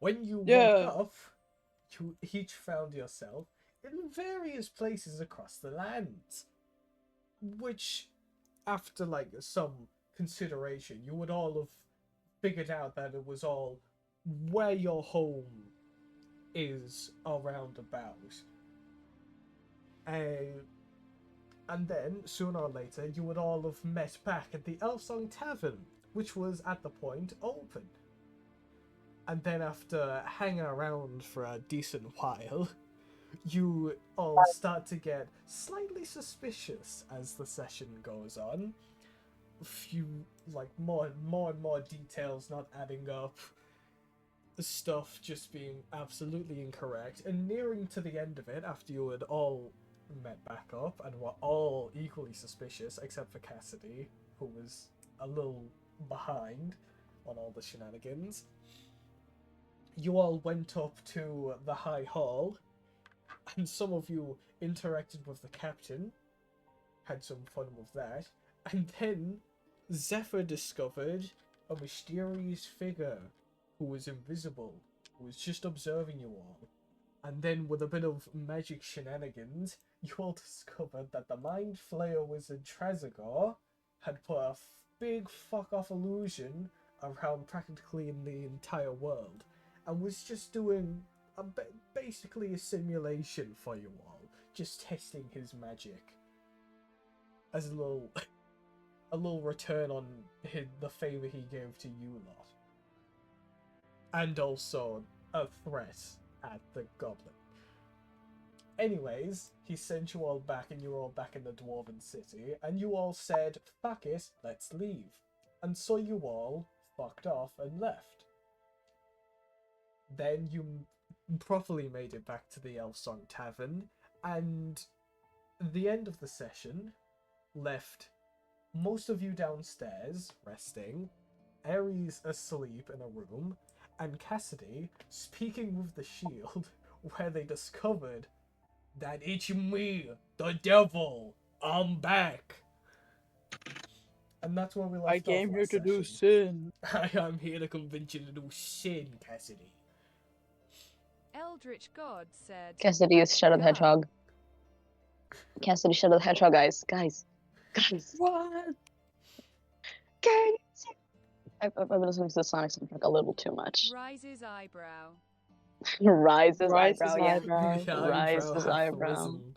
When you woke Yeah. up, you each found yourself in various places across the land, which, after like some consideration, you would all have figured out that it was all where your home is around about. Uh, and then, sooner or later, you would all have met back at the Elfsong Tavern, which was at the point open. And then, after hanging around for a decent while, you all start to get slightly suspicious as the session goes on. A few, like, more and more details not adding up, the stuff just being absolutely incorrect, and nearing to the end of it, after you had all met back up and were all equally suspicious, except for Cassidy, who was a little behind on all the shenanigans, you all went up to the High Hall, and some of you interacted with the captain, had some fun with that, and then Zephyr discovered a mysterious figure who was invisible, who was just observing you all. And then, with a bit of magic shenanigans, you all discovered that the Mind Flayer wizard Trazagor had put a big fuck off illusion around practically in the entire world, and was just doing basically a simulation for you all, just testing his magic as a little return on the favor he gave to you lot, and also a threat at the goblin. Anyways, he sent you all back, and you're all back in the Dwarven City, and you all said, fuck it, let's leave. And so you all fucked off and left. Then you properly made it back to the Elfsong Tavern, and the end of the session left most of you downstairs resting, Ares asleep in a room, and Cassidy speaking with the shield, where they discovered that it's me, the devil, I'm back. And that's where we left I off came here last to do session. sin. I am here to convince you to do sin, Cassidy. Eldritch God said, Cassidy is Shadow the "Go." Hedgehog. Cassidy Shadow the Hedgehog, guys. Guys. What? Guys. I've been listening to the Sonic soundtrack a little too much. Rises eyebrow. Rise his Rise eyebrow, his yeah. eyebrow. The Rise eyebrow his hath eyebrow. risen.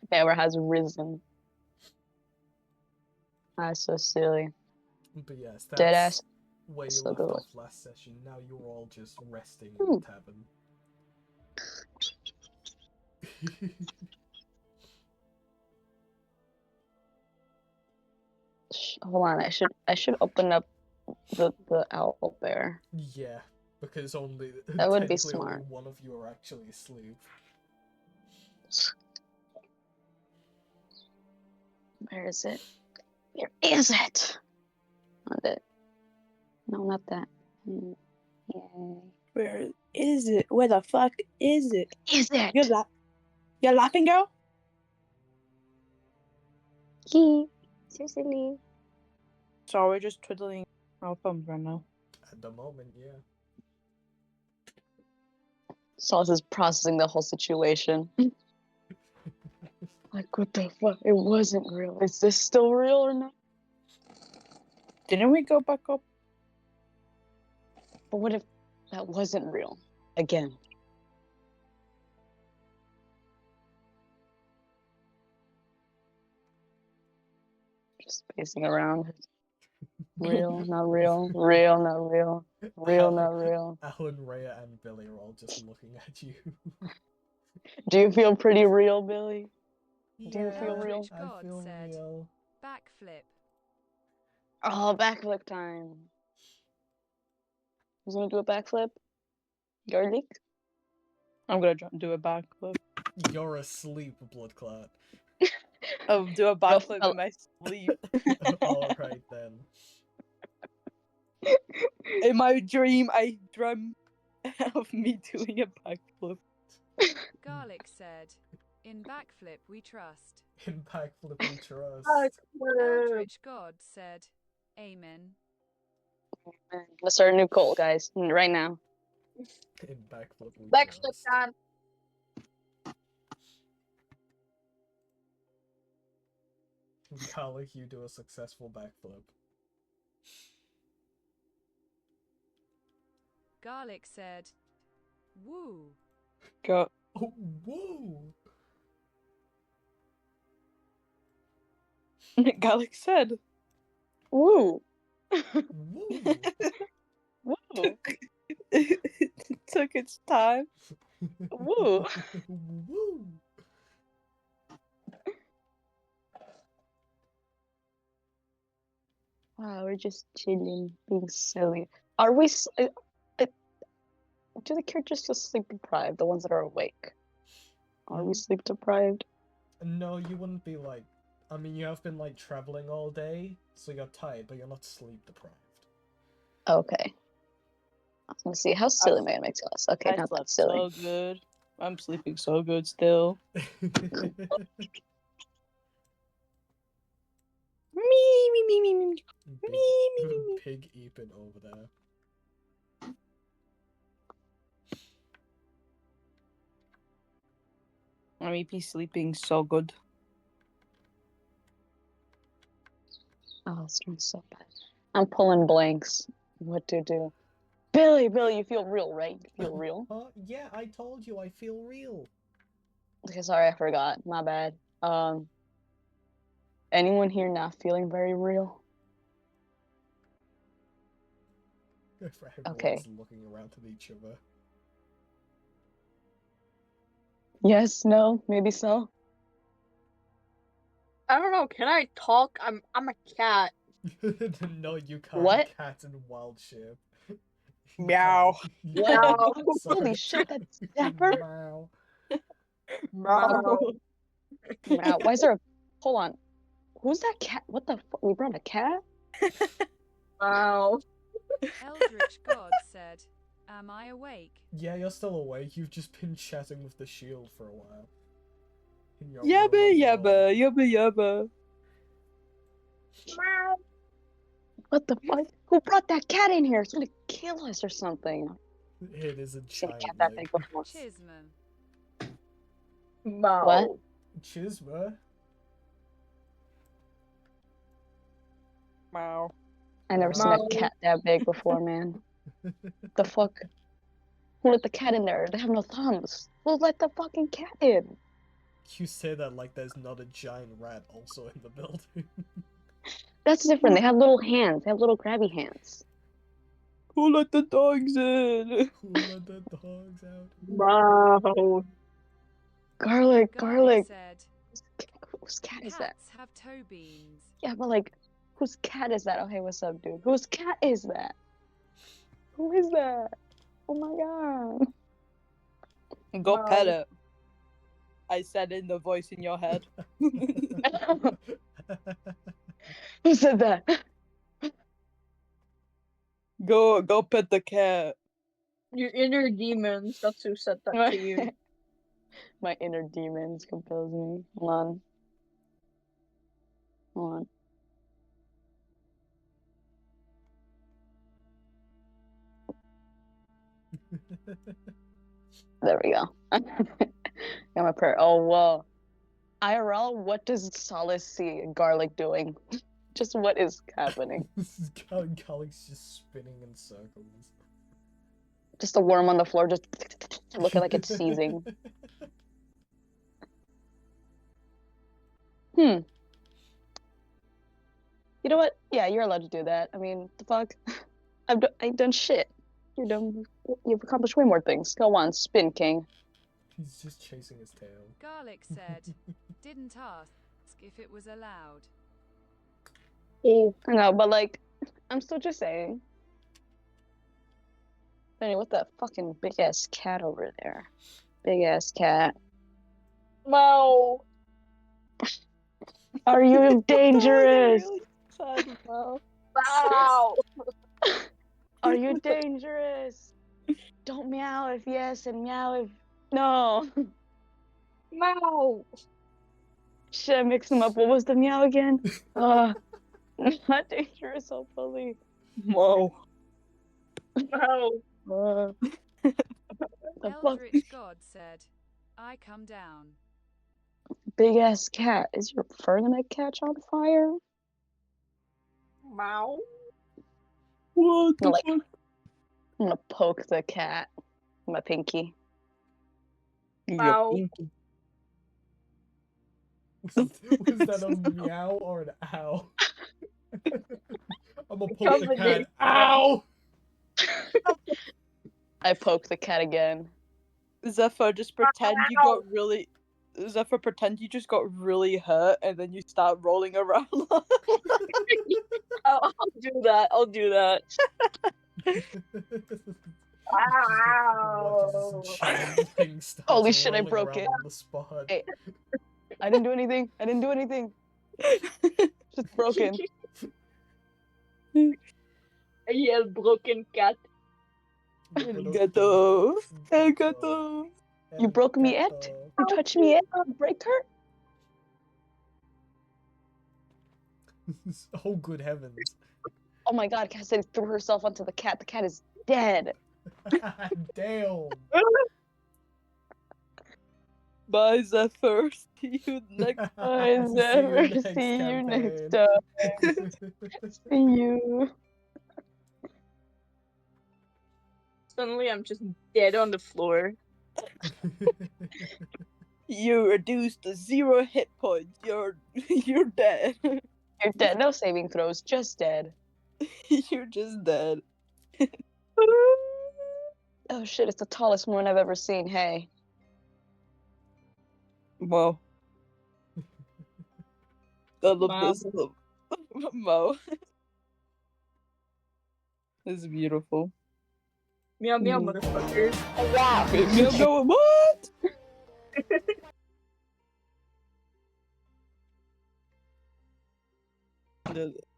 The eyebrow has risen. That's so silly. But yes, Dead that's ass. where you So left good. off last session. Now you're all just resting in the tavern. Hold on, I should open up the owl bear. Yeah, because only That would be technically only smart. one of you are actually asleep. Where is it? Where is it? Not it. No, not that. Yay. Where is it? Where the fuck is it? Is it? You're laughing, girl? He. So silly. So we're just twiddling our thumbs right now. At the moment, yeah. Sauce is processing the whole situation. Like, what the fuck? It wasn't real. Is this still real or not? Didn't we go back up? But what if that wasn't real? Again. Just pacing around. Real, not real. Real, not real. Real, not real. Alan, Rhea, and Billy are all just looking at you. Do you feel pretty real, Billy? Do you Yeah, feel real? Eldritch I God feel said, real. "Backflip." Oh, backflip time. Who's gonna do a backflip? Garlic? I'm gonna do a backflip. You're asleep, blood clot. I'll do a backflip I'll- in my sleep. Alright then. In my dream, I dream of me doing a backflip. Garlic said, "In backflip we trust." In backflip we trust. Eldritch God said, "Amen." Let's start a new cult, guys. Right now. In backflip. we Backflip trust. time. Garlic, you do a successful backflip. Garlic said, woo. Go. Oh, whoa! Gallic said. Woo! Woo! Woo! It took its time. Woo! Woo! Wow, we're just chilling, being silly. Are we? Do the characters feel sleep deprived? The ones that are awake. Are we sleep deprived? No, you wouldn't be like. I mean, you have been like traveling all day, so you're tired, but you're not sleep deprived. Okay. I was gonna see how silly man makes us. Okay, I not that slept silly. so good. I'm sleeping so good still. Me. Big, pig Eepin over there. I'm EP sleeping so good. Oh, this one's so bad. I'm pulling blanks. What to do? Billy, you feel real, right? You feel real? Yeah, I told you I feel real. Okay, sorry, I forgot. My bad. Anyone here not feeling very real? Everyone's Okay. looking around at each other. Yes, no, maybe so. I don't know. Can I talk? I'm a cat. No, you can't. What? Cat and wild shape. You Meow. can't. What? Sorry. Holy shit, that's Dapper? Meow. Meow. Wow, why is there a... Hold on. Who's that cat? What the fuck? We brought a cat? Wow. Eldritch God said, am I awake? Yeah, you're still awake. You've just been chatting with the shield for a while. In your Yabba room yabba yabba yabba. Meow. What the fuck? Who brought that cat in here? It's gonna kill us or something. alone. It is a Seen a giant cat that leg. big before. Chisman. Meow. What? Chisma? Meow. I never seen a Meow. cat that big before, man. The fuck? Who let the cat in there? They have no thumbs. Who let the fucking cat in? You say that like there's not a giant rat also in the building. That's different. They have little hands. They have little grabby hands. Who let the dogs in? Who let the dogs out? Meow. Garlic. Garlic said, Whose cat is that? cats have toe beans. Yeah, but like, whose cat is that? Oh, hey, what's up, dude? Whose cat is that? Who is that? Oh my Go Meow. pet it. I said in the voice in your head. god. Who said that? Go pet the cat. Your inner demons. That's who said that to you. My inner demons compels me. Hold on. Hold on. There we go. Got my prayer. Oh, whoa. IRL, what does Solace see Garlic doing? Just what is happening? This is Garlic's just spinning in circles. Just a worm on the floor, just looking like it's seizing. You know what? Yeah, you're allowed to do that. I mean, the fuck? I've done shit. You've accomplished way more things. Go on, spin, king. He's just chasing his tail. Garlic said, didn't ask if it was allowed. Oh. I know, but like, I'm still just saying. Anyway, what the fucking big ass cat over there? Big ass cat. Meow. Are you dangerous? Really sad now. Meow. Are you dangerous? Don't meow if yes and meow if no. Meow. Should I mix them up? What was the meow again? Not dangerous, hopefully. Whoa. No. The fuck? Eldritch God said, I come down. Big ass cat. Is your fur gonna catch on fire? Wow. What the Like- fuck? I'm gonna poke the cat with my pinky. Wow. Was that a meow or an ow? I'm gonna poke the Combination. cat. Ow! I poke the cat again. Zephyr, just pretend you got really. Zephyr, pretend you just got really hurt, and then you start rolling around. I'll do that. I'll do that. Ow. Holy shit, I broke it. The spot. Hey. I didn't do anything. I didn't do anything. Just broken. I yell broken cat. El gato. El gato. You broke me it? You touched me it? You break her? Oh, good heavens. Oh my god, Cassidy threw herself onto the cat. The cat is dead. Damn. Bye, Zephyr. See you next time, Zephyr. See you next time. See you. Suddenly, I'm just dead on the floor. You reduced to 0 hit points. You're dead. You're dead. No saving throws. Just dead. You're just dead. Oh shit! It's the tallest one I've ever seen. Hey. Mo. I love Mo. this. Mo. This is beautiful. Meow meow, motherfucker. Wow. Meow, meow, what?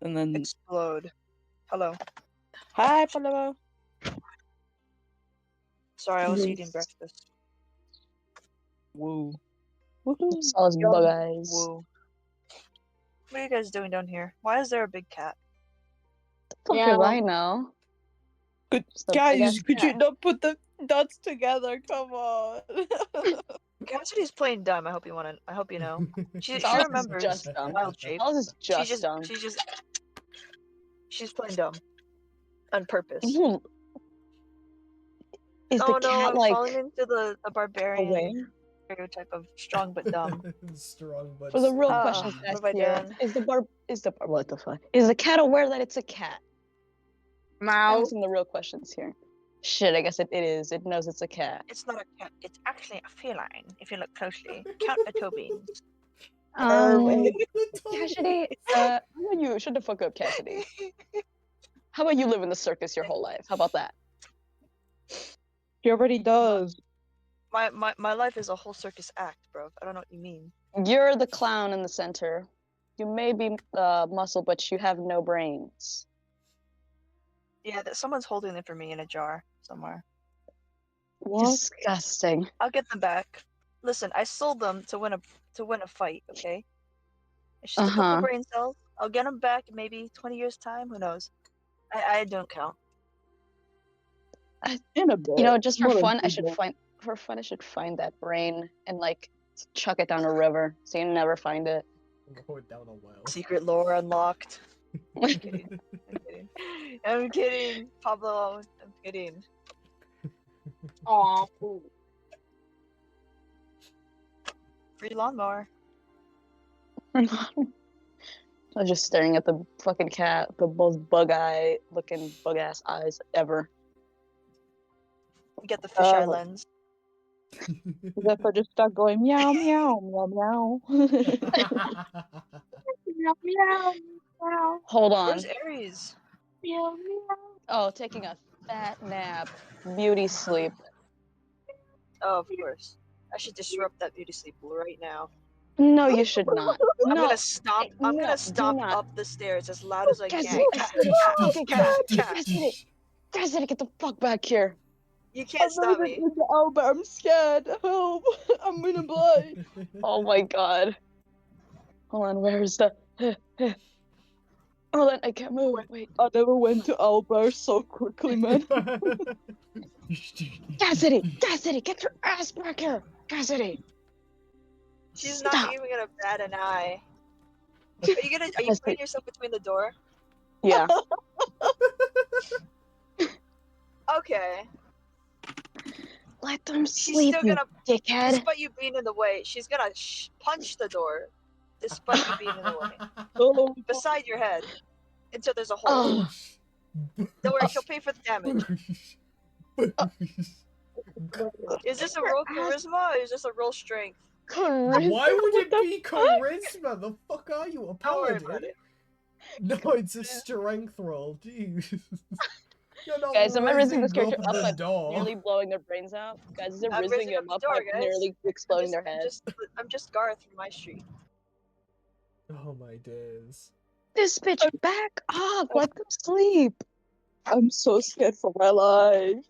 And then Explode. Hello. hi, Paloma. Sorry, I was Mhm. eating breakfast. Woo. Woohoo. Saw his bug eyes. Whoa. What are you guys doing down here? Why is there a big cat? Fuck Yeah. if I know. Good It's the guys, big-ass could you cat. not put the dots together? Come on. Cassidy's playing dumb. I hope you want to. I hope you know. She Salas is remembers just dumb. wild shape. Salas is just, She's dumb. She's playing dumb. On purpose. Ooh. Is Oh the no, cat I'm like falling into the barbarian aware? stereotype of strong but dumb. Strong, but For the real Ah, question what asked have I here, done? what the fuck? Is the cat aware that it's a cat? Meow. Asking the real questions here. Shit, I guess it is. It knows it's a cat. It's not a cat. It's actually a feline. If you look closely, count the toe beans. Cassidy, how about you shut the fuck up, Cassidy? How about you live in the circus your whole life? How about that? She already does. My life is a whole circus act, bro. I don't know what you mean. You're the clown in the center. You may be muscle, but you have no brains. Yeah, someone's holding it for me in a jar somewhere. What? Disgusting. I'll get them back. Listen, I sold them to win a fight. Okay. It's just a couple brain cells. I'll get them back in maybe 20 years time. Who knows? I don't count. In a bit. You know, just for What a fun, I people. should find that brain and like chuck it down a river so you never find it. Go down a well. Secret lore unlocked. I'm kidding. I'm kidding. I'm kidding, Pablo. I'm kidding. Aw. Free lawnmower. I was just staring at the fucking cat, the most bug-eye looking bug-ass eyes ever. Get the fisheye lens. Zephyr just start going meow meow meow meow. Meow meow meow Hold on. Where's Aries? meow meow. Oh, taking a fat nap. Beauty sleep. Oh, of course. I should disrupt that beauty sleep right now. No, you should not. I'm No. gonna stomp. I'm no, gonna do stomp not. up the stairs as loud as I can. Cassidy, Cassidy, fucking Cassidy. Cassidy, get the fuck back here. You can't stop me. Oh, but I'm scared. Help! I'm gonna blind. Oh my god. Hold on, where is the... Oh, then I can't move. Wait. I never went to Albert so quickly, man. Cassidy! Cassidy, get your ass back here! Cassidy! She's Stop! not even gonna bat an eye. Are you Cassidy. putting yourself between the door? Yeah. Okay. Let them She's sleep, still you gonna, dickhead. despite you being in the way, she's gonna punch the door, despite you being in the way, Oh, beside your head, until there's a hole. Oh, Don't worry, she'll pay for the damage. Is this a Your roll ass- charisma or is this a roll strength? charisma. Why would What it the be fuck? charisma? The fuck are you, a Don't worry paladin? about it. No, it's a strength roll. Jeez. You're not Guys, am I rizzing this raising character up up the by door. nearly blowing their brains out? Guys, is it I'm rizzing raising up them the up door, by guys. nearly exploding their head? I'm just Garth from my street. Oh my days. This bitch, back off! Let them sleep! I'm so scared for my life.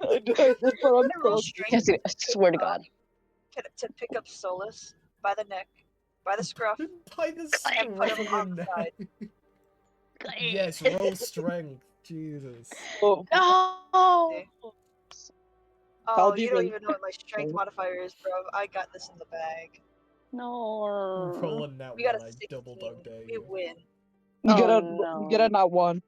I just put on I'm gonna roll clothes. strength Cassidy, I swear to God. to pick up Solus by the neck, by the scruff, By the and put scruff him of on the the side. neck. Yes, roll strength. Jesus. Oh, No! Oh, do you you don't really- even know what my strength modifier is, bro. I got this in the bag. No. Roll a net We got one, a I 16. double dog dare We you. win. you get Oh, a no. you get a nat 1.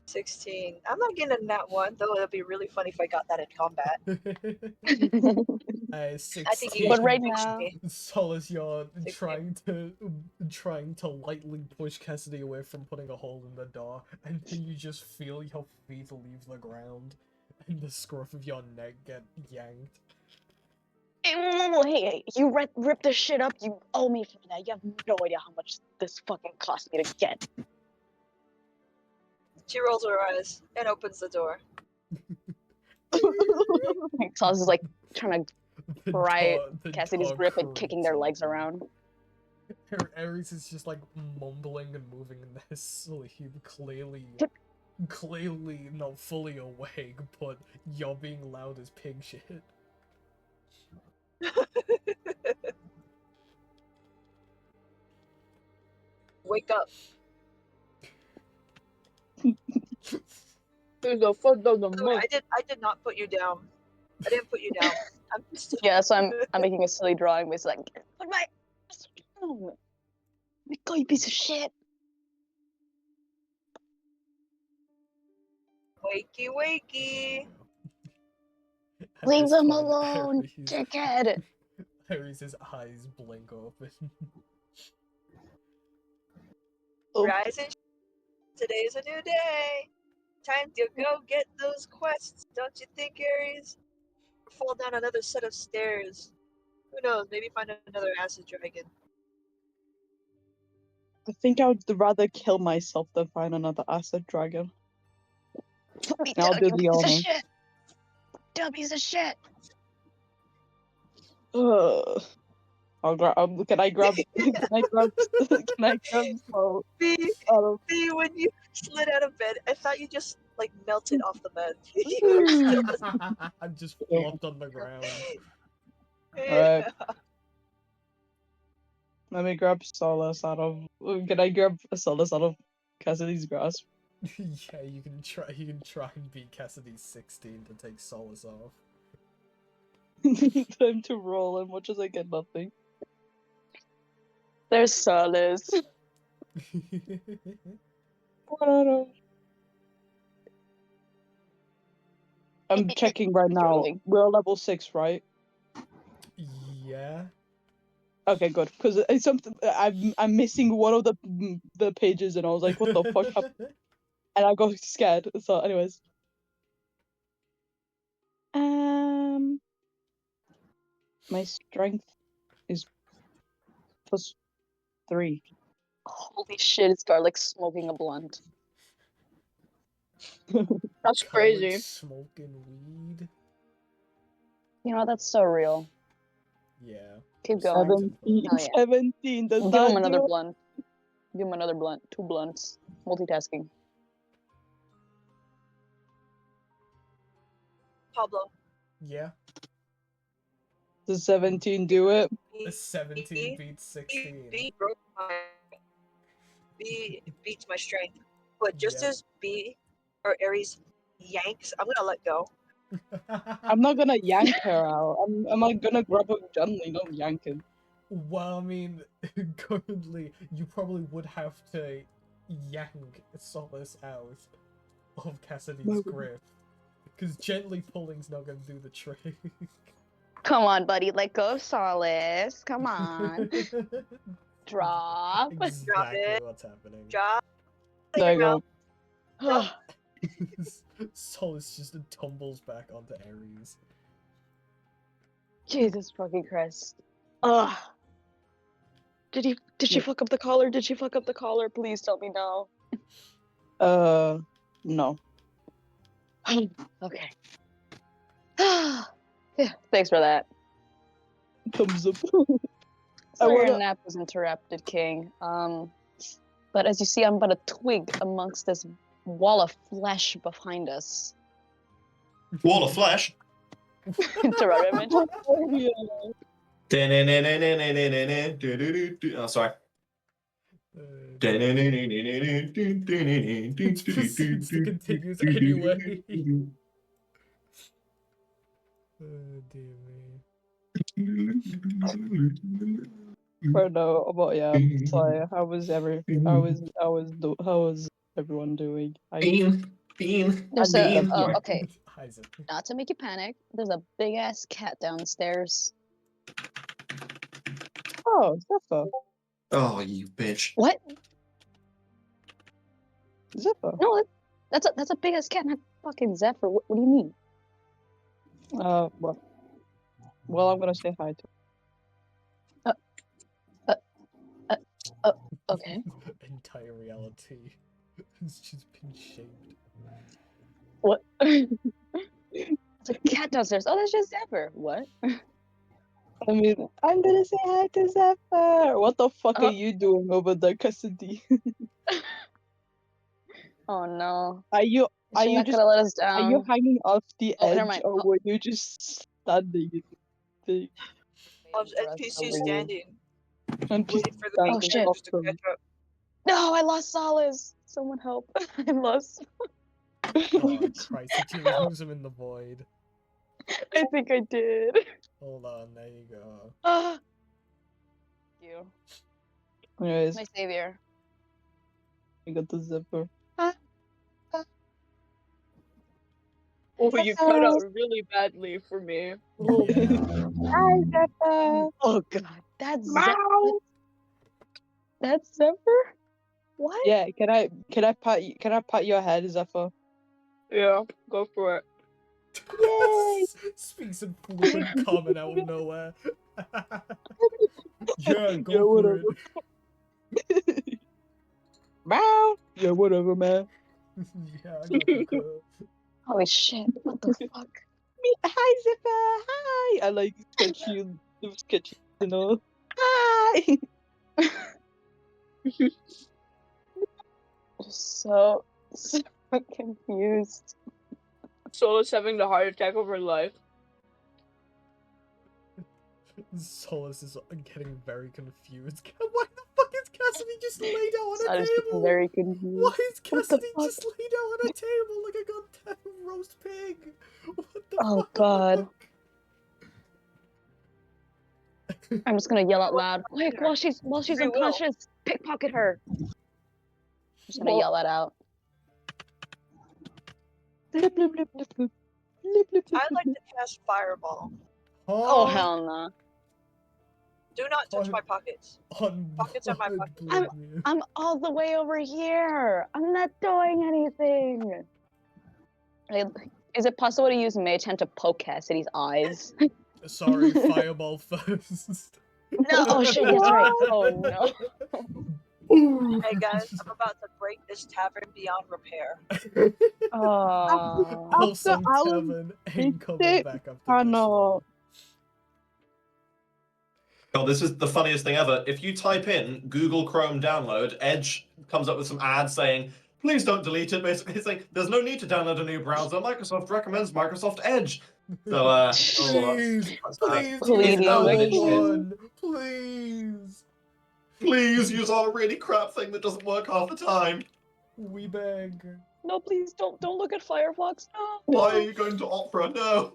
16. I'm not getting a nat 1, though it'd be really funny if I got that in combat. 16. I think you But guys right can fix now- me. Solace, you're 16. trying to lightly push Cassidy away from putting a hole in the door, and then you just feel your feet leave the ground, and the scruff of your neck get yanked. Hey, you ripped this shit up. You owe me for that. You have no idea how much this fucking cost me to get. She rolls her eyes and opens the door. Sauce is like trying to The pry the Cassidy's door grip and kicking their creaks legs open. around. Ares is just like mumbling and moving in their sleep, clearly not fully awake, but you're being loud as pig shit. Wake up. Who's the foot of the By the way, month? I did not put you down. I didn't put you down. I'm just Yeah, so I'm making a silly drawing, but it's like, put my ass down. Go, you piece of shit. wakey wakey. At Leave this them point, alone, dickhead. Ares' eyes blink open. Oh. Rise and today's a new day. Time to go get those quests, don't you think, Ares? Fall down another set of stairs. Who knows? Maybe find another acid dragon. I think I would rather kill myself than find another acid dragon. Put me I'll down, do you the piece of honor. shit. Dumb piece of shit. I'll grab. Can I grab? Can I grab? Can I grab? Oh, B, oh. B, when you slid out of bed, I thought you just like melted off the bed. You were still I'm just flopped on the ground. Alright. Let me grab Solace out of. Can I grab Solace out of Cassidy's grasp? Yeah, you can try and beat Cassidy's 16 to take Solace off. Time to roll, and watch as I get nothing. There's Solace. I'm checking right now. Rolling. We're level 6, right? Yeah. Okay, good. Because it's something I'm missing one of the pages, and I was like, "What the fuck?" And I got scared. So, anyways, my strength is +3. Holy shit, it's garlic smoking a blunt. That's Garlic crazy. smoking weed. You know, that's so real. Yeah. Keep going. 17. Oh, yeah. 17. Does Give that him another do it? blunt. Give him another blunt. 2 blunts. Multitasking. Pablo. Yeah. Does 17 do it? A 17 beats 16. B broke my. B beats my strength. But just Yeah. as B or Ares yanks, I'm gonna let go. I'm not gonna yank her out. I'm like gonna grab her gently, not yank him. Well, I mean, currently, you probably would have to yank Solace out of Cassidy's No. grip. Because gently pulling's not going to do the trick. Come on, buddy. Let go of Solace. Come on. Drop. Exactly it. what's happening. Drop. There you go. Ugh. Solace just tumbles back onto Ares. Jesus fucking Christ. Ugh. Did she fuck up the collar? Did she fuck up the collar? Please tell me no. No. Okay. Yeah, thanks for that. Thumbs up. Sorry your wanna- nap was interrupted, King. But as you see, I'm but a twig amongst this wall of flesh behind us. Wall of flesh. Terror image. Oh, yeah. Oh, sorry. Proceeds to continues anyway. Oh, dear me. But no, but yeah. So how was everyone doing? There's Bean. okay, Isaac. not to make you panic, there's a big ass cat downstairs. Oh, Zephyr. Oh, you bitch. What? Zephyr. No, that's a big ass cat, not fucking Zephyr. What do you mean? Well, I'm gonna say hi to. Okay. Entire reality has just been shaped. What? There's a cat downstairs. Oh, that's just Zephyr. What? I mean, I'm gonna say hi to Zephyr. What the fuck Uh, are you doing over there, Cassidy? Oh no. Are you She's not just gonna let us are down. you hanging off the Oh, never edge, mind. or Oh. were you just standing in the thing? I was NPC standing, And just waiting for the standing Oh, main shit. characters to off catch up. No, I lost Solace. Someone help. I lost. Oh, Christ, it just leaves him in the void. I think I did. Hold on, there you go. Ah. Thank you. Anyways, My savior. I got the Zephyr. Oh, you cut out really badly for me. Yeah. Hi, Zephyr. Oh god. That's Zephyr. That's Zephyr? What? Yeah, can I pat your head, Zephyr? Yeah, go for it. Yay! Speaks in fluent common out of nowhere. Yeah, go Yeah, for whatever. it. Meow. Yeah, whatever, man. Yeah, I got the girl. Holy shit. What the fuck? Hi, Zephyr. Hi. I like sketch you know. Hi. Just so confused. Solace having the heart attack of her life. Solace is getting very confused. Why the fuck is Cassidy just laid out on I a was table? very confused. Why is What the Cassidy fuck? just laid out on a table like a goddamn roast pig? What the Oh, fuck? God. I'm just gonna yell out loud. Quick, while she's Free will. unconscious, pickpocket her. I'm just gonna Well- yell that out. Blip, blip, blip, blip, blip. Blip, blip, blip, I'd like blip. to cast Fireball. Oh hell no. Do not touch Oh. my pockets. On Pockets on my blood, pockets. believe me. I'm all the way over here. I'm not doing anything. Is it possible to use Mage Hand to poke Cassidy's eyes? Sorry, fireball first. No, oh shit, that's right. Oh no. Hey guys, I'm about to break this tavern beyond repair. Oh. Hillsong I'll Tavern ain't coming it. back after Oh, this no. one. Oh, this is the funniest thing ever. If you type in Google Chrome download, Edge comes up with some ads saying, please don't delete it. Basically, it's like, there's no need to download a new browser. Microsoft recommends Microsoft Edge. So, Please, that's please Please, use no, our like- one. Please. Please use our really crap thing that doesn't work half the time. We beg. No, please don't look at Firefox. No. Why are you going to Opera? No.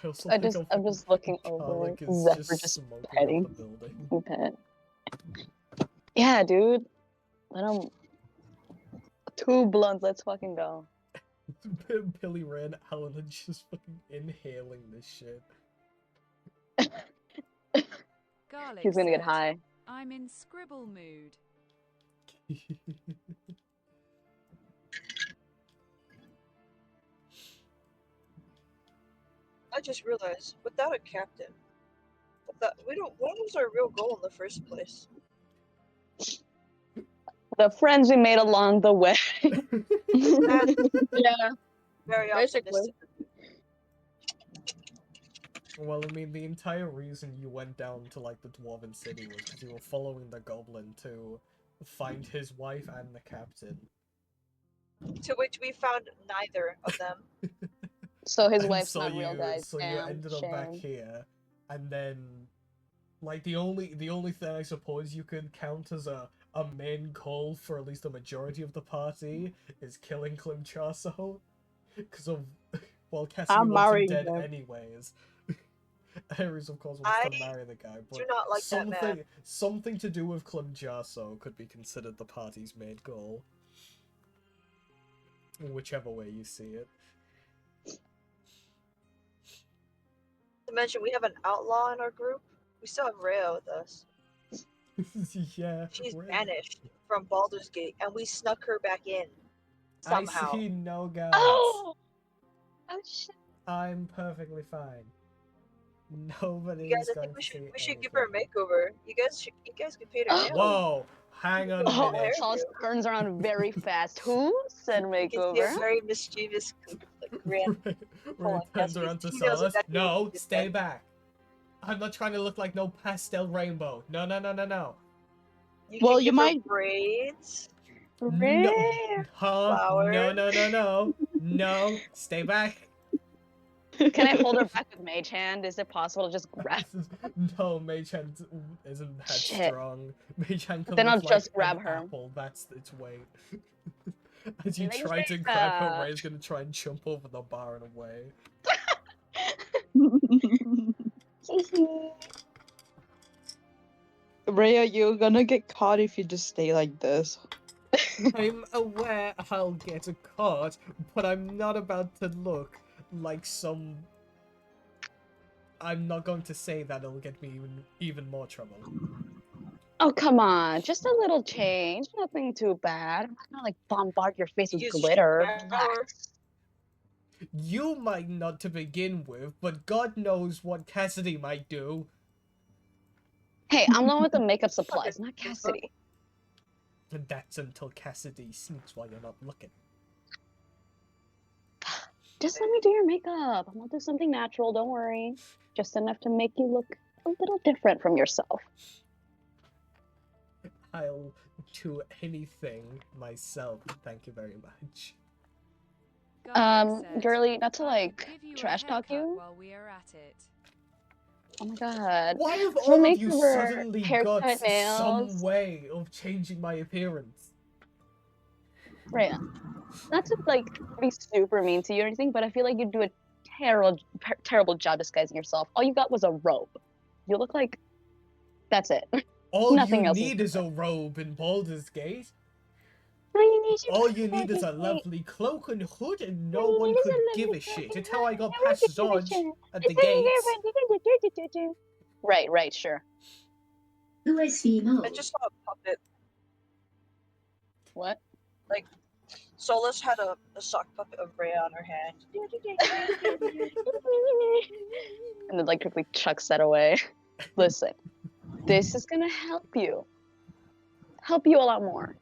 I also I'm think just looking over. Garlic is Zephyr just just smoking petting. up the building. Pet. Yeah, dude. Let him. 2 blunts. Let's fucking go. Billy Ray and Alan are just fucking inhaling this shit. Garlic He's gonna get said, high. I'm in scribble mood. I just realized, without a captain, what was our real goal in the first place? The friends we made along the way. That's Yeah. very Basically. optimistic. Well, I mean, the entire reason you went down to, like, the Dwarven City was because you were following the goblin to find his wife and the captain. To which we found neither of them. So his And wife's so not real, guys. So you Damn, ended up back shame. here, and then, like, the only thing I suppose you could count as a main goal for at least a majority of the party is killing Klimcharso, because of, well, Cassidy I'm wants him marrying dead him. anyways. Ares, of course, wants to I marry the guy, but do not like that man. something to do with Klimcharso could be considered the party's main goal. Whichever way you see it. To mention, we have an outlaw in our group. We still have Rhea with us. Yeah. She's we're- vanished from Baldur's Gate, and we snuck her back in. Somehow. I see no guards. Oh! Oh shit. I'm perfectly fine. Nobody You guys, is I going think to see we should give her a anything. makeover. You guys can paint her nails. Whoa! Hang on a Oh, minute. Sauce turns around very fast. Who said You can see a makeover? very mischievous grin. Ray on turns Cassie's. around to He knows Solace. exactly No, what he just stay said. back. I'm not trying to look like no pastel rainbow. No, no, no, no, no. You Well, can you give her might- braids. No. Rare. Huh? Flower. No, no, no, no. No, stay back. Can I hold her back with Mage Hand? Is it possible to just grab? No, Mage Hand isn't that Shit. strong. Mage Hand can Then I'll lift just like grab an her. apple. That's its weight. As you Like try to grab her, Rebecca. Ray's gonna try and jump over the bar and away. Rhea, you're gonna get caught if you just stay like this. I'm aware I'll get a caught, but I'm not about to look like some... I'm not going to say that it'll get me even more trouble. Oh, come on. Just a little change. Nothing too bad. I'm not gonna like bombard your face with Use glitter. shower. Relax. You might not to begin with, but God knows what Cassidy might do. Hey, I'm the one with the makeup supplies, not Cassidy. And that's until Cassidy sneaks while you're not looking. Just let me do your makeup. I'm gonna do something natural, don't worry. Just enough to make you look a little different from yourself. I'll do anything myself, thank you very much. Garlic said, Girly, not to "I could like give you a trash talk haircut you. while we are at it." Oh my god. Why have Full all of you makeover, suddenly haircut, got some nails. way of changing my appearance? Right. Not to like be super mean to you or anything, but I feel like you do a terrible job disguising yourself. All you got was a robe. You look like that's it. All Nothing you else need is is a robe in Baldur's Gate. All you need, All you need is a lovely cloak and hood, and no one could give a shit. It's how I got past Dodge at the gates. Right, sure. I just saw a puppet. What? Solus had a sock puppet of Rhea on her hand. And then like quickly chucks that away. Listen, this is gonna help you a lot more.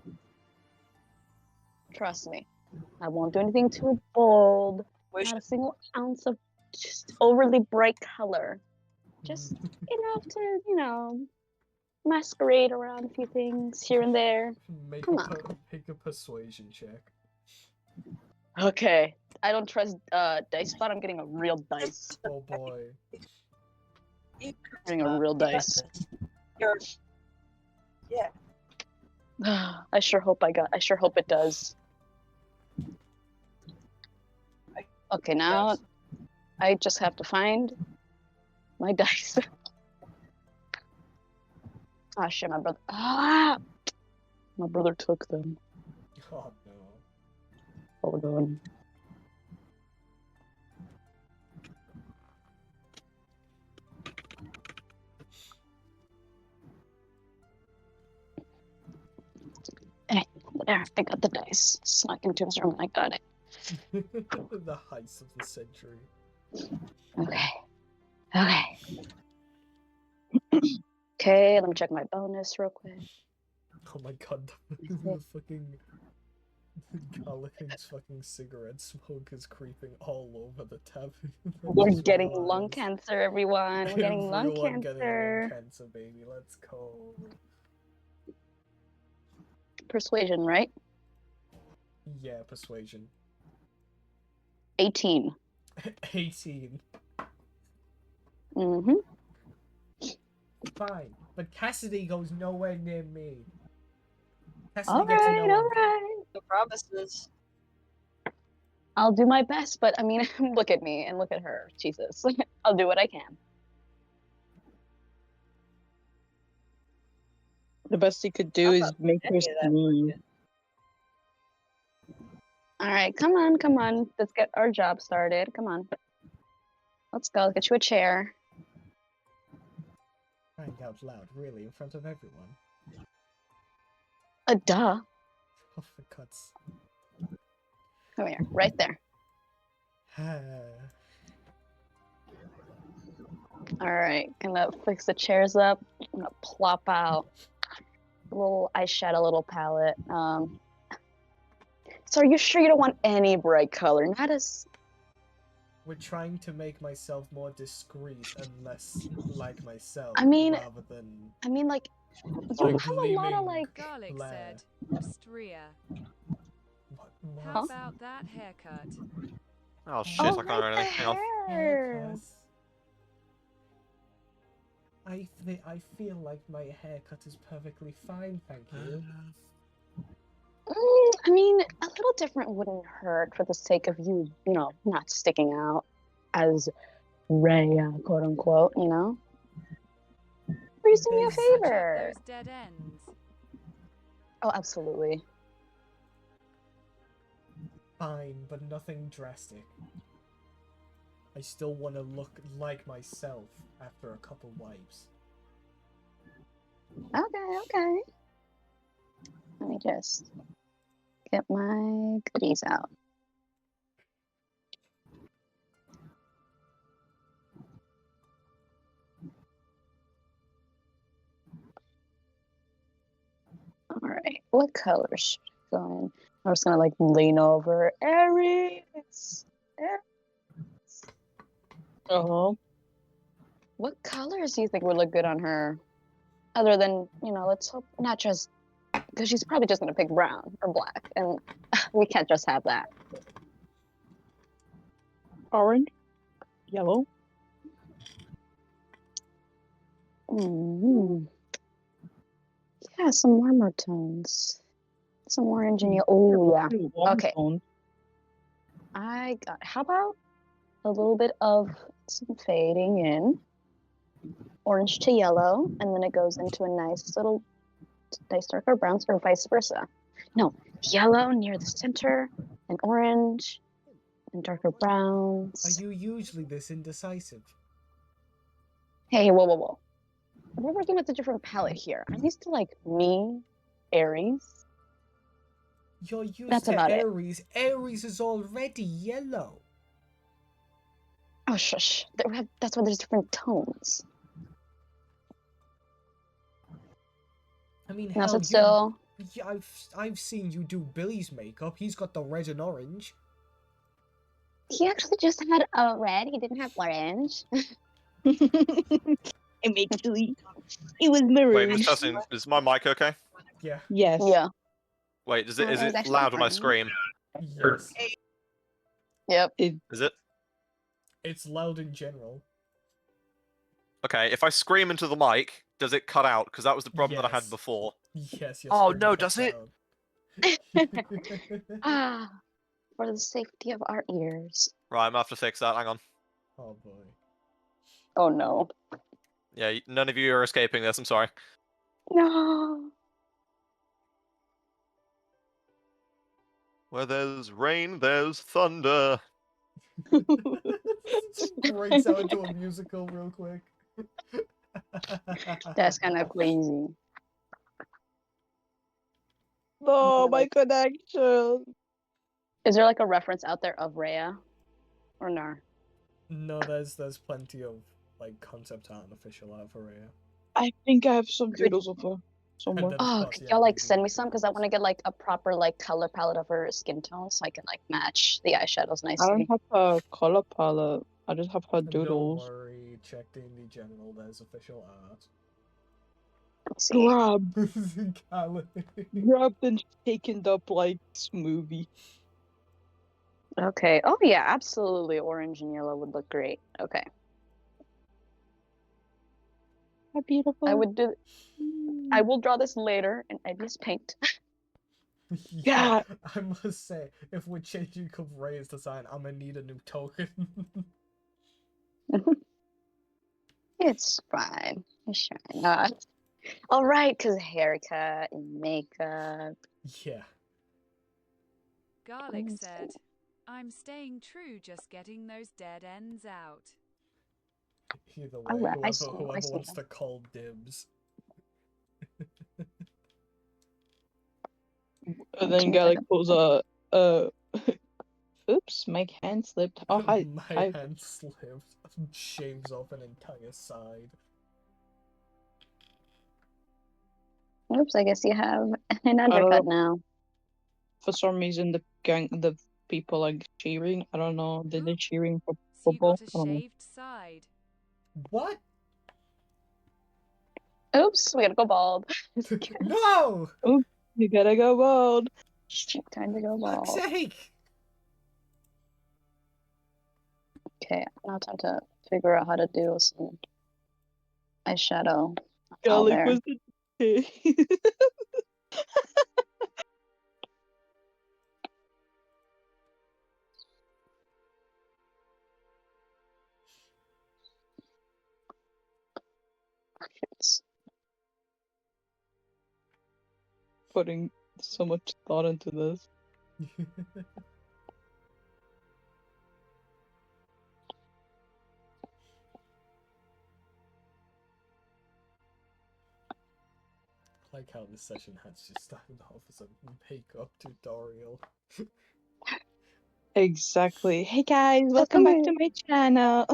Trust me. I won't do anything too bold. Wish Not a single ounce of just overly bright color. Just enough to, masquerade around a few things here and there. Make Come a persuasion check. Okay. I don't trust dice spot. I'm getting a real dice. Oh boy. You Getting a real dice. You're, yeah. I sure hope it does. Okay, now Yes. I just have to find my dice. Ah, shit, my brother. Ah! My brother took them. Oh no. Hold on. Hey, there, I got the dice. Snuck into his room and I got it. The heist of the century. Okay. Okay. Okay, let me check my bonus real quick. Oh my god, the fucking Gallagher's fucking cigarette smoke is creeping all over the tavern. I We're just getting lung realized. cancer, everyone. We're getting lung Everyone getting lung cancer. cancer, baby. Let's go. Persuasion, right? Yeah, persuasion. 18. 18. Mm-hmm. Fine. But Cassidy goes nowhere near me. Cassidy All gets right, no all right. No promises. I'll do my best, but I mean, look at me and look at her. Jesus. I'll do what I can. The best he could do I'm is not make her any of that scream. All right, come on, come on. Let's get our job started. Come on. Let's go. Get you a chair. Crying out loud, really, in front of everyone. Duh. Oh, for cuts. Come here, right there. All right, gonna fix the chairs up. I'm gonna plop out a little eyeshadow, little palette. So are you sure you don't want any bright color? Not as. We're trying to make myself more discreet and less like myself, I mean, rather than like a you have a lot of gleaming like. Garlic glare. said, Stria. How What? about that haircut? Oh shit, Oh, I can't right, remember the anything. Hang on. hair. Haircut. I feel like my haircut is perfectly fine, thank you. I mean, a little different wouldn't hurt for the sake of you, not sticking out as Raya, quote unquote, Please do me a There's- Check favor. those dead ends. Oh, absolutely. Fine, but nothing drastic. I still want to look like myself after a couple wipes. Okay. Let me just get my goodies out. All right, what color should I go in? I'm just gonna like lean over. Aries. Uh-huh. What colors do you think would look good on her? Other than, let's hope not just because she's probably just gonna pick brown or black, and we can't just have that. Orange. Yellow. Mm-hmm. Yeah, some warmer tones. Some orange and yellow. Oh, yeah. Pretty warm Okay. tone. How about a little bit of some fading in, orange to yellow, and then it goes into a nice darker browns, or vice versa. No, yellow near the center, and orange, and darker Are browns. you usually this indecisive? Hey, whoa. We're working with a different palette here. I'm used to me, Aries. You're used That's to about it. Aries. Aries is already yellow. Oh, shush. That's why there's different tones. I mean, Now hell, sit still. Yeah, I've seen you do Billy's makeup. He's got the red and orange. He actually just had a red. He didn't have orange. And actually, it was Wait, mirrored. just testing. Is my mic okay? Yeah. Yes. Yeah. Wait, is It it was actually loud when I orange. scream? Yes. Yep. Is it? It's loud in general. Okay, if I scream into the mic, does it cut out? Because that was the problem that I had Yes. before. Yes, your Oh, scream no, cuts does it? out. Ah, for the safety of our ears. Right, I'm gonna have to fix that. Hang on. Oh boy. Oh no. Yeah, none of you are escaping this. I'm sorry. No. Where there's rain, there's thunder. Just breaks out into a musical real quick. That's kind of crazy. No, Yeah, my like- connection. Is there like a reference out there of Rhea? Or no? No, there's plenty of like concept art and official art for Rhea. I think I have some Could- doodles of her somewhere. then, of Oh, course, could yeah, y'all like BB send me some? Because I cards. want to get like a proper like color palette of her skin tone so I can like match the eyeshadows I nicely. don't have her color palette. I just have her Don't doodles. worry, check D&D General, there's official art. Let's see. Grabbed and taken up like smoothie. Okay. Oh yeah, absolutely. Orange and yellow would look great. Okay. How beautiful. I would do. I will draw this later in Edge's paint. Yeah. I must say, if we're changing of Rhea's design, I'm gonna need a new token. It's fine. Sure not. All right, cause haircut and makeup. Yeah. Garlic Let's said, I'm staying true, just getting those dead ends out. Either way, Alright, I whoever, see, I whoever see wants that. to call dibs. And then Garlic pulls a oops, my hand slipped. Oh hi. My Hi. hand slipped. Shaves off an entire side. Oops, I guess you have an don't undercut know. now. For some reason the people like cheering. I don't know. They're cheering for So you football. got a I don't know. shaved side. What? Oops, we gotta go bald. Just kidding. No! You gotta go bald. Time to go Fuck's bald. sake! Okay, now time to figure out how to do some eyeshadow. All Garlic there. was the It's- putting so much thought into this. Like how this session has just started off as a makeup tutorial. Exactly. Hey guys, So welcome tell back to me, my channel.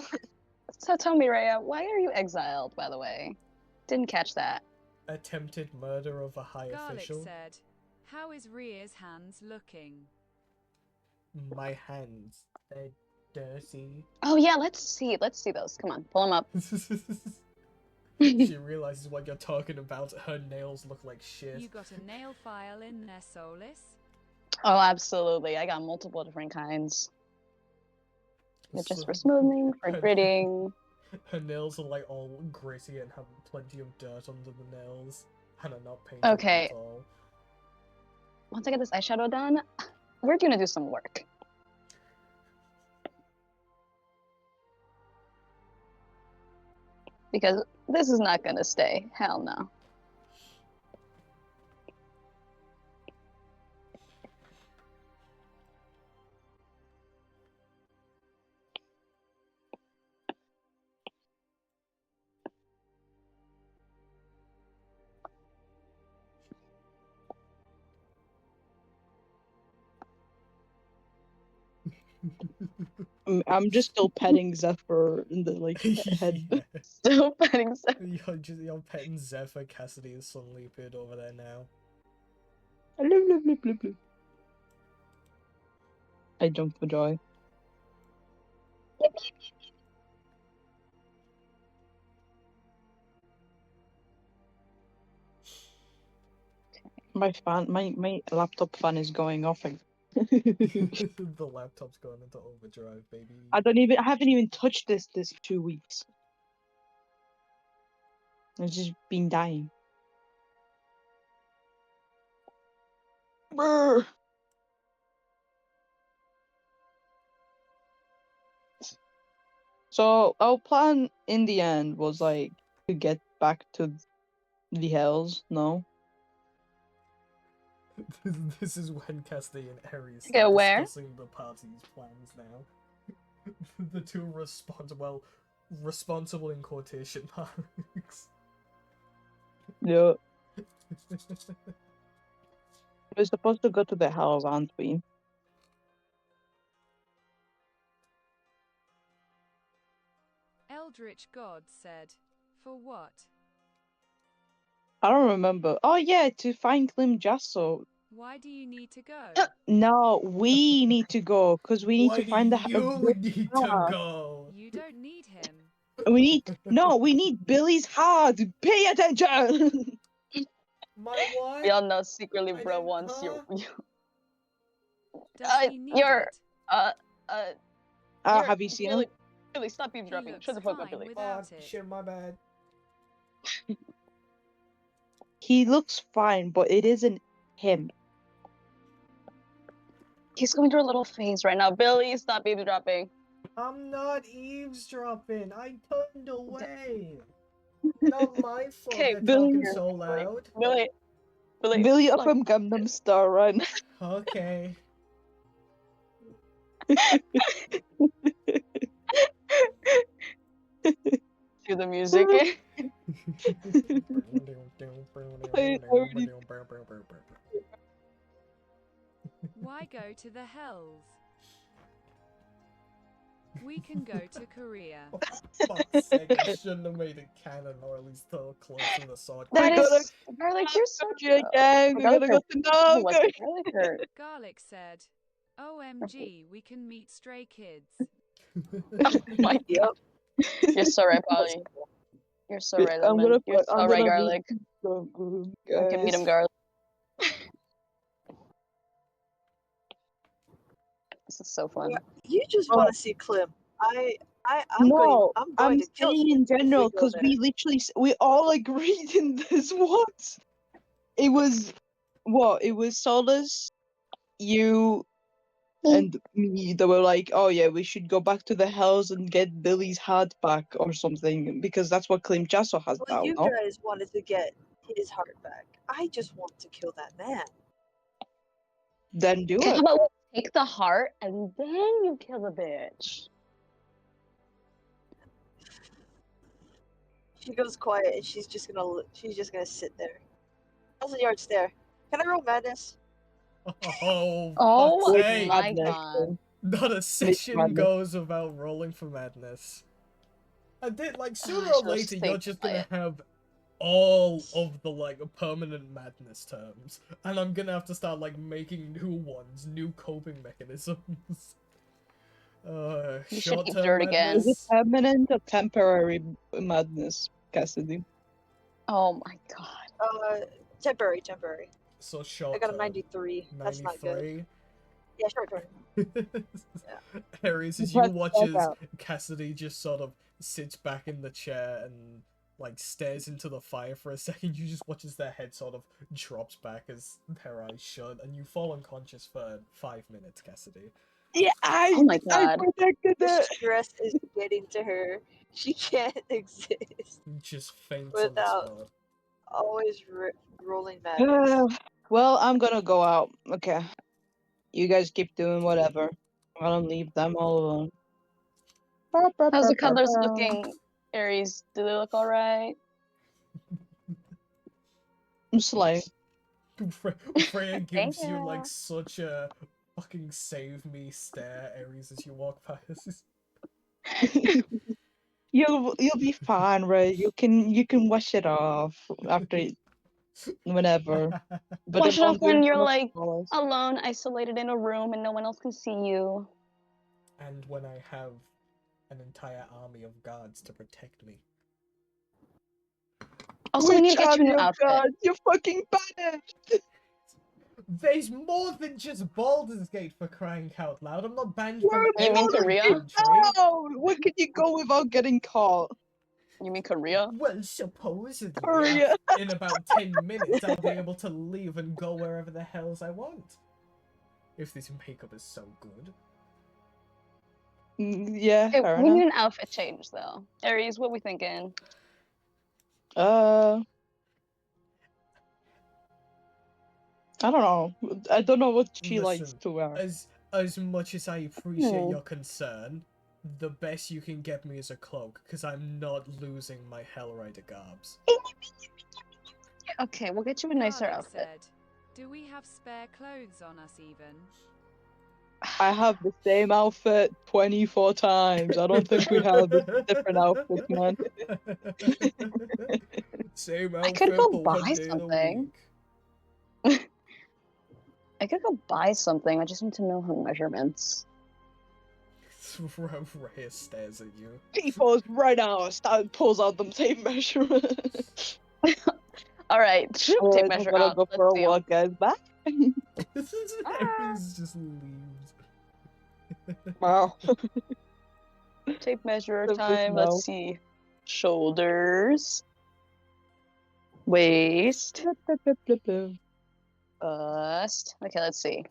so tell me, Rhea, why are you exiled? By the way, didn't catch that. Attempted murder of a high Garlic official. said, how is Rhea's hands looking? My hands, they're dirty. Oh yeah, let's see those. Come on, pull them up. She realizes what you're talking about. Her nails look like shit. You got a nail file in there, Solus? Oh, absolutely. I got multiple different kinds. They're just for So- smoothing, for her- gritting. Her nails are like all gritty and have plenty of dirt under the nails, and are not painted Okay. at all. Once I get this eyeshadow done, we're gonna do some work. Because this is not gonna stay. Hell no. I'm just still petting Zephyr in the like head. Yeah. Still petting stuff. You're petting Zephyr. Cassidy has suddenly appeared over there now. I jump for joy. My laptop fan is going off. The laptop's going into overdrive, baby. I haven't even touched this 2 weeks. I've just been dying. Brr. So our plan in the end was like to get back to the hells. No, This is when Cassidy and Aries Okay, start where? discussing the party's plans now. The two responsible in quotation marks. yeah, we're supposed to go to the hells, aren't we? Eldritch God said, "For what? I don't remember. Oh yeah, to find Klim Jasso. Why do you need to go? No, we need to go because we need Why to do find the you need to heart. go? You don't need him. We need Billy's heart. Pay attention. My We what? all know secretly, I bro, didn't- wants you. Does he need You're it? you're Have you seen him? Billy, stop He eavesdropping. looks Shut the fuck up, fine Billy. Oh, without it. shit, my bad. He looks fine, but it isn't him. He's going through a little phase right now. Billy, stop eavesdropping. I'm not eavesdropping. I turned away. Not my fault Okay, they're Billy, talking Billy, so loud. Billy up look. from Gangnam Star right now. Okay. Cue the music. Why go to the hells? We can go to Korea. Fuck's sake, I shouldn't have made it canon, or at least close to the sword. That gotta is garlic. You're such a Again, we gotta go to Who was Naga. it? Garlic or Garlic said, "OMG, we can meet stray kids." my Yep. You're so right, Polly. You're so right, Lemon. You're so right, Garlic. I can meet him, Garlic. This is so fun. Yeah, you just want to see Clem. No, I'm I'm going to kill saying you in if we general go because there. we literally we all agreed in this once. It was what? It was Solus, you, and me that were like, oh yeah, we should go back to the hells and get Billy's heart back or something because that's what Klim Jasso has Well, now. you No? guys wanted to get his heart back. I just want to kill that man. Then do Okay, how it. about we take the heart and then you kill the bitch? She goes quiet and she's just gonna sit there. 1,000 yard stare. Can I roll madness? Oh, Oh fuck's sake. my Madness, god. Not a session madness. goes without rolling for madness. I did, like, sooner I or should've later, stayed you're just gonna quiet. have all of the, like, permanent madness terms. And I'm gonna have to start, like, making new ones, new coping mechanisms. You should eat Short-term dirt again. Is it madness. permanent or temporary madness, Cassidy? Oh my god. Temporary. So I short got a 93. That's not good. 93. Yeah, short term. Aries, as Check you watches out. Cassidy just sort of sits back in the chair and like stares into the fire for a second, you just watch as their head sort of drops back as their eyes shut, and you fall unconscious for 5 minutes, Cassidy. Yeah, Oh my I god. protected The it. stress is getting to her. She can't exist You just faints on the without spot. always rolling madness. Well, I'm gonna go out. Okay. You guys keep doing whatever. I don't leave them all alone. How's the colors looking, Aries? Do they look alright? I'm slaying. Freya Thank gives you like you. such a fucking save me stare, Aries, as you walk past. You'll be fine, Ray. You can wash it off after whenever. But Wash it don't off do it when in you're front of like Solus. alone, isolated in a room, and no one else can see you. And when I have an entire army of guards to protect me. Also, we need to Which get you a army new of outfit. God? You're fucking banished. There's more than just Baldur's Gate, for crying out loud. I'm not banned from Where You mean every Korea? country. Oh, where could you go without getting caught? You mean Korea? Well, supposedly, Korea. in about 10 minutes, I'll be able to leave and go wherever the hells I want. If this makeup is so good. Yeah, Okay, fair we need enough. an outfit change though. Aries, what we thinking? I don't know. I don't know what she likes Listen, to wear. as much as I appreciate Hmm. your concern, the best you can get me is a cloak, because I'm not losing my Hellrider garbs. Okay, we'll get you a nicer Carlo outfit. said, "Do we have spare clothes on us even?" I have the same outfit 24 times. I don't think we have different outfits, man. Same I could outfit, go but buy one day of the something. week. I could go buy something. I just need to know her measurements. Rhea stares at you. He pulls right out, pulls out the tape measurement. All right, tape Alright, I measure gotta out. go Let's for a see 'em. walk, guys. Bye. Aries just leaves. Wow. Tape measure That was time. no. Let's see. Shoulders, waist, bust. Okay, let's see.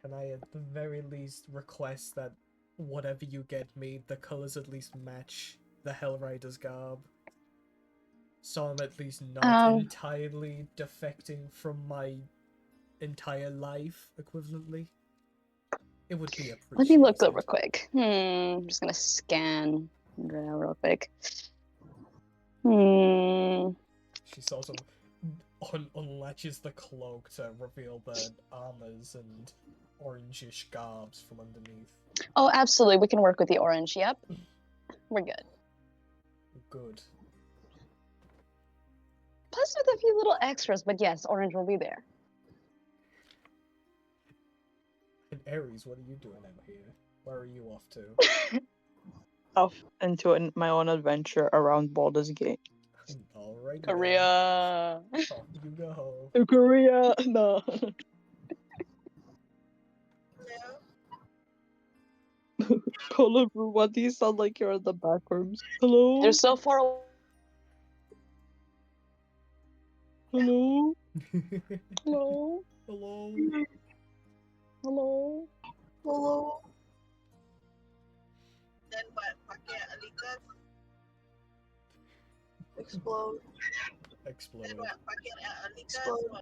Can I at the very least request that whatever you get me, the colours at least match the Hellrider's garb? So I'm at least not entirely defecting from my entire life equivalently. It would be appreciated. Let me look over quick. I'm just gonna scan real quick. She sort of unlatches the cloak to reveal the armors and orangish garbs from underneath. Oh, absolutely. We can work with the orange. Yep. We're good. Good. Plus with a few little extras, but yes, orange will be there. And Aries, what are you doing out here? Where are you off to? Off into my own adventure around Baldur's Gate. Alright. Korea. Off you go. To Korea. No. Hello, why do you sound like you're in the back rooms? Hello? You're so far away. Hello? Hello. Hello. Hello. Hello. Then what? Pakai alitas. Explode. Explode. Then what? Pakai alitas. Explode.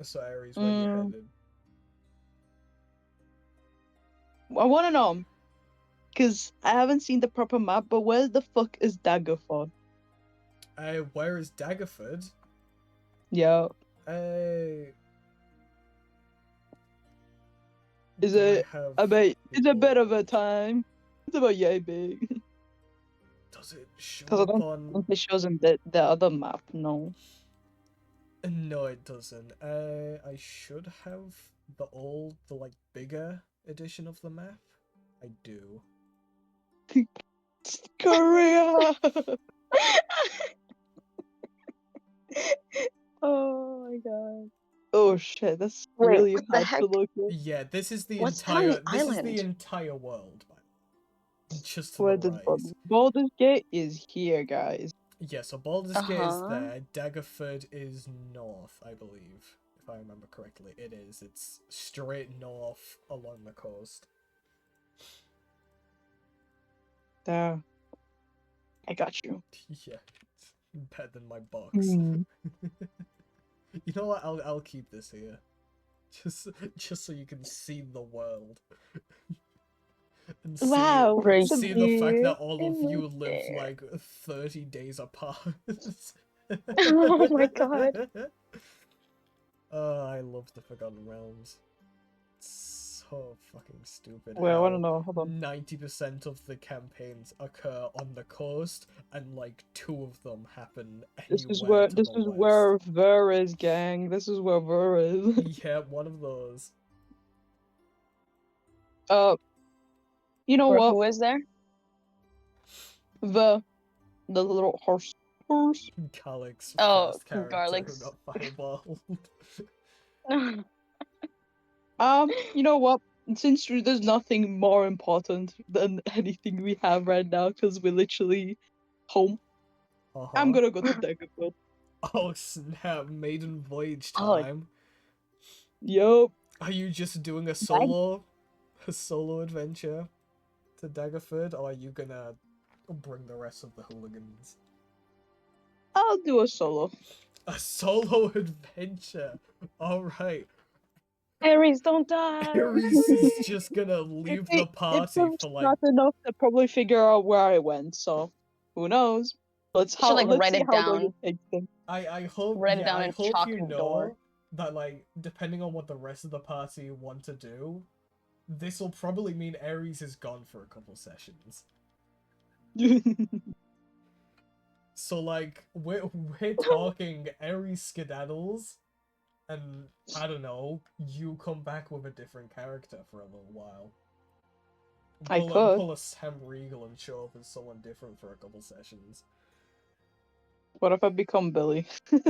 So Aries, where you headed? I want to know, because I haven't seen the proper map, but where the fuck is Daggerford? Where is Daggerford? Yeah. Is it it's a bit of a time. It's about yay big. Does it show Because I up don't on... think it shows in the other map, no. No, it doesn't. I should have the like, bigger edition of the map. I do. Korea! Oh my god. Oh shit, that's Wait, really what the hard heck? to look at. Yeah, this is the What's that on entire... the This is the island? entire world, by the way. Just to Where the does right. Baldur's Gate is here, guys. Yeah, so Baldur's Gate is Uh-huh. there. Daggerford is north, I believe. If I remember correctly. It is. It's straight north along the coast. There. I got you. Yeah. Better than my box. Mm. You know what? I'll keep this here. Just so you can see the world. And see, Wow, Right. it's a see the fact that all of beautiful you live day. like 30 days apart. Oh my god. Oh, I love the Forgotten Realms. It's so fucking stupid. Wait, I want to how know. Hold on. 90% of the campaigns occur on the coast, and like 2 of them happen anywhere to This the is west. where Ver is, gang. This is where Ver is. Yeah, one of those. You know Or what? who is there? the little horse. Garlic's Oh, first character Garlic's- who got fireballed. You know what? Since there's nothing more important than anything we have right now, because we're literally home, I'm Uh-huh. gonna go to Daggerford. Oh snap, maiden voyage Oh. time. Yup. Are you just doing a solo adventure to Daggerford, or are you gonna bring the rest of the hooligans? I'll do a solo. A solo adventure. All right. Aries, don't die. Ares is just gonna leave the party If for like. not enough to probably figure out where I went, so who knows? Let's You should, like, let's write see it how long down. it takes them. I hope Write it yeah, down I in hope chalk you on the know door. that like depending on what the rest of the party want to do, this will probably mean Ares is gone for a couple sessions. So like we're talking Ares skedaddles, and I don't know, you come back with a different character for a little while. I could. Pull a Sam Regal and show up as someone different for a couple sessions. What if I become Billy? Dog,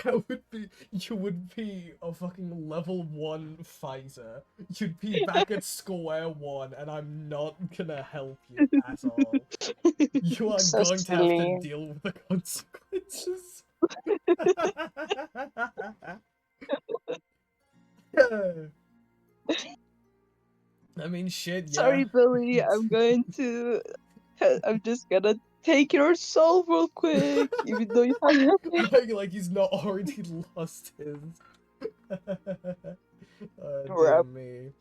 that would be, you would be a fucking level 1 fighter. You'd be back at square one, and I'm not gonna help you at all. You are So going to have to silly. deal with the consequences. I mean, shit, yeah. Sorry, Billy. I'm just gonna take your soul real quick, even though you have nothing. like he's not already lost his. Dear Rap. me.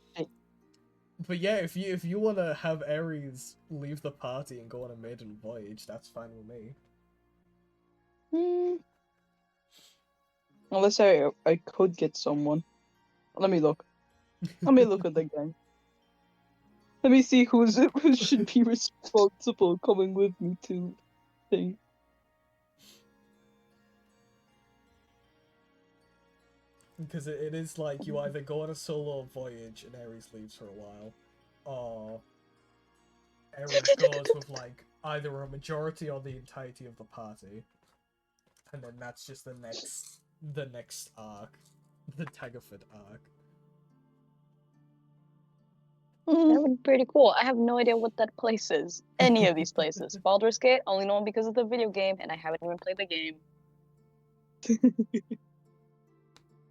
But yeah, if you wanna have Ares leave the party and go on a maiden voyage, that's fine with me. Unless I could get someone. Let me look. Let me look at the gang. Let me see who should be responsible coming with me to thing. Because it is like you either go on a solo voyage and Ares leaves for a while, or Ares goes with like either a majority or the entirety of the party, and then that's just the next arc, the Daggerford arc. That would be pretty cool. I have no idea what that place is. Any of these places. Baldur's Gate, only known because of the video game, and I haven't even played the game.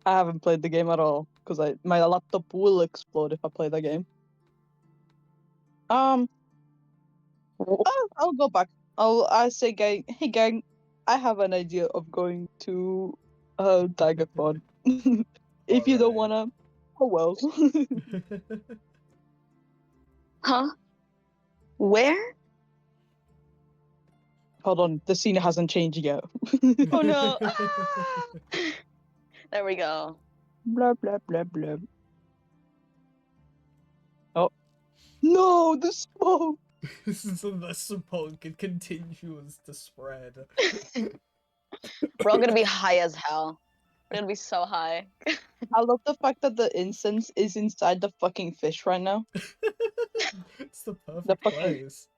I haven't played the game at all because my laptop will explode if I play the game. I'll go back. I say, gang, hey gang, I have an idea of going to Daggerford. If you don't Alright. wanna, oh well. Huh? Where? Hold on, the scene hasn't changed yet. Oh no! There we go. Blah blah blah blah. Oh no, the smoke! So the smoke, it continues to spread. We're all gonna be high as hell. We're gonna be so high. I love the fact that the incense is inside the fucking fish right now. It's the perfect The fucking place.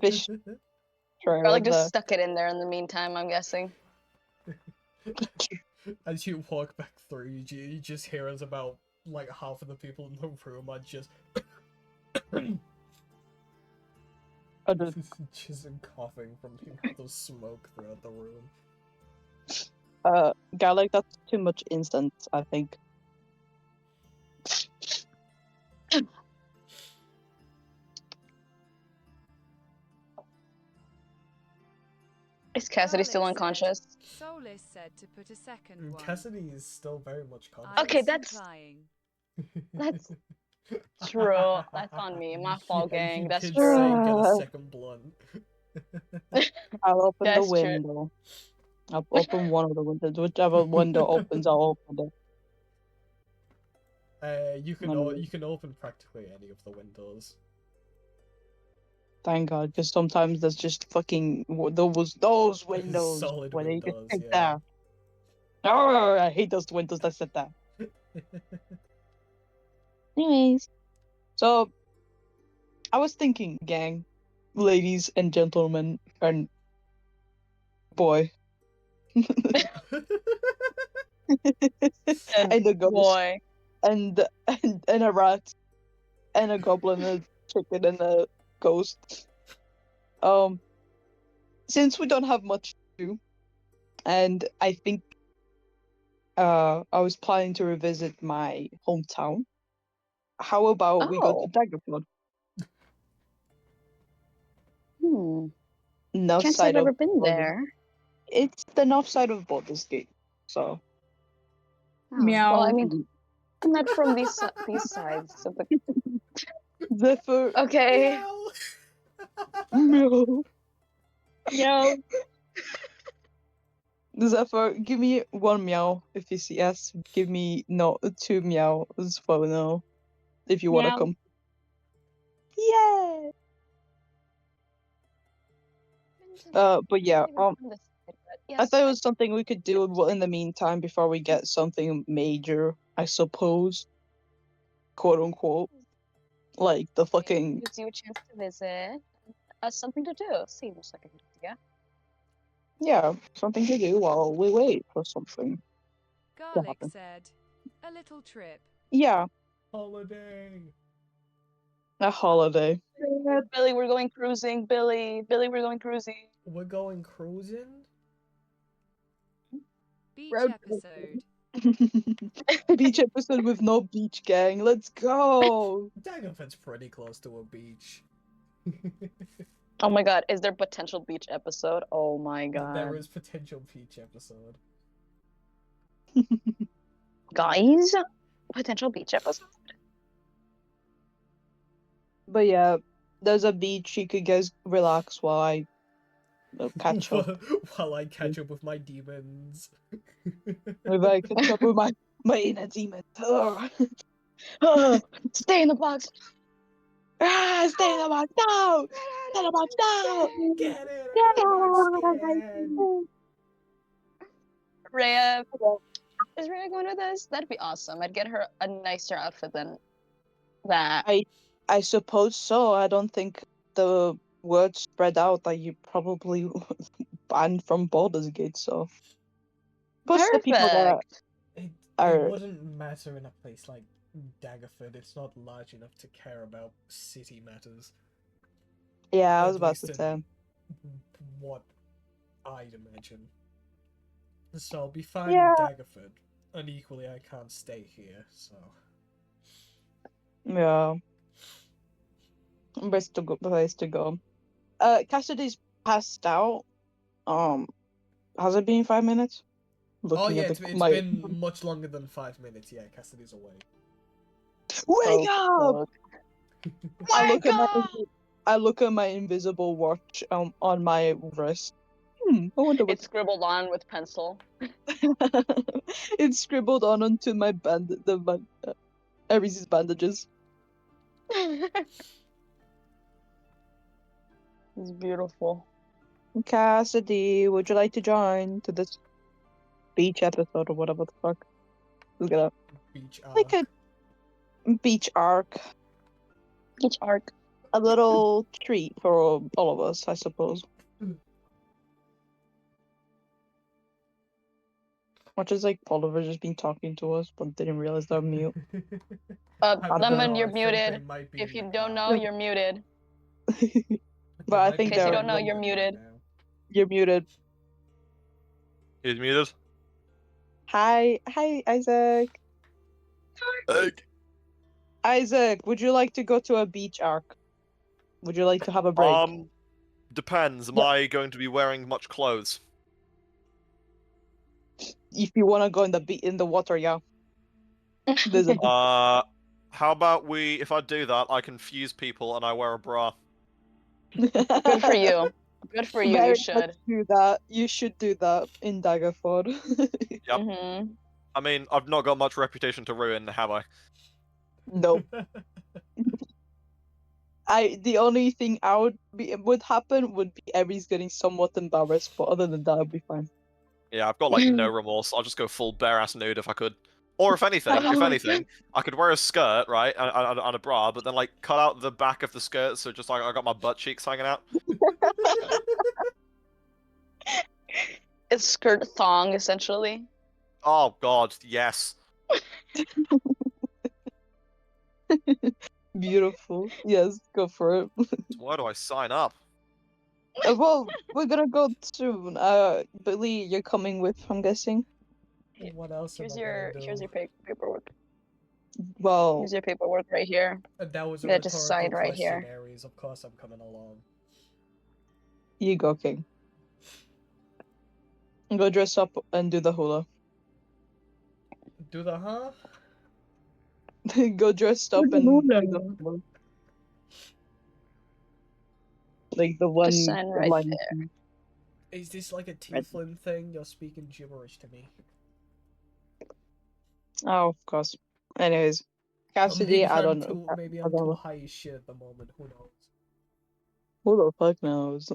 fish tray Or like right just there. stuck it in there in the meantime, I'm guessing. As you walk back through, you just hear as about like half of the people in the room are just I just, just coughing from the amount of smoke throughout the room. Garlic, that's too much incense, I think. Garlic Is Cassidy still said- unconscious? Soulless said to put a second one. Cassidy is still very much conscious. I Okay, was that's- implying. That's true. That's on me. My fault, Yeah, gang. you That's did true. say get a second blunt. I'll open That's the true. window. I'll open one of the windows. Whichever window opens, I'll open it. You can open practically any of the windows. Thank God, because sometimes there's just fucking those windows Solid where they just windows, sit yeah. there. Oh, I hate those windows that sit there. Anyways, so I was thinking, gang, ladies and gentlemen, and boy, And and a ghost, boy. and a rat, and a goblin, a chicken, and a ghost. Since we don't have much to do, and I think I was planning to revisit my hometown. How about we go to Oh. Daggerford? Hmm. North Can't say I've side of ever been Baldur's- there. It's the north side of Baldur's Gate. So Oh, Meow. well, I mean, I'm not from these sides, so the... Zephyr. Okay. Meow. Meow. Zephyr, give me one meow if you see yes. Give me no 2 meows for no if you wanna Meow. come. Yeah. But yeah, I Yes, thought it was something we could do in the meantime before we get something major, I suppose, quote unquote, like the fucking. gives you a chance to visit. Something to do. Seems like a good idea. Yeah, something to do while we wait for something. Garlic happen. said, a little trip. Yeah, Holiday. a holiday. Billy, we're going cruising. Billy, we're going cruising. We're going cruising. Beach Road episode. Beach episode with no beach gang. Let's go. Daggerford's pretty close to a beach. Oh my god, is there potential beach episode? Oh my god. There is potential beach episode. Guys, potential beach episode. But yeah, there's a beach. You could guys relax while I catch up. While I catch up with my demons. If I catch up with my inner demon. Ugh. Stay in the box. Stay in the box. No. Stay in the box. No. Get it out of my skin. Rhea, is Rhea going with us? That'd be awesome. I'd get her a nicer outfit than that. I suppose so. I don't think the word spread out that you probably banned from Baldur's Gate. So plus the people that It are wouldn't matter in a place like Daggerford. It's not large enough to care about city matters. yeah. I At was about least to in say. What I'd imagine. So I'll be fine Yeah. in Daggerford. And equally, I can't stay here, so. Yeah. Best to go place to go. Cassidy's passed out. Has it been 5 minutes? Oh yeah, at it's my... been much longer than 5 minutes. Yeah, Cassidy's away. Wake up! I Wake up! I look at my invisible watch on my wrist. I wonder what It's scribbled on with pencil. it's scribbled onto my Ares' bandages. It's beautiful. Cassidy, would you like to join to this beach episode or whatever the fuck? Look it up. Beach Like arc. a beach arc. Beach arc. A little treat for all of us, I suppose. Much as like Oliver just been talking to us, but didn't realize they're mute. I don't Lemon, know, you're I think they muted. might be If you mute don't now. know, you're muted. But I might think be In case you they're don't know, you're muted muted. now. you're muted. He's muted. Hi, Isaac. Isaac, would you like to go to a beach arc? Would you like to have a break? Depends. Am Yeah. I going to be wearing much clothes? If you want to go in the water, yeah. There's a How about we? If I do that, I confuse people and I wear a bra. Good for you. Good for you. Very You much should. do that. You should do that in Daggerford. Yep. Mm-hmm. I mean, I've not got much reputation to ruin, have I? No. The only thing would happen would be Aries getting somewhat embarrassed, but other than that, I'd be fine. Yeah, I've got like no remorse. I'll just go full bare ass nude if I could. Or if anything, Oh my God. I could wear a skirt, right, and a bra, but then like cut out the back of the skirt, so just like I got my butt cheeks hanging out. It's skirt thong, essentially. Oh God, yes. Beautiful. Yes, go for it. Where do I sign up? Well, we're gonna go soon. Billy, you're coming with, I'm guessing. What else am Here's I gonna here's do? your paperwork. Well, Here's your paperwork right here. That was a Yeah, just sign rhetorical right question, here. Aries. Of course I'm coming along. you go, King. Go dress up and do the hula. Do the huh? Go dressed up and do the hula. Like the one Just sign right line. Is this like a Right. tiefling thing? You're speaking gibberish to me. Oh, of course. Anyways, Cassidy, Maybe I don't I'm know. too maybe I'm too high as shit at the moment. Who knows? Who the fuck knows?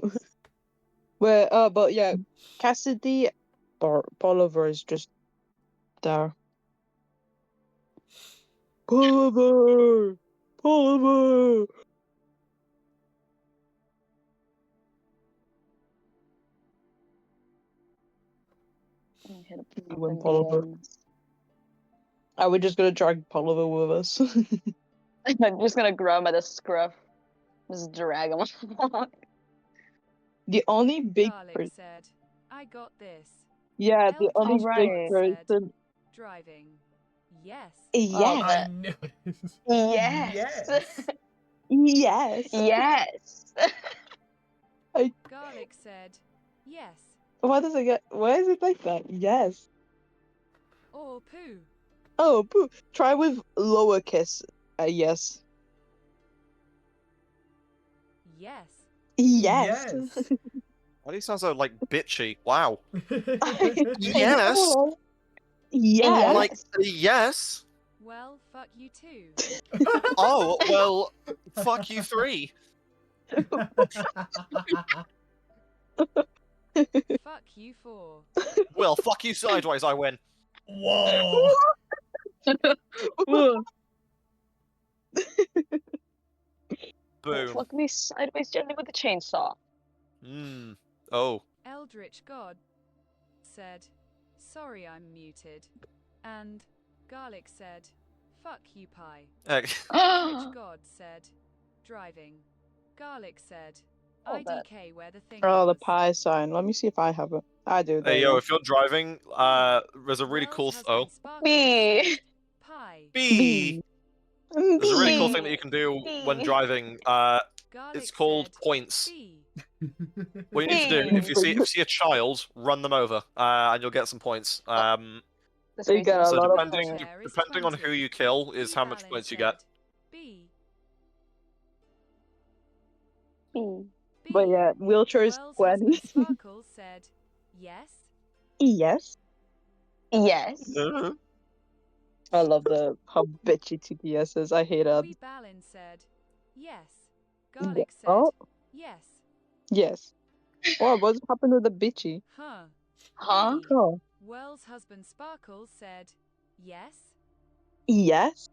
But yeah, Cassidy or Bolivar is just there. Bolivar! Bolivar! Hit up We went in Bolivar. the, Are we just gonna drag Bolivar with us? I'm just gonna grab him by the scruff. Just drag him along. The only big Garlic person. said, I got this. Yeah, the Eldritch only God big Alright. said, person. driving. Yes. Yes! I knew it. Yes. Yes. Yes! Yes. Garlic said, yes. Why does it get. Why is it like that? Yes. Or poo. Oh, boo. Try with lowercase. Yes. Yes. Yes. Yes. Why do you sound so like bitchy? Wow. I Yes. know. Yes. Like yes. Well, fuck you too. Oh well, fuck you three. Fuck you four. Well, fuck you sideways. I win. Whoa. Boom. Fuck me sideways gently with a chainsaw. Oh. Eldritch God said, sorry I'm muted. And Garlic said, fuck you pie. Eldritch God said, driving. Garlic said, Oh, that. IDK where the thing Oh, the was. pie sign. Let me see if I have it. I do. There Hey you yo, go. if you're driving, there's a really cool. World's Oh. husband Sparkles Me. said, pie. B. There's a really cool B. thing that you can do when B. driving. Garlic It's called said, points. B. What you need to do, B. if you see a child, run them over, and you'll get some points. This They means got a So lot of depending points. Share is depending on who 20. you kill is how much Balin points you said, get. B. B. B. But yeah, wheelchair is World's 20. husband Sparkles said, yes. Yes. Yes. I love the how bitchy TPS is. I hate it. Wee Balin said, yes. Garlic said, Oh, yes. yes. What's happened with the bitchy? Huh. Huh? B. Oh, World's husband Sparkles said, yes. yes.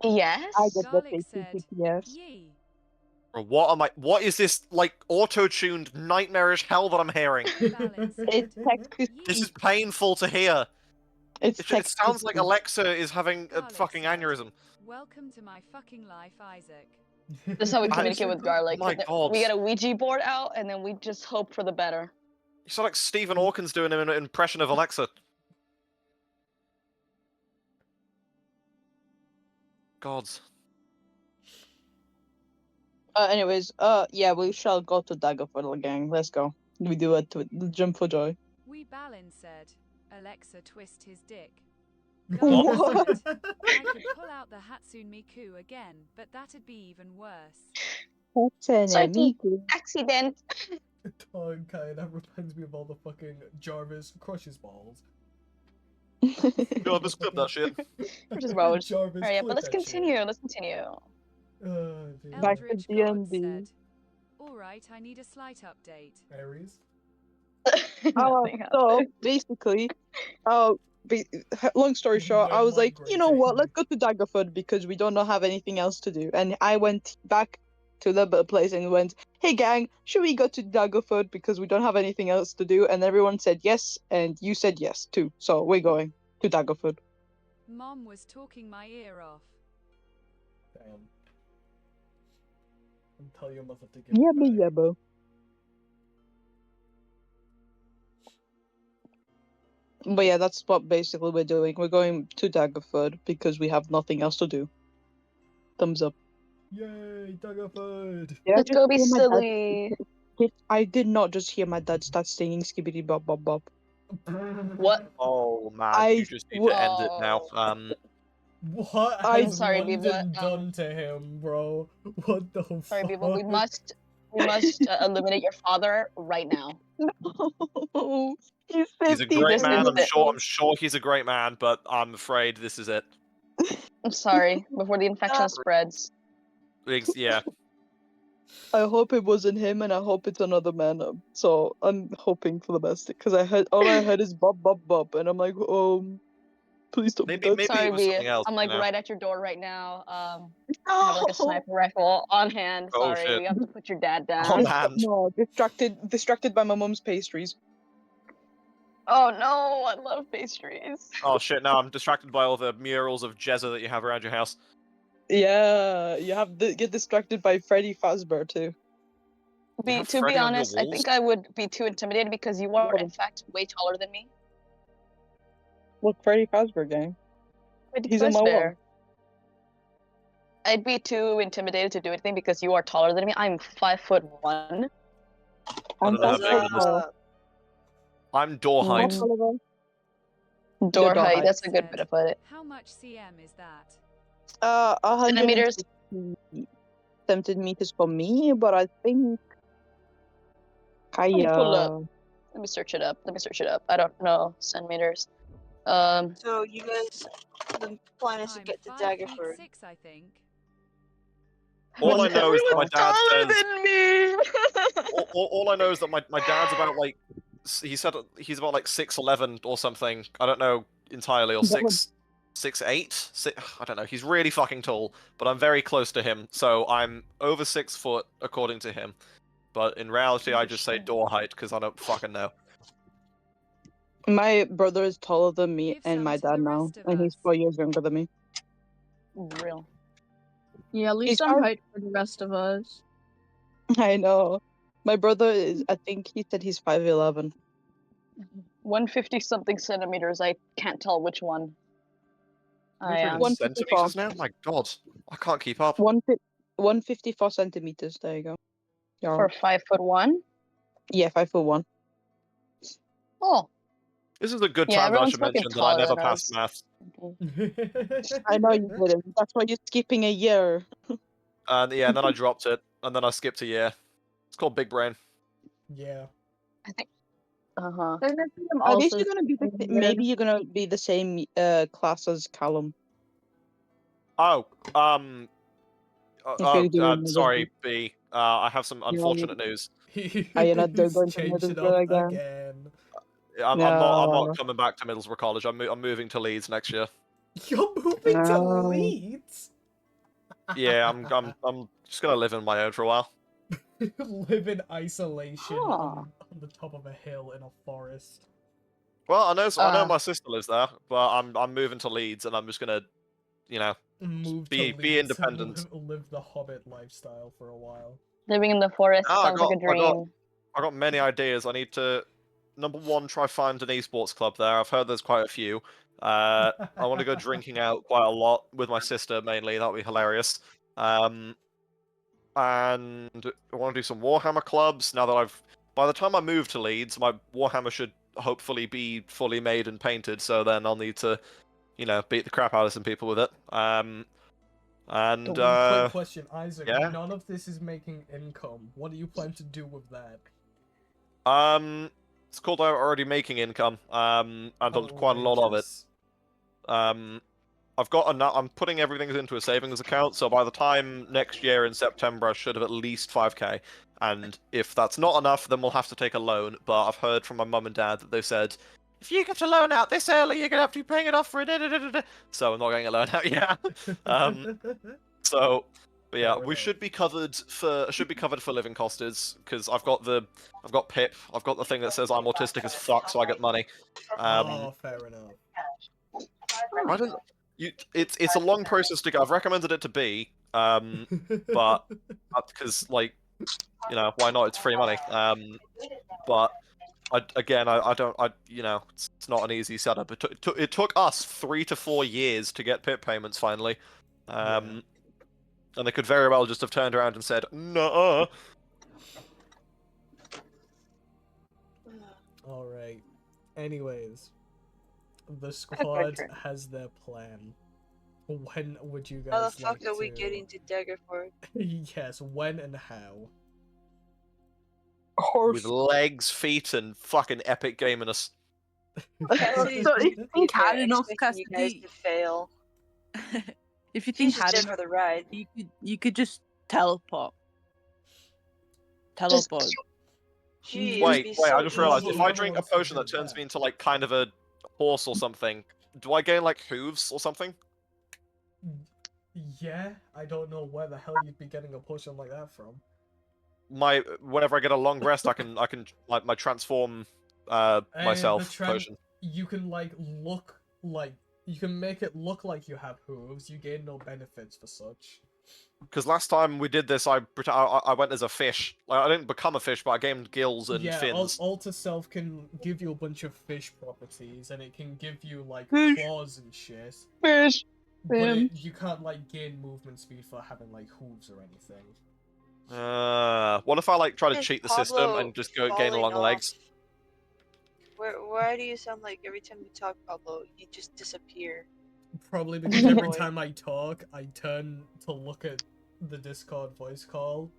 Yes. I get the Garlic bitchy said, TPS. yee. What is this like auto-tuned nightmarish hell that I'm hearing? Balin said, It's text. This yee. is painful to hear. It's It text. sounds like Alexa is having a Garlic fucking said, aneurysm. welcome to my fucking life, Isaac. That's how we communicate with Garlic. My God. We get a Ouija board out, and then we just hope for the better. You sound like Stephen Hawkins doing an impression of Alexa. Gods. Anyways, yeah, we shall go to Daggerford gang. Let's go. We do it to jump for joy. Wee Balin said, Alexa twist his dick. What? Garlic said, I could pull out the Hatsune Miku again, but that'd be even worse. That's an Sorry, amigo. Accident. Okay, that reminds me of all the fucking Jarvis crushes balls. Jarvis, clip that shit. Which is about. Jarvis, Alright, yeah, clip but let's that shit. continue. Let's continue. Dude. Back to Eldritch God D&D. said, alright, I need a slight update. Aries. Oh, Nothing so happened. basically, long story short, I When was like, you know what, migrating. let's go to Daggerford because we don't have anything else to do. And I went back to the place and went, hey gang, should we go to Daggerford because we don't have anything else to do? And everyone said yes, and you said yes too. So we're going to Daggerford. Mom was talking my ear off. Damn. And tell your mother to give it Yabba back. yabba. But yeah, that's what basically we're doing. We're going to Daggerford because we have nothing else to do. Thumbs up. Yay, Daggerford! Did I Let's just go be hear my dad- silly. I did not just hear my dad start singing skibbity bop bop bop. What? Oh man, I you just need to end it now. Oh. What I'm has sorry, London Biba, done to him, bro? What the Sorry, fuck? people. We must eliminate your father right now. No, he's He's a 50. great This man. is I'm it. sure he's a great man, but I'm afraid this is it. I'm sorry. Before the infection spreads. Yeah. I hope it wasn't him, and I hope it's another man. So I'm hoping for the best because all I heard is bop bop bop, and I'm like, please don't be that. Sorry, it was B. something else. I'm like you know? right at your door right now. I have like a sniper rifle on hand. Oh, Sorry, shit. we have to put your dad down. Oh man. No, distracted by my mom's pastries. Oh no, I love pastries. Oh shit! Now I'm distracted by all the murals of Jezza that you have around your house. Yeah, you have to get distracted by Freddy Fazbear too. have To be Freddy on your honest, I walls? think I would be too intimidated because you are What? in fact way taller than me. What Freddy Fazbear gang? Freddy He's on my wall. Fazbear. I'd be too intimidated to do anything because you are taller than me. I'm 5'1". I don't know how What's big it is. up? I'm door height. Mm. Door door height. height. That's a good way to put it. How much cm is that? 160 centimeters for me, but I think me pull up. Kaya. Let me search it up. I don't know centimeters. So you guys, the plan is to I'm get to 5'6", Daggerford. I think. All I know is that my dad taller says. than me. All I know is that my dad's about like he said he's about like 6'11" or something. I don't know entirely, or That would- 6'8". I don't know. He's really fucking tall, but I'm very close to him, so I'm over 6 foot according to him. But in reality, I just say door height because I don't fucking know. My brother is taller than me Give and some my to dad the now, rest of and he's us. 4 years younger than me. Real. Yeah, at He's least I'm five- height for the rest of us. I know. My brother is. I think he said he's 5'11". 150 something centimeters. I can't tell which one. I Measuring am. in 154. centimeters now? My god, I can't keep up. 154 centimeters. There you go. You're For right. 5'1". Yeah, 5'1". Oh, This is a good yeah. time that I Everyone's should fucking mention that I taller never than passed us. maths. I know you didn't. That's why you're skipping a year. And yeah, and then I dropped it, and then I skipped a year. It's called big brain. Yeah. I think. Uh-huh. Technically, I'm At least also you're gonna be maybe you're gonna be the same class as Callum. Oh, If you're doing sorry, B. I have some You're unfortunate news. Are you not He's going to changed it Middlesbrough up again? again. I'm No. not coming back to Middlesbrough College. I'm moving to Leeds next year. You're moving to No. Leeds? Yeah, I'm just gonna live on my own for a while. Live in isolation Huh. on the top of a hill in a forest. Well, I know Uh. my sister lives there, but I'm moving to Leeds, and I'm just gonna, you know, Move be to Leeds independent. and live the Hobbit lifestyle for a while. Living in the forest Ah, sounds like a dream. I got many ideas. I need to, number one, try find an esports club there. I've heard there's quite a few. I want to go drinking out quite a lot with my sister mainly. That would be hilarious. And I want to do some Warhammer clubs. Now that by the time I move to Leeds, my Warhammer should hopefully be fully made and painted. So then I'll need to, beat the crap out of some people with it. Quick question, Isaac. yeah? None of this is making income. What do you plan to do with that? It's called already making income. And quite a lot of it. I'm putting everything into a savings account, so by the time next year in September, I should have at least 5k. And if that's not enough, then we'll have to take a loan. But I've heard from my mum and dad that they said, if you get a loan out this early, you're gonna have to be paying it off for it. So I'm not getting a loan out yet. So, but yeah, Fair we enough. should be covered for living costs because I've got Pip, I've got the thing that says I'm autistic as fuck, so I get money. Oh, fair enough. I don't. It's a long process to go. I've recommended it to B, but because like, why not? It's free money. But I don't. It's not an easy setup. It took us 3 to 4 years to get Pip payments finally. And they could very well just have turned around and said, no. All right. Anyways, the squad has their plan. When would you guys How the fuck like are we to- getting to Daggerford? Yes, when and how? With legs, feet, and fucking epic gaminess. Cassidy's So if gonna you be think there hard enough, expecting you guys Cassidy, to fail. if you She's think just hard there enough, for the ride. you could just teleport. Teleport. Gee, Wait, it'd be I so just realized if easy. I drink a potion that turns me into like kind of a horse or something, do I gain like hooves or something? Yeah, I don't know where the hell you'd be getting a potion like that from. Whenever I get a long rest, I can like my transform myself potion. You can you can make it look like you have hooves. You gain no benefits for such. Because last time we did this, I went as a fish. Like, I didn't become a fish, but I gained gills and Yeah, fins. Alter Self can give you a bunch of fish properties, and it can give you like Fish. claws and shit. Fish. But you can't like gain movement speed for having like hooves or anything. What if I like try to Is cheat the system Pablo and just gain falling long off? legs? Why do you sound like every time you talk, Pablo, you just disappear? Probably because every Boy. time I talk, I turn to look at the Discord voice call.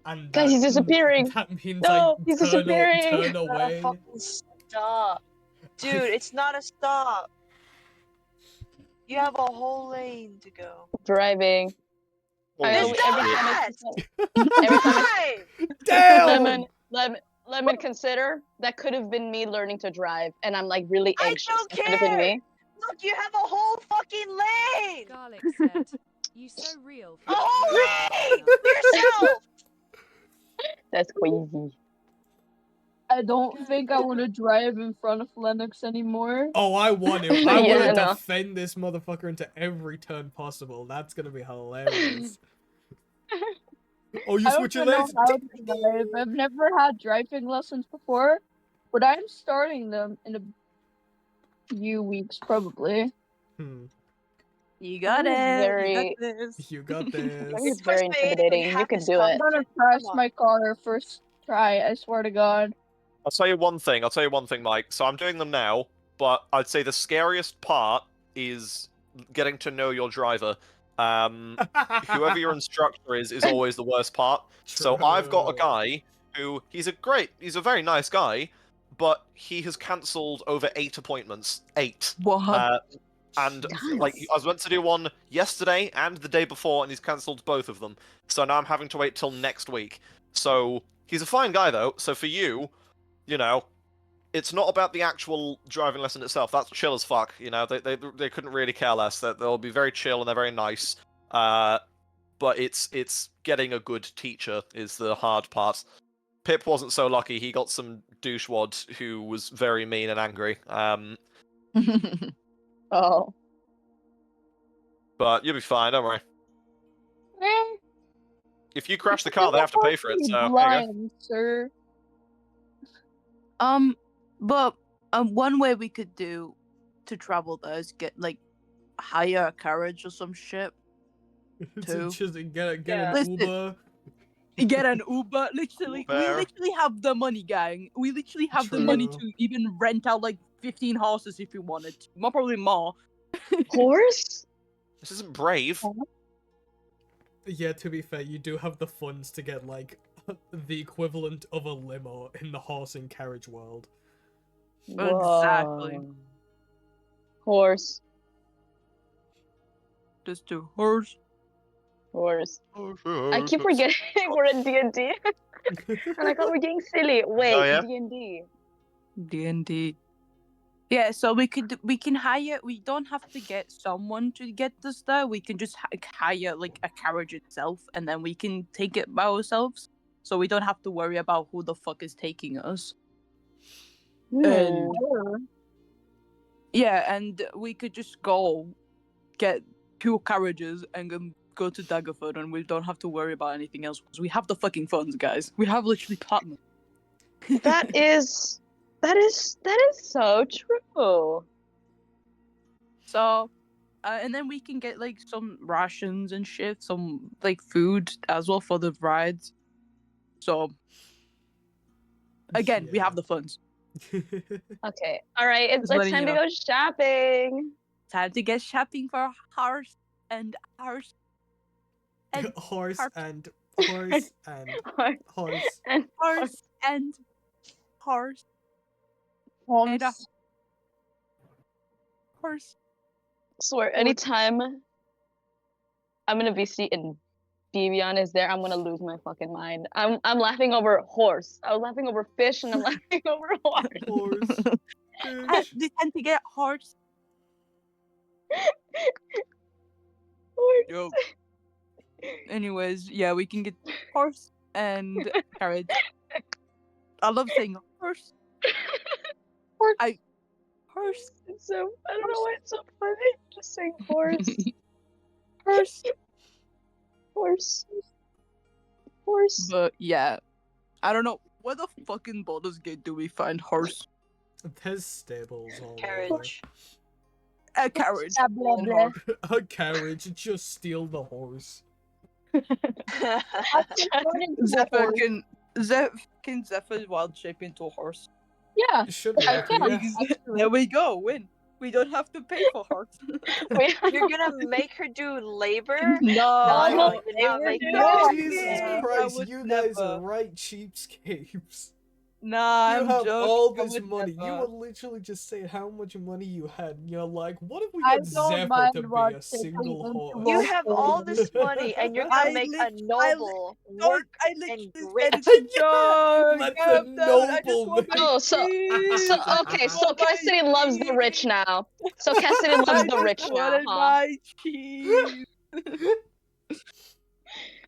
And Guys, he's disappearing. That means No, I he's turn disappearing. turn It's not a away. fucking stop. Dude, it's not a stop. You have a whole lane to go. Driving. Holy I It's always, shit. every time not! every time Drive! Damn! Lemon, consider that could have been me learning to drive, and I'm like really I anxious. don't That could have been care! me. Look, you have a whole fucking lane! Garlic said, "You so real." A whole lane! Yourself! That's crazy. I don't think I want to drive in front of Lennox anymore. Oh, I want to. I Yeah, want to no. defend this motherfucker into every turn possible. That's gonna be hilarious. Oh, you I don't switch your even know legs? how to drive. I've never had driving lessons before, but I'm starting them in a few weeks, probably. You got That is it. very- You got this. You got this. It's very Push me, we intimidating. have You could this do I'm it. gonna conversation. crash Come on. my car first try, I swear to God. I'll tell you one thing. Mike. So I'm doing them now, but I'd say the scariest part is getting to know your driver. Whoever your instructor is always the worst part. So I've got a True. guy who he's a very nice guy, but he has cancelled over 8 appointments. 8. What? And like I was meant to do one yesterday and the day before, and he's cancelled both of them. So now I'm having to wait till next week. So he's a fine guy though. So for you, it's not about the actual driving lesson itself. That's chill as fuck. They couldn't really care less. They'll be very chill and they're very nice. But it's getting a good teacher is the hard part. Pip wasn't so lucky. He got some douchewad who was very mean and angry. Oh. But you'll be fine. Don't worry. Eh, If you crash the car, they have to pay for it. So there you go. blind, sir. But one way we could do to travel there is get hire a carriage or some shit. Too. Just get Yeah. an Listen. Uber. Get an Uber. Literally, we Uber. literally have the money, gang. We literally have the money True. to even rent out 15 horses if we wanted. Probably more. Horse? This isn't brave. Yeah, to be fair, you do have the funds to get the equivalent of a limo in the horse and carriage world. Exactly. Whoa. Horse. Just a horse. Horse. I keep forgetting we're in D&D. I'm like, oh, we're getting silly. Wait, Oh, yeah? D&D. D&D. Yeah, so we can hire. We don't have to get someone to get us there. We can just hire like a carriage itself, and then we can take it by ourselves. So we don't have to worry about who the fuck is taking us. And yeah, and we could just go get 2 carriages and then go to Daggerford, and we don't have to worry about anything else because we have the fucking funds, guys. We have literally platinum. That is so true. So, and then we can get like some rations and shit, some like food as well for the rides. So, again, we have the funds. Okay. All right. It's Just like letting time you to know. go shopping. Time to get shopping for horse and horse and horse Harp. and horse and horse. And horse and horse and a Horse. horse. swear, anytime I'm gonna be seeing Devion is there, I'm gonna lose my fucking mind. I'm laughing over horse. I was laughing over fish, and I'm laughing over horse. Horse. They tend to get horse. Horse. Yo. Anyways, yeah, we can get horse and carriage. I love saying horse. Horse. It's so I don't know why it's so funny. Just saying horse, Horse. horse, horse. But yeah, I don't know where the fucking Baldur's Gate do we find horse? There's stables all over. Carriage. A carriage. Blah, blah, and blah. horse. A carriage, just steal the horse. Zephyr can Zephyr wild shape into a horse. Yeah. Should be I okay, can. yeah. There we go. Win. We don't have to pay for horse. You're gonna make her do labor? No, No, you're not making her No, do Jesus that. Christ, would you guys never. are right cheapskates. Nah, You I'm have joking. all I this would money. You never. were literally just saying how much money you had, and you're like, what if we I get don't Zephyr mind to be what a they single put into horse? You Well, have all this money and you're I gonna make a lit- noble Don't, work I and literally said grit. it's a joke. Let Calm the down, I just noble want my Oh, so cheese. okay, I so want my Cassidy loves the rich cheese. now. So Cassidy I loves the just rich now, wanted huh? my cheese.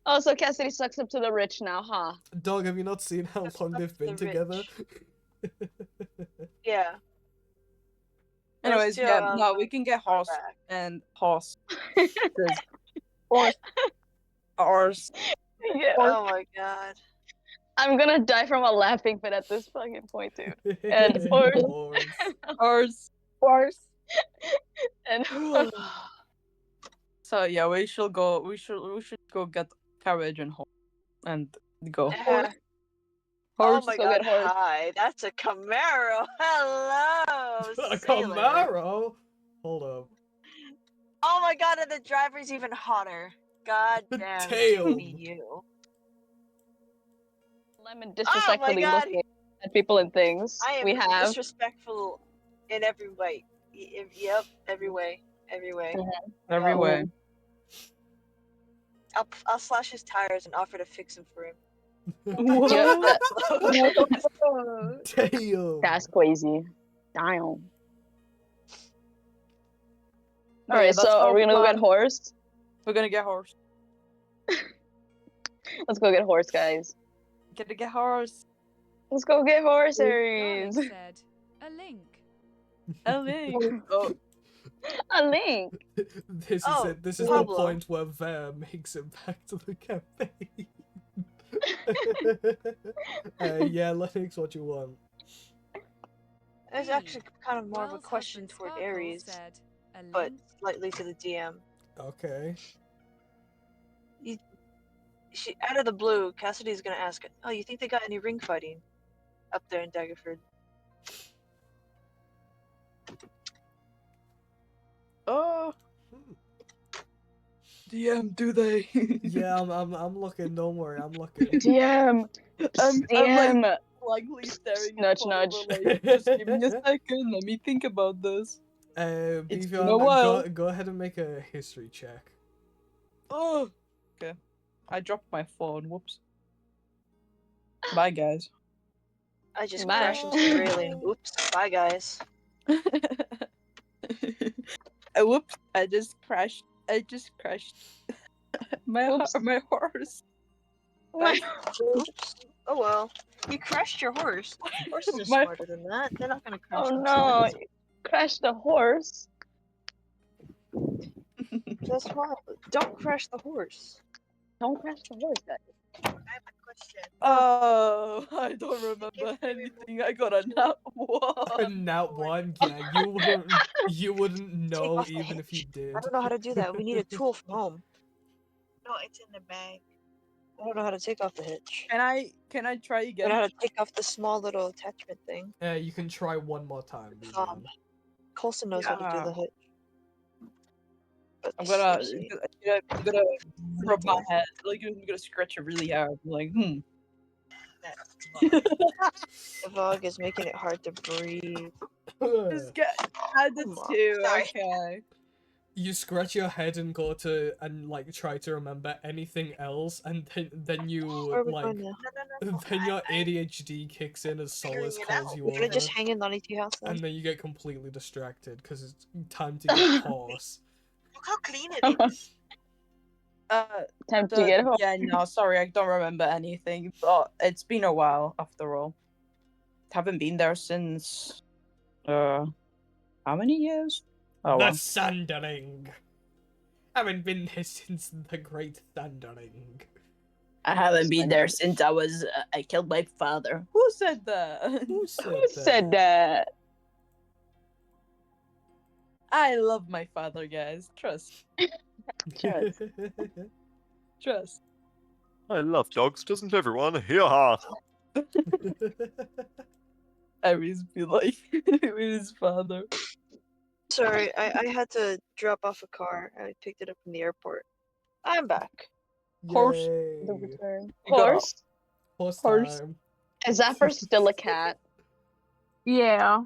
Oh, so Cassidy sucks up to the rich now, huh? Dog, have you not seen how long they've been the together? Yeah. Anyways, two, yeah, no, we can get horse back. and horse. Horse. Horse. Yeah. Oh my god. I'm gonna die from a laughing fit at this fucking point, dude. And horse. Horse. Horse. And So yeah, we should go. We should go get carriage and horse and go. Yeah. Horse. Oh my go god, get horse. hi. That's a Camaro. Hello. A sailor. Camaro? Hold up. Oh my god, and the driver's even hotter. God damn Damn. you. Lemon disrespectfully God. looking at people and things. I am We have. disrespectful in every way. Yep, every way. Every way. Every Oh. way. I'll slash his tires and offer to fix him for him. Yeah, Damn. that's crazy. Damn. Oh, yeah, Alright, that's so are our we gonna go get plan. horse? We're gonna get horse. Let's go get horse, guys. Get horse. Let's go get horse, Garlic Aries. said, a link. A link. Oh, A link. This is Oh, it. This is Pablo. the point where Ver makes it back to the campaign. Yeah, Lennox, what you want? It's actually kind of more of a Wells question husband toward Sparkle Aries, said, a but link. slightly to the DM. Okay. Out of the blue, Cassidy's gonna ask, "Oh, you think they got any ring fighting up there in Daggerford?" oh. DM, do they? Yeah, I'm looking. Don't worry, I'm looking. DM. I'm DM. like blankly staring. Nudge, at nudge. Oliver, like, just give me a second. Let me think about this. It's Beefy, been a while. go ahead and make a history check. Oh. Okay. I dropped my phone. Whoops. Bye, guys. I just Bye. crashed into the railing. Oops. Bye, guys. Whoops! I just crashed. my Oops. my horse. My- Oops. Oh well. You crashed your horse. Horses are My- smarter than that. They're not gonna crash Oh no! themselves. You crashed the horse. That's why. Don't crash the horse. Don't crash the horse, guys. I have a question. Oh, I don't remember If we anything. I got a nat one. Nat one, yeah, you wouldn't know off the even if you did. I don't know how to do that. We need a tool from home. No, it's in the bag. I don't know how to take off the hitch. Can I try I don't again? know how to take off the small little attachment thing. You can try one more time. Vivian. Colson knows how to do the hitch. But I'm gonna seriously, rub my head. Like I'm gonna scratch it really hard. I'm like, the fog is making it hard to breathe. Just get added Come on. to. Sorry. Okay. You scratch your head and go to and like try to remember anything else, and then you Where are we like going now? then your ADHD kicks in as Solace calls you We're gonna over, just hang in Lonnie T house then. and then you get completely distracted because it's time to get hoarse. Look how clean it is. Time to get home. Yeah, no, sorry, I don't remember anything. But it's been a while after all. Haven't been there since how many years? Oh The well. Thundering. Haven't been here since the Great Thundering. I haven't been there since I killed my father. Who said that? Who said Who said that? I love my father, guys. Trust. Trust. I love dogs, doesn't everyone? Hee-haw! Aries be like with his father. Sorry, I had to drop off a car. I picked it up from the airport. I'm back. Horse. Yay. The return. You got Horse? Horse Horse. time. Is Zephyr still a cat? Yeah.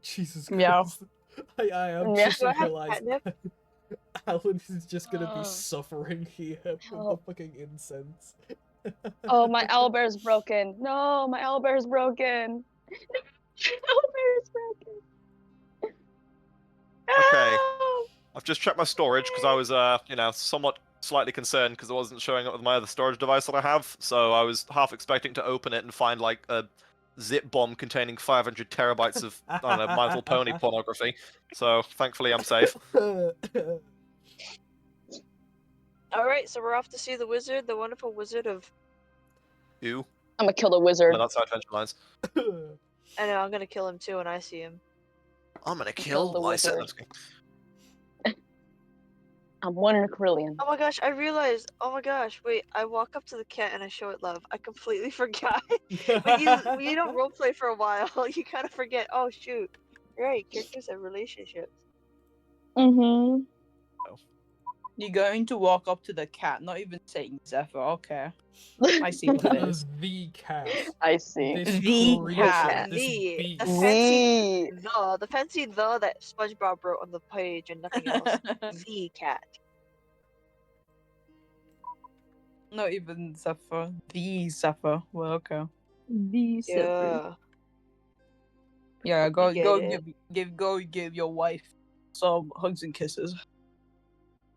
Jesus Meow. Christ. I am Yeah. just Do I have realized catnip? Alan is just gonna be Oh. suffering here from the Help. fucking incense. Oh, my owlbear's broken. No, my owlbear's broken. Owlbear's broken. Okay. No! I've just checked my storage because I was, somewhat slightly concerned because it wasn't showing up with my other storage device that I have. So I was half expecting to open it and find like a zip bomb containing 500 terabytes of I don't know, My Little Pony pornography. So thankfully I'm safe. Alright, so we're off to see the wizard, the wonderful wizard of. Ew. I'm gonna kill the wizard. No, that's how adventure lines. I know, I'm gonna kill him too when I see him. I'm gonna Kill kill the myself. wizard. I'm one in a Carillion. Oh my gosh, I realized. Oh my gosh, wait, I walk up to the cat and I show it love. I completely forgot. when you don't roleplay for a while, you kind of forget. Oh shoot. Right, characters have relationships. Mm-hmm. You're going to walk up to the cat, not even saying Zephyr. Okay. I see what it is. The cat. I see. This The creature, cat. this The beast. fancy the fancy the that SpongeBob wrote on the page and nothing else. The cat. Not even Zephyr. The Zephyr. Well, okay. The Yeah. Yeah, go get go it. give your wife some hugs and kisses.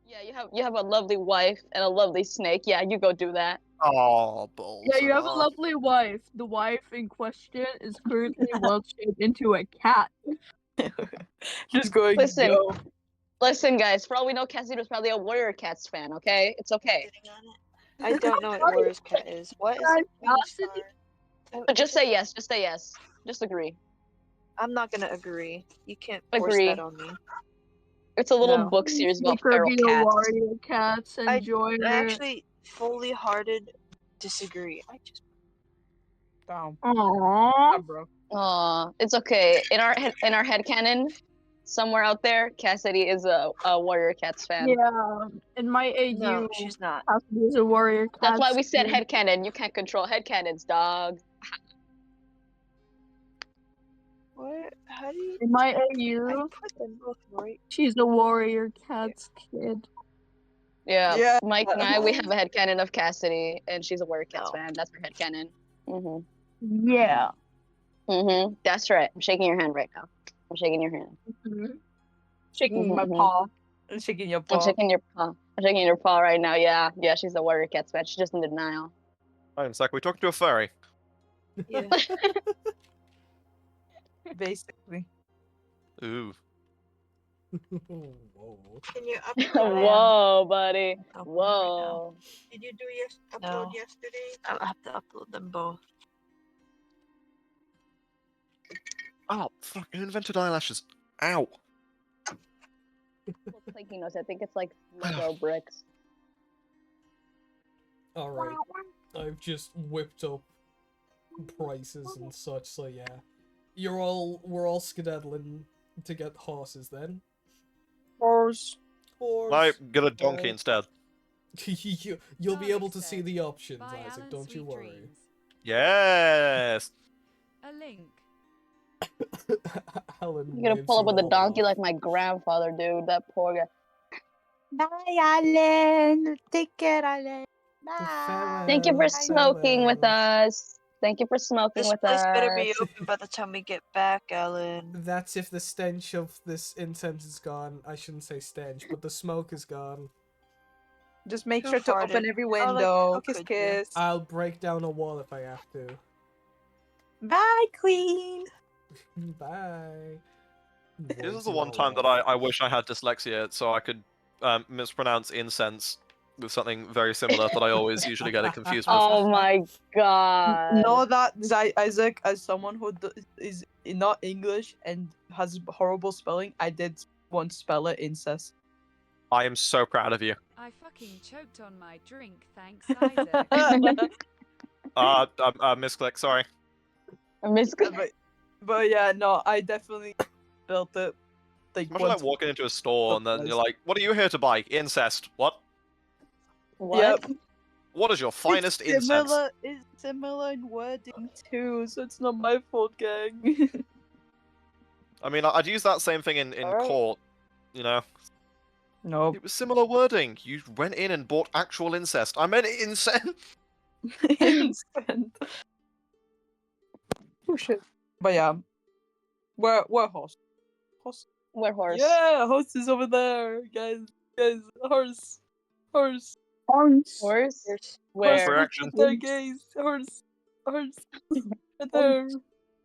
Yeah, you have a lovely wife and a lovely snake. Yeah, you go do that. Oh, balls. Yeah, you have a lovely wife. The wife in question is currently well shaped into a cat. Just going. Listen. Go. Listen, guys. For all we know, Cassidy was probably a Warrior Cats fan. Okay, it's okay. I don't know what Warrior's cat is. What is Guys, Queen Cassidy- Star? But just say yes. Just say yes. Just agree. I'm not gonna agree. You can't force Agree. that on me. It's a little No. book series about Make her feral be a cats. warrior cats. Enjoy I her. actually fully hearted disagree. I just Down. Aww. Bro. Aw, it's okay. In our headcanon, somewhere out there, Cassidy is a Warrior Cats fan. Yeah. In my AU, no, she's not. Cassidy is a warrior cat. That's why we said headcanon. You can't control headcanons, dog. What? How do you? In my I AU, put them both right. she's a warrior cat's kid. Yeah, Yeah. Mike and I, we have a headcanon of Cassidy, and she's a Warrior Cats No. fan. That's her headcanon. Yeah. That's right. I'm shaking your hand right now. I'm shaking your hand. Shaking my Mhm. paw. I'm shaking your I'm paw. shaking your paw. I'm shaking your paw right now. Yeah, yeah. She's a warrior cat sweat. She's just in denial. Wait a sec, we talking to a furry. Yeah. Basically. Ooh. Whoa. Can you upload? Whoa, buddy. Open right now. Whoa. Did you do upload No. yesterday? I'll have to upload them both. Oh, fuck, who invented eyelashes? Ow. Clinky knows. I think it's like Lego bricks. All right. I've just whipped up prices and such. So yeah, we're all skedaddling to get horses then. Horse. Horse. I get a donkey Oh. instead. You'll be able to see said, the options, "Bye, Isaac. Alan, Don't you sweet worry. dreams." Yes. A link. Alan You're gonna waves pull up you with a all donkey off. like my grandfather, dude. That poor guy. Bye, Alan. Take care, Alan. Bye. Farewell. Thank you for smoking with farewell. us. Thank you for smoking This with place better be us. open by the time we get back, Alan. That's if the stench of this incense is gone. I shouldn't say stench, but the smoke is gone. Just make Who sure to farted? open every Oh, like, window. how Kiss, could you? kiss. I'll break down a wall if I have to. Bye, Queen. Bye. This is the Waves you one all time that off. I wish I had dyslexia so I could mispronounce incense with something very similar that I always usually get it confused with. Oh my god. Know that, Isaac, as someone who is not English and has horrible spelling, I did once spell it incest. I am so proud of you. I fucking choked on my drink, thanks, Isaac. Misclick, sorry. Miss. But yeah, no, I definitely spelled it like Imagine like once. walking into a store and then Otherwise. you're like, "What are you here to buy? Incest? What? What? Yep. What is your finest It's incense?" similar. It's similar in wording too, so it's not my fault, gang. I mean, I'd use that same thing in Alright. court. You know, Nope. it was similar wording. You went in and bought actual incest. I meant incense. Instant. Oh shit. But yeah, we're horse. Horse. We're horse. Yeah, horse is over there, guys. Guys, horse. Horse. Horse? Horse. Where? For Horse, action. look at there, guys. Horse. Horse. Right there.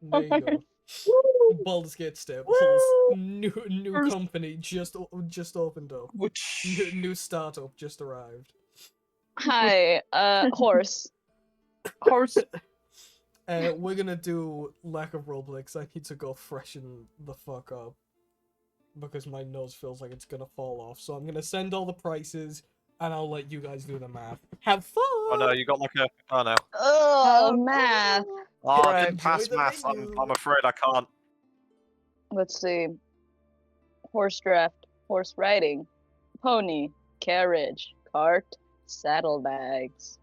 There you go. Baldur's Gate Stables. Woo! New First- company just opened up. New startup just arrived. Hi, horse. Horse. We're gonna do lack of roleplay because I need to go freshen the fuck up because my nose feels like it's gonna fall off. So I'm gonna send all the prices and I'll let you guys do the math. Have fun. Oh no, you got like a. Oh no. Oh, math. Oh, I Right. didn't pass Enjoy the maths. menu. I'm afraid I can't. Let's see. Horse draft, horse riding, pony, carriage, cart, saddlebags.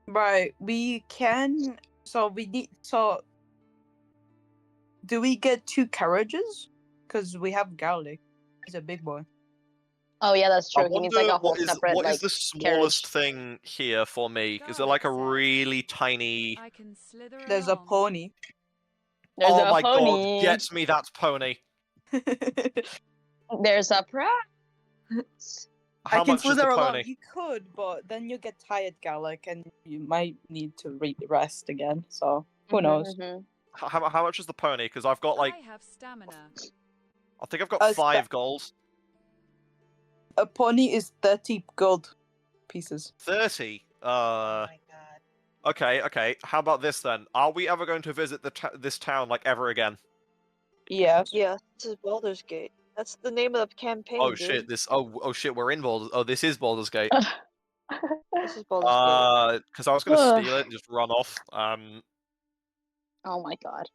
Right, we can. So we need. So, do we get 2 carriages? Because we have Garlic. He's a big boy. Oh yeah, that's I true. He needs like wonder a whole what is separate what is like the smallest carriage. thing here for me? Is it like a really tiny? I can slither There's a along. pony. There's Oh a my god! pony. Get me that pony. There's a prince. How I can much is the slither along. pony? You could, but then you get tired, Garlic, and you might need to rest again. So who knows? Mhm. How much is the pony? Because I've got like I have stamina. I think I've got A 5 gold. A pony is 30 gold pieces. 30. Oh my god. Okay. How about this then? Are we ever going to visit this town like ever again? Yes. Yeah, this is Baldur's Gate. That's the name of the campaign. Oh dude. shit! Oh shit! We're in Baldur's. Oh, this is Baldur's Gate. This is Baldur's Gate. Because I was gonna steal it and just run off. Oh my god.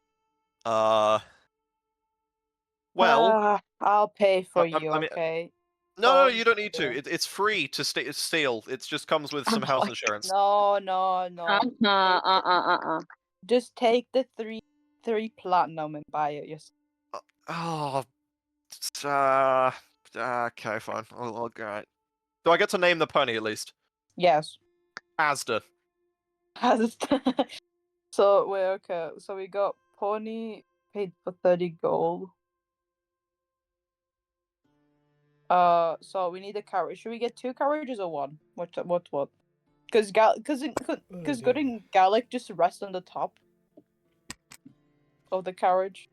Well, I'll pay for I you. mean, Okay. no, Oh, you don't need to. yeah. It's free to steal. It just comes with some house insurance. No. Just take the three platinum and buy it yourself. Oh, okay, fine. I'll go. Right. Do I get to name the pony at least? Yes. Asda. So wait, okay. So we got pony. Paid for 30 gold. So we need a carriage. Should we get 2 carriages or 1? What? Because dear. couldn't Gallic just rest on the top of the carriage?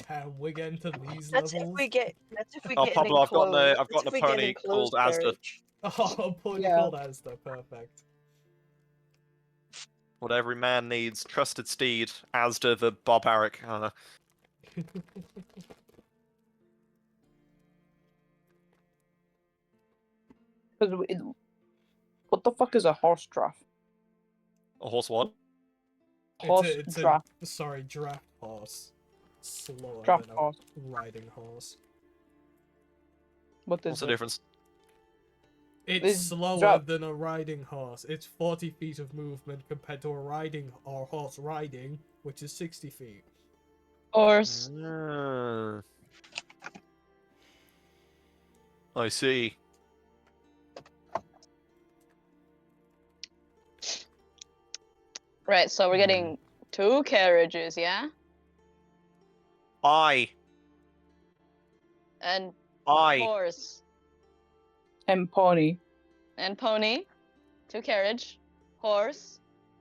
Damn, we're getting to these That's levels. if we get. That's if we Oh, get Pablo, an I've got enclosed. I've That's got if a we get an pony enclosed called Asda. carriage. Oh, pony Yeah. called Asda, perfect. What every man needs: trusted steed, Asda the barbaric. I don't know. Because what the fuck is a horse draft? A horse what? Horse it's draft. Sorry, draft horse. Slower Draft than horse. a riding horse. What is What's the it? difference? It's Is slower draft- than a riding horse. It's 40 feet of movement compared to a riding or horse riding, which is 60 feet. Horse. Ah. I see. Right, so we're getting 2 carriages, yeah? I. And I. horse And pony. and pony. 2 carriage, horse,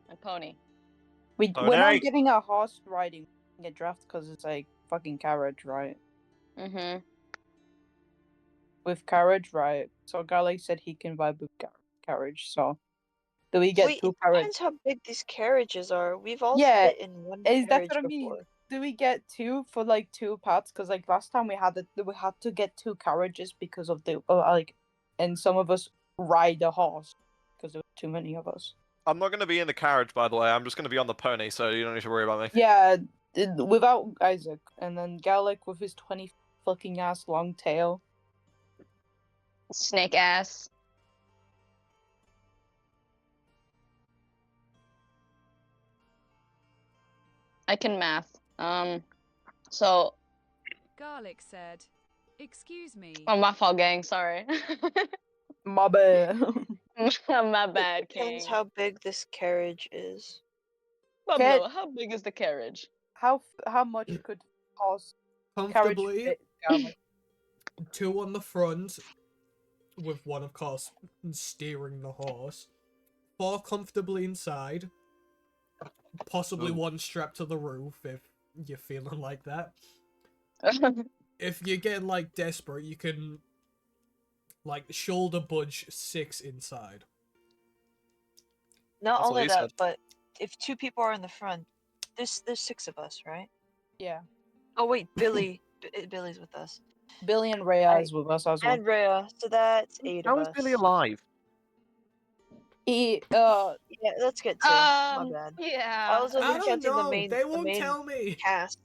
and pony. We're Pony. not getting a horse riding. We get draft because it's like fucking carriage, right? Mm-hmm. With carriage, right? So Gallic said he can vibe with carriage. So do we get Wait, 2 it carriage? depends how big these carriages are. We've all Yeah, fit in one Is that carriage what I mean? before. Do we get 2 for like 2 parts? Because like last time we had to get 2 carriages because of the and some of us ride a horse because there were too many of us. I'm not going to be in the carriage, by the way. I'm just going to be on the pony, so you don't need to worry about me. Yeah, without Isaac, and then Gallic with his 20 fucking ass long tail. Snake ass. I can math. So, Garlic said, "Excuse me." oh, my fault, gang. Sorry. My bad. My bad, It depends king. how big this carriage is. Pablo, how big is the carriage? How much could horse carriage Comfortably, fit Gallic? 2 on the front, with 1, of course, steering the horse. 4 comfortably inside. Possibly Ooh. 1 strapped to the roof if you're feeling like that. If you're getting like desperate, you can like shoulder budge 6 inside. Not That's what only he that, said. but if 2 people are in the front, there's 6 of us, right? Yeah. Oh wait, Billy's with us. Billy and Rhea is with us as well. And Rhea, so that's 8 How of is us. Billy alive? He Yeah, let's get 2. My bad. Yeah. I was only I don't counting know. the main. They the won't main tell me. cast.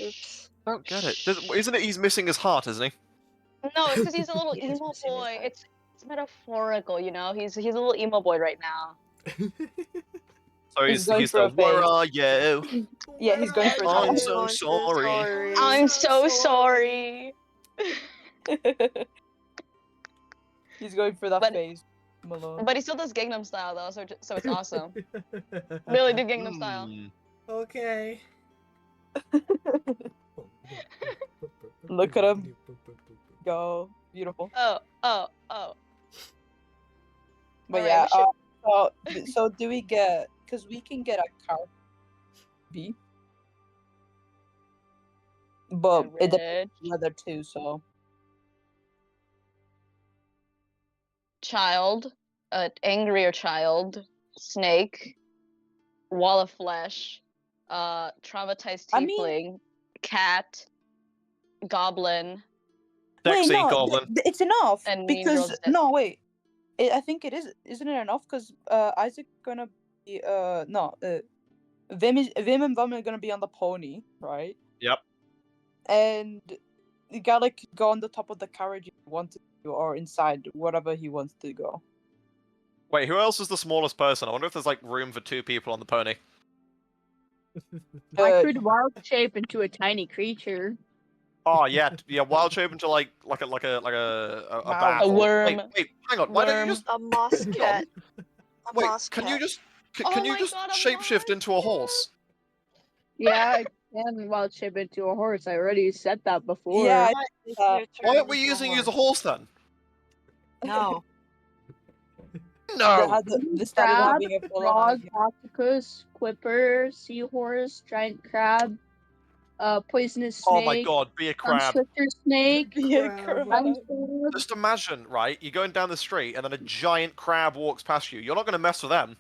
Oops. I don't get it. Isn't it he's missing his heart, isn't he? No, it's because he's a little He is emo missing his boy. heart. It's metaphorical, you know. He's a little emo boy right now. So He's he's going he's through the a where phase. are you? Yeah, he's going through a I'm phase. so sorry. I'm so sorry. He's going through that But- phase. Malone. But he still does Gangnam Style though, so it's awesome. Really do Gangnam Style. Hmm. Okay. Look at him. Go. Beautiful. Oh. But Alright, yeah, we should- so do we get, because we can get a car B, but it depends Red whether to, so child, angrier child, snake, wall of flesh, traumatized I mean- tiefling, cat, goblin. Sexy wait, no, goblin. it's enough And Mean because Girl's dead. no, wait, I think it is, isn't it enough? Because Isaac gonna be Vim and Vum are gonna be on the pony, right? Yep. And you gotta go on the top of the carriage if you want to, or inside, whatever he wants to go. Wait, who else is the smallest person? I wonder if there's like room for 2 people on the pony. I could wild shape into a tiny creature. Oh yeah, yeah. Wild shape into like a bat. A or- worm. Wait, hang on. Why don't you Worm. just A moss cat. A wait? moss Can cat. you just Oh Can you my just God, I'm shapeshift lost. into a horse? Yeah, I can wild shape into a horse. I already said that before. Yeah, It's Uh, your Why turn aren't we into using you as a horse. horse then? No. they No. had they started Crab, having a full-on frog, idea. octopus, quipper, seahorse, giant crab, poisonous Oh my snake, god, be a crab. swifter snake, Be a Crab. crab. dinosaur. Just imagine, right? You're going down the street and then a giant crab walks past you. You're not going to mess with them.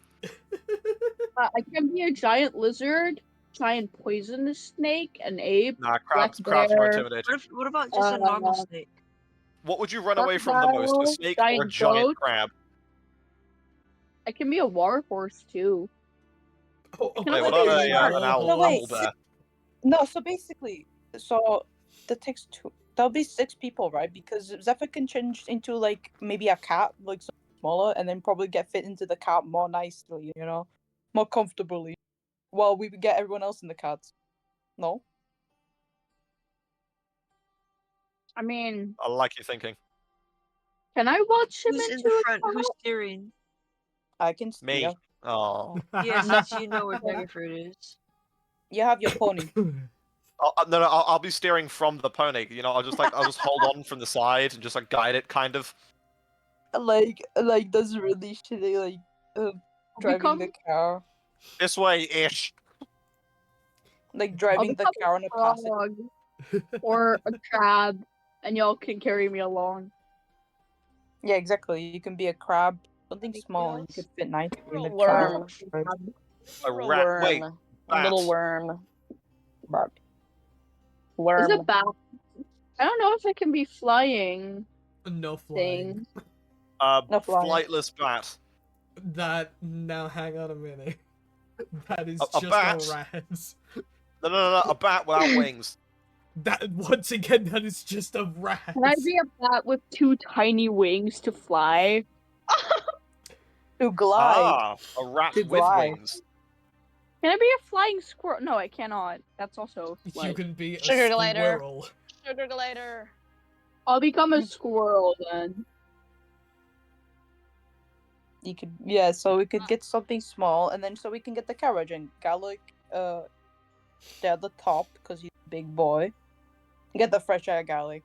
I can be a giant lizard, giant poisonous snake, an ape, Nah, black crabs are bear, intimidating. What about just a normal uh, snake? What would you run away from the most, a crocodile, snake or a giant giant goat. crab? I can be a war horse too. Oh, Can Wait, I what be about a shark? an owl, No, wait, owl bear? No, so basically, so that takes two. That'll be 6 people, right? Because Zephyr can change into like maybe a cat, like something smaller, and then probably get fit into the cat more nicely, you know, more comfortably. While we get everyone else in the cats. No, I mean, I like your thinking. can I watch him Who's in into the a front? cat? Who's steering? I can Me. steer. Oh. Yeah, since you know where Daggerfruit is. You have your pony. No, I'll be steering from the pony. You know, I'll just hold on from the side and just like guide it, kind of. like that's really shitty. Like driving the become- car, This way, ish. like I'll driving the become car on a a passage. frog or a crab, and y'all can carry me along. Yeah, exactly. You can be a crab, something Anything small, and you else? could fit nicely in the A car. worm. A Or rat. worm. Wait, A little bat. worm. But Worm. Is it bat? I don't know if it can be flying No flying. thing. No flying. Flightless bat. That now hang on a minute. That is A just bat? a rat. No, a bat without wings. That once again, that is just a rat. Can I be a bat with 2 tiny wings to fly? To glide. Ah, a rat To with glide. wings. Can I be a flying squirrel? No, I cannot. That's also You like can be a Sugar glider. squirrel. Sugar glider. I'll become a squirrel then. You could, yeah. So we could get something small, and then so we can get the carriage and Gallic, stay at the top because he's a big boy. Get the fresh air, Gallic,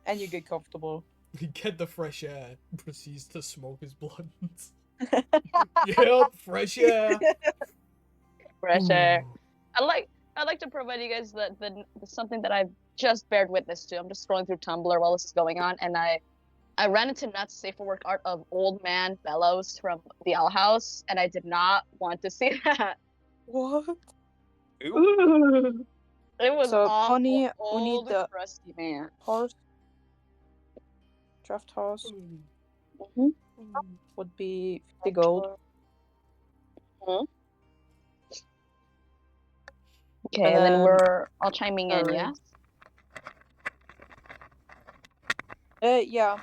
and you get comfortable. Get the fresh air. Proceeds to smoke his blunt. Yep, fresh air. Fresh air. Ooh. I'd like to provide you guys the something that I've just bared witness to. I'm just scrolling through Tumblr while this is going on, and I ran into Nuts safe for work art of Old Man Bellows from the Owl House, and I did not want to see that. What? Ooh. It was So, awful. pony, we need Old the crusty man. horse. Draft horse Mhm. would be 50 gold. Okay, and then we're all chiming in, Alright. yeah? Yeah.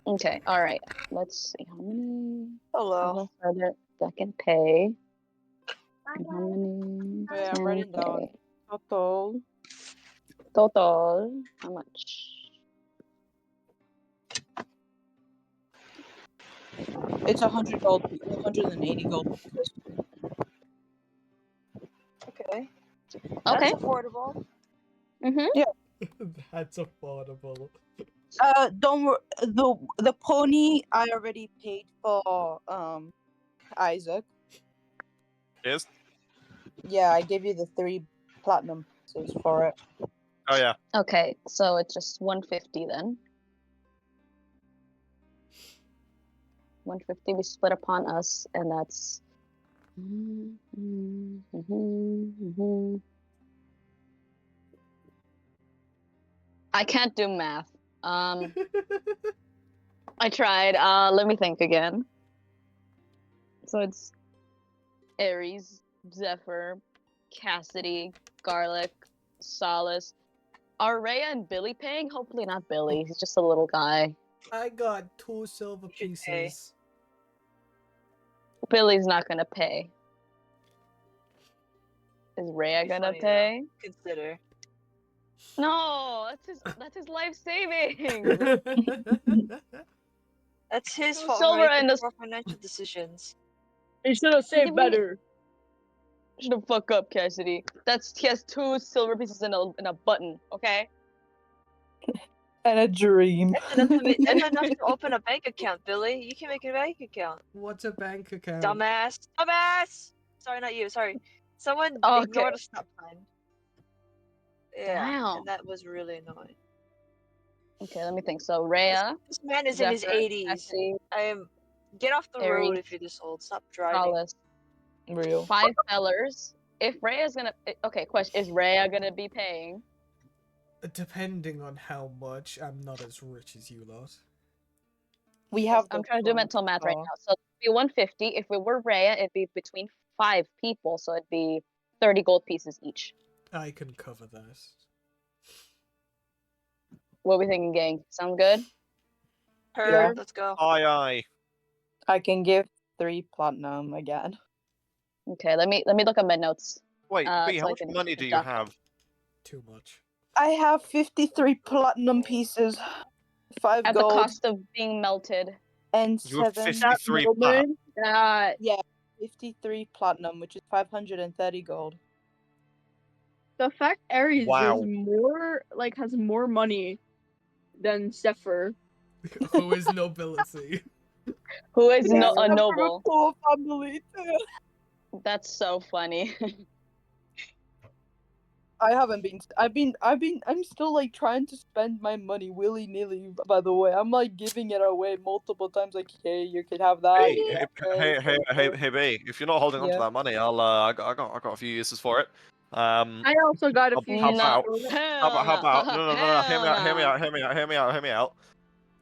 Okay, alright. Let's see. How many Hello. further that can pay? And how many Yeah, I'm can writing down. pay? Total. Total. How much? It's 100 gold. 180 gold. Okay. Okay. That's affordable. Mm-hmm. That's affordable. Don't worry. The pony I already paid for. Isaac. Cheers. Yeah, I gave you the 3 platinum pieces for it. Oh yeah. Okay, so it's just 150 then. 150 we split upon us, and that's. I can't do math. I tried. Let me think again. So it's Aries, Zephyr, Cassidy, Garlic, Solace. Are Rhea and Billy paying? Hopefully not Billy. He's just a little guy. I got 2 silver Should pay. pieces. Billy's not gonna pay. Is Rhea Be gonna funny, though. pay? Consider. No, that's his life savings. That's his Two fault. silver Right? and It's a- for financial decisions. He should have Give said me- better. Shut the fuck up, Cassidy. He has 2 silver pieces and a button, okay? And a dream. That's enough to open a bank account, Billy. You can make a bank account. What's a bank account? Dumbass. Dumbass! Sorry, not you. Sorry. Someone Okay. ignored a stop sign. Yeah, Damn. and that was really annoying. Okay, let me think. So Rhea, This man is in his Zephyr, 80s. Cassidy, I am. Get off the Aries, road if you're this old. Stop driving. Solace, Real. 5 fellers. If Rhea's gonna okay, question: is Rhea gonna be paying? Depending on how much, I'm not as rich as you lot. We have. I'm the trying to do funds, mental math right so- now. So it'd be 150. If it were Rhea, it'd be between 5 people, so it'd be 30 gold pieces each. I can cover that. What are we thinking, gang? Sound good? Her, Yeah. let's go. Aye. I can give 3 platinum again. Okay, let me look at my notes. Wait, B, so how I much can money do you deduct. have? Too much. I have 53 platinum pieces, 5 At the gold, cost of being melted. and You have 7. 53 plat. Moment that 53 platinum, which is 530 gold. the fact Aries Wow. is more has more money than Zephyr. Who is nobility? Who is Yeah. a I'm from a noble? poor family too. That's so funny. I haven't been. I'm still like trying to spend my money willy nilly. By the way, I'm like giving it away multiple times. Like, hey, you could have that. Hey, B, if you're not holding on to Yeah. that money, I got a few uses for it. I also got a few. How No. about? Hell How about? no. No. Hear me out. Hear me Hell out. Hear me out. Hear me out. Hear me out.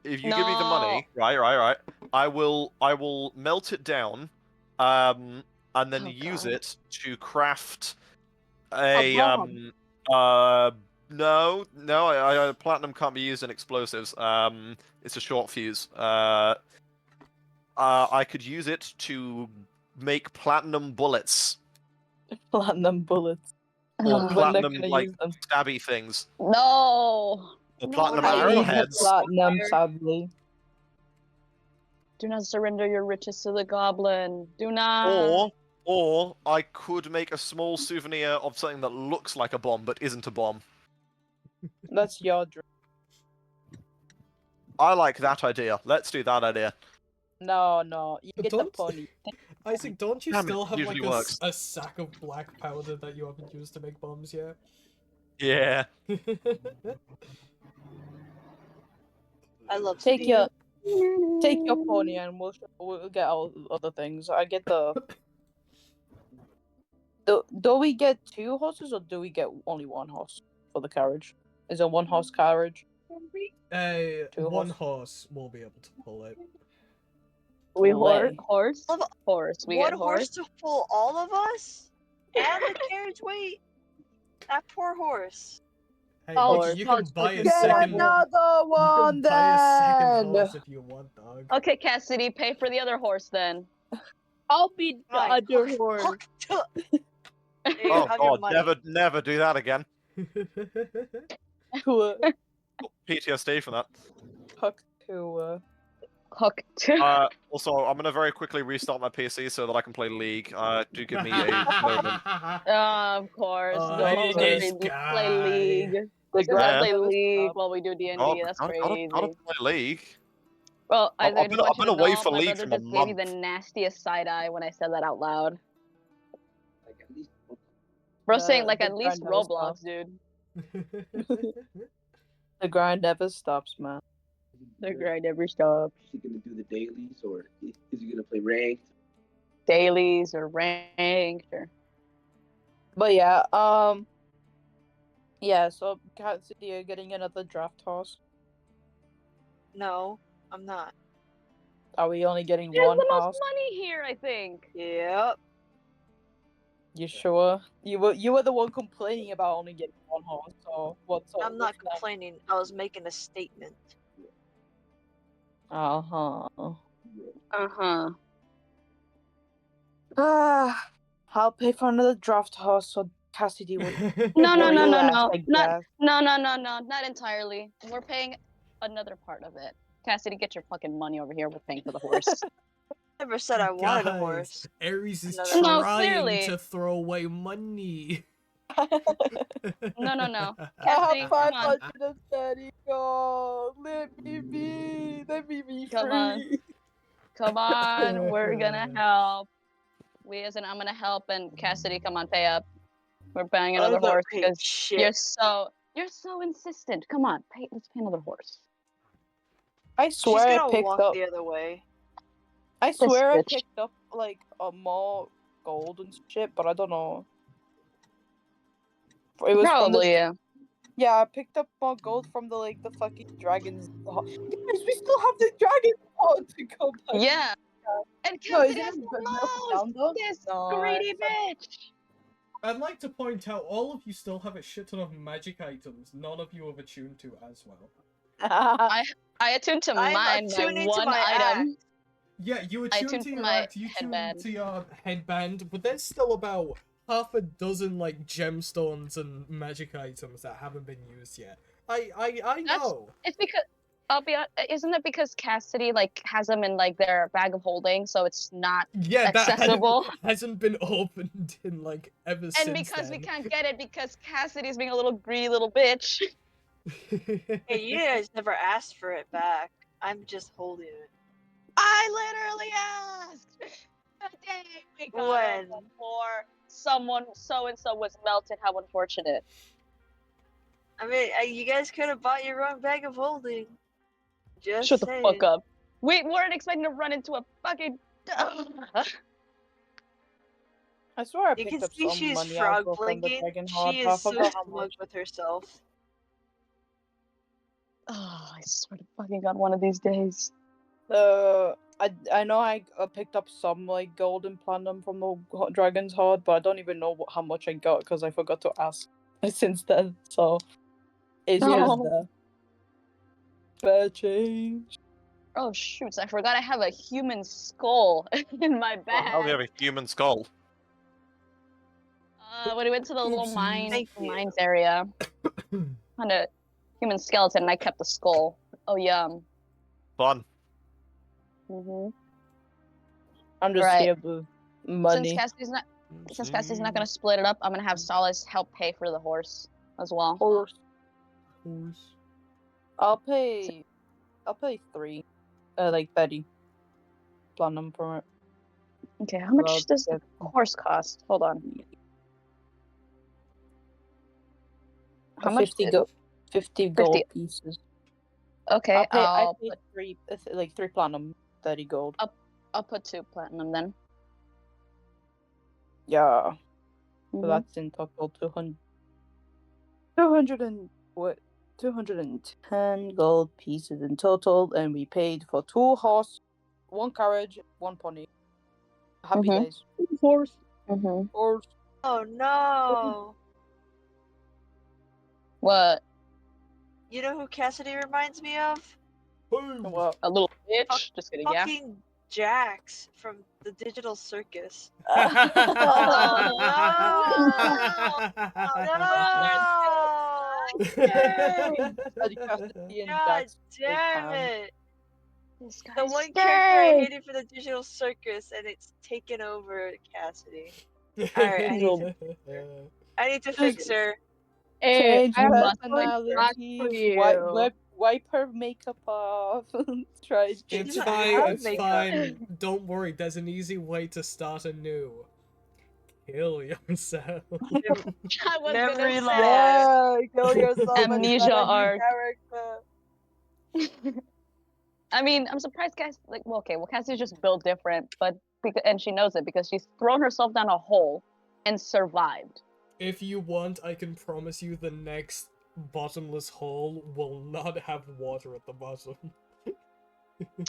If you give me the No. money, right. I will melt it down, and then Oh, use God. it to craft A a bomb. no, platinum can't be used in explosives. It's a short fuse. I could use it to make platinum bullets Platinum bullets. or Ugh. When they're platinum gonna like use them. stabby things No. or No. platinum I need the arrowheads. platinum, sadly. Do not surrender your riches to the goblin. Do not. Or I could make a small souvenir of something that looks like a bomb but isn't a bomb. That's your dream. I like that idea. Let's do that idea. No, you get the Don't- pony. Isaac, don't you Damn it, still have usually like works. a sack of black powder that you haven't used to make bombs yet? Yeah. I love Take Steve. your pony and we'll get all other things. I get the. Do we get 2 horses or do we get only 1 horse for the carriage? Is it 1 horse carriage? Two One horse. horse will be able to pull it. We Play. horse. Love- Horse. We One get horse horse. to pull all of us? And the carriage weight? That poor horse. Hey, Oh, Nikki, you can horse buy a with Get second. another You one can buy a second then. horse if you want, dog. Okay, Cassidy, pay for the other horse then. I'll be the Fine. other Hook- horse. hook to- There you Oh have your god, money. never do that again. To PTSD from that. hook to. Hook. Also, I'm gonna very quickly restart my PC so that I can play League. Do give me a moment. Of course. Oh, Go this crazy. Play guy. League. The We're gonna grand play never League stops. while we do D&D. Oh, That's gotta crazy. play League. Well, I've I just been- want I've you been to away know, for my League brother for a just gave you the month. nastiest side eye when I said that out loud. Bro, saying like The at least grind never Roblox, stops. dude. The grind never stops, man. The grind never stops. Is he gonna do the dailies or is he gonna play ranked? Dailies or ranked or But yeah, yeah. So Cassidy, you're getting another draft horse. No, I'm not. Are we only getting He has 1 the most horse? money here, I think. Yep. You sure? You were the one complaining about only getting 1 horse. So what's up? I'm not complaining. I was making a statement. Uh huh. Uh-huh. I'll pay for another draft horse so Cassidy will. No, will no, relax, no. I Not guess. no, not entirely. We're paying another part of it. Cassidy, get your fucking money over here. We're paying for the horse. Never said I wanted a Guys, horse. Ares is Another No, trying clearly. to throw away money. No. I Cassidy, have come on. 530 gold. Let me be. Let me be Come on. free. Come on, we're gonna help. I'm gonna help, and Cassidy, come on, pay up. We're buying another I'm not horse paying because shit. you're so insistent. Come on, let's pay another horse. I She's swear I gonna picked walk up. the other way. I swear I bitch. picked up like a more gold and shit, but I don't know. It was from the Probably, yeah. Yeah, I picked up more gold from the fucking dragons. Guys, we still have the dragon pod to go back. Yeah. And No, Cassidy isn't has it the melted most. down though? This No, greedy bitch. I'd like to point out, all of you still have a shit ton of magic items. None of you have attuned to as well. I attuned to I'm mine, my attuning to one my item. Yeah, you I attune attuned to to your my act, you attune headband. to your headband, but there's still about half a dozen like gemstones and magic items that haven't been used yet. I know. It's because isn't it because Cassidy like has them in like their bag of holding, so it's not Yeah, accessible? that hasn't been opened in like ever since. And because we then. can't get it because Cassidy's being a little greedy little bitch. Hey, you guys never asked for it back. I'm just holding it. I literally asked the day we got When? it before someone so and so was melted. How unfortunate. I mean, you guys could have bought your own bag of holding. Just Shut the saying. fuck up. We weren't expecting to run into a fucking. I swear I You picked can up see some she's money frog out from the blinking. dragon hard. She I is so forgot how smug much. with herself. Oh, I swear to fucking god, one of these days. I know I picked up some like gold and platinum from the dragon's heart, but I don't even know how much I got because I forgot to ask since then. So it's just No. there. Fair change. Oh shoots, I forgot I have a human skull in my bag. How do you have a human skull? When we went to the little Oopsies. Thank you. mines area, found a human skeleton and I kept the skull. Oh yum. Fun. I'm just Right. here with money. Since Cassie's not gonna split it up, I'm gonna have Solace help pay for the horse as well. Horse. Horse. I'll pay 3. Like 30 platinum for it. Okay, how much Well, does the yeah. horse cost? Hold on. How much? 50 gold pieces. Okay, I paid 3 3 platinum, 30 gold. I'll put 2 platinum then. Yeah. So Mhm. that's in total 210 gold pieces in total, and we paid for 2 horse, 1 carriage, 1 pony. Happy Mhm. days. Horse. Mhm. Horse. Oh no! What? You know who Cassidy reminds me of? What? A little bitch? Just kidding. Yeah. Fucking Jax from the Digital Circus. God damn it! This The guy's one character I gay. hated for the Digital Circus, and it's taken over Cassidy. Alright, I need to fix her. Change I have personalities. Wipe her makeup off. Try. It's not fine, have it's makeup. fine. Don't worry, there's an easy way to start anew. Kill yourself. I was Memory gonna loss. Yeah, kill yourself and Amnesia start a new arc. character. I mean, I'm surprised Cassie's just built different, but and she knows it because she's thrown herself down a hole and survived. If you want, I can promise you the next bottomless hole will not have water at the bottom.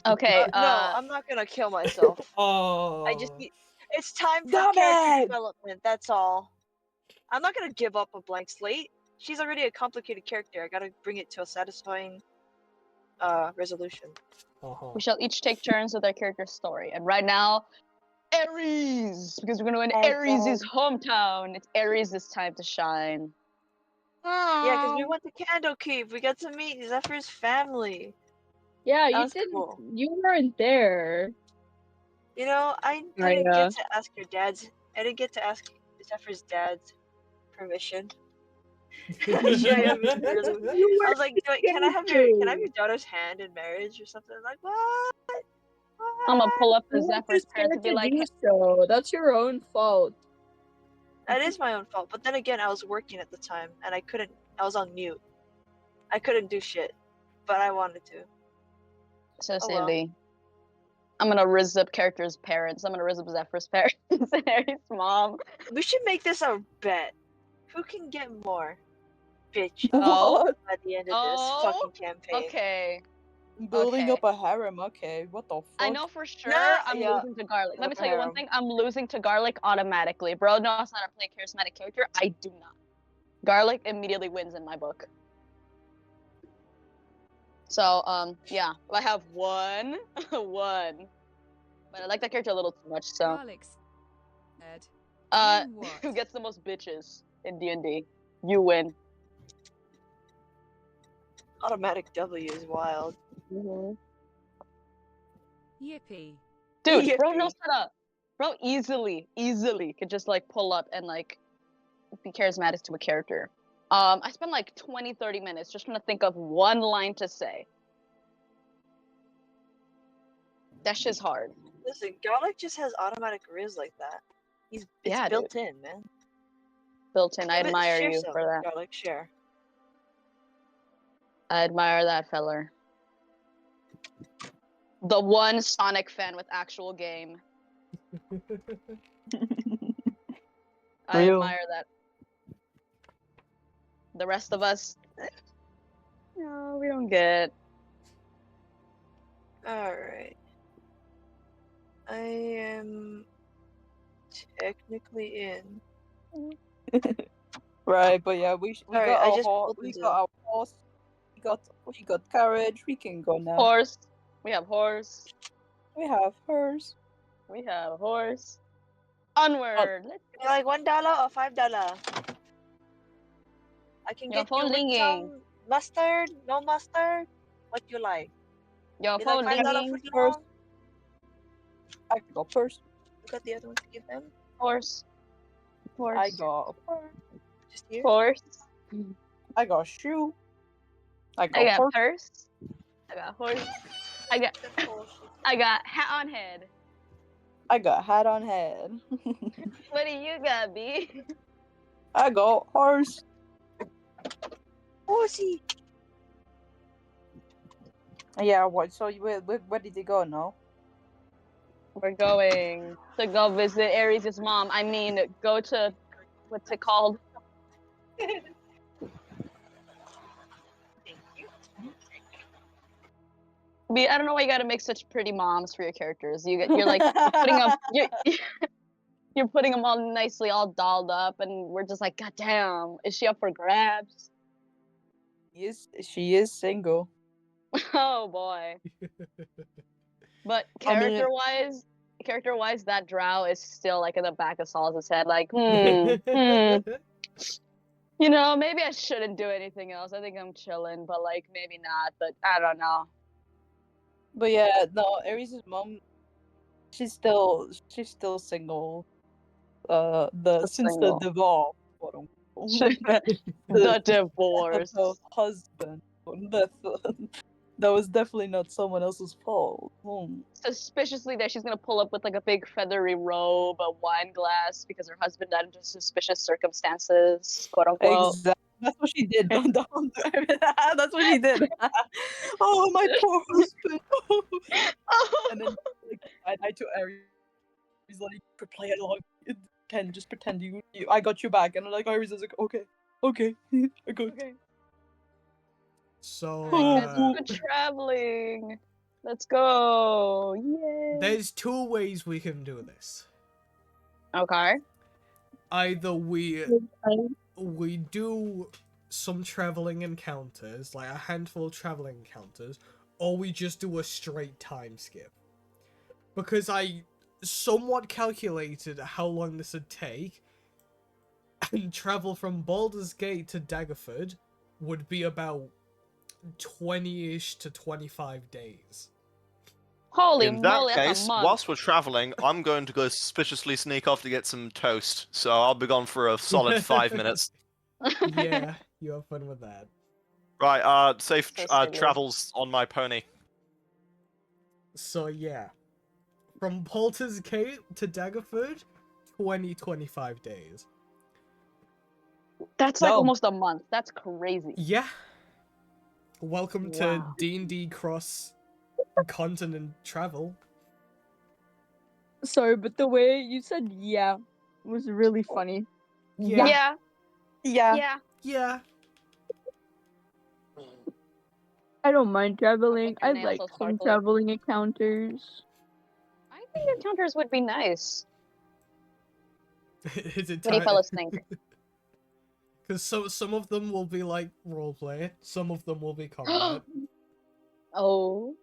Okay, No, I'm not gonna kill myself. Oh. It's time for Damn character it! development, that's all. I'm not gonna give up a blank slate. She's already a complicated character. I gotta bring it to a satisfying resolution. We shall each take turns with our character's story. And right now, Ares! Because we're going to win Ares' hometown. It's Ares' time to shine. Yeah, because we went to Candlekeep. We got to meet Zephyr's family. Yeah, That you was didn't. cool. You weren't there. You know, I I, didn't get to ask your dad's. I didn't get to ask Zephyr's dad's permission. Should I have been really? You I were was like, can I have your daughter's hand in marriage or something? Like what? I'm gonna pull up to You were Zephyr's just parents scared and be to like, do so. That's your own fault. That is my own fault. But then again, I was working at the time and I couldn't. I was on mute. I couldn't do shit, but I wanted to. so Oh well. Sandy, I'm gonna rizz up characters' parents. I'm gonna rizz up Zephyr's parents and Harry's mom. We should make this a bet. Who can get more bitch Oh. What? by the end of Oh, this fucking campaign? Okay. Building Okay. up a harem. Okay, what the fuck? I know for sure Nah, I'm yeah. losing to Garlic. Let me Up tell you one harem. thing. I'm losing to Garlic automatically. Bro knows how to play a charismatic character. I do not. Garlic immediately wins in my book. So, yeah. I have one. One. But I like that character a little too much, so. Garlic's dead. Win what? Who gets the most bitches in D&D? You win. Automatic W is wild. Mm-hmm. Yippee. Dude, bro Yippee. knows how to. Bro easily could just like pull up and like be charismatic to a character. I spent like 20-30 minutes just trying to think of one line to say. That shit's hard. Listen, Garlic just has automatic riz like that. It's Yeah, built in, man. Built in. I But admire share you some, for that. Garlic, share. I admire that feller. The one Sonic fan with actual game. I Real. admire that. The rest of us, no, we don't get. Alright. I am technically in. Right, but yeah, we Alright, got I our just horse. pulled We the got our horse. We got carriage. We can go now. Horse. We have horse. We have hers. We have horse. Onward. Let's You like $1 or $5? I can Your get phone you with ringing. some mustard, no mustard. What you like? Your You phone like $5 ringing. foot First. long? I can go first. You got the other one to give them? Horse. Horse. I got a purse. Just here? horse. I got a shoe. I got I got purse. purse. I got horse. I got hat on head. I got hat on head. What do you got, B? I got horse. Horsey. Yeah, what? So where did they go now? We're going to go visit Aries' mom. I mean, go to, what's it called? B, I don't know why you gotta make such pretty moms for your characters. You're like you're putting them, you're putting them all nicely, all dolled up, and we're just like, God damn, is she up for grabs? She is single. Oh boy. But I mean- character-wise, that drow is still like in the back of Saul's head, like, you know, maybe I shouldn't do anything else. I think I'm chilling, but like maybe not. But I don't know. But yeah, no, Aries' mom, she's still single. Since single. the divorce, quote unquote. The divorce. Her husband. That was definitely not someone else's fault. Suspiciously, that she's gonna pull up with like a big feathery robe, a wine glass, because her husband died under suspicious circumstances, quote unquote. Exactly. That's what she did. That's what she did. Oh, my poor husband. And then like, I to Aries, he's like, play along. Can just pretend you. I got you back. And like Aries is like, okay, I got. Okay. So, Good traveling. Let's go. Yay. there's two ways we can do this. Okay. Either we do some traveling encounters, like a handful of traveling encounters, or we just do a straight time skip. Because I somewhat calculated how long this would take, and travel from Baldur's Gate to Daggerford would be about 20-ish to 25 days. Holy In that moly, that's a case, month. whilst we're traveling, I'm going to go suspiciously sneak off to get some toast. So I'll be gone for a solid 5 minutes. Yeah, you have fun with that. Right, safe So silly. travels on my pony. So yeah, from Polter's Gate to Daggerford, 25 days. That's like No. almost a month. That's crazy. Yeah. Welcome to Wow. D&D cross continent travel. Sorry, but the way you said "yeah" was really funny. Yeah. Yeah. Yeah. Yeah. Yeah. I don't mind traveling. your I nails like so some sparkly. traveling encounters. I think encounters would be nice. Is it What do you time? fellas think? Because some of them will be like roleplay, some of them will be combat. Oh.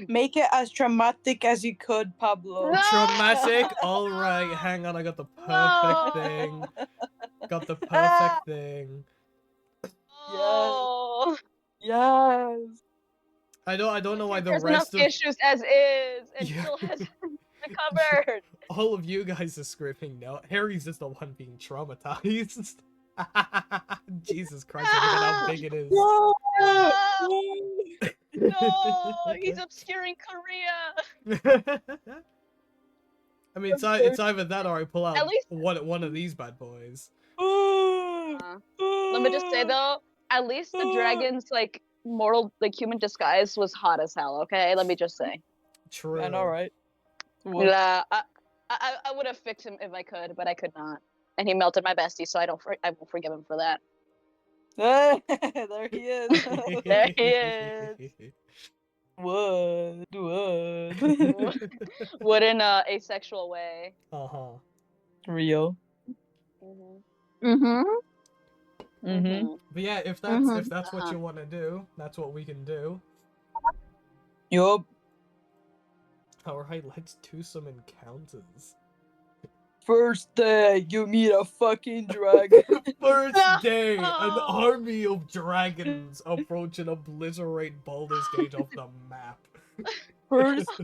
Make it as traumatic as you could, Pablo. No! Traumatic. All right, hang on. I got the perfect No! thing. Got the perfect thing. Oh. Yes. I don't know why the There's enough rest of issues as is, and Yeah. still has recovered. all of you guys are screaming no. Harry's just the one being traumatized. Jesus Christ! Look at how big it is. No! No! He's obscuring Korea. I mean, it's either that or I pull out At least- one of these bad boys. Let me just say though, at least the dragon's like mortal, like human disguise was hot as hell. Okay, let me just say. True. I know, right? Yeah, I would have fixed him if I could, but I could not. And he melted my bestie, so I won't forgive him for that. There he is. There he is. Would. Would in a asexual way. Uh-huh. Real. Mm-hmm. Mm-hmm. But yeah, if that's what Uh-huh. you want to do, that's what we can do. Yup. Alright, let's do some encounters. First day, you meet a fucking dragon. First day, an No! army of dragons approach and obliterate Baldur's Gate off the map.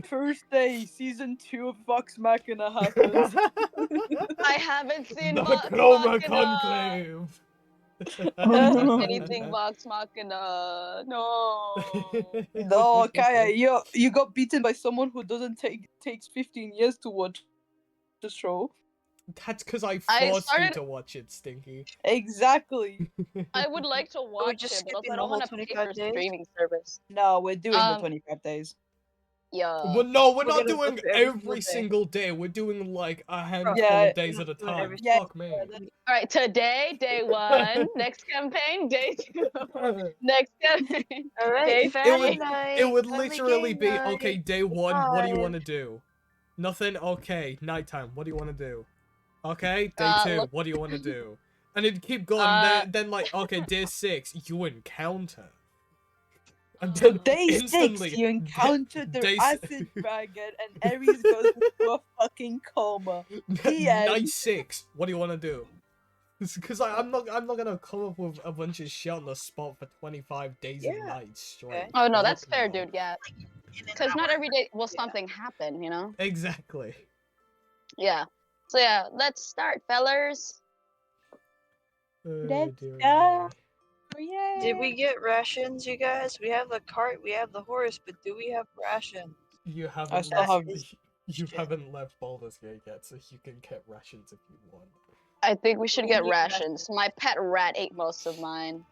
First day, season 2 of Vox Machina happens. I haven't seen The Vox Chroma Machina. Conclave. Anything Vox Machina. No. No, Kaya, you got beaten by someone who takes 15 years to watch the show. That's because I I forced you started- to watch it, Stinky. Exactly. I would like to watch just it, but skipping also I the don't whole want to pay 25 for days? streaming service. No, we're doing the Um, 25 days. Yeah. Well, no, we're We're not gonna go doing through every every single single day. We're doing like a handful Yeah, of days we're at a doing time. every Fuck me. All right, today, day 1. Next campaign, day 2. Next campaign, All right, day family 3. night. It would family literally game be, night. okay, day 1, what do you want to Five. do? Nothing? Okay, nighttime, what do you want to do? Okay, day 2, Look- what do you want to do? And it'd keep going, then like, okay, day 6, you encounter. And then Day 6, instantly, you encounter the day s- acid dragon and Ares goes into a fucking coma. The end. Night 6, what do you want to do? Because I'm not gonna come up with a bunch of shit on the spot for 25 days and Yeah. nights straight. Okay. Oh no, that's Fuck fair, no. dude. Yeah, because not every day will something happen, you know. Exactly. Yeah. So yeah, let's start, fellers. Let's dear go. me. Did we get rations, you guys? We have the cart, we have the horse, but do we have rations? You I haven't still left, have- you shit. haven't left Baldur's Gate yet, so you can get rations if you want. I think we should We get need rations. My pet rat ate most of mine.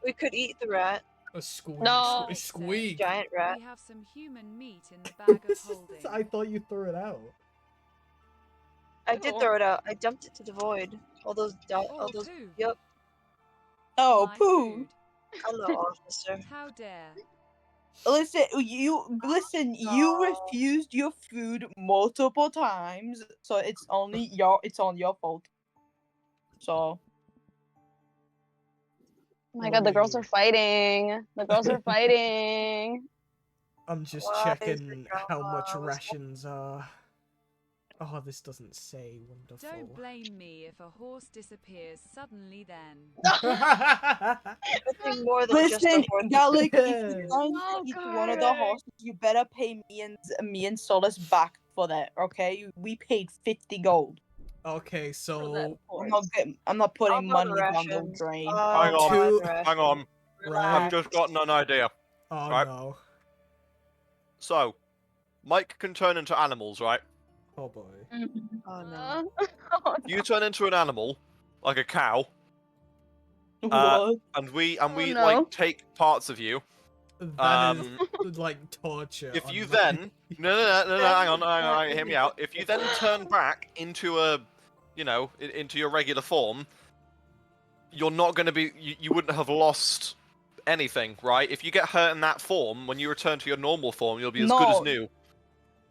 We could eat the rat, A squeak. No. Squeak. giant rat. We have some human meat in the bag of holding. I thought you threw it out. I did Ew. throw it out. I dumped it to the void. All those, all Or those. poo. Yep. Oh, My poo. food. Hello, officer. How dare. Listen, you No. refused your food multiple times, so it's on your fault. So Oh my god, the girls are fighting. The girls are fighting. I'm just Why is checking the how much drama? rations are. Oh, this doesn't say. Wonderful. Don't blame me if a horse disappears suddenly then. Nothing more than just a Listen, horse. Gallic, if you try and Oh, eat one of the Carter. horses, you better pay me and Solus back for that, okay? We paid 50 gold. Okay, so I'm not putting I'm on money down the rations. drain. Hang on, Two- hang on. right. I've just gotten an idea. Oh Right. no. So, Mike can turn into animals, right? Oh boy. Oh no. You turn into an animal, like a cow, What? and we Oh, like no. take parts of you. That is like torture. If you on then no, hang on, hear me out. If you then turn back into a, into your regular form, you're not going to be. You wouldn't have lost anything, right? If you get hurt in that form, when you return to your normal form, you'll be as good as No. new.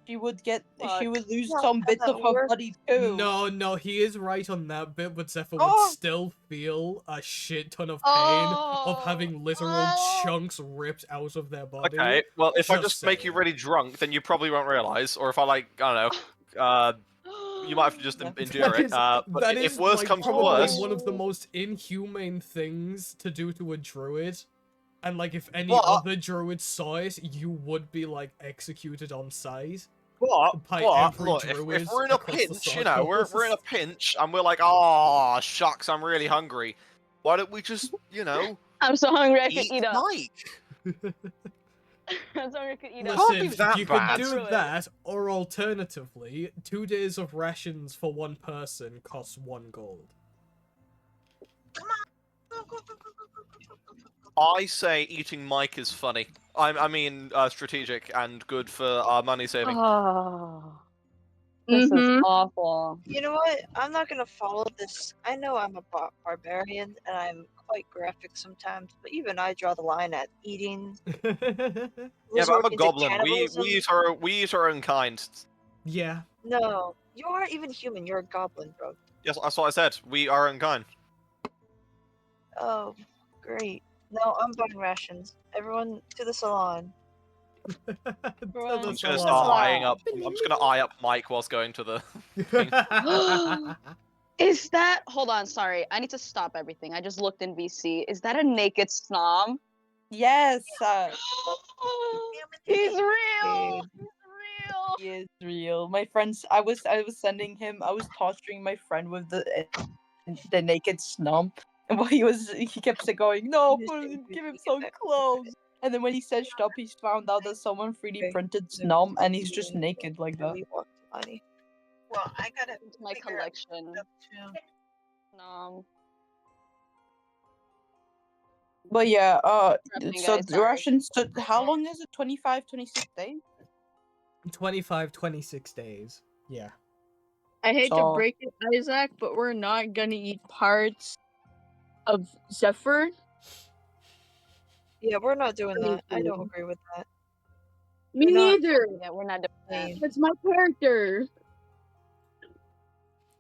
She would lose Not some how bits that of her works. body too. No, he is right on that bit, but Zephyr Oh! would still feel a shit ton of pain of having literal chunks ripped out of their body. Okay, well, if I Just just make you saying. really drunk, then you probably won't realize. Or if I I don't know, you might have to just endure That it. is, But that if is worse like comes to probably worse, one of the most inhumane things to do to a druid. And like if any What? other druid saw it, you would be like executed on sight. By but every look, druid if we're in a across the pinch, we're in a Sarkos. pinch, and we're like, oh shucks, I'm really hungry. Why don't we just, I'm so hungry I could eat eat up. Mike? I'm so hungry I could eat up. Can't be Listen, that you bad. could do Druid. that, or alternatively, 2 days of rations for one person costs 1 gold. I say eating Mike is funny. I mean, strategic and good for our money saving. Oh, this is awful. You know what? I'm not gonna follow this. I know I'm a barbarian and I'm quite graphic sometimes, but even I draw the line at eating. Yeah, but I'm resort a into goblin. cannibalism. We eat our own kind. Yeah. No, you aren't even human. You're a goblin, bro. Yes, that's what I said. We are our own kind. Oh, great. No, I'm buying rations. Everyone to the salon. Run. I'm just to gonna the start eyeing salon. up. I'm just gonna eye up Mike whilst going to the. Is that? Hold on, sorry. I need to stop everything. I just looked in VC. Is that a naked snom? Yes, He's real. Dude. He's real. he is real. My friends, I was sending him. I was torturing my friend with the naked snum, and while he kept going, no, give him some clothes. And then when he searched up, he found out that someone 3D printed Snom, and he's just naked like that. Money. Well, I gotta It's my figure out collection. stuff too. Snom. But yeah, Interrupting, so guys, the sorry. Russians. So how long is it? 25, 26 days? 25, 26 days. Yeah. I hate So- to break it, Isaac, but we're not gonna eat parts of Zephyr. Yeah, we're not doing that. I don't agree with that. Me We're not- neither. Yeah, we're not doing that. That's my character.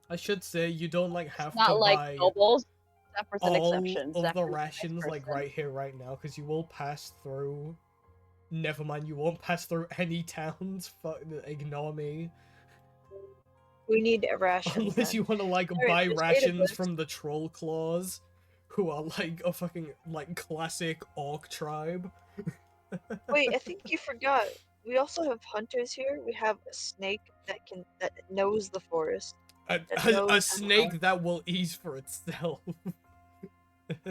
I should say you don't like have to Not like buy nobles. Zephyr's an all exception. of the Zephyr's a nice rations like person. right here, right now, because you will pass through. Never mind, you won't pass through any towns. Fuck, ignore me. We need rations. Unless then. you want to like Alright, buy there's rations database. from the troll claws, who are like a fucking like classic orc tribe. Wait, I think you forgot. We also have hunters here. We have a snake that knows the forest. A, That a knows how to snake that will eat for itself.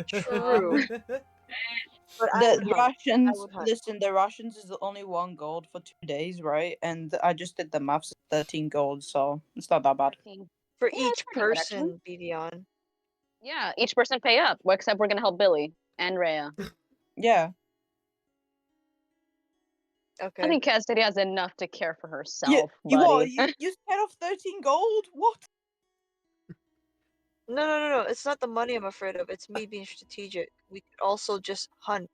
True. But I The would hunt. Russians, I would hunt. listen, the Russians is only 1 gold for 2 days, right? And I just did the maths, 13 gold, so it's not that bad. For Yeah, that's each pretty good, actually. person, Bidion. Yeah, each person pay up. Well, except we're gonna help Billy and Rhea. Yeah. Okay. I think Cassidy has enough to care for herself, You buddy. what? You spent off 13 gold? What? No. It's not the money I'm afraid of. It's me being strategic. We could also just hunt.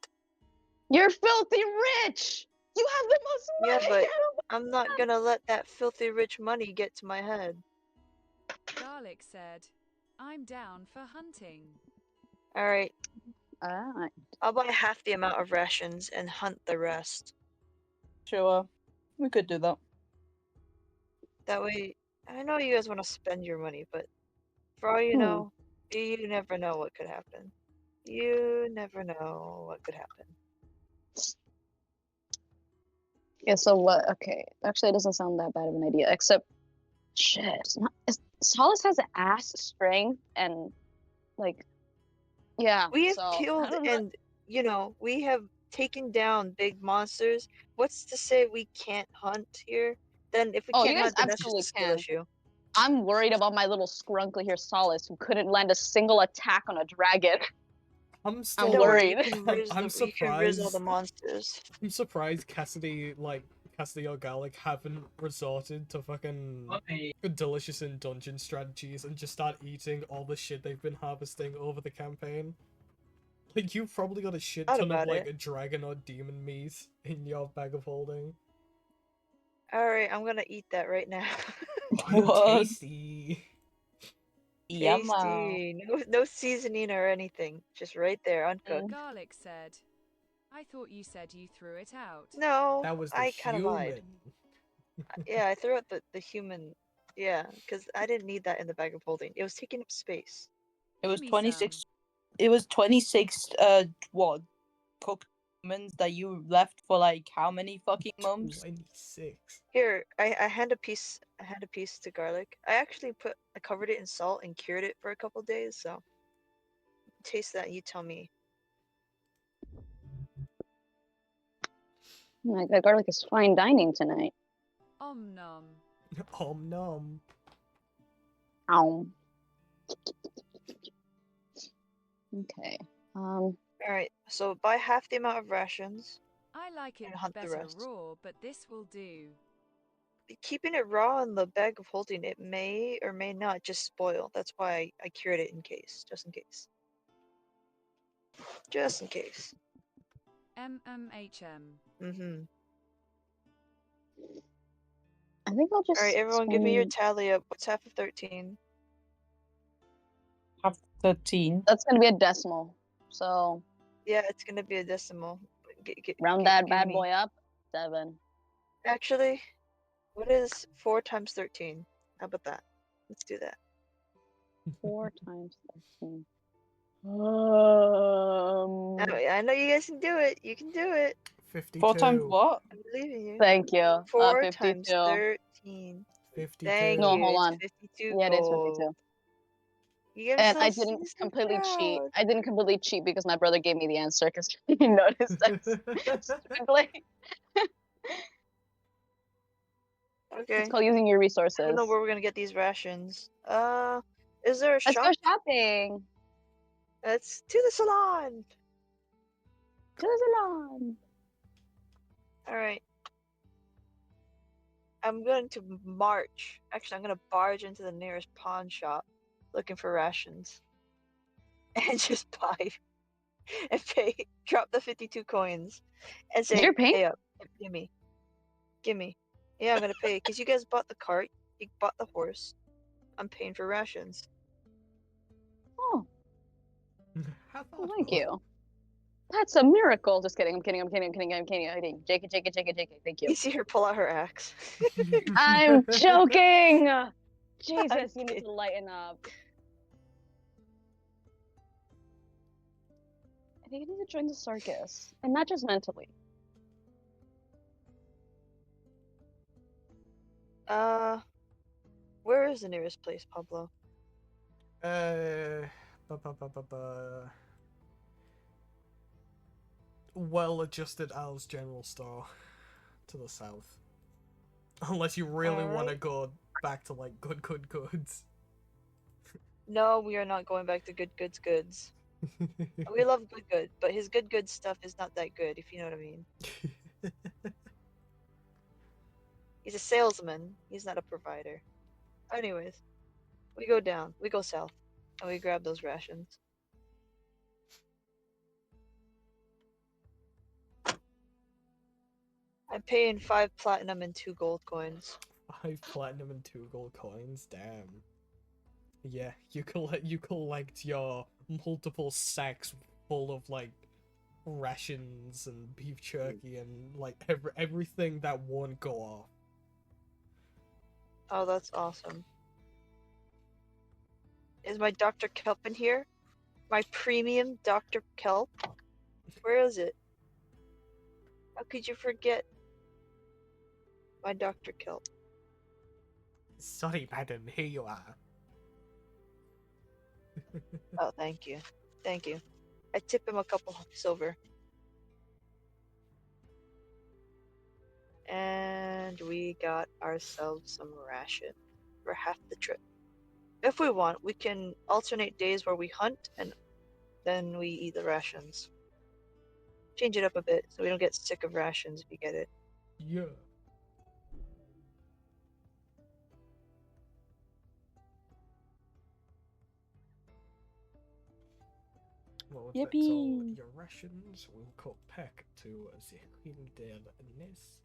You're filthy rich. You have the most Yeah, money. but I'm not gonna let that filthy rich money get to my head. Garlic said, I'm down for hunting. Alright, Alright. I'll buy half the amount of rations and hunt the rest. Sure. We could do that. That way, I know you guys want to spend your money, but for all you know, you never know what could happen. You never know what could happen. Yeah, so what? Okay. Actually, it doesn't sound that bad of an idea, except, shit. Solace has ass strength and, like, yeah, We have so, I killed don't know. and, we have taken down big monsters. What's to say we can't hunt here? Then if we Oh, you can't guys hunt, then that's just a absolutely skill can. issue. I'm worried about my little scrunkly here, Solace, who couldn't land a single attack on a dragon. I'm still I'm Don't worry, you worried. can riz I'm you can riz all surprised. the monsters. I'm surprised Cassidy or Garlic haven't resorted to fucking delicious in dungeon strategies and just start eating all the shit they've been harvesting over the campaign. Like, you've probably got a shit Thought ton of about like it. a dragon or demon meat in your bag of holding. Alright, I'm gonna eat that right now. What? Tasty. Yumma. Tasty. No seasoning or anything. Just right there, uncooked. Garlic said, I thought you said you threw it out. No, That was the I kind of lied. human. Yeah, I threw out the human. Yeah, because I didn't need that in the bag of holding. It was taking up space. It was Give me 26. some. It was 26. What? Cooked humans that you left for like how many fucking months? 26. Here, I hand a piece. I hand a piece to garlic. I covered it in salt and cured it for a couple days. So, taste that. And you tell me. Oh my god, garlic is fine dining tonight. Om nom. Om nom. Ow. Okay. All right. So buy half the amount of rations. I like it And hunt the better rest. raw, but this will do. Keeping it raw in the bag of holding, it may or may not just spoil. That's why I cured it in case, just in case. Just in case. MMHM. Mm-hmm. I think I'll just. All right, everyone, give me your tally up. What's half of 13? Half 13. That's gonna be a decimal. So. Yeah, it's gonna be a decimal. Round that bad boy up. 7. Actually, what is 4 times 13? How about that? Let's do that. 4 times 13. I know you guys can do it. You can do it. 52. 4 times what? I believe in you. Thank you. 4 52. times 13. 52. Thank No, you. hold It's on. 52 Yeah, it is gold. 52. You And I so didn't so completely cheat. proud. I didn't completely cheat because my brother gave me the answer because he noticed I stupidly. Okay. It's called using your resources. I don't know where we're gonna get these rations. Is there a Let's shop? go shopping. Let's to the salon. To the salon. All right. I'm going to march. Actually, I'm gonna barge into the nearest pawn shop, looking for rations, and just buy and pay. Drop the 52 coins, and say, You're paying? "Pay up. Give me." Yeah, I'm gonna pay because you guys bought the cart. You bought the horse. I'm paying for rations. Oh, How well, thoughtful. thank you. That's a miracle. Just kidding. I'm kidding. I'm kidding. I'm kidding. I'm kidding. I'm kidding. JK. Thank You you. see her pull out her axe. I'm joking. Jesus, I'm you need to lighten up. I think you need to join the circus, and not just mentally. Where is the nearest place, Pablo? Uh, well-adjusted Al's general store to the south. Unless you really want to Alright. go back to like goods. No, we are not going back to goods. We love good, but his good stuff is not that good, if you know what I mean. He's a salesman. He's not a provider. Anyways, we go down. We go south. And we grab those rations. I'm paying 5 platinum and 2 gold coins. 5 platinum and 2 gold coins. Damn. Yeah, you collect your multiple sacks full of like rations and beef jerky and like everything that won't go off. Oh, that's awesome. Is my Dr. Kelp in here? My premium Dr. Kelp? Where is it? How could you forget my Dr. Kelp? Sorry, madam. Here you are. Oh, thank you. Thank you. I tip him a couple silver. And we got ourselves some ration for half the trip. If we want, we can alternate days where we hunt and then we eat the rations. Change it up a bit so we don't get sick of rations if we get it. Yeah. Well, if that's all Yippee. your rations, we'll cut back to the Queen del Ness.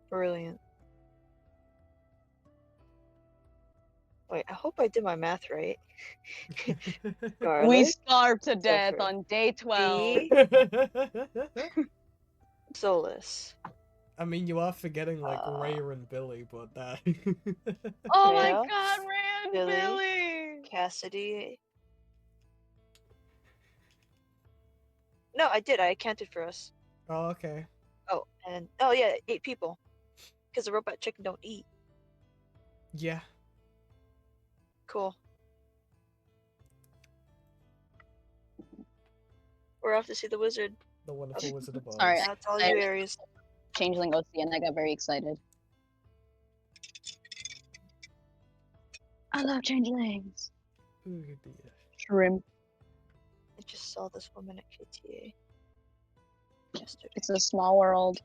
Brilliant. Wait, I hope I did my math right. We Garlic, starved to death silver, on day 12. bee, Solus. I mean, you are forgetting like Rhea and Billy, but that. Oh my Rhea, god, Rand Billy, Billy! Cassidy. No, I did. I accounted for us. Oh, okay. Oh, and oh yeah, 8 people. Because the robot chicken don't eat. Yeah. Cool. We're off to see the wizard. The wonderful Wizard of Oz. Sorry, That's all I- you Aries. Changeling OC and I got very excited. I love changelings. Ooh, dear. Shrimp. I just saw this woman at KTA yesterday. It's a small world.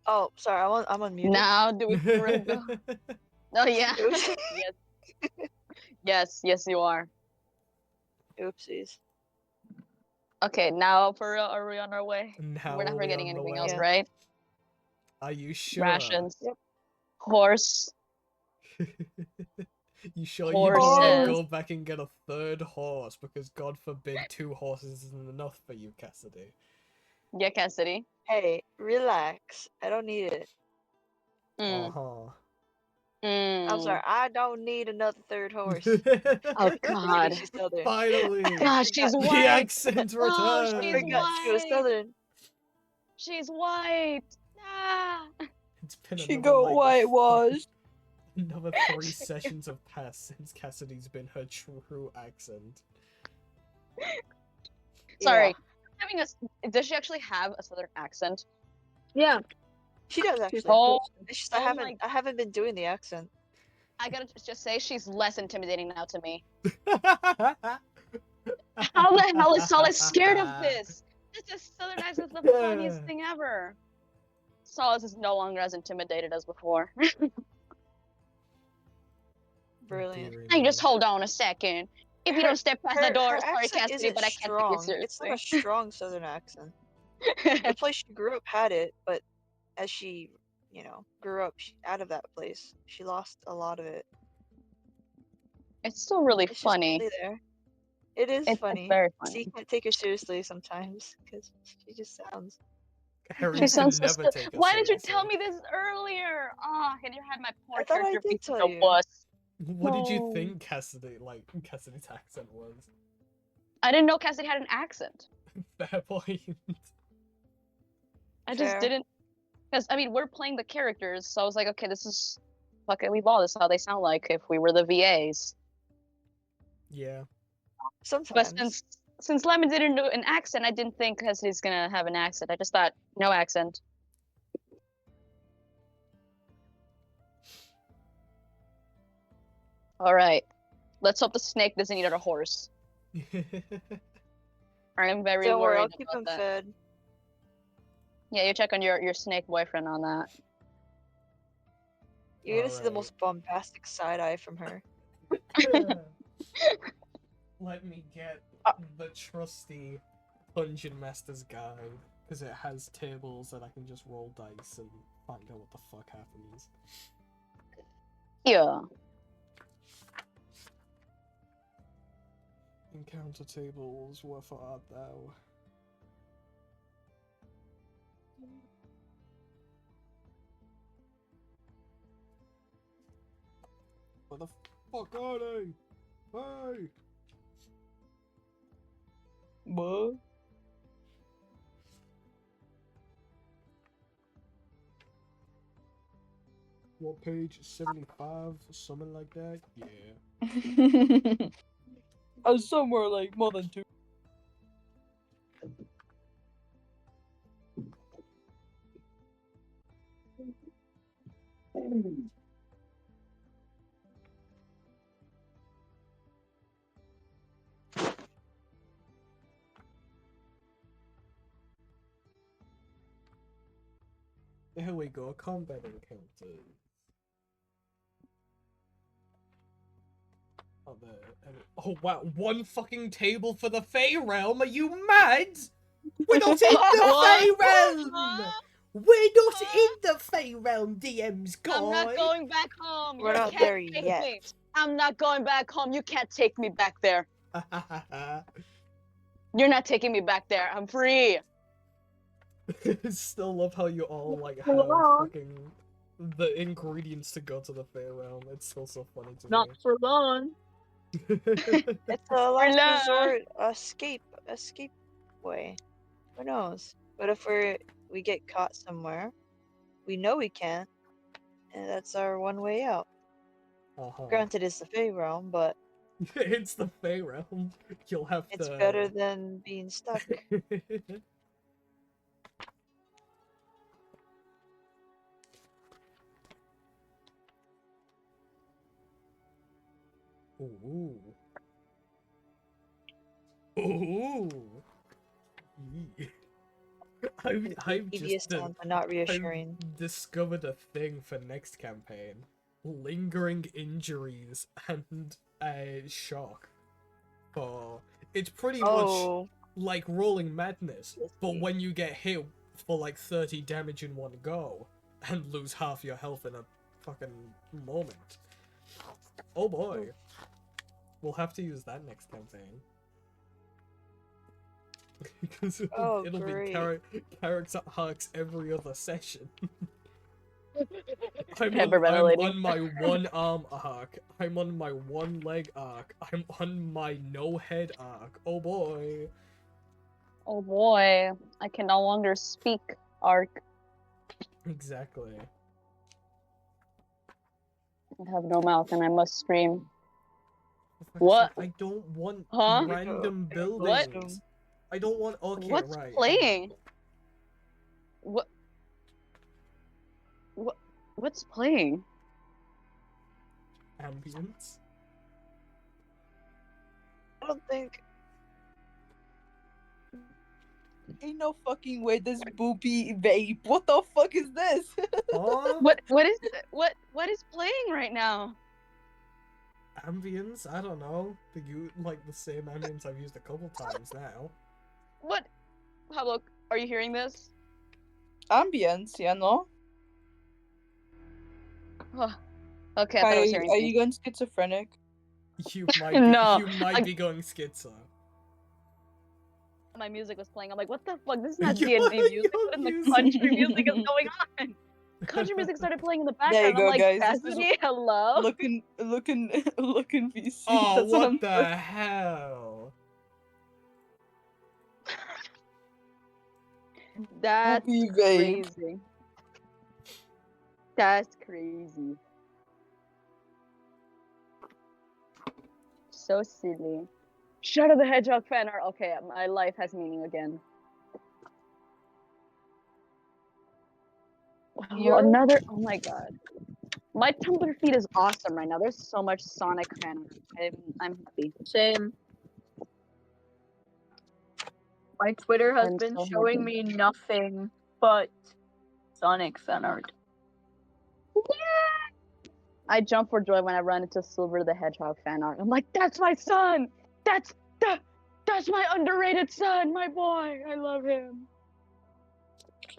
Oh, sorry, I'm on mute. Now do we Oh yeah. Oops. Yes, you are. Oopsies. Okay, now for real, are we on our way? Now We're not are we forgetting on the anything way? else, Yeah. right? Are you sure? Rations. Yep. Horse. You sure you don't want to Horses. go back and get a third horse? Because God forbid 2 horses isn't enough for you, Cassidy. Yeah, Cassidy. Hey, relax. I don't need it. Mm. Uh-huh. I'm sorry, I don't need another third horse. Oh God. She's southern. Finally! God, she's The white. accent Oh, returned! she's I forgot she was white. southern. She's white. Ah. It's been She another, got like, whitewashed. another 3 sessions have passed since Cassidy's been her true accent. Sorry. Having a. Does she actually have a southern accent? Yeah, she does actually. Oh, It's just oh I haven't been doing the accent. I gotta just say she's less intimidating now to me. How the hell is Solace scared of this? This is southern accent's the funniest thing ever. Solace is no longer as intimidated as before. Brilliant. Hey, just hold on a second. If you don't step past the door, her sorry, accent Cassidy, isn't but I can't strong. take you It's not a seriously. strong southern accent. The place she grew up had it, but as she, grew up out of that place, she lost a lot of it. It's still really It's funny. just really there. It is It's funny. very So funny. you can't take her seriously sometimes because she just sounds. Harry She can sounds so never take us Why did you seriously. tell me this earlier? Ah, and you had my poor I thought I character did piece of tell a you. wuss. What did you No. think Cassidy's accent was? I didn't know Cassidy had an accent. Fair point. I just Fair. didn't. Because, I mean, we're playing the characters, so I was like, okay, this is. Fuck it, we ball. This is how they sound like if we were the VAs. Yeah. Sometimes. But since Lemon didn't do an accent, I didn't think Cassidy's gonna have an accent. I just thought, no accent. Alright. Let's hope the snake doesn't eat our horse. I'm very Don't worry, worried I'll keep about him that. fed. Yeah, you check on your snake boyfriend on that. You're gonna see the Alright. most bombastic side eye from her. Let me get the trusty Dungeon Master's Guide, because it has tables that I can just roll dice and find out what the fuck happens. Yeah. Encounter tables, wherefore art thou? Where the fuck are they? Hey! What? What page? 75? Something like that? Yeah. Somewhere like more than 2. Here we go, combat encounter. Oh, oh wow, one fucking table for the Fey Realm? Are you mad? We're not in the Fey Realm! We're not in the Fey Realm, DMs guy! I'm not going back home! We're You not can't there take yet. me! I'm not going back home! You can't take me back there! You're not taking me back there! I'm free! Still love how you all like have fucking the ingredients to go to the Fey Realm. It's still so funny to Not for long. me. It's a last Hello. resort escape way. Who knows? But if we get caught somewhere, we know we can't, and that's our one way out. Granted, it's the Fey Realm, but It's the Fey Realm. You'll have it's to. better than being stuck. Ooh. Ooh. Yee. I've Devious just sound, but not reassuring. I've discovered a thing for next campaign: lingering injuries and shock. For it's pretty much like rolling madness, but when you get hit for like 30 damage in one go and lose half your health in a fucking moment. Oh boy. We'll have to use that next campaign. Because it'll great. be character arcs every other session. I'm Hyperventilating. on my one arm arc. I'm on my one leg arc. I'm on my no head arc. Oh boy. Oh boy. I can no longer speak, Ark. Exactly. I have no mouth and I must scream. What? I don't want Huh? random buildings. What? I don't want. Okay, What's right. playing? What's playing? Ambience. I don't think. Ain't no fucking way this boopy vape. What the fuck is this? What is playing right now? Ambience? I don't know. Like the same ambience I've used a couple times now. What? Pablo, are you hearing this? Ambience, yeah, no? Oh, okay, I thought I was hearing Are things. you going schizophrenic? You might be, No, you might be going schizo. My music was playing. I'm like, what the fuck? This is not D&D music. What in the country music is going on? Country music started playing in the There you background. go, I'm like, guys. This is Cassidy, hello? looking VC. Oh, That's what I'm the hell? That's Boopy vape. crazy. That's crazy. So silly. Shadow the Hedgehog fan art. Okay, my life has meaning again. Oh, another. Oh my god. My Tumblr feed is awesome right now. There's so much Sonic fan art. I'm happy. Same. My Twitter has I'm been so showing happy. me nothing but Sonic fan art. I jump for joy when I run into Silver the Hedgehog fan art. I'm like, that's my son! That's my underrated son, my boy! I love him.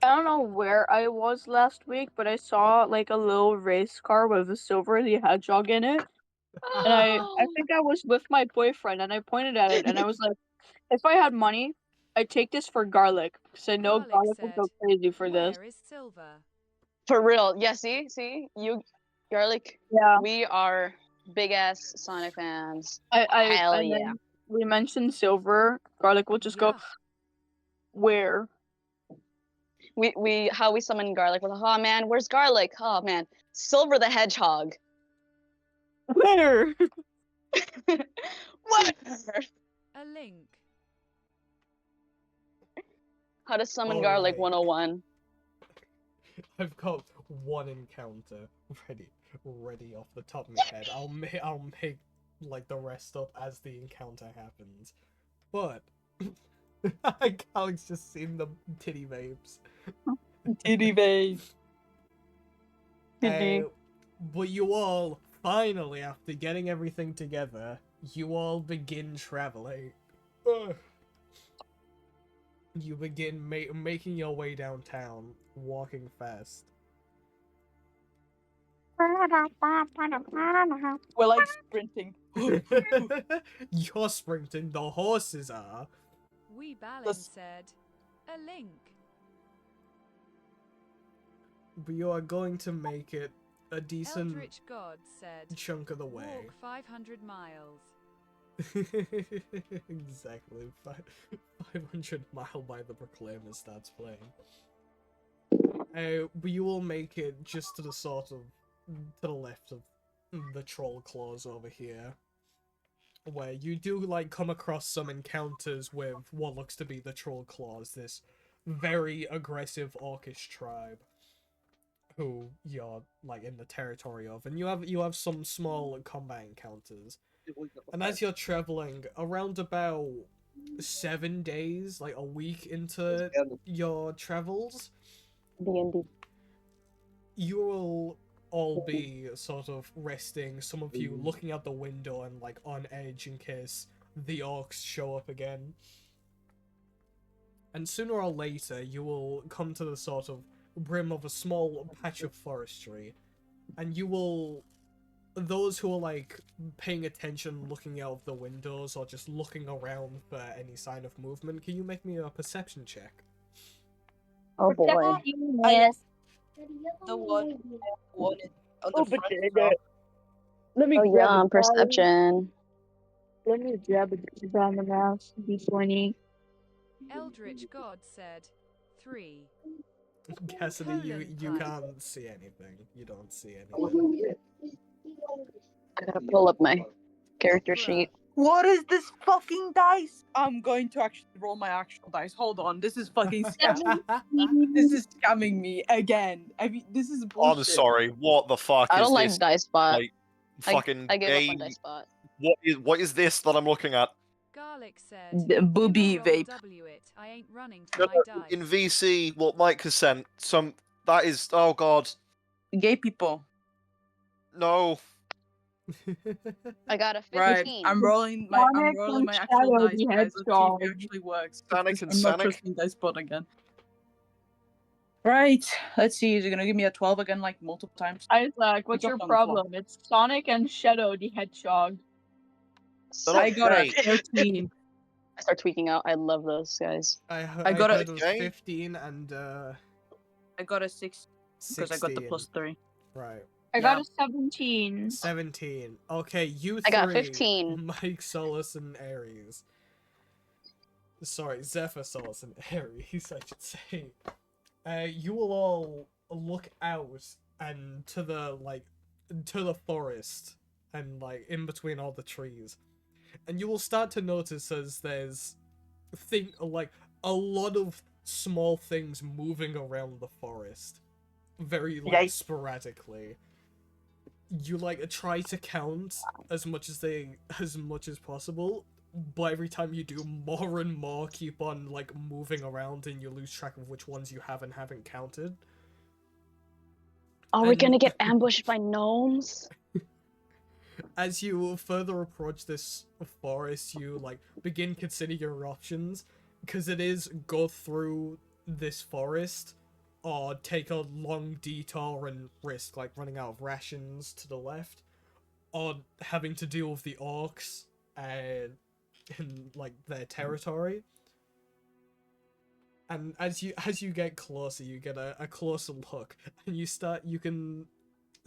I don't know where I was last week, but I saw like a little race car with a Silver the Hedgehog in it. And I think I was with my boyfriend and I pointed at it and I was like, if I had money, I'd take this for garlic. Because I know garlic would go crazy for this. Where is Silver? For real. Yeah, see? You, Garlic, Yeah. we are big ass Sonic fans. I Hell and yeah. then we mentioned silver. Garlic will just go, Yuck. where? We how we summon Garlic with, oh man, where's Garlic? Oh man, Silver the Hedgehog. Where? What? A link. How to summon Garlic Alright. 101. I've got one encounter ready off the top of my head. I'll make like the rest up as the encounter happens. But Alex just seen the titty babes. Titty babe. Titty. But you all finally, after getting everything together, you all begin traveling. Ugh. You begin making your way downtown, walking fast. We're like sprinting. You're sprinting, the horses are. Wee Balin Let's- said, a link. But you are going to make it a decent Eldritch God said, chunk of the way. walk 500 miles. Exactly. 500 Mile by the Proclaimer starts playing. But you will make it just to the sort of to the left of the troll claws over here, where you do like come across some encounters with what looks to be the troll claws, this very aggressive orcish tribe who you're like in the territory of, and you have some small combat encounters. And as you're traveling around about 7 days, like a week into your travels, D&D. you will all be sort of resting, some of you looking out the window and like on edge in case the orcs show up again. And sooner or later you will come to the sort of brim of a small patch of forestry, and you will, those who are like paying attention, looking out of the windows or just looking around for any sign of movement, can you make me a perception check? Oh boy. Yes. The one on the front top. Let me Oh grab yeah, a perception. Let me grab a on the mouse. D20. Eldritch God said, 3. Cassidy, you Colon can't see anything. You don't see anything. I gotta pull up my character Bruh. sheet. What is this fucking dice? I'm going to actually roll my actual dice. Hold on, this is fucking scamming. This is scamming me again. I mean, this is bullshit. I'm sorry. What the fuck I is don't like this? Dice Spot. Like, fucking I gave up on game? Dice Spot. What is this that I'm looking at? Garlic said, The booby "Give a roll vape. W it. I ain't running for No, my dice." in VC, what Mike has sent, that is, oh god, Gay people. no. I got a 15. Right. I'm rolling my Sonic and actual Shadow dice, the guys. Let's see if Hedgehog. it actually works. Sonic and I'm not Sonic. trusting dice bot again. Right. Let's see. Is it gonna give me a 12 again, like multiple times? Isaac, what's Jump your on the floor. problem? It's Sonic and Shadow the Hedgehog. They're not I got a gay. 13. I start tweaking out. I love those guys. I got a- heard it was Okay. 15 and I got a 6 because I got the 16. plus 3. Right. I got Yeah. a 17. 17. Okay, you three. I got 15. Mike, Solus, and Ares. Sorry, Zephyr, Solus, and Ares, I should say. You will all look out and to the forest and like in between all the trees. And you will start to notice as there's a lot of small things moving around the forest. Very Yikes. sporadically. You try to count as much as possible, but every time you do, more and more keep on moving around, and you lose track of which ones you haven't counted. Are we And- gonna get ambushed by gnomes? As you further approach this forest, you begin considering your options, because it is go through this forest or take a long detour and risk running out of rations to the left, or having to deal with the orcs in their territory. And as you get closer, you get a closer look, and you can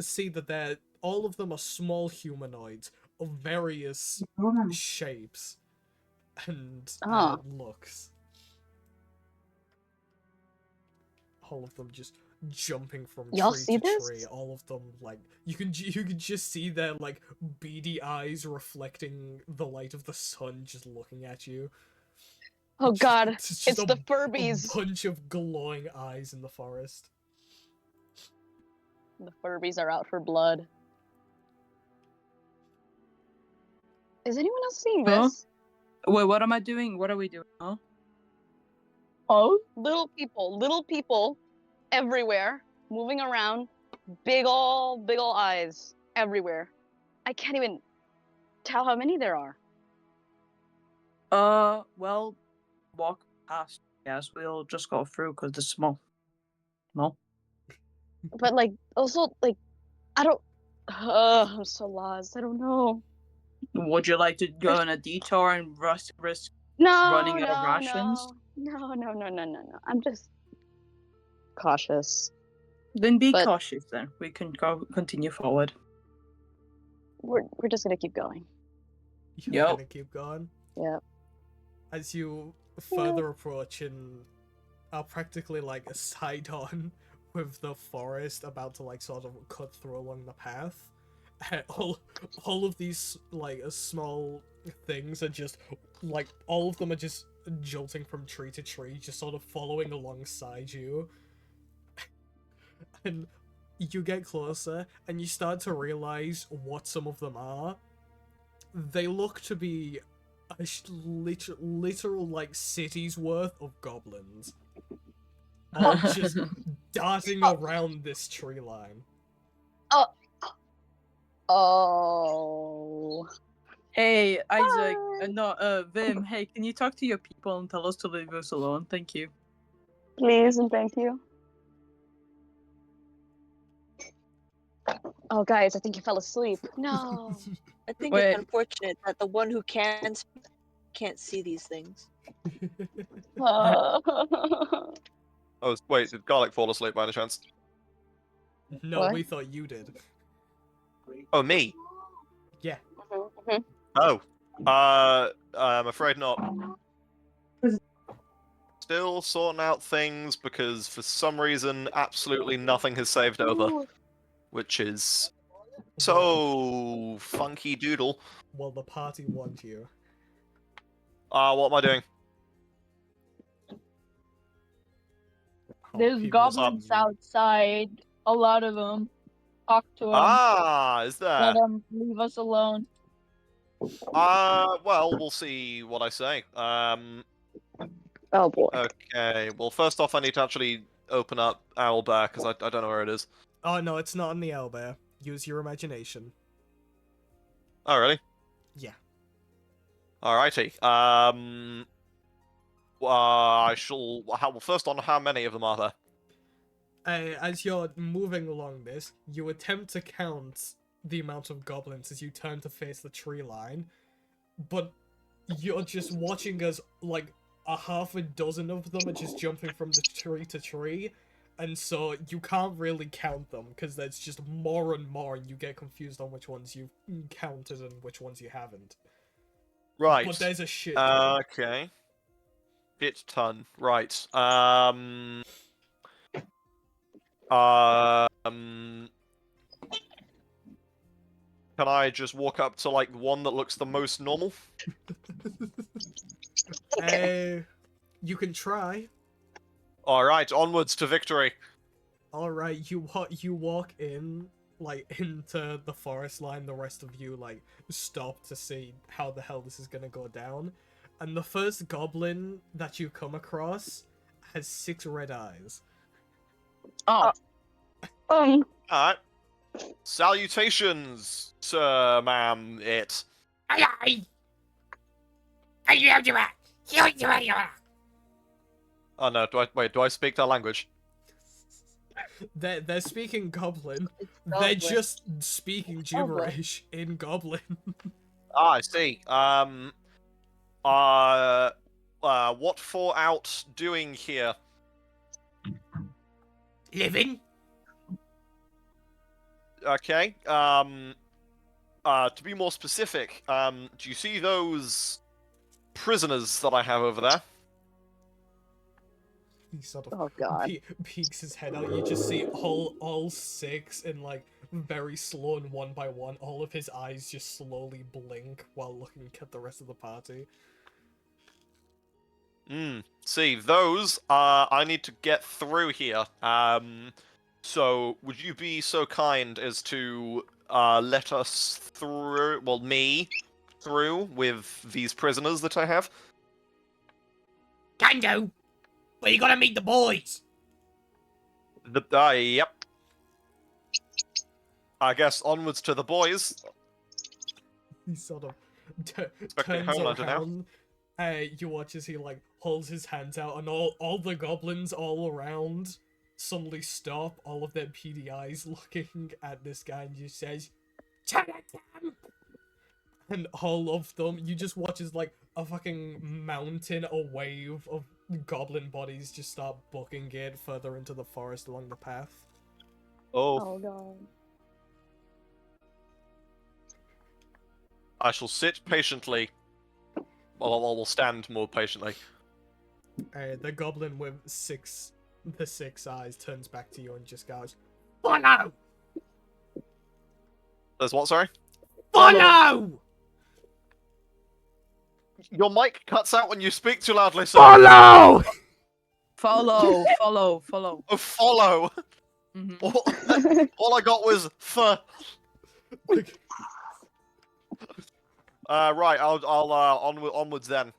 see that all of them are small humanoids of various shapes and Ah. looks. All of them just jumping from Y'all tree see to this? tree. All of them like you can just see their like beady eyes reflecting the light of the sun, just looking at you. Oh god, It's it's just the a Furbies. bunch of glowing eyes in the forest. The Furbies are out for blood. Is anyone else seeing Huh? this? Wait, what am I doing? What are we doing? Huh? Oh, little people everywhere, moving around, big ol' eyes everywhere. I can't even tell how many there are. Well, walk past. Yes, we'll just go through because it's small. No? But like, also like, I don't. I'm so lost. I don't know. Would you like to go on a detour and risk No, running out of no, rations? no. I'm just cautious. Then be But cautious. Then we can continue forward. we're just gonna keep going. You're Yep. gonna keep going. Yeah. As you further approach and are practically like a side on with the forest about to like sort of cut through along the path. All of these like small things are just like all of them are just jolting from tree to tree, just sort of following alongside you. And you get closer and you start to realize what some of them are. They look to be a literal like city's worth of goblins, all just darting around this tree line. Oh. Hey, Isaac. Vim. Hey, can you talk to your people and tell us to leave us alone? Thank you. Please and thank you. Oh, guys, I think you fell asleep. No. I think Wait. it's unfortunate that the one who can speak can't see these things. Oh, wait, did Garlic fall asleep by any chance? No, What? we thought you did. Oh, me? Yeah. Oh. I'm afraid not. Still sorting out things because for some reason absolutely nothing has saved over. Which is so funky doodle. Well, the party want you. What am I doing? Oh, There's people goblins want you. outside. A lot of them. Talk to them. Ah, is there? Let them leave us alone. Well, we'll see what I say. Oh boy. Okay, well, first off, I need to actually open up Owlbear, because I don't know where it is. Oh no, it's not in the owlbear. Use your imagination. Oh, really? Yeah. Alrighty. I shall... Well, first on, how many of them are there? As you're moving along this, you attempt to count the amount of goblins as you turn to face the tree line, but you're just watching as like a half a dozen of them are just jumping from the tree to tree, and so you can't really count them because there's just more and more, and you get confused on which ones you've counted and which ones you haven't. Right. But there's a shit ton. Okay. Shit ton. Right. Can I just walk up to, like, one that looks the most normal? You can try. Alright, onwards to victory. Alright, you walk in, like, into the forest line. The rest of you, like, stop to see how the hell this is gonna go down. And the first goblin that you come across has 6 red eyes. Oh. Alright. Salutations, sir, ma'am, it. Oh no, do I speak that language? They're speaking goblin. Goblin. They're just speaking gibberish in goblin. Ah, I see. What for out doing here? Living? Okay. To be more specific, do you see those prisoners that I have over there? He sort of Oh god. peeks his head out. You just see all six, and like very slow and one by one, all of his eyes just slowly blink while looking at the rest of the party. See, those, I need to get through here. So would you be so kind as to, let us through, well, me through with these prisoners that I have? Can do, but you gotta meet the boys. Yep. I guess onwards to the boys. He sort of Expecting turns Homelander now. around. You watch as he like holds his hands out, and all the goblins all around suddenly stop. All of their PDIs looking at this guy, and just says, "Telegram!" And all of them, you just watch as like a fucking mountain, a wave of goblin bodies just start booking it further into the forest along the path. Oh. Oh god. I shall sit patiently. Well, I will stand more patiently. The goblin with the six eyes turns back to you and just goes, "Follow! There's what, sorry? Follow! Your mic cuts out when you speak too loudly, sir. Follow!" Follow, follow, follow. Oh, follow! Mhm. All I got was right, I'll onwards then.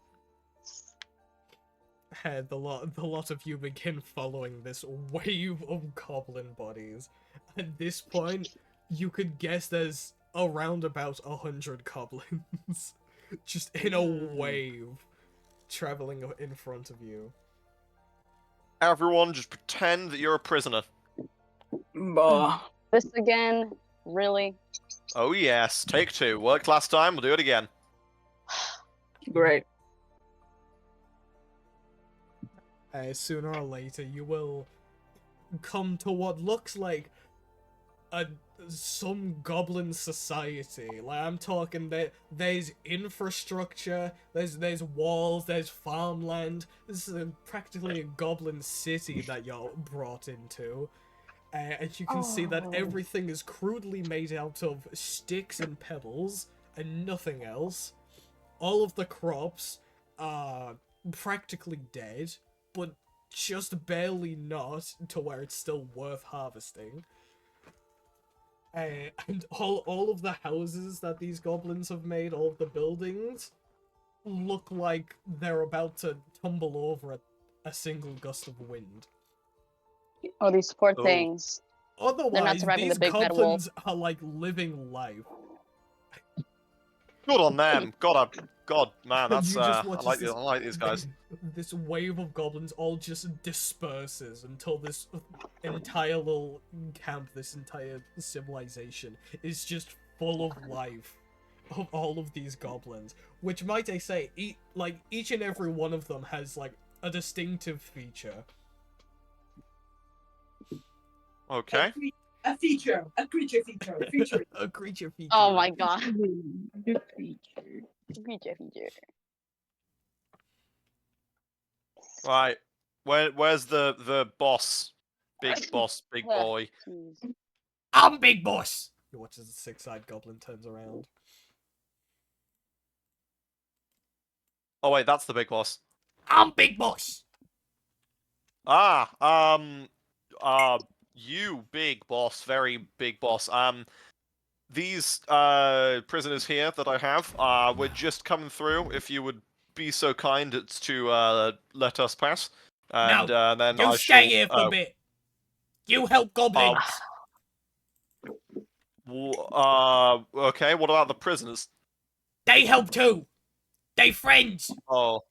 The lot of you begin following this wave of goblin bodies. At this point, you could guess there's around about 100 goblins just in a wave traveling in front of you. Everyone, just pretend that you're a prisoner. Bah. This again? Really? Oh yes, take two. Worked last time, we'll do it again. Great. Sooner or later, you will come to what looks like some goblin society. Like, I'm talking that there's infrastructure, there's walls, there's farmland. This is practically a goblin city that you're brought into. And you can see that everything is crudely made out of sticks and pebbles and nothing else. All of the crops are practically dead, but just barely not to where it's still worth harvesting. And all of the houses that these goblins have made, all of the buildings, look like they're about to tumble over at a single gust of wind. Oh, these poor things. They're not Otherwise, surviving these the big bad wolf. goblins are like living life. Good on them. God, man, that's You just I watch like as I like these guys. This wave of goblins all just disperses until this entire little camp, this entire civilization is just full of life of all of these goblins. Which, might I say, each and every one of them has like a distinctive feature. Okay. A feature, a creature feature, a feature. A creature feature. Oh my god. Good creature. Creature feature. Right. Where's the boss? Big boss, big boy. Jeez. I'm Big Boss! You watch as the six-eyed goblin turns around. Oh wait, that's the big boss. I'm Big Boss! You big boss, very big boss. These prisoners here that I have, we're just coming through. If you would be so kind as to let us pass, and then You I stay shall, here for a bit. You help goblins. Okay. What about the prisoners? They help too. They friends. Oh,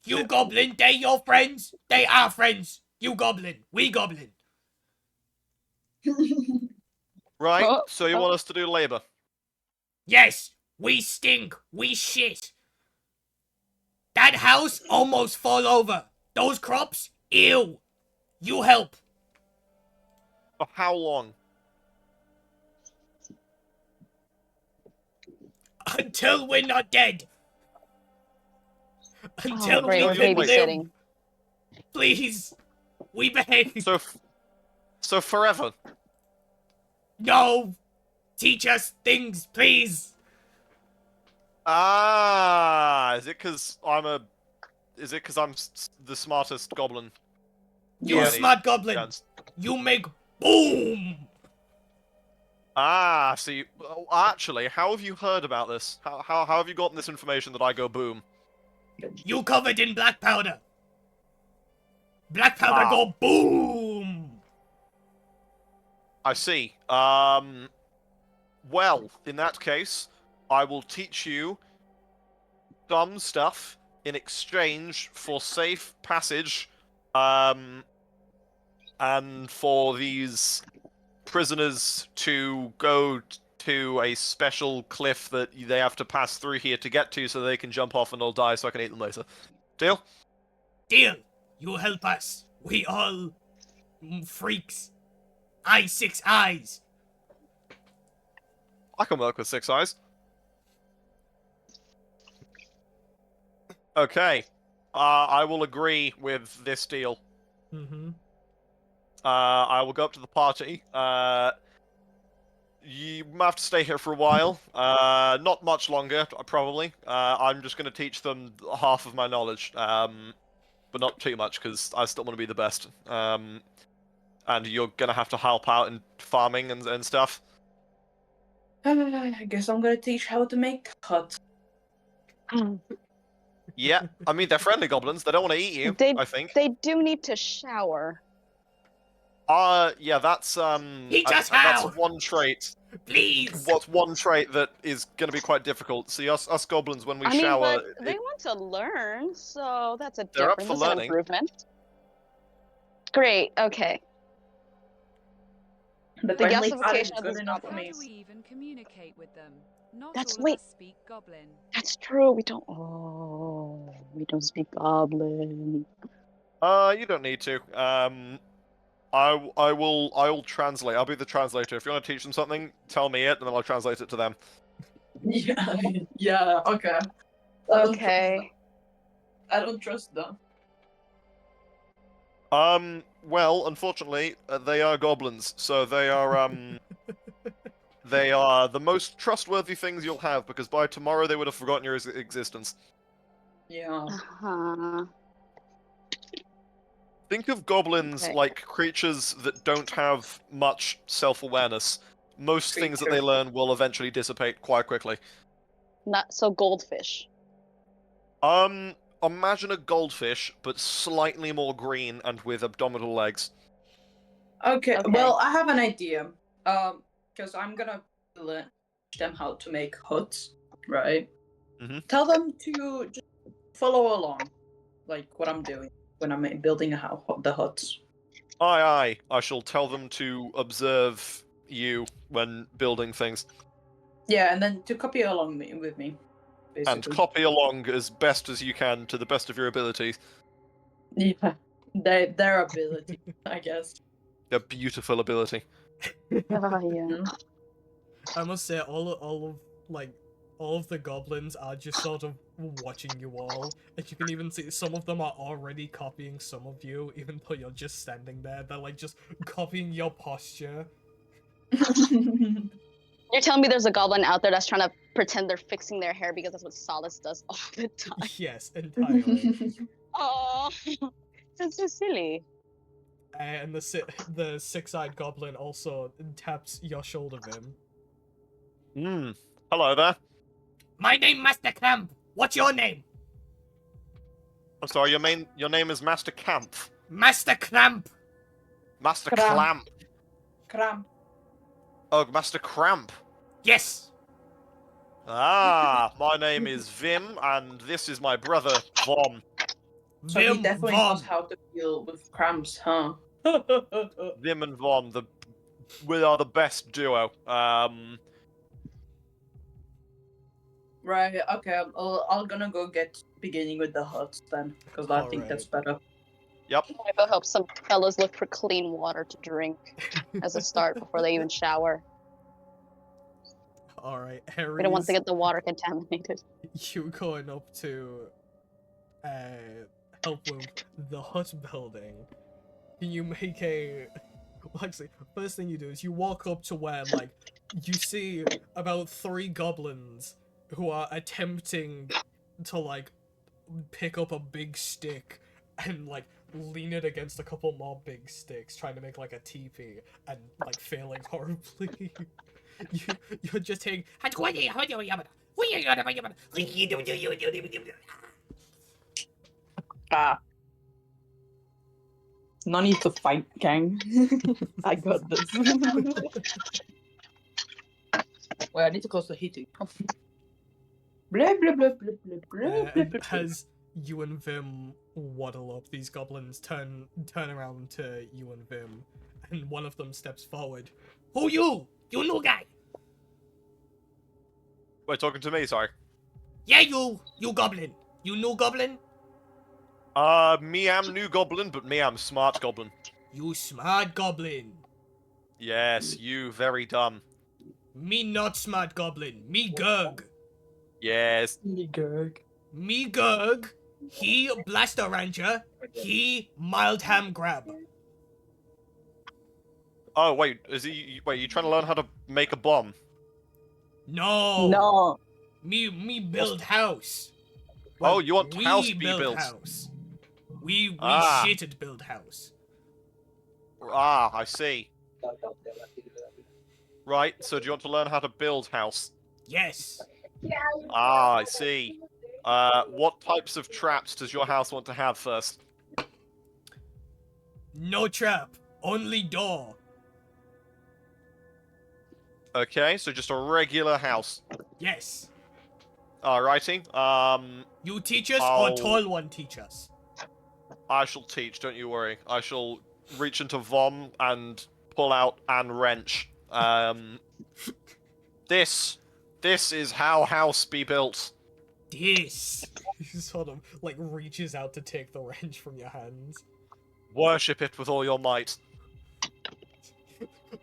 You goblin, they your friends. They are friends. You goblin, we goblin. right. Oh, So you want us to do labor? Yes, we stink. We shit. That house almost fall over. Those crops, ew. You help. For how long? Until we're not dead. Until great, we we're can live. babysitting. Please. We beg. So forever. No. Teach us things, please. Ah, is it because I'm the smartest goblin? You by a any smart goblin. chance? You make boom. Ah, see, well, actually, how have you heard about this? How have you gotten this information that I go boom? You covered in black powder. Black powder Ah. go boom. I see. Well, in that case, I will teach you some stuff in exchange for safe passage, and for these prisoners to go to a special cliff that they have to pass through here to get to so they can jump off and all die so I can eat them later. Deal? Deal. You help us. We all freaks. I 6 eyes. I can work with 6 eyes. Okay. I will agree with this deal. Mm-hmm. I will go up to the party. You have to stay here for a while. Not much longer, probably. I'm just going to teach them half of my knowledge. But not too much, because I still want to be the best. And you're going to have to help out in farming and stuff. I guess I'm gonna teach how to make huts. Yeah, I mean, they're friendly goblins. They don't want to eat you, I think. They do need to shower. Yeah, that's, Teach us that's how! one trait. Please! What's one trait that is going to be quite difficult? See, us goblins, when we I mean, shower... but they want to learn, so that's a They're up difference. for That's an learning. improvement. Great, okay. The The friendly gasification pattern of good these enough for How me. do we even communicate with them? Not That's- all wait. of us speak Goblin. That's true. We don't. Oh, we don't speak Goblin. You don't need to. I will translate. I'll be the translator. If you want to teach them something, tell me it, and then I'll translate it to them. Yeah, yeah, okay. Okay. I don't trust them. Well, unfortunately, they are goblins, so they are, they are the most trustworthy things you'll have, because by tomorrow they would have forgotten your existence. Yeah. Uh-huh. Think of goblins Okay. like creatures that don't have much self-awareness. Most things that they learn will eventually dissipate quite quickly. Not so goldfish. Imagine a goldfish, but slightly more green and with abdominal legs. Okay, Okay. well, I have an idea. Because I'm gonna teach them how to make huts, right? Mhm. Tell them to just follow along, like what I'm doing when I'm building the huts. Aye, I shall tell them to observe you when building things. Yeah, and then to copy along with me, basically. And copy along as best as you can to the best of your abilities. Yeah, their ability, I guess. Their beautiful ability. Oh, yeah. I must say, all of the goblins are just sort of watching you all. As you can even see, some of them are already copying some of you, even though you're just standing there. They're like just copying your posture. You're telling me there's a goblin out there that's trying to pretend they're fixing their hair because that's what Solace does all the time. Yes, entirely. Oh, that's so silly. And the six-eyed goblin also taps your shoulder, Vim. Hello there. My name, Master Clamp. What's your name? I'm sorry, your name is Master Camp. Master Clamp. Master Cramp. Clamp. Cramp. Oh, Master Cramp. Yes. Ah, my name is Vim, and this is my brother, Vom. So he Vim definitely Vom. knows how to deal with cramps, huh? Vim and Vom, we are the best duo. Right, okay, I'm gonna go get beginning with the huts then, because I think that's better. Yep. I hope some fellows look for clean water to drink as a start before they even shower. All right, We don't want to Harry's. get the water contaminated. You going up to help with the hut building. Can you make a well, actually, first thing you do is you walk up to where like you see about 3 goblins who are attempting to like pick up a big stick and like lean it against a couple more big sticks, trying to make like a teepee and like failing horribly. You're just taking Ah. No need to fight, gang. I got this. Wait, I need to close the heating. Blah, blah, blah, blah, blah, blah, blah, and blah, blah. as you and Vim waddle up, these goblins turn around to you and Vim, and one of them steps forward. Who you? You new guy? Wait, talking to me, sorry. Yeah, you goblin. You new goblin? Me am new goblin, but me am smart goblin. You smart goblin. Yes, you very dumb. Me not smart goblin. Me Gurg. Yes. Me Gurg. He blaster ranger. He mild ham grab. Oh, wait, wait, you trying to learn how to make a bomb? No. No. Me build house. Oh, you want we house be build built? house. We Ah. shit at build house. Ah, I see. Right, so do you want to learn how to build house? Yes. Ah, I see. What types of traps does your house want to have first? No trap. Only door. Okay, so just a regular house. Yes. Alrighty. You teach us or I'll- tall one teach us? I shall teach, don't you worry. I shall reach into Vom and pull out and wrench. This is how house be built. This. He sort of like reaches out to take the wrench from your hands. Worship it with all your might.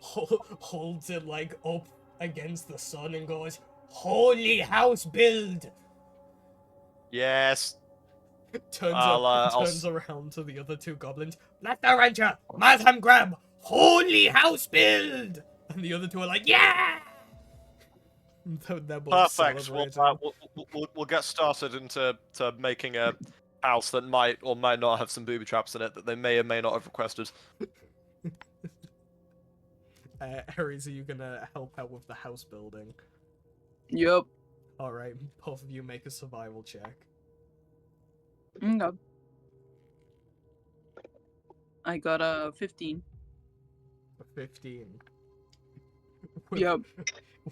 Holds it like up against the sun and goes, "Holy house build!" Yes. Turns I'll turns around to the other 2 goblins. Blaster ranger, Malham grab, holy house build! And the other 2 are like, yeah! They're both Perfect. We'll, celebrating. we'll get started into making a house that might or might not have some booby traps in it that they may or may not have requested. Ares, are you gonna help out with the house building? Yep. Alright, both of you make a survival check. Okay. I got a 15. 15. Yep.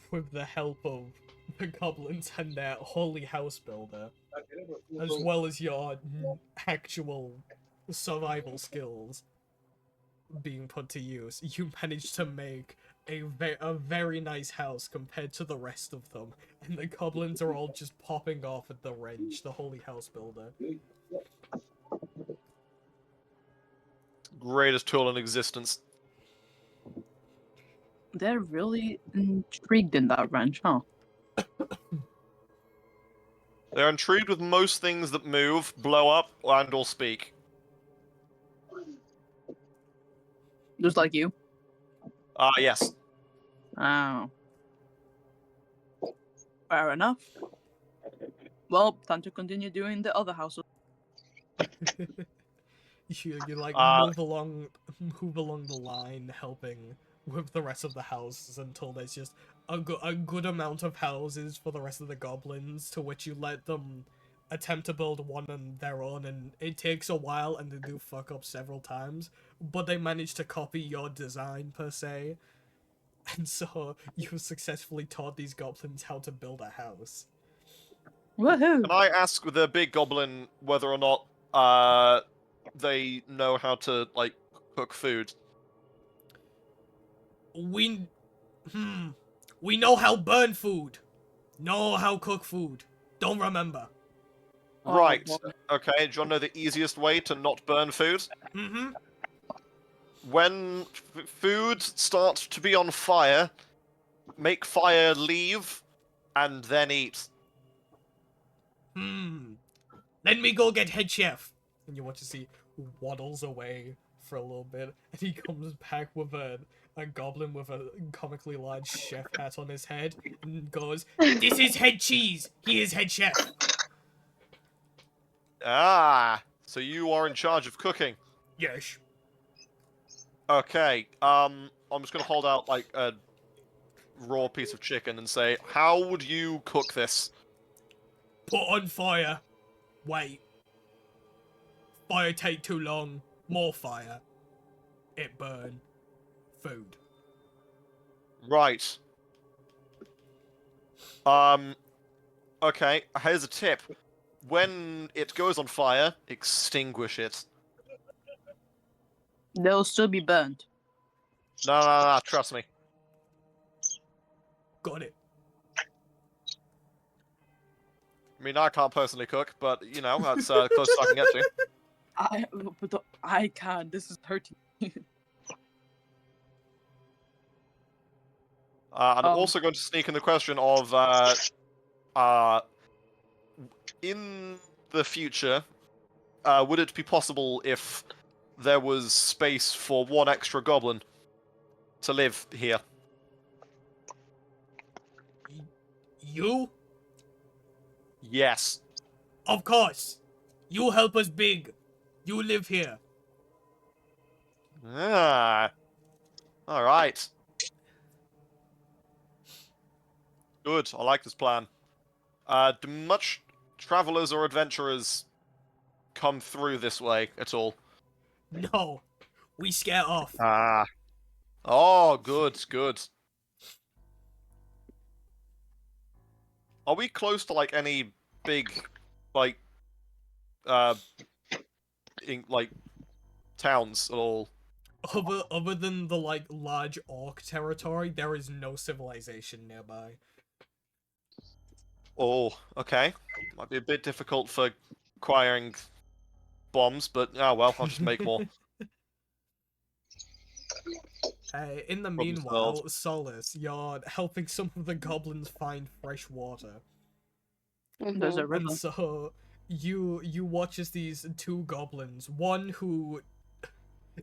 With the help of the goblins and their holy house builder, as well as your actual survival skills being put to use, you managed to make a very nice house compared to the rest of them, and the goblins are all just popping off at the wrench, the holy house builder. Greatest tool in existence. They're really intrigued in that wrench, huh? They're intrigued with most things that move, blow up, and/or speak. Just like you. Yes. Oh. Fair enough. Well, time to continue doing the other houses. you like move along the line, helping with the rest of the houses until there's just a good amount of houses for the rest of the goblins, to which you let them attempt to build one on their own, and it takes a while and they do fuck up several times, but they manage to copy your design per se, and so you've successfully taught these goblins how to build a house. Woohoo! Can I ask the big goblin whether or not they know how to like cook food? We know how burn food, know how cook food, don't remember. Right. Okay. Do you want to know the easiest way to not burn food? Mm-hmm. When food starts to be on fire, make fire, leave, and then eat. Let me go get head chef. And you watch as he waddles away for a little bit, and he comes back with a goblin with a comically large chef hat on his head, and goes, "This is head cheese. He is head chef." Ah, so you are in charge of cooking. Yes. Okay, I'm just gonna hold out like a raw piece of chicken and say, how would you cook this? Put on fire. Wait. Fire take too long. More fire. It burn. Food. Right. Okay, here's a tip. When it goes on fire, extinguish it. They'll still be burned. No, trust me. Got it. I mean, I can't personally cook, but, you know, that's close as I can get to. I can't. This is hurting. I'm also going to sneak in the question of, in the future, would it be possible if there was space for one extra goblin to live here? You? Yes. Of course. You help us big. You live here. Ah. Alright. Good, I like this plan. Do much travelers or adventurers come through this way at all? No. We scare off. Ah. Oh, good, good. Are we close to, like, any big, like, towns at all? Other than the, like, large orc territory, there is no civilization nearby. Oh, okay. Might be a bit difficult for acquiring bombs, but, oh well, I'll just make more. In the Problem meanwhile, solved. Solace, you're helping some of the goblins find fresh water. There's a river. And so you watch as these two goblins, one who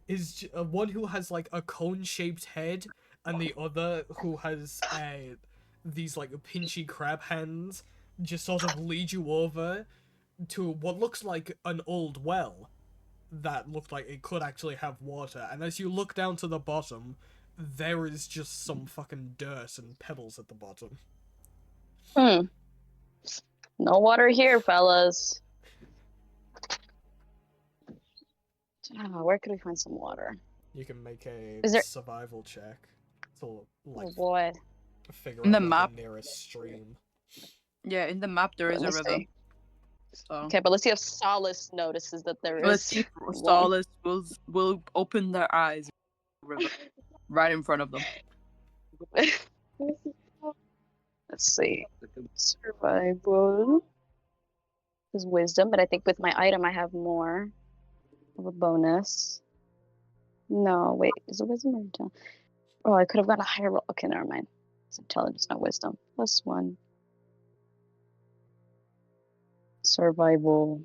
has like a cone-shaped head, and the other who has these like pinchy crab hands, just sort of lead you over to what looks like an old well that looked like it could actually have water. And as you look down to the bottom, there is just some fucking dirt and pebbles at the bottom. No water here, fellas. Where could we find some water? You can make a Is there- survival check to like Oh boy. figure In out the like, map. the nearest stream. Yeah, in the map there is a Let me river. see. So Okay, but let's see if Solace notices that there let's is see if one. Solace will open their eyes. River right in front of them. Let's see. Survival is wisdom, but I think with my item I have more of a bonus. No, wait, is it wisdom or intelligence? Oh, I could have got a higher roll. Okay, never mind. It's intelligence, not wisdom. +1. Survival.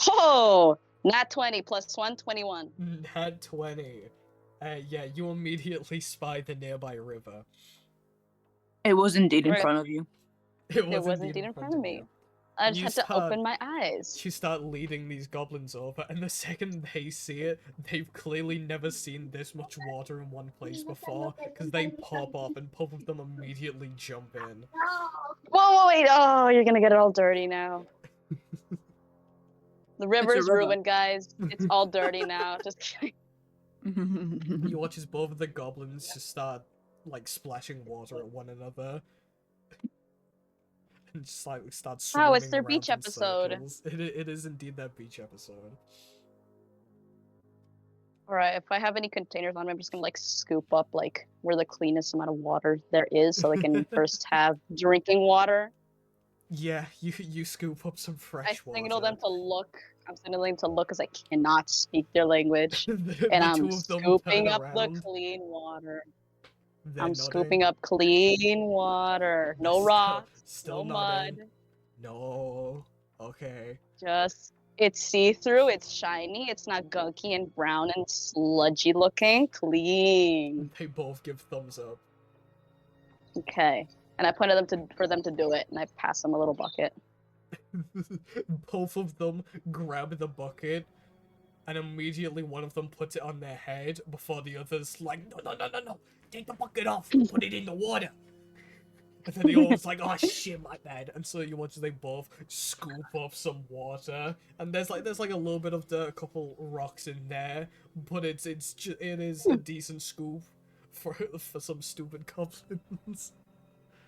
Oh! Nat 20 +1, 21. Nat 20. Yeah, you immediately spy the nearby river. It was indeed in Right. front of you. It was indeed in front of me. I just had to open my eyes. You start leading these goblins over, and the second they see it, they've clearly never seen this much water in one place before, because they pop up and both of them immediately jump in. Whoa, wait, oh, you're gonna get it all dirty now. The river's river. ruined, guys. It's all dirty now. Just kidding. You watch as both of the goblins just start, like, splashing water at one another. And just, like, start swimming Oh, it's their around beach in episode. circles. It is indeed their beach episode. Alright, if I have any containers on me, I'm just gonna, like, scoop up, like, where the cleanest amount of water there is, so they can first have drinking water. Yeah, you scoop up some I fresh water. signal them to look. I'm signaling to look because I cannot speak their language. The And I'm two of them scooping turn up the around. clean water. They're I'm nodding. scooping up clean water. They're No rocks, still no nodding. mud. No. Okay. Just it's see-through, it's shiny, it's not gunky and brown and sludgy looking. Clean. They both give thumbs up. Okay. And I pointed for them to do it, and I pass them a little bucket. Both of them grab the bucket, and immediately one of them puts it on their head before the other's like, no, take the bucket off, put it in the water. And then the other one's like, oh shit, my bad. And so you watch as they both scoop up some water, and there's like a little bit of dirt, a couple rocks in there, but it is a decent scoop for some stupid goblins.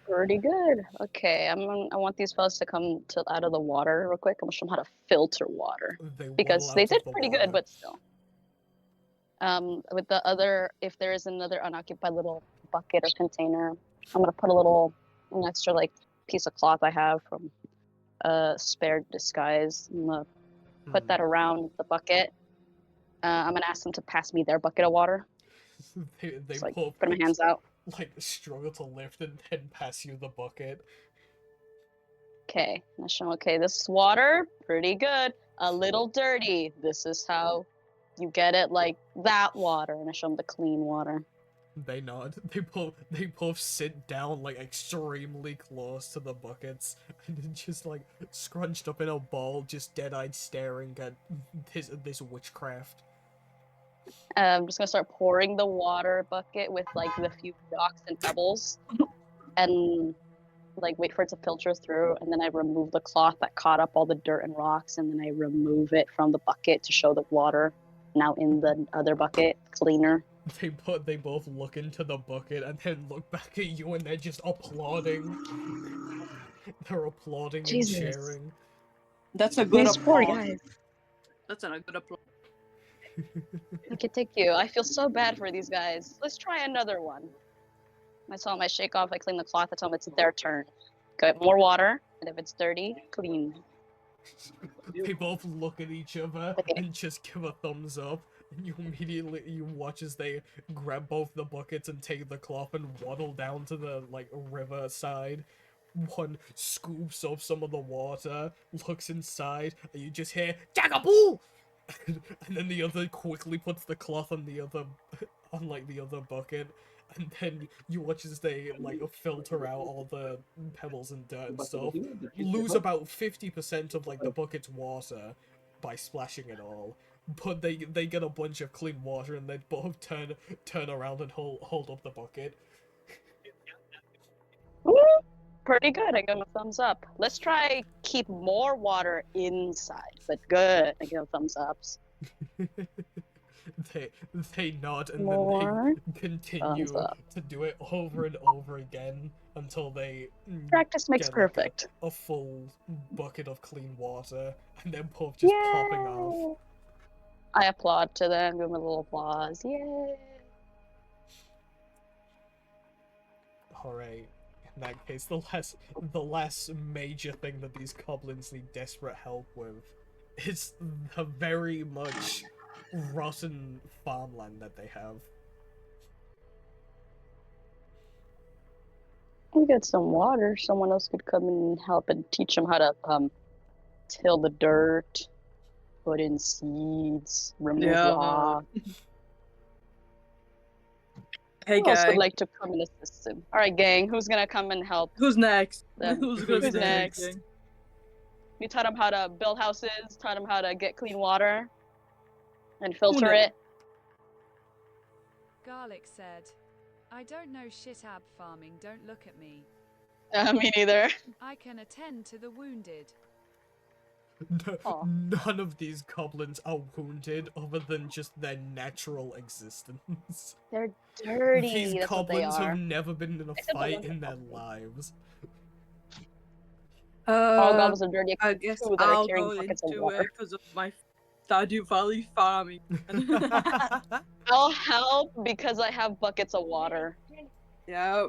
Pretty good. Okay, I want these fellas to come out of the water real quick. I'm gonna show them how to filter water because they did pretty good, but still. With the other, if there is another unoccupied little bucket or container, I'm gonna put an extra like piece of cloth I have from spare disguise. I'm gonna put that around the bucket. I'm gonna ask them to pass me their bucket of water. They Just, like, both put my hands out. like struggle to lift and then pass you the bucket. Okay, I show them, okay, this water, pretty good. A little dirty. This is how you get it like that water. And I show them the clean water. They nod. They both sit down like extremely close to the buckets and then just like scrunched up in a ball, just dead-eyed staring at this witchcraft. I'm just gonna start pouring the water bucket with like the few rocks and pebbles, and like wait for it to filter through, and then I remove the cloth that caught up all the dirt and rocks, and then I remove it from the bucket to show the water now in the other bucket cleaner. They both look into the bucket and then look back at you, and they're just applauding. They're applauding Jesus. and cheering. That's a good These poor applause. guys. That's a good applause. Thank you. I feel so bad for these guys. Let's try another one. I tell them I shake off, I clean the cloth, I tell them it's their turn. Get more water, and if it's dirty, clean. They both look at each other Okay. and just give a thumbs up. And you watch as they grab both the buckets and take the cloth and waddle down to the like river side. One scoops up some of the water, looks inside, and you just hear "Jagaboo!" and then the other quickly puts the cloth on the other bucket, and then you watch as they like filter out all the pebbles and dirt and stuff. Lose about 50% of like the bucket's water by splashing it all, but they get a bunch of clean water, and they both turn around and hold up the bucket. Woo! Pretty good. I give them a thumbs up. Let's try keep more water inside, but good. I give them thumbs ups. They nod and More then they continue thumbs up. to do it over and over again until they Practice makes get, like, perfect. a full bucket of clean water, and they're both just popping off. I applaud to them. Give them a little applause. Yay! Alright. In that case, the last major thing that these goblins need desperate help with is the very much rotten farmland that they have. We get some water. Someone else could come and help and teach them how to till the dirt, put in seeds, remove rocks. Hey, Who else would gang. like to come and assist him? All right, gang. Who's gonna come and help? Who's next? Them? Who's gonna Who's be next? next? You taught them how to build houses. Taught them how to get clean water and filter it. Garlic said, I don't know shit ab farming, don't look at me. Me neither. I can attend to the wounded. None of these goblins are wounded other than just their natural existence. They're dirty. These That's what they goblins are. have never been in a Except the fight ones in that their lives. All goblins are dirty. I except guess two that are I'll carrying go buckets of into water. it because of my Stardew Valley farming. I'll help because I have buckets of water. Yeah.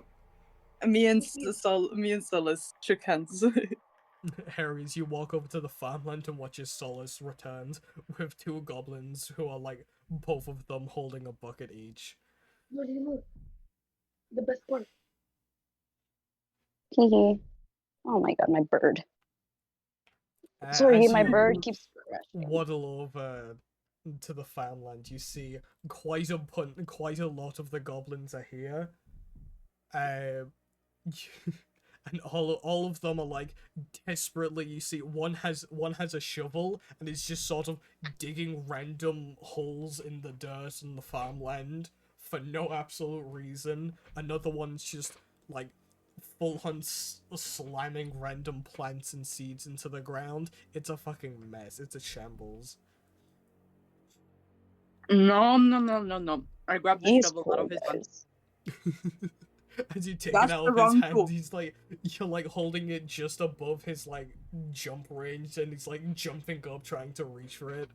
Me and Solus shook hands. Harry's, you walk over to the farmland and watch as Solace returns with two goblins who are like both of them holding a bucket each. The Hee hee. Oh my god, my bird. Uh, Sorry, as my you bird keeps crashing. waddle over to the farmland, you see quite a lot of the goblins are here. And all of them are like desperately. You see, one has a shovel and is just sort of digging random holes in the dirt and the farmland for no absolute reason. Another one's just like full on slamming random plants and seeds into the ground. It's a fucking mess. It's a shambles. No. I grabbed the These shovel out poor of his hand. guys. As you take That's it out the of his wrong hand, tool. he's like, you're like holding it just above his like jump range, and he's like jumping up trying to reach for it.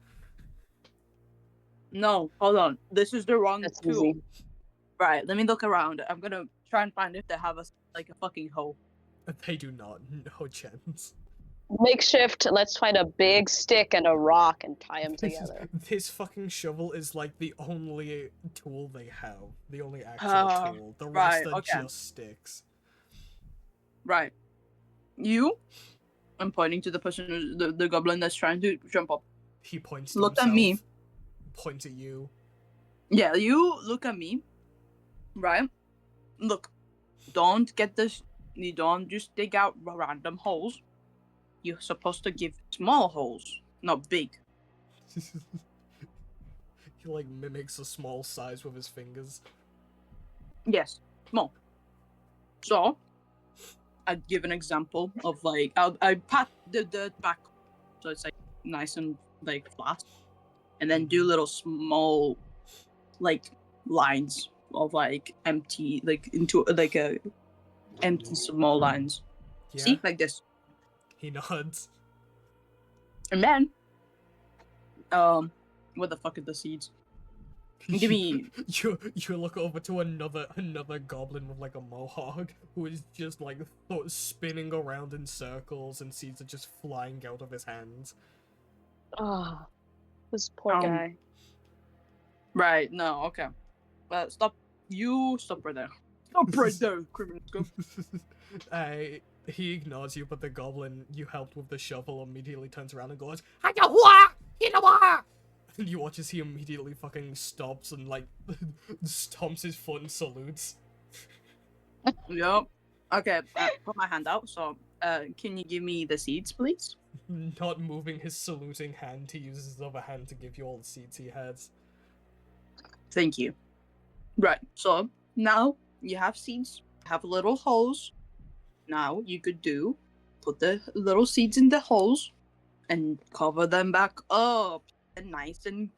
No, hold on. This is the wrong That's tool. easy. Right, let me look around. I'm gonna try and find if they have a fucking hole. They do not. No chance. Makeshift, let's find a big stick and a rock and tie them together. This fucking shovel is like the only tool they have. The only actual tool. The rest right, are okay. just sticks. Right. You? I'm pointing to the person, the goblin that's trying to jump up. He points to Look himself. at me. Points at you. Yeah, you look at me. Right? Look, don't get this. You don't just dig out random holes. You're supposed to give small holes, not big. He like mimics a small size with his fingers. Yes, small. So, I'd give an example of like I pat the dirt back so it's like nice and like flat, and then do little small like lines of like empty like into like a empty small lines. Yeah. See, like this. He nods. And then, what the fuck are the seeds? Give me. You look over to another goblin with like a mohawk who is just like spinning around in circles, and seeds are just flying out of his hands. Oh, this poor guy. Right. No. Okay. Stop. You stop right there. Stop right there, criminal scum. He ignores you, but the goblin you helped with the shovel immediately turns around and goes, and you watch as he immediately fucking stops and like stomps his foot and salutes. Yep. Okay, put my hand out. So, can you give me the seeds, please? Not moving his saluting hand, he uses his other hand to give you all the seeds he has. Thank you. Right. So now you have seeds. Have little holes. Now you could put the little seeds in the holes, and cover them back up, and nice and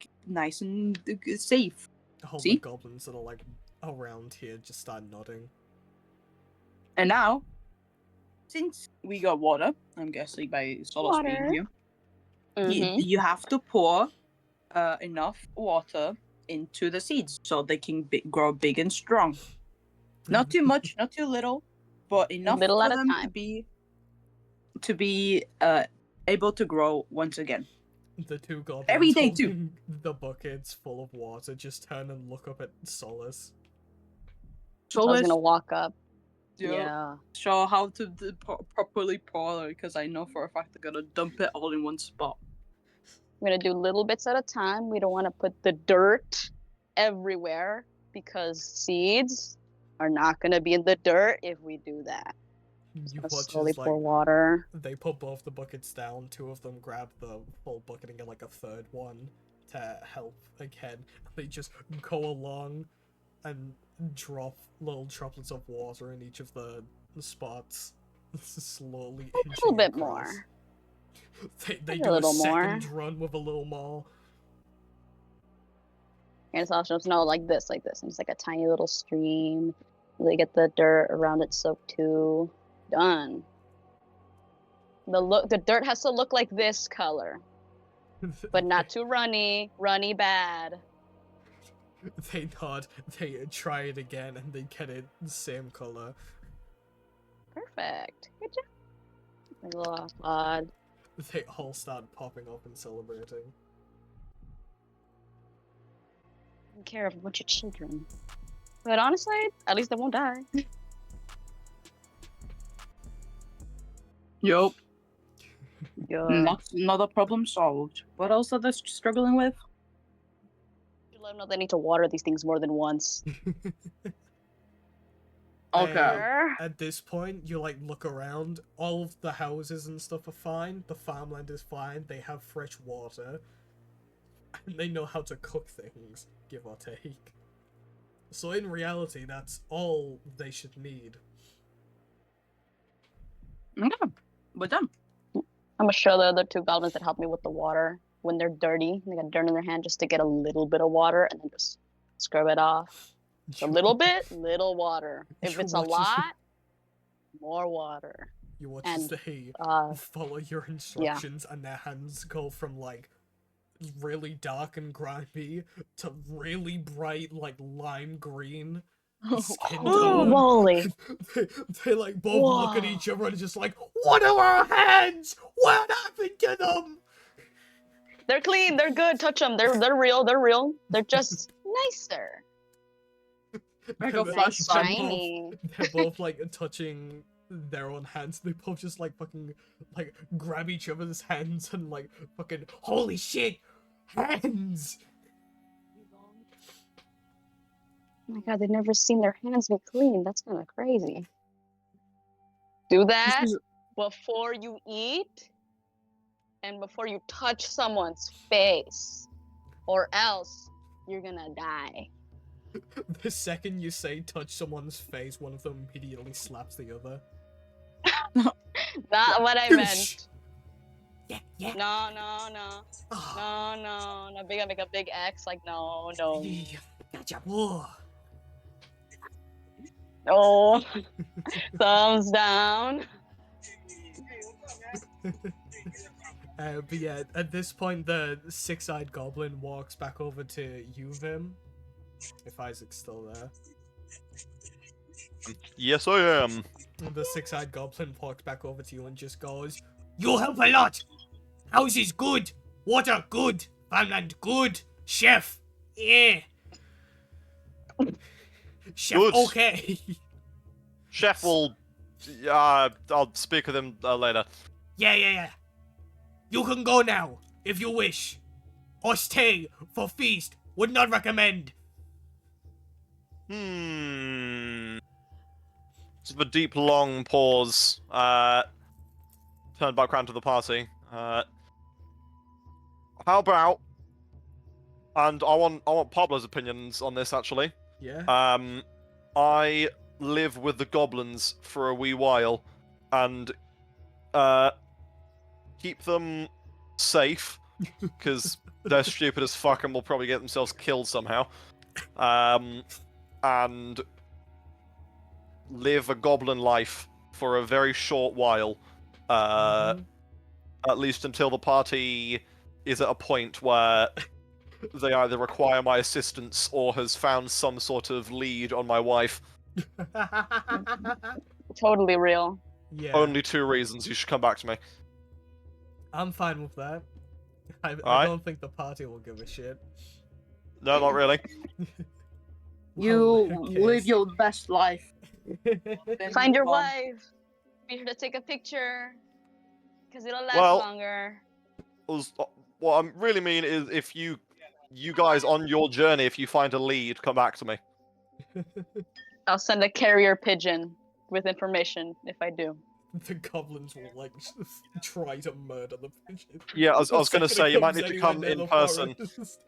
safe. All See? the goblins that are like around here just start nodding. And now, since we got water, I'm guessing by Solos being Water. here, you have to pour enough water into the seeds so they can grow big and strong. Not too much, not too little, but enough Little for at a them time. to be able to grow once again. The two goblins Every day too. holding the buckets full of water just turn and look up at Solus. I was gonna walk up. Yeah. Show how to properly pour, because I know for a fact they're gonna dump it all in one spot. We're gonna do little bits at a time. We don't want to put the dirt everywhere because seeds are not gonna be in the dirt if we do that. You Just watch slowly as, pour like, water. they put both the buckets down, two of them grab the full bucket and get like a third one to help again. They just go along and drop little droplets of water in each of the spots, slowly A little bit more. They A do a little second more. run with a little more. And it's also no like this, and it's like a tiny little stream. They get the dirt around it soaked too. Done. The dirt has to look like this color, but not too runny bad. They nod, they try it again, and they get it the same color. Perfect. Good job. A little odd. They all start popping up and celebrating. Take care of a bunch of children. But honestly, at least they won't die. Yup. Yeah. That's another problem solved. What else are they struggling with? You let them know they need to water these things more than once. Okay. At this point, you like look around. All of the houses and stuff are fine. The farmland is fine. They have fresh water, and they know how to cook things, give or take. So in reality, that's all they should need. Okay. We're done. I'm gonna show the other two goblins that help me with the water when they're dirty. They got dirt in their hand just to get a little bit of water and then just scrub it off. A little bit, little water. If You it's a watch as- lot, more water. You watch And, as they uh, follow your instructions, and their hands go from like really dark and grimy to really bright, like lime green. Skin Holy tone. moly. they like both look at Whoa. each other and just like, what are our hands? What happened to them? They're clean, they're good, touch them. They're real, they're real. They're just nicer. I go They're flash Nice, both- shiny. They're both like touching their own hands. They both just like fucking like grab each other's hands and like fucking holy shit, hands. Oh my god, they've never seen their hands be clean. That's kind of crazy. Do that is- before you eat and before you touch someone's face, or else you're gonna die. The second you say touch someone's face, one of them immediately slaps the other. Not what I meant. Yeah, yeah. No, no, no. Oh, No, no, no. Big, make a big X. Like, no, no. gotcha. Whoa. No. Thumbs down. But yeah, at this point, the six-eyed goblin walks back over to you, Vim. If Isaac's still there. Yes, I am. And the six-eyed goblin walks back over to you and just goes, "You'll help a lot. House is good. Water good. Farmland good. Chef, yeah. Chef, Good. okay." Chef will. I'll speak with him later. Yeah. You can go now, if you wish. Or stay for feast. Would not recommend. Just a deep, long pause. Turn back around to the party. How about? And I want Pablo's opinions on this actually. Yeah. I live with the goblins for a wee while, and keep them safe because they're stupid as fuck and will probably get themselves killed somehow. And live a goblin life for a very short while, at least until the party is at a point where they either require my assistance or has found some sort of lead on my wife. Totally real. Yeah. Only 2 reasons you should come back to me. I'm fine with that. I Alright. don't think the party will give a shit. No, not really. You Well, live your best life. Find your move on. wife. Be sure to take a picture. Because it'll last Well- longer. What I really mean is if you guys on your journey, if you find a lead, come back to me. I'll send a carrier pigeon with information if I do. The goblins will like try to murder the pigeon. Yeah, I was The gonna second say it you might comes need to anywhere come near in the person. forest.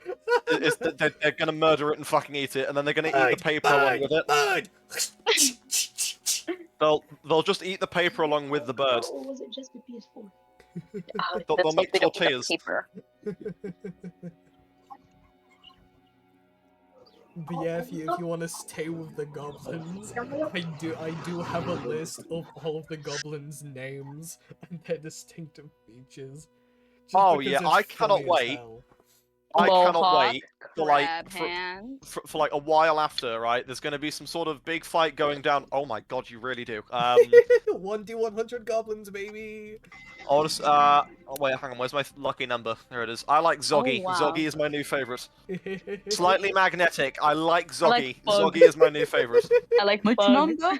They're gonna murder it and fucking eat it, and then they're gonna eat Bird, the paper along bird, with it. bird. They'll just eat the paper along with the bird. Or was it just the PS4? They'll make tortillas. Paper. But yeah, if you want to stay with the goblins, I do have a list of all of the goblins' names and their distinctive features. Just Oh, because yeah, it's I cannot funny as wait. hell. I cannot Mohawk, wait for like crab hand. for like a while after, right? There's gonna be some sort of big fight going down. Oh my god, you really do. 1d100 goblins, baby. I'll just, oh wait, hang on. Where's my lucky number? There it is. I like Zoggy. wow. Zoggy is my new favorite. Slightly magnetic. I like I like Zoggy. Bug. Zoggy is my new favorite. I like Which bug. number?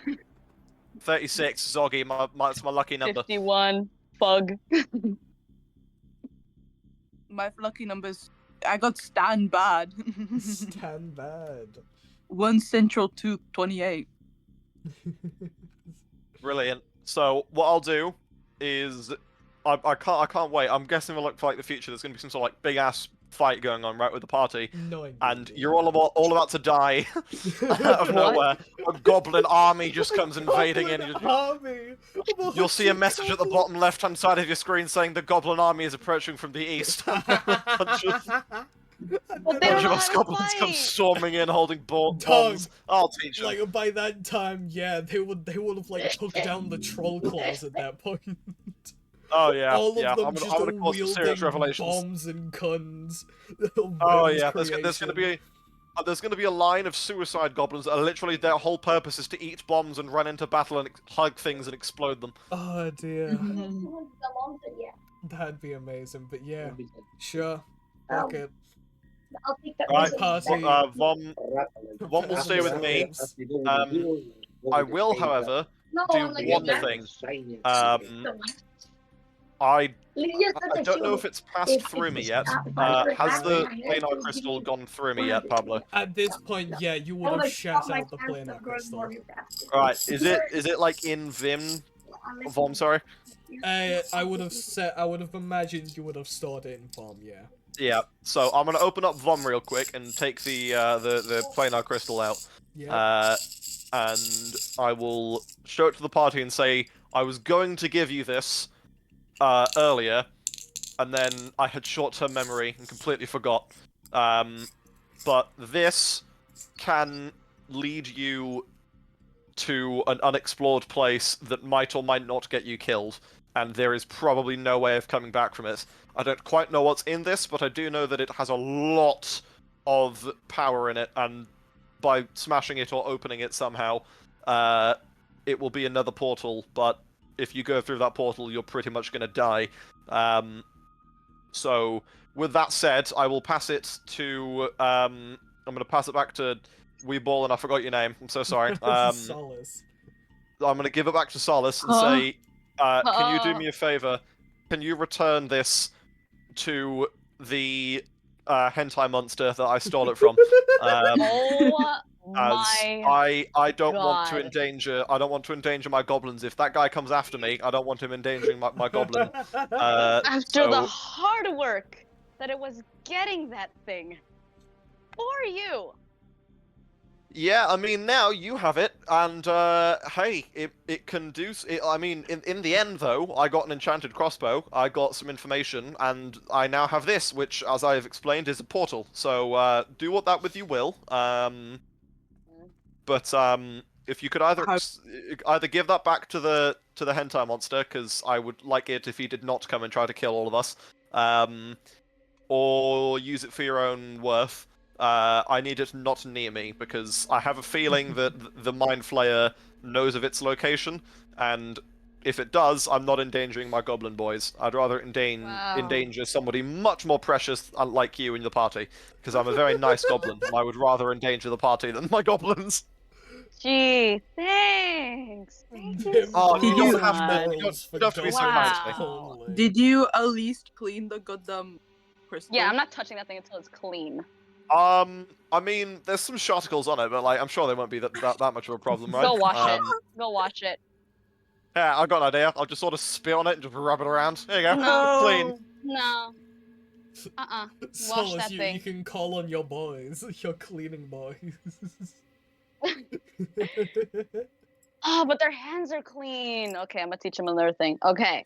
36, Zoggy. It's my lucky number. 51. Bug. My lucky numbers. I got Stan bad. Stand bad. 1 Central 2, 28. Brilliant. So what I'll do is I can't wait. I'm guessing for like the future there's gonna be some sort of like big ass fight going on right with the party. No, indeed. And you're all about to die out of nowhere. A goblin army just comes invading in. You'll see a message at the bottom left-hand side of your screen saying the goblin army is approaching from the east. A bunch of us goblins come storming in holding bombs. I'll teach them. Like by that time, yeah, they would have like took down the troll claws at that point. Oh yeah, All of yeah. them I'm just gonna cause some serious wielding revelations. bombs and guns. Oh yeah, there's gonna be a line of suicide goblins that are literally their whole purpose is to eat bombs and run into battle and hug things and explode them. Oh dear. That'd be amazing, but yeah, sure. Fuck it. I'll take that. Right, party. Vom will stay with me. I will, however, do one thing. I don't know if it's passed through me yet. Has the planar crystal gone through me yet, Pablo? At this point, yeah, you would have shut out the planar crystal. Right, is it like in Vom, sorry? I would have imagined you would have stored it in Vom, yeah. Yeah, so I'm gonna open up Vom real quick and take the planar crystal out. Yeah. And I will show it to the party and say, I was going to give you this earlier, and then I had short-term memory and completely forgot. But this can lead you to an unexplored place that might or might not get you killed, and there is probably no way of coming back from it. I don't quite know what's in this, but I do know that it has a lot of power in it, and by smashing it or opening it somehow, it will be another portal, but if you go through that portal, you're pretty much going to die. So, with that said, I will pass it to... I'm going to pass it back to Weeball, and I forgot your name. I'm so sorry. Solace. I'm going to give it back to Solace and say, can you do me a favor? Can you return this to the hentai monster that I stole it from? I don't want to endanger. I don't want to endanger my goblins. If that guy comes after me, I don't want him endangering my goblin. After the hard work that it was getting that thing for you. Yeah, I mean, now you have it, and hey, it can do. I mean, in the end, though, I got an enchanted crossbow. I got some information, and I now have this, which, as I have explained, is a portal. So do what that with you will. But if you could either give that back to the hentai monster, because I would like it if he did not come and try to kill all of us, or use it for your own worth. I need it not near me, because I have a feeling that the Mind Flayer knows of its location, and if it does, I'm not endangering my goblin boys. I'd rather endanger somebody much more precious, like you in the party, because I'm a very nice goblin, and I would rather endanger the party than my goblins. Gee, thanks. Thank you Oh, so you don't much. have to. You don't have to be so kind to me. Did you at least clean the goddamn crystal? Yeah, I'm not touching that thing until it's clean. I mean, there's some sharticles on it, but like, I'm sure they won't be that much of a problem, right? Go wash it. Go wash it. Yeah, I got an idea. I'll just sort of spit on it and just rub it around. There you go. No. Clean. No. Wash Solace, that thing. you can call on your boys, your cleaning boys. Oh, but their hands are clean. Okay, I'm gonna teach them another thing. Okay.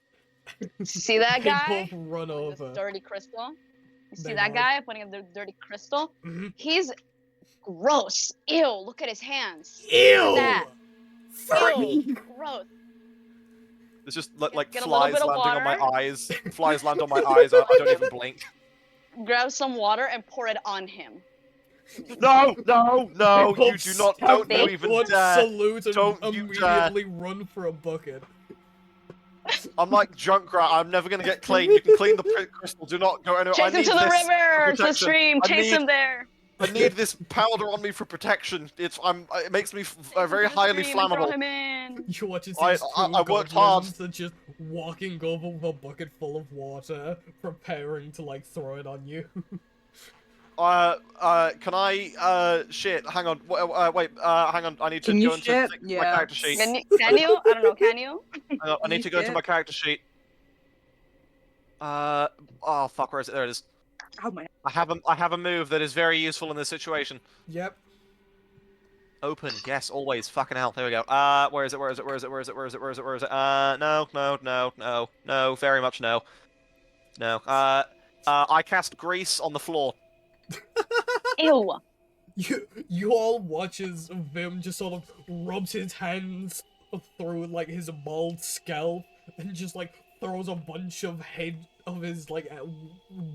See that They guy? both run over. This dirty crystal? You see They that both- guy putting up the dirty crystal? Mhm. He's gross. Ew, look at his hands. Ew! Look at that. Fuck! Gross. It's just like Get a little flies bit of landing on my water. eyes. Flies land on my eyes. I don't even blink. Grab some water and pour it on him. No, no, no! They You both do not. stop Don't at you even one dare! salute and Don't you dare. immediately run for a bucket. I'm like Junkrat. I'm never gonna get clean. You can clean the crystal. Do not go anywhere. Chase him to the river, to the stream. Chase him there. I need this powder on me for protection. It makes me very To the highly stream and throw flammable. him in. in. You watch as I- these I- two I worked hard. goblins are just walking over with a bucket full of water, preparing to like throw it on you. Can I, shit, hang on, wait, hang on, I need to Can you go into shit? my Yeah. character sheet. Can you? I don't know. Can you? Hang on, I Can need you to go into shit? my character sheet. Oh fuck, where is it? There it is. Oh my. I have a move that is very useful in this situation. Yep. Open, yes, always. Fucking hell. There we go. Where is it? Where is it? Where is it? Where is it? Where is it? Where is it? Where is it? No. Very much no. No. I cast grease on the floor. Ew. You all watch as Vim just sort of rubs his hands through like his bald scalp and just like throws a bunch of his like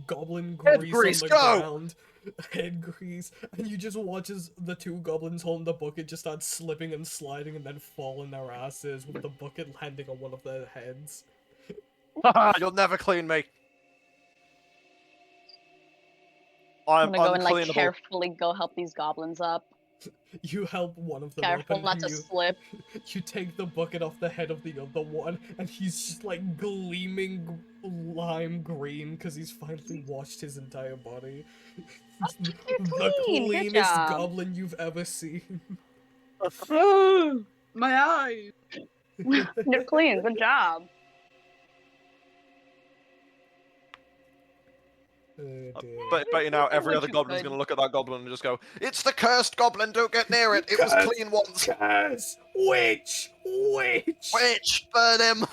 goblin Head grease grease, on the go! ground. Head grease, and you just watch as the two goblins holding the bucket just start slipping and sliding and then fall on their asses with the bucket landing on one of their heads. You'll never clean me. I'm I'm gonna go and like uncleanable. carefully go help these goblins up. You help one of them Careful up, not and to you slip. you take the bucket off the head of the other one, and he's just like gleaming lime green because he's finally washed his entire body. You're The clean. Good cleanest job. goblin you've ever seen. My eyes. You're clean. Good job. Oh, dear. But you know, every What other you goblin's could. gonna look at that goblin and just go, "It's the cursed goblin. Don't get near it. It was Curse! clean once. Curse! Witch! Witch! Witch, burn him."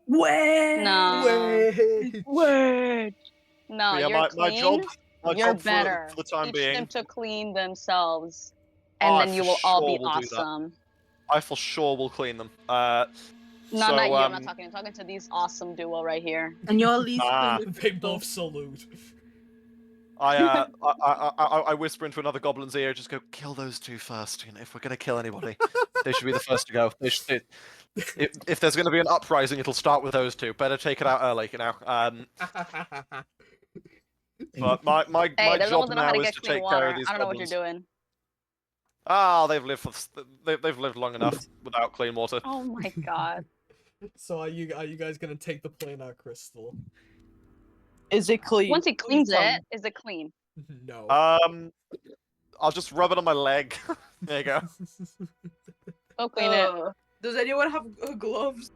Wait. No. Witch! Wait. No, But yeah, you're my clean. my You're job better. for the time Teach being. them to clean themselves, and I then you for will all be sure will do that. awesome. I for sure will clean them. No, So, not you. I'm not talking. I'm talking to these awesome duo right here. And you're at least Ah. clean the They crystal. both salute. I whisper into another goblin's ear, just go, "Kill those two first. You know, if we're gonna kill anybody, they should be the first to go. They should, if there's gonna be an uprising, it'll start with those two. Better take it out early, you know." But my Hey, they're the job ones that know how now to is get to clean take water. care of these I don't know what goblins. you're doing. Ah, they've lived they've lived long enough without clean water. Oh my god. So are you guys gonna take the planar crystal? Is it clean? Once he cleans Tell me. it, is it clean? No. I'll just rub it on my leg. There you go. Go clean it. Does anyone have gloves?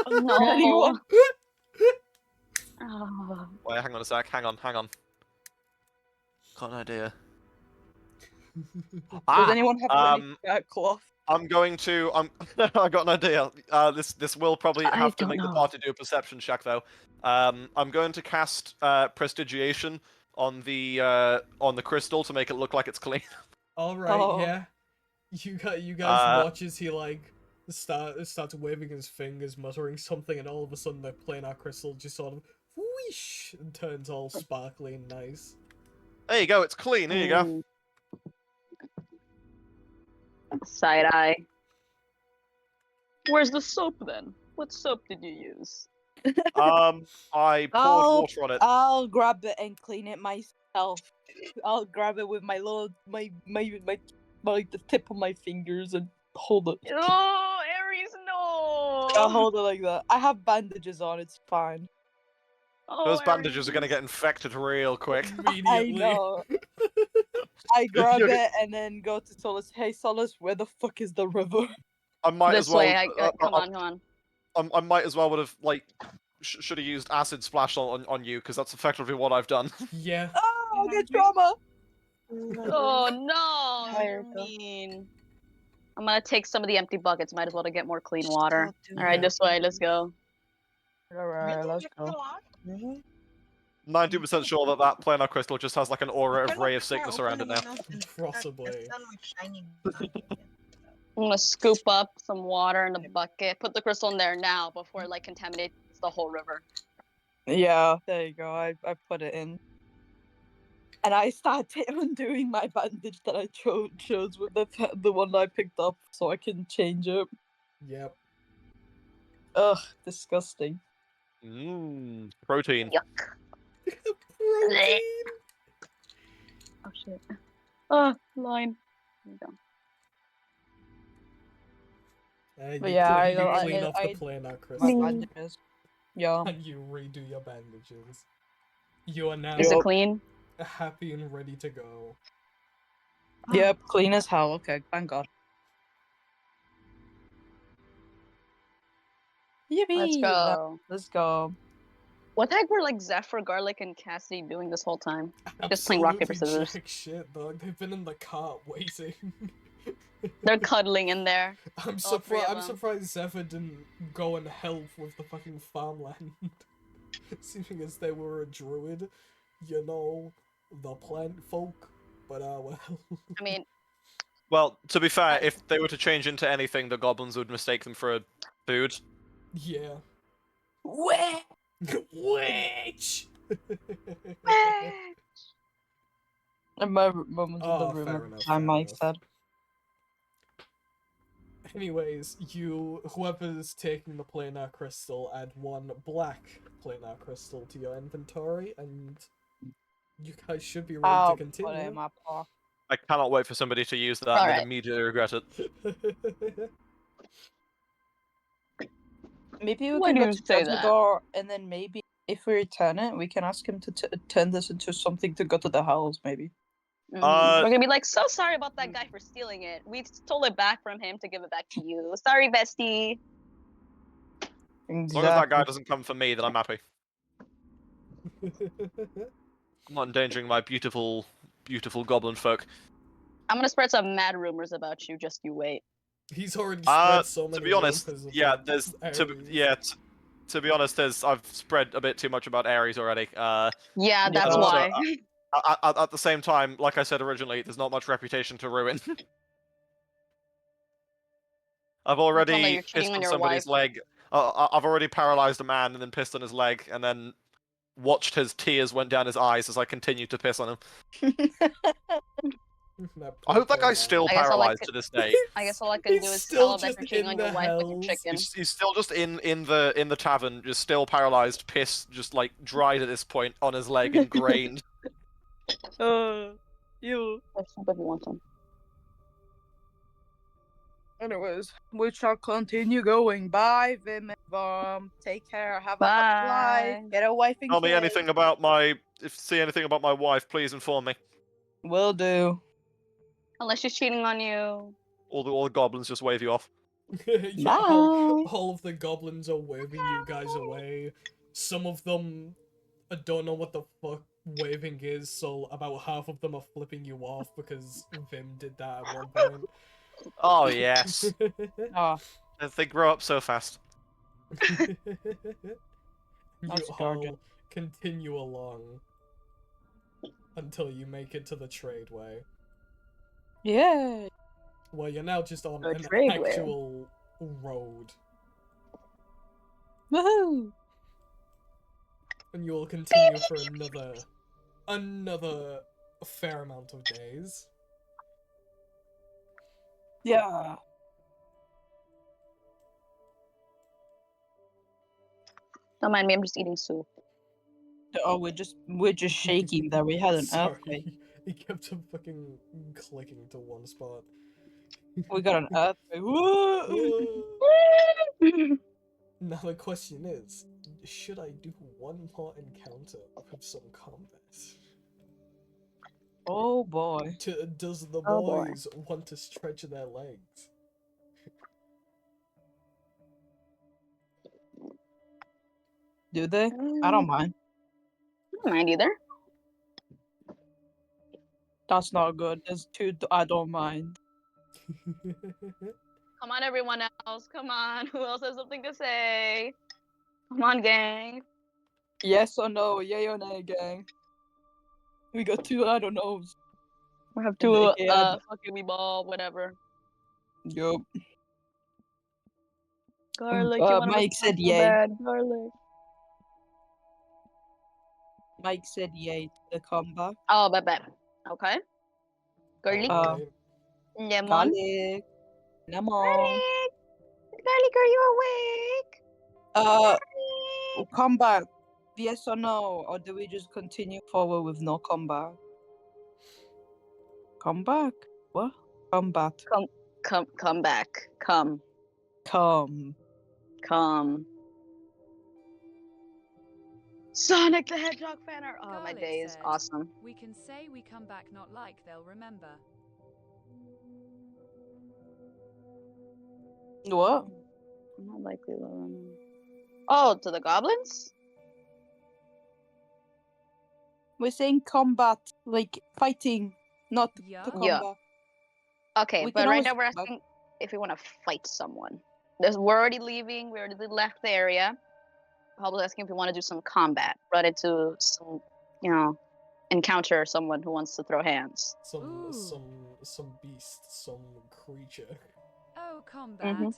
No. Anyone? Oh. Wait, hang on a sec. Hang on. Got an idea. Does anyone have any cloth? I'm going to. I got an idea. This will probably I have to don't make the know. party do a perception check though. I'm going to cast prestigiation on the crystal to make it look like it's clean. All right, Oh. yeah. You guys watch as he like starts waving his fingers, muttering something, and all of a sudden the planar crystal just sort of whoosh and turns all sparkly and nice. There you go. It's clean. Here you go. Ooh. Side eye. Where's the soap then? What soap did you use? I poured I'll- water on it. I'll grab it and clean it myself. I'll grab it with my little the tip of my fingers and hold it. Oh, Aries, no! I'll hold it like that. I have bandages on. It's fine. Oh, Those bandages are Aries. gonna get infected real quick. Immediately. I know. I grab You're- it and then go to Solus. Hey, Solus, where the fuck is the river? I might This as well. way, come on. I might as well would have like should have used acid splash on you because that's effectively what I've done. Yeah. Oh, I'll get trauma. Oh no, you're Tired, though. mean. I'm gonna take some of the empty buckets. Might as well to get more clean water. Stop doing All right, that. this way. Let's go. Alright, let's go. 90% sure that that planar crystal just has like an aura of ray of sickness around it now. Possibly. I'm gonna scoop up some water in the bucket. Put the crystal in there now before it like contaminates the whole river. Yeah, there you go. I put it in. And I started undoing my bandage that I chose with the one I picked up so I can change it. Yep. Ugh, disgusting. Mmm, protein. Yuck. Protein. Oh shit. Oh, line. There you go. You, But yeah, you I clean off the my planar crystal bandages. Yeah. and you redo your bandages. You are now Is it clean? happy and ready to go. Yep, clean as hell. Okay, thank God. Yippee! Let's go. Let's go. What the heck were like Zephyr, Garlic, and Cassidy doing this whole time? Just playing rock, paper, Absolutely scissors. jack shit, dog. They've been in the cart waiting. They're cuddling in there. I'm all three of them. surprised Zephyr didn't go and help with the fucking farmland. Seeming as they were a druid, you know, the plant folk. But well. I mean, Well, to be fair, if they were to change into anything, the goblins would mistake them for a food. Yeah. Witch! Witch! And my moments in the Oh, room fair every enough, time fair Mike enough. said. Anyways, whoever's taking the planar crystal, add one black planar crystal to your inventory, and you guys should be ready to I'll put it continue. in my paw. I cannot wait for somebody to use that and then Alright. immediately regret it. Maybe we Why can do go you to say that? Trevor, and then maybe if we return it, we can ask him to turn this into something to go to the house, maybe. Mhm. Uh, we're gonna be like, so sorry about that guy for stealing it. We stole it back from him to give it back to you. Sorry, bestie. As long as that guy doesn't come for me, then I'm happy. I'm not endangering my beautiful, beautiful goblin folk. I'm gonna spread some mad rumors about you. Just you wait. He's already spread so To many be honest, rumors of yeah, the there's Ares. to be honest, I've spread a bit too much about Ares already. Yeah, that's and also, why. at the same time, like I said originally, there's not much reputation to ruin. I've Tell them that already you're cheating pissed on on your somebody's wife. leg. I've already paralyzed a man and then pissed on his leg, and then watched his tears went down his eyes as I continued to piss on him. I hope that guy's still I guess all I paralyzed could- to this day. I guess all I can do He's is still tell them that just you're cheating in on your the wife with your hells. chicken. He's still just in the tavern, just still paralyzed, piss just like dried at this point on his leg, ingrained. You. If somebody wants them. Anyways, we shall continue going. Bye, Vim and Vom. Take care. Have a happy Bye. life. Get a wife and Tell me kids. anything about my see anything about my wife, please inform me. Will do. Unless she's cheating on you. All the goblins just wave you off. Yeah, Bye. all of the goblins are waving you guys away. Some of them don't know what the fuck waving is, so about half of them are flipping you off because Vim did that at one point. Oh yes, Oh, they grow up so fast. You That's all gorgeous. continue along until you make it to the tradeway. yeah. Well, you're now just on The an tradeway. actual road, Woohoo. and you will continue for another fair amount of days. Yeah. Don't mind me, I'm just eating soup. Oh, we're just shaking there. We had an Sorry, earthquake. he kept on fucking clicking to one spot. We got an earthquake. Woo! Now the question is, should I do one more encounter with some combat? Oh boy. Does the Oh, boy. boys want to stretch their legs? Do they? I don't mind. I don't mind either. That's not good. There's two. I don't mind. Come on, everyone else. Come on. Who else has something to say? Come on, gang. Yes or no? Yay or nay, gang? We got two. I don't know. We have two, two, fucking we ball, whatever. Yup. Garlic, you want to Mike said so yay. bad. Garlic. Mike said yay to the comeback. Oh, bet. Okay. Garlic. Alright. Lemon. Garlic. Lemon. Garlic. Garlic, are you awake? Comeback. Yes or no? Or do we just continue forward with no comeback? Comeback? What? Combat. Come back. Come. Come. Come. Sonic the Hedgehog fan art. Oh, my Garlic day is said, awesome. We can say we come back not like they'll remember. What? Not likely they'll remember. Oh, to the goblins? We're saying combat, like fighting, not Yeah. to Yeah. combat. Okay, We but can right always now we're come back. asking if we want to fight someone. We're already leaving. We already left the area. Probably asking if we want to do some combat. Run into some, encounter someone who wants to throw hands. Ooh. Some beast, some creature. Oh, combat.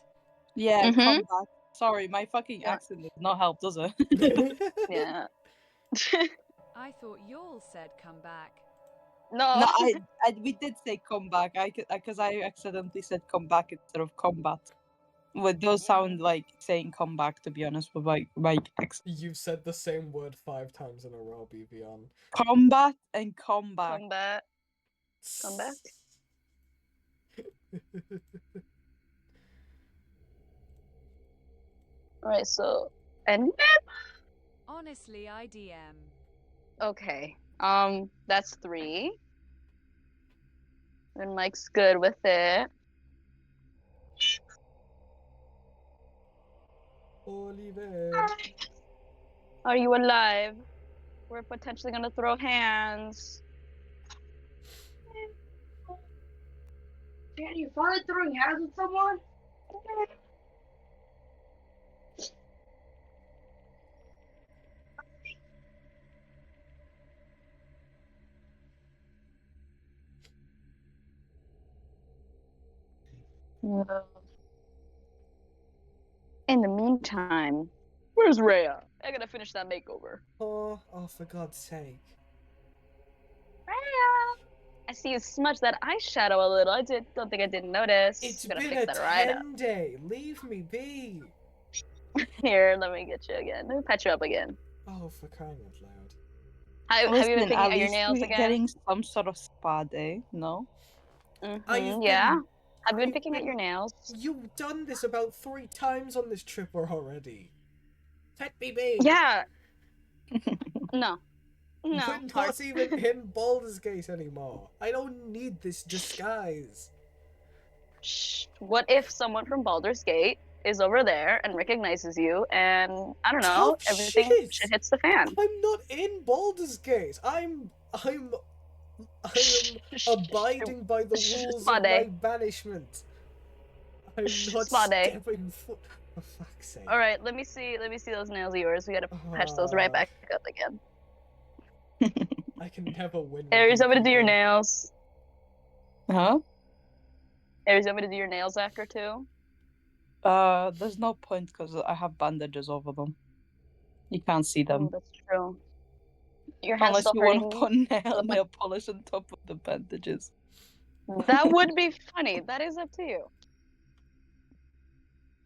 Yeah, Mhm. combat. Sorry, my fucking Yeah. accent does not help, does it? Yeah. I thought y'all said come back. No. No, we did say come back. Because I accidentally said come back instead of combat. Well, it does sound like saying come back, to be honest, with my accent. You've said the same word 5 times in a row, BBon. Combat and comeback. Combat. Combat. Alright, so and Honestly, I DM. okay. That's 3. And Mike's good with it. Oliver. Are you alive? We're potentially gonna throw hands. Danny, you finally throwing hands with someone? In the meantime, where's Rhea? I gotta finish that makeover. Oh, for God's sake. Rhea! I see you smudge that eyeshadow a little. Don't think I didn't notice. It's I'm gonna been fix a that right up. 10-day. Leave me be. Here, let me get you again. Let me patch you up again. Oh, for crying out loud. Have you been Listen, picking at out your least nails we're again? getting some sort of spa day, no? Yeah. Have you been picking out your nails? You've done this about 3 times on this trip already. Let me be. Yeah. No. We're No. not even in Baldur's Gate anymore. I don't need this disguise. Shh. What if someone from Baldur's Gate is over there and recognizes you, and I don't know, Tough everything shit. shit hits the fan? I'm not in Baldur's Gate. I'm abiding by the rules Spa of day. my banishment. I'm not Spa day. stepping foot. For fuck's sake. All right, let me see those nails of yours. We gotta patch those right back up again. I can never win. Aries, I'm gonna do your nails. Huh? Aries, I'm gonna do your nails after too. There's no point because I have bandages over them. You can't see them. Oh, that's true. Your hand's Unless still you hurting. want to put nail polish on top of the bandages. That would be funny. That is up to you.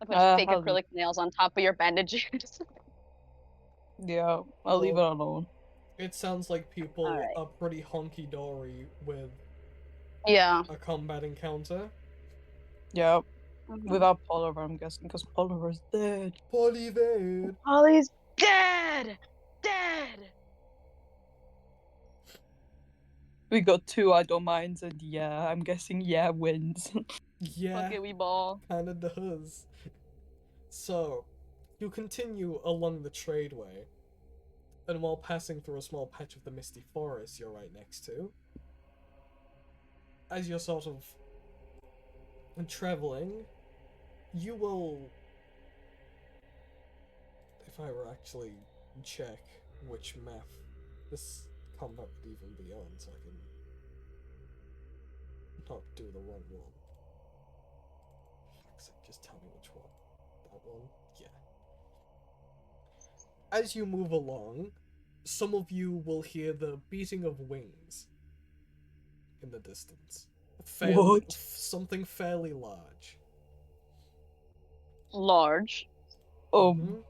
I put fake I'll- acrylic nails on top of your bandages. Yeah, I'll leave it alone. It sounds like people Alright. are pretty honky-dory with Yeah. a combat encounter. Yeah, without Poliver, I'm guessing, because Poliver's dead. Poliver! Ollie's dead! Dead! We got 2 I don't minds, and yeah, I'm guessing yeah wins. Yeah, Okay, we ball. kinda does. So, you continue along the tradeway, and while passing through a small patch of the misty forest you're right next to, as you're sort of traveling, you will, if I were actually check which map this combat would even be on, so I can not do the wrong one. Fuck's sake, just tell me which one. That one? Yeah. As you move along, some of you will hear the beating of wings in the distance. What? Something fairly large. Large. Mhm.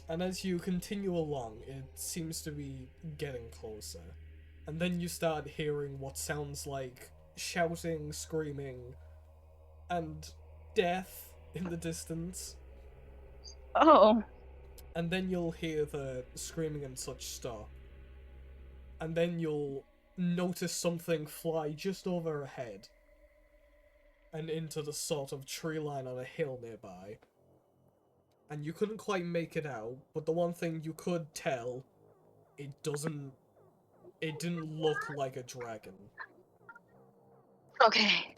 And as you continue along, it seems to be getting closer. And then you start hearing what sounds like shouting, screaming, and death in the distance, Oh. and then you'll hear the screaming and such stop, and then you'll notice something fly just overhead and into the sort of tree line on a hill nearby. And you couldn't quite make it out, but the one thing you could tell, it didn't look like a dragon, Okay.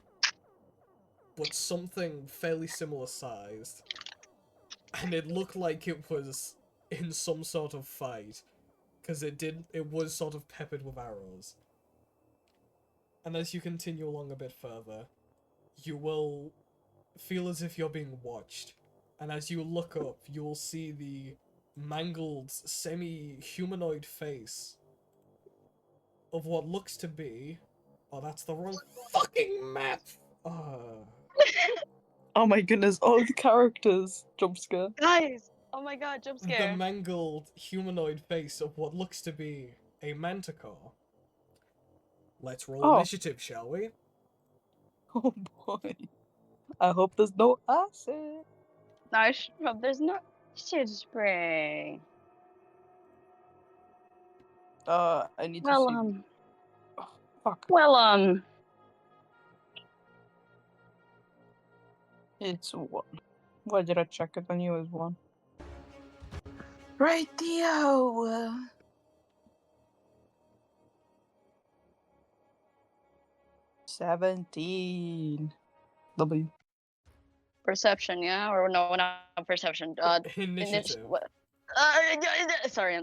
but something fairly similar sized. And it looked like it was in some sort of fight, because it was sort of peppered with arrows. And as you continue along a bit further, you will feel as if you're being watched. And as you look up, you will see the mangled, semi-humanoid face of what looks to be... Oh, that's the wrong fucking map! Oh my goodness, all the characters. Jump scare. Guys! Oh my god, jump The scare. mangled, humanoid face of what looks to be a manticore. Let's roll initiative, shall we? Oh boy. I hope there's no acid. I hope there's no shit spray. I need to Well, see. Oh, fuck. Well, It's one. Why did I check it? I knew it was one. Radio. 17. W. perception, yeah? Or no, not perception. Initiative. Sorry,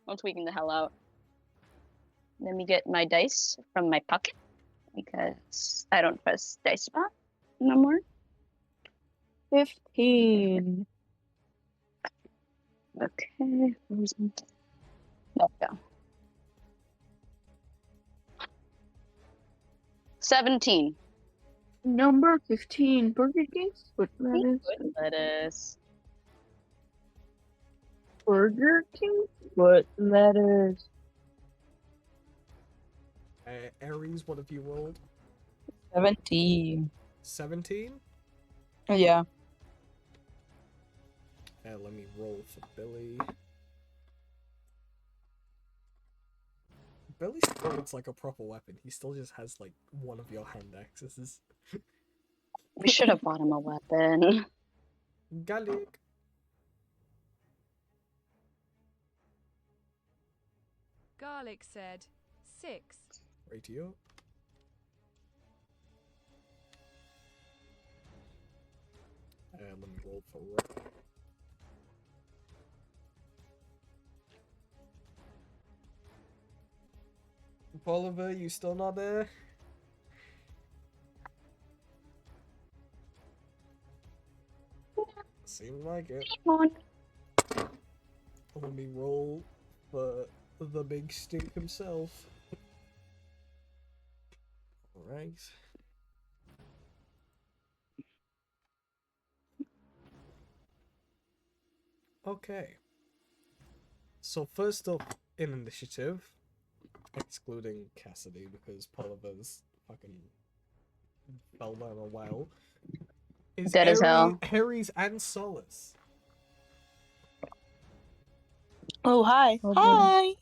I'm tweaking the hell out. Let me get my dice from my pocket, because I don't press dice spot no more. 15. Okay. Where's my... There we go. 17. Number 15. Burger King with lettuce. Good lettuce. Burger King with lettuce. Aries, what have you rolled? 17. 17? Yeah. Let me roll for Billy. Billy's still looks like a proper weapon. He still just has, like, one of your hand axes. We should have bought him a weapon. Garlic. Garlic said 6. Radio. Let me roll for Rock. Bolivar, you still not there? Seems like it. Let me roll for the big stink himself. Alright. Okay. So first up in initiative, excluding Cassidy because Poliver's fucking fell down a well, is Dead as hell. Harry's and Solace. Oh, hi. Oh, Hi.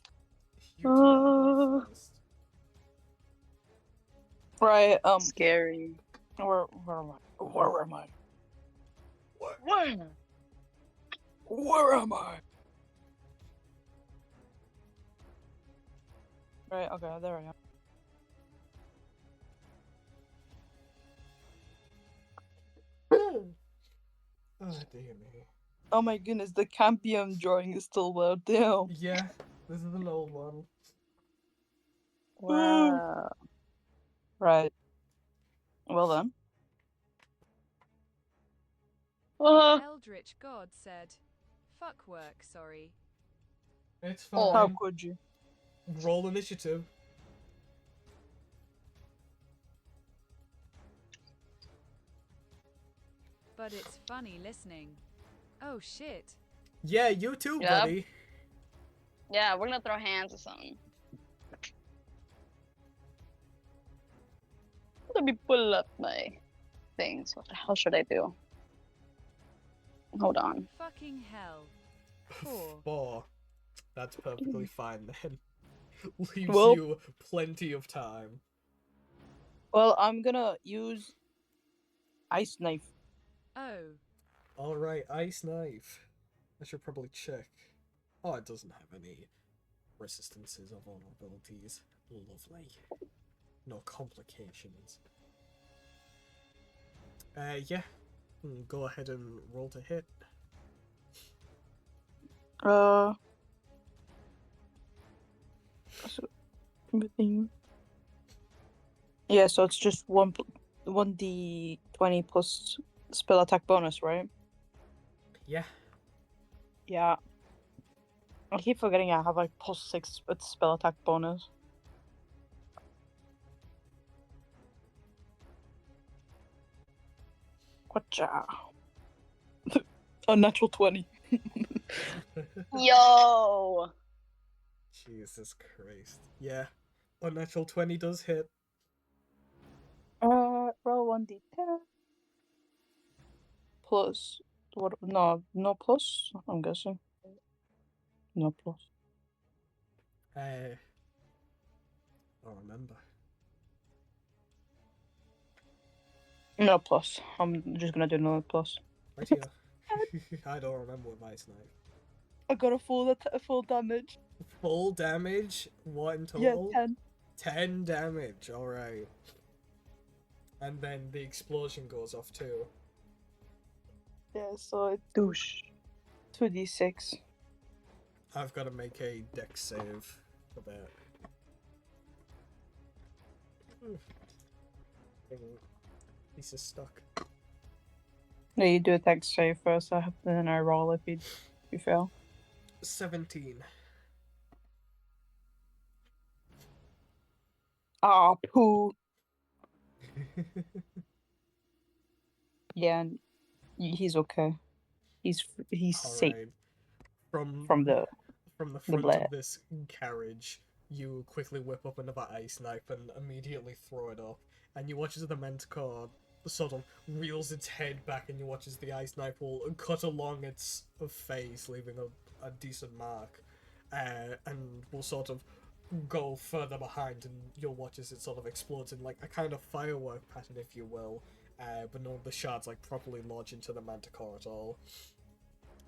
Right, Scary. Where am I? Where am I? Where am I? Right, okay, there I am. Oh, dear me. Oh my goodness, the Campion drawing is still well. Damn. Yeah, this is an old one. Wow. Right. Well then. Eldritch God said, "Fuck work, sorry." It's fine. How could you? Roll initiative. But it's funny listening. Oh shit. Yeah, you too, Yep. buddy. Yeah, we're gonna throw hands or something. Let me pull up my things. What the hell should I do? Hold on. Fucking hell. 4. 4. That's perfectly fine then. Leaves Well- you plenty of time. Well, I'm gonna use ice knife. Oh. Alright, ice knife. I should probably check. Oh, it doesn't have any resistances or vulnerabilities. Lovely. No complications. Yeah. Go ahead and roll to hit. So, yeah, so it's just 1d20 plus spell attack bonus, right? Yeah. Yeah. I keep forgetting I have like +6 with spell attack bonus. Gotcha. A natural 20. Yo! Jesus Christ. Yeah. Unnatural 20 does hit. Roll 1d10. Plus what? No plus. I'm guessing. No plus. I don't remember. No plus. I'm just gonna do no plus. Right here. I don't remember with ice knife. I got a full damage. Full damage? What in Yeah, total? 10. 10 damage, alright. And then the explosion goes off too. Yeah, so it's douche. 2d6. I've got to make a dex save for that. Piece is stuck. Yeah, you do a dex save first, and then I roll if you fail. 17. Ah, poo. Yeah, and he's okay. He's safe Alright. From the front blade. of this carriage, you quickly whip up another ice knife and immediately throw it up. And you watch as the Manticore sort of reels its head back, and you watch as the ice knife will cut along its face, leaving a decent mark. And will sort of go further behind, and you'll watch as it sort of explodes in like a kind of firework pattern, if you will. But none of the shards like properly lodge into the Manticore at all.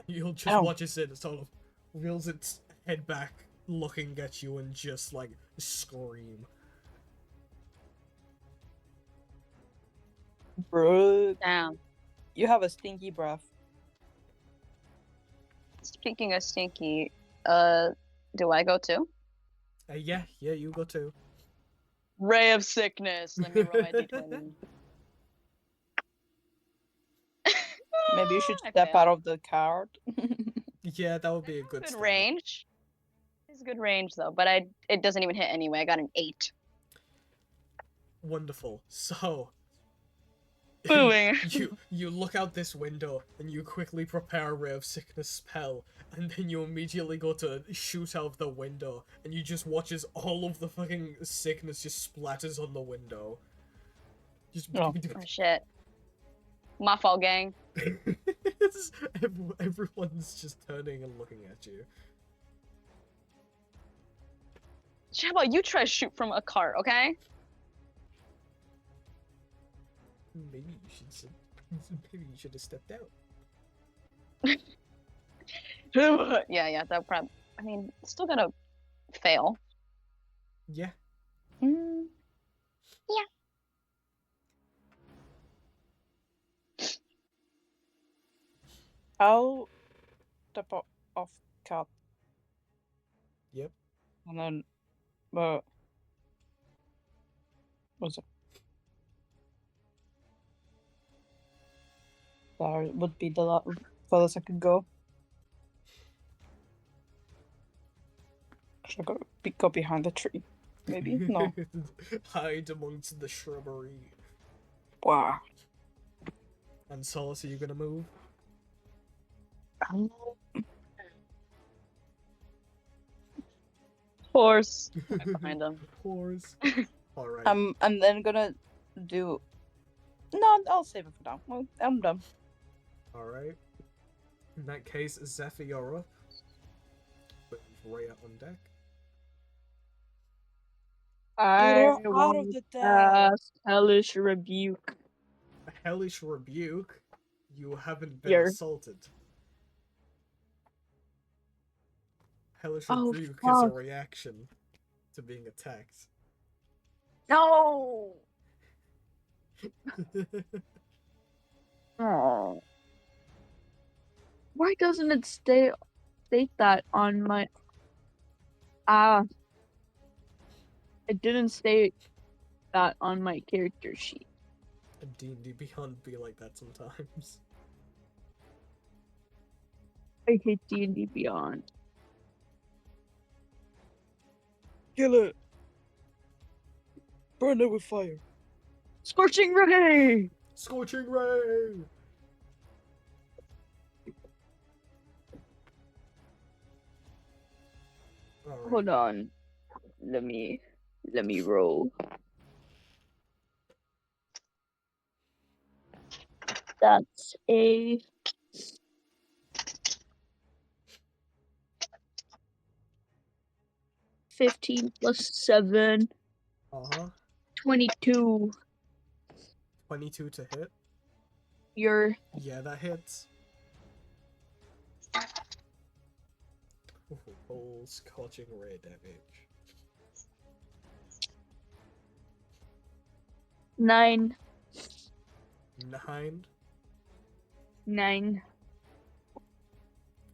You'll just watch as it sort of reels its head back, looking at you, and just like scream. Bro, Damn. you have a stinky breath. Speaking of stinky, do I go too? Yeah, you go too. Ray of sickness. Let me roll my d20. Maybe you should I step failed. out of the card. Yeah, that would be a good Good start. range. It's good range though, but it doesn't even hit anyway. I got an 8. Wonderful. So Booming. you look out this window and you quickly prepare a ray of sickness spell, and then you immediately go to shoot out of the window, and you just watch as all of the fucking sickness just splatters on the window. Just Oh. Oh shit. My fault, gang. everyone's just turning and looking at you. How about you try to shoot from a cart, okay? Maybe you should have stepped out. yeah, that probably. I mean, still gonna fail. Yeah. Yeah. I'll step off cap. Yep. And then, what's it? That would be the furthest I could go. Should I go behind the tree? Maybe? No. Hide amongst the shrubbery. Wow. And Solace, are you gonna move? Horse. Right behind him. Horse. Alright. I'm then gonna do No, I'll save it for now. Well, I'm done. Alright. In that case, Zephyr, you're up. With Rhea on deck. I Get her out of want the to deck. cast Hellish Rebuke. A hellish rebuke. You haven't been Here. assaulted. Hellish Oh, rebuke is a fuck. reaction to being attacked. No! Oh. Why doesn't it state that on my... Ah. It didn't state that on my character sheet. D&D Beyond be like that sometimes. I hate D&D Beyond. Kill it. Burn it with fire. Scorching Ray! Scorching Ray! Alright. Hold on. Let me roll. That's a 15 plus 7. Uh-huh. 22. 22 to hit. You're Yeah, that hits. Whole scorching ray damage. 9. 9. 9.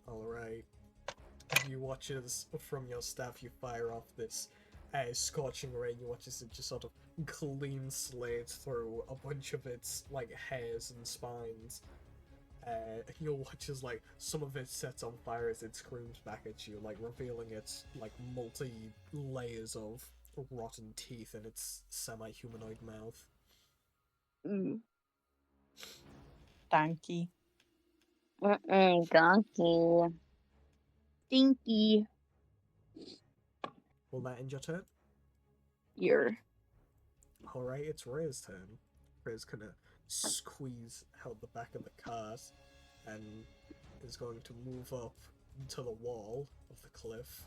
Alright. You watch as from your staff you fire off this scorching ray, and you watch as it just sort of clean slates through a bunch of its like hairs and spines. You'll watch as like some of it sets on fire as it screams back at you, like revealing its like multi layers of rotten teeth in its semi-humanoid mouth. Donkey. Donkey. Stinky. Will that end your turn? You're Alright, it's Ray's turn. Ray's gonna squeeze out the back of the cart and is going to move up to the wall of the cliff.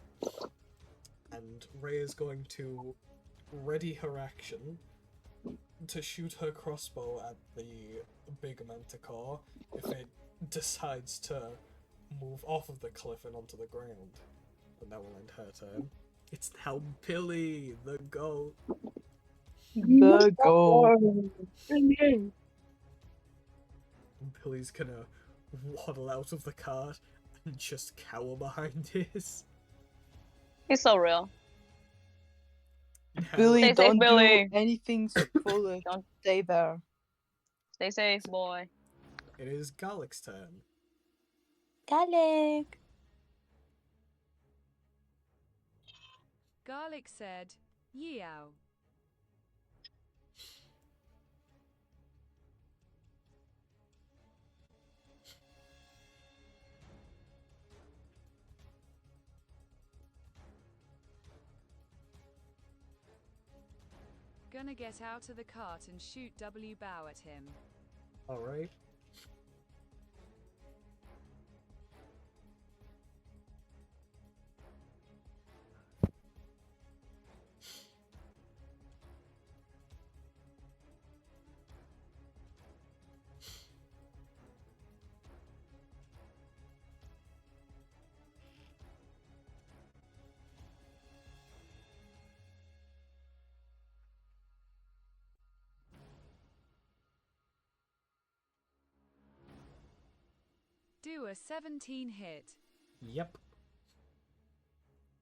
And Ray is going to ready her action to shoot her crossbow at the big manticore if it decides to move off of the cliff and onto the ground. And that will end her turn. It's now Billy, the goat. The goat. Billy's gonna waddle out of the cart and just cower behind his. He's so real. Billy, Stay safe, don't Billy. do anything foolish. Don't- Stay there. Stay safe, boy. It is Garlic's turn. Garlic. Garlic said, Yeow. Gonna get out of the cart and shoot W bow at him. Alright. Do a 17 hit. Yep.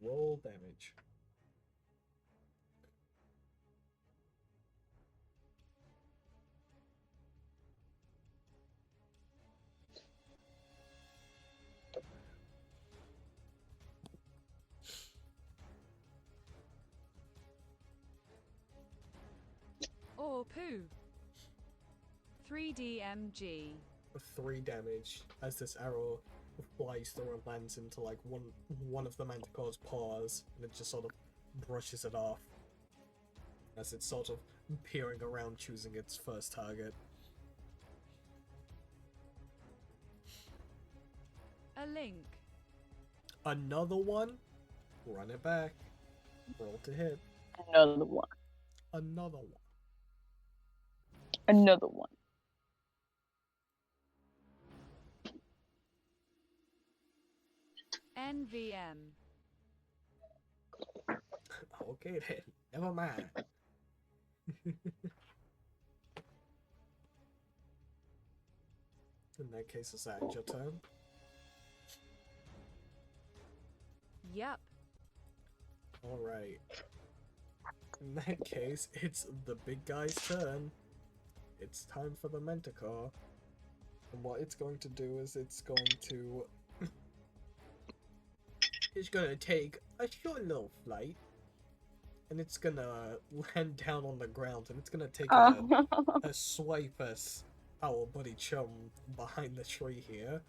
Roll damage. Or poo. 3DMG. 3 damage as this arrow flies through and lands into like one of the manticore's paws, and it just sort of brushes it off as it's sort of peering around choosing its first target. a link. Another one. Run it back. Roll to hit. Another one. Another one. Another one. NVM. Okay then. Never mind. In that case, is that your turn? Yup. Alright. In that case, it's the big guy's turn. It's time for the Manticore. And what it's going to do is it's going to... it's gonna take a short little flight. And it's gonna land down on the ground. And it's gonna take a swipe at our buddy Chum behind the tree here.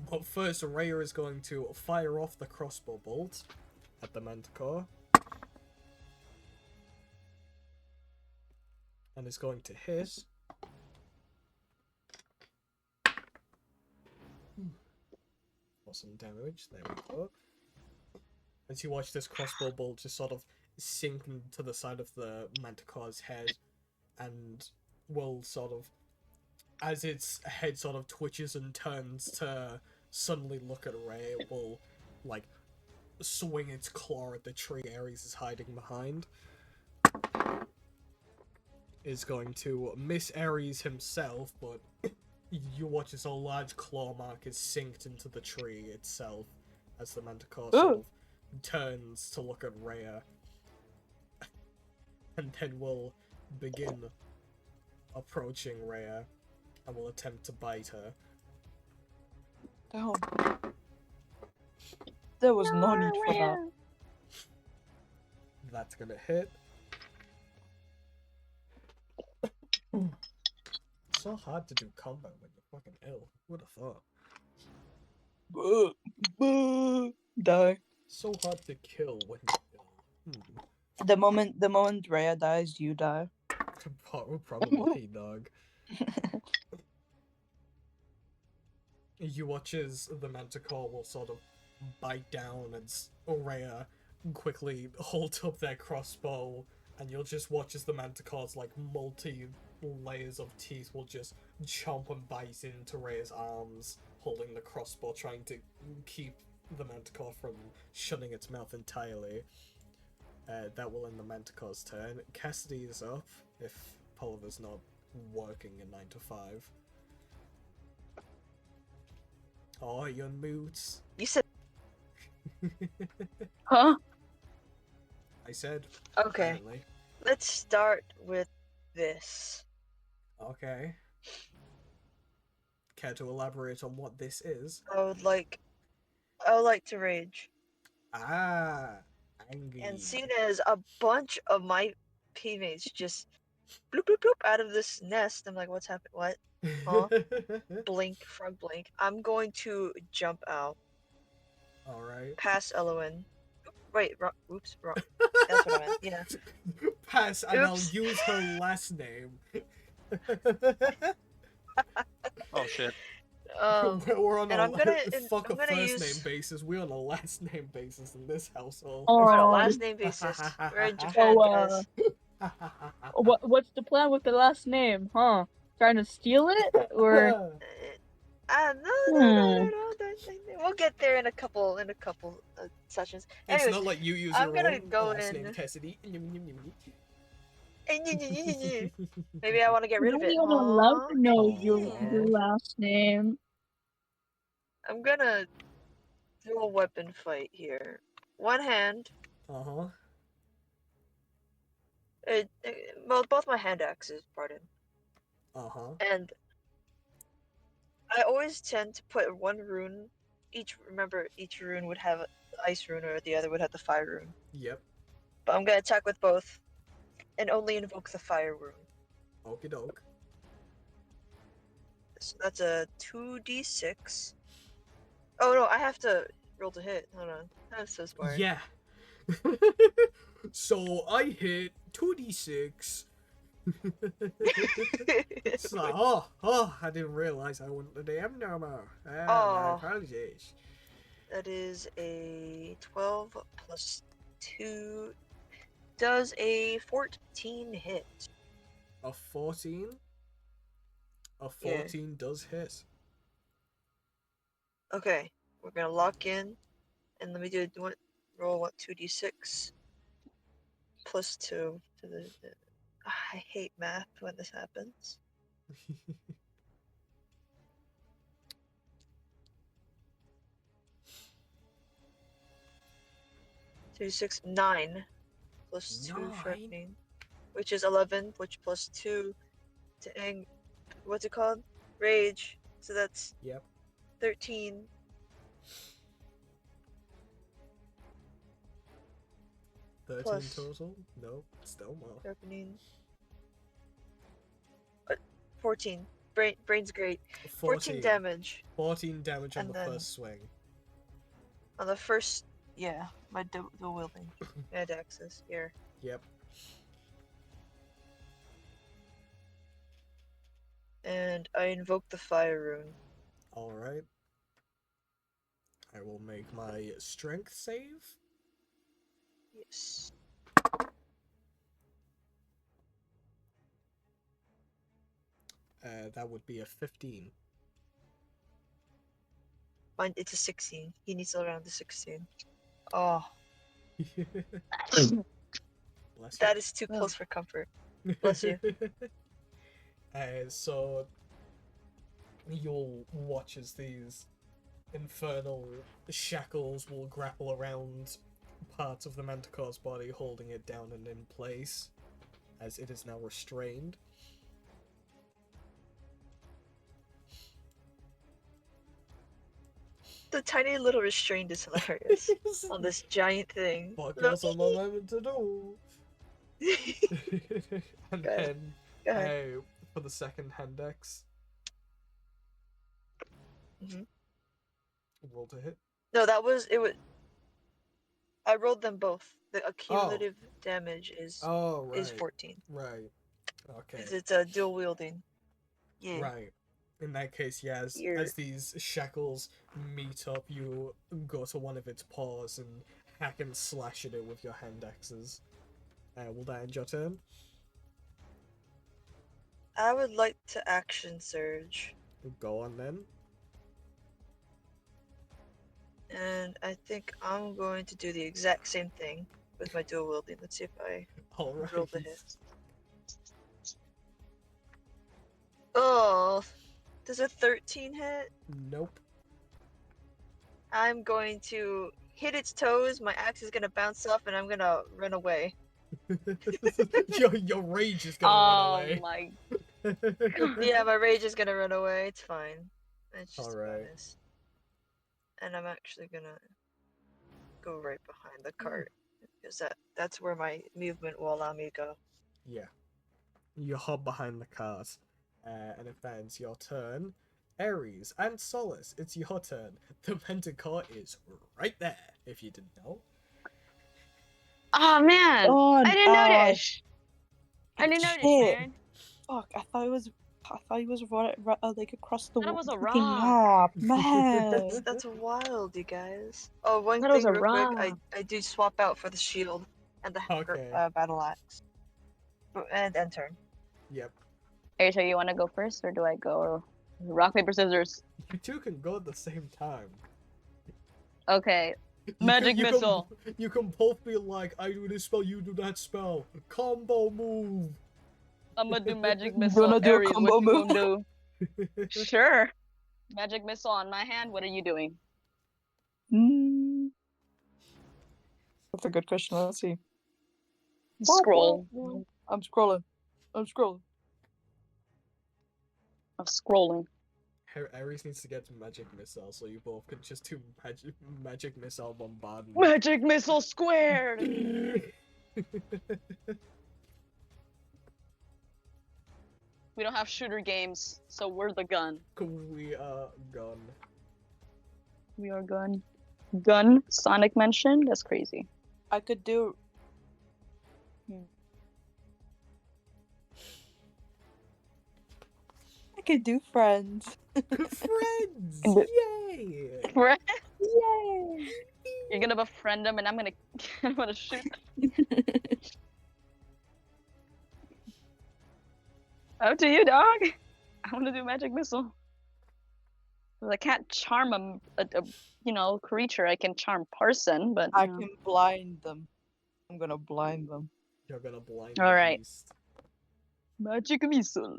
But first, Rhea is going to fire off the crossbow bolt at the Manticore. And is going to hit. For some damage. There we go. As you watch this crossbow bolt just sort of sink into the side of the Manticore's head. And will sort of... as its head sort of twitches and turns to suddenly look at Ray, it will, like, swing its claw at the tree Ares is hiding behind. Is going to miss Ares himself, but you watch as a large claw mark is synced into the tree itself as the Manticore sort of turns to look at Rhea. And then will begin approaching Rhea. And will attempt to bite her. Damn. There was no need for that. That's gonna hit. It's so hard to do combat when you're fucking ill. Who'd have thought? Die. So hard to kill when you're ill. The moment Rhea dies, you die. Probably, dog. You watch as the Manticore will sort of bite down as Rhea quickly holds up their crossbow, and you'll just watch as the Manticore's like multi-layers of teeth will just chomp and bite into Rhea's arms, holding the crossbow, trying to keep the Manticore from shutting its mouth entirely. That will end the Manticore's turn. Cassidy is up, if Pulver's not working in 9 to 5. Oh, you're moots. You said. Huh? I said. Okay. Apparently. Let's start with this. Okay. Care to elaborate on what this is? I would like to rage. Ah, angry. And seeing as a bunch of my teammates just bloop bloop bloop out of this nest, I'm like, what's happening? What? Huh? Blink, frog blink. I'm going to jump out. Alright. Pass Elowen. Wait, oops, wrong. That's what I meant, yeah. Pass, and I'll use her last name. Oh shit. We're on and a I'm gonna, fuck I'm a gonna first use... name basis. We're on a last name basis in this household. We're on a last name basis. We're in Japan, guys. What's the plan with the last name, huh? Trying to steal it, or? No. We'll get there in a couple sessions. Anyways, it's not like you use I'm your gonna own go last in. name, Cassidy. Maybe I want to get rid of it. I'm not allowed to know your Aw. last name. I'm gonna do a weapon fight here. One hand. Uh-huh. Well, both my hand axes, pardon. Uh-huh. And I always tend to put one rune. Remember, each rune would have the ice rune, or the other would have the fire rune. Yep. But I'm gonna attack with both, and only invoke the fire rune. Okie doke. So that's a 2d6. Oh no, I have to roll to hit. Hold on, I'm so smart. Yeah. So I hit 2d6. It's like, oh, I didn't realize I wasn't the DM no more. My apologies. That is a 12 plus 2. Does a 14 hit? A 14? A Yeah. 14 does hit. Okay, we're gonna lock in, and let me roll 2d6 plus 2 to the. I hate math when this happens. 2d6 9 plus 2 sharpening, which is 11, which plus 2 to what's it called? Rage. So that's 13. 13 plus total? No, still more. sharpening. 14. Brain's great. 14 14 damage. 14 damage on And the then- first swing. On the first, yeah, my dual wielding. Mad axes here. Yep. And I invoke the fire rune. Alright. I will make my strength save. Yes. That would be a 15. Mine, it's a 16. He needs around the 16. Oh. Bless That is too close for comfort. Bless you. So you'll watch as these infernal shackles will grapple around parts of the Manticore's body, holding it down and in place, as it is now restrained. The tiny little restraint is hilarious on this giant thing. What else am I meant to do? And Go ahead. then, for the second hand dex, roll to hit. No, it was. I rolled them both. The accumulative damage is is 14. Right. Okay. Because it's a dual wielding. Yeah. Right. In that case, yeah, as these shackles meet up, you go to one of its paws and hack and slash at it with your hand axes. Will that end your turn? I would like to action surge. Go on then. And I think I'm going to do the exact same thing with my dual wielding. Let's see if I roll the hit. Oh, does a 13 hit? Nope. I'm going to hit its toes, my axe is going to bounce off, and I'm going to run away. your rage is gonna run away. Oh my. Yeah, my rage is going to run away. It's fine. It's just Alright. a bonus. And I'm actually going to go right behind the cart. Because that's where my movement will allow me to go. Yeah. You hop behind the cart. And if that ends your turn, Ares and Solace, it's your turn. The Manticore is right there, if you didn't know. Oh man! I didn't notice. I didn't notice, Shit. man. Fuck! I thought he was right, like across the I thought it was a fucking rock. map, man. That's wild, you guys. Oh, one That was thing a real quick. rock. I do swap out for the shield and the battle axe. And turn. Yep. Are you sure you want to go first, or do I go? Rock, paper, scissors. You two can go at the same time. Okay. Magic missile. You can both be like, I do this spell, you do that spell. Combo move. I'm gonna do magic You missile. wanna do a Ares, combo what you gonna move? do? Sure. Magic missile on my hand. What are you doing? That's a good question. Let's see. Scroll. I'm scrolling. I'm scrolling. Ares needs to get to magic missile, so you both can just do magic missile bombardment. Magic missile squared. We don't have shooter games, so we're the gun. We are gun. We are gun. Gun. Sonic mentioned. That's crazy. I could do. I could do friends. Friends! Yay! Yay! You're gonna befriend them, and I'm gonna I'm gonna shoot them. Up to you, dog. I want to do magic missile. 'Cause I can't charm a creature. I can charm person, but I can blind them. I'm gonna blind them. You're gonna blind All the right. beast. Magic missile.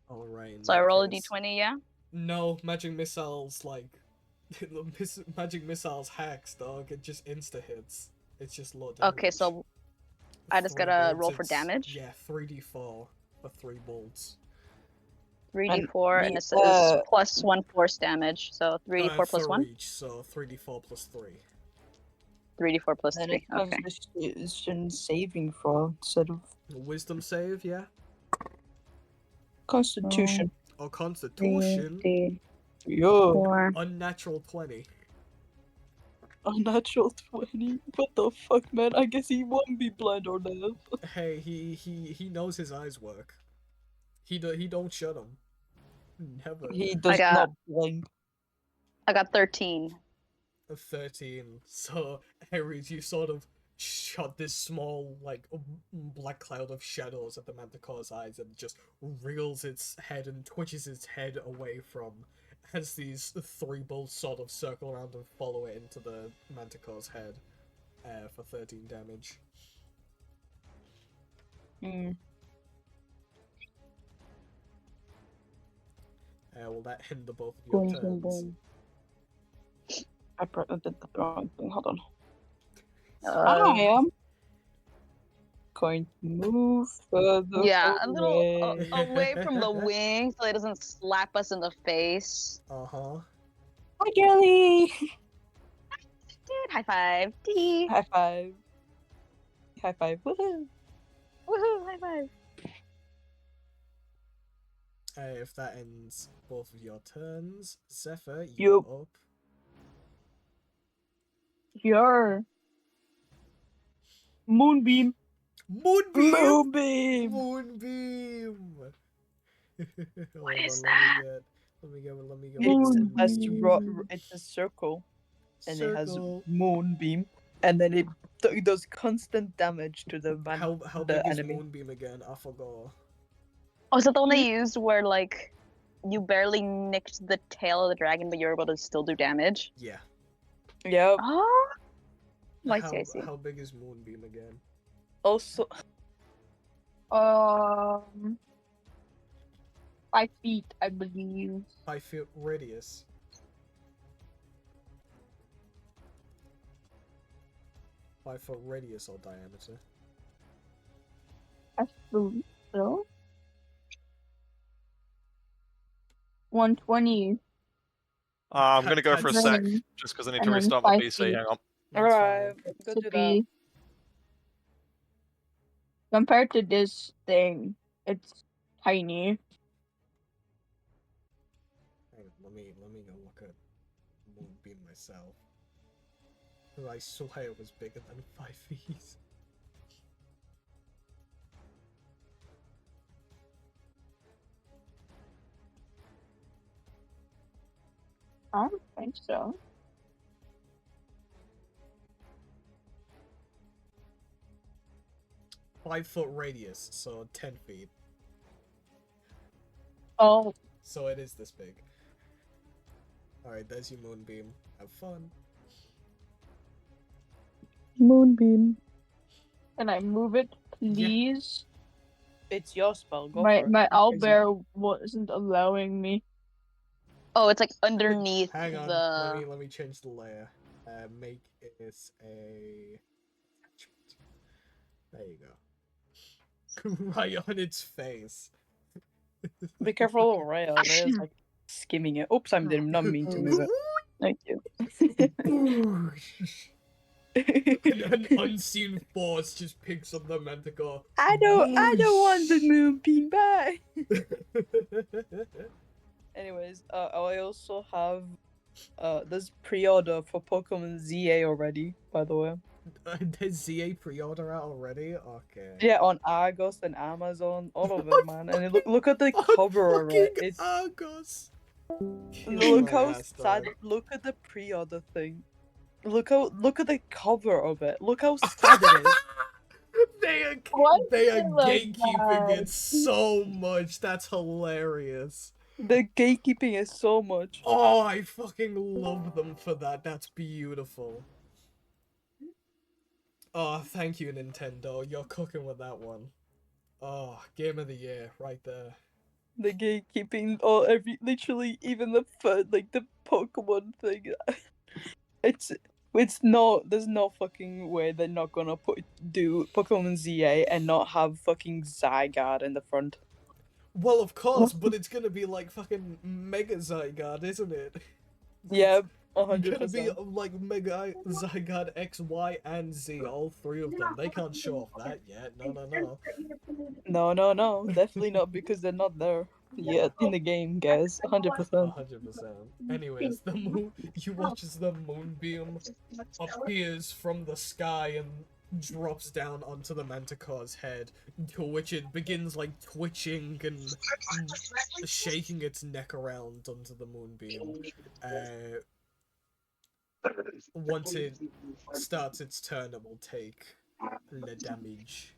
Alright. So I roll a d20, yeah. No, magic missiles magic missiles hacks, dog. It just insta hits. It's just low damage. Okay, so I just 3 gotta bolts, roll for it's- damage. Yeah, 3d4 for 3 bolts. 3d4, and the, it says plus 1 force damage. So 3d4 plus for 1. each, so 3d4 plus 3. 3d4 plus then 3. it comes Okay. Constitution saving throw instead of Wisdom save, yeah? Constitution. Or Constitution. 3d4. Yo, Unnatural 20. unnatural 20. What the fuck, man? I guess he won't be blind or deaf. Hey, he knows his eyes work. He don't shut them. Never. He does got- not blink. I got 13. 13. So, Ares, you sort of shot this small, like, black cloud of shadows at the Manticore's eyes and just reels its head and twitches its head away from as these 3 bolts sort of circle around and follow it into the Manticore's head for 13 damage. Will that hinder both of your Boom, turns? boom, boom. I did the wrong thing. Hold on. Uh, I am going to move further Yeah, a little away. away from the wing so it doesn't slap us in the face. Uh-huh. Hi, girly! Dude, high five. Tee. High five. High five. Woohoo! Woohoo, high five. If that ends both of your turns, Zephyr, you're Yup. up. Sure. Moonbeam. Moonbeam! Moonbeam. Moonbeam! What is that? Let me go. It's a circle, and it has Circle. moonbeam, and then it does constant damage to the How the big is enemy. Moonbeam again? I forgot. Oh, is that the one they used where, like, you barely nicked the tail of the dragon, but you're able to still do damage? Yeah. Yep. Oh! I see. How big is Moonbeam again? Also, 5 feet, I believe. 5 foot radius. Five foot radius or diameter? I believe so. 120. I'm gonna go for a sec, Then- just because I need and to then restart my 5 PC. feet. Hang on. That's alright, fine. go To do that. be compared to this thing, it's tiny. Hang on, let me go look at Moonbeam myself. 'Cause I swear it was bigger than 5 feet. I don't think so. Five foot radius, so 10 feet. Oh, So it is this big. Alright, there's your Moonbeam. Have fun. Moonbeam. Can I move it, please? It's your spell. Go My for it. my Go crazy. owlbear wasn't allowing me. Oh, it's like underneath Hang on, the. let me change the layer. Make it a attachment. There you go. Right on its face. Be careful of Rhea. Rhea's like skimming it. Oops, I did not mean to move it. Thank you. An unseen force just picks up the Manticore. I don't want the moonbeam back. Anyways, I also have this pre-order for Pokemon ZA already, by the way. There's ZA pre-order out already? Okay. Yeah, on Argos and Amazon, all of it, man. And look at the cover of it. It's Argos. look how sad. Look at the pre-order thing. Look at the cover of it. Look how sad it is. They are Why they are is it like gatekeeping that? it so much. That's hilarious. The gatekeeping is so much. Oh, I fucking love them for that. That's beautiful. Oh, thank you, Nintendo. You're cooking with that one. Oh, game of the year, right there. The gatekeeping, literally even the Pokemon thing. It's not. There's no fucking way they're not gonna do Pokemon ZA and not have fucking Zygarde in the front. Well, of course, but it's gonna be like fucking Mega Zygarde, isn't it? Yeah, It's gonna 100%. be like Mega Zygarde X, Y, and Z, all three of them. They can't show off that yet. No. No, definitely not because they're not there yet in the game, guys. 100%. 100%. Anyways, the moon. You watch as the moonbeam appears from the sky and drops down onto the Manticore's head, to which it begins like twitching and shaking its neck around onto the moonbeam. Once it starts its turn, it will take the damage.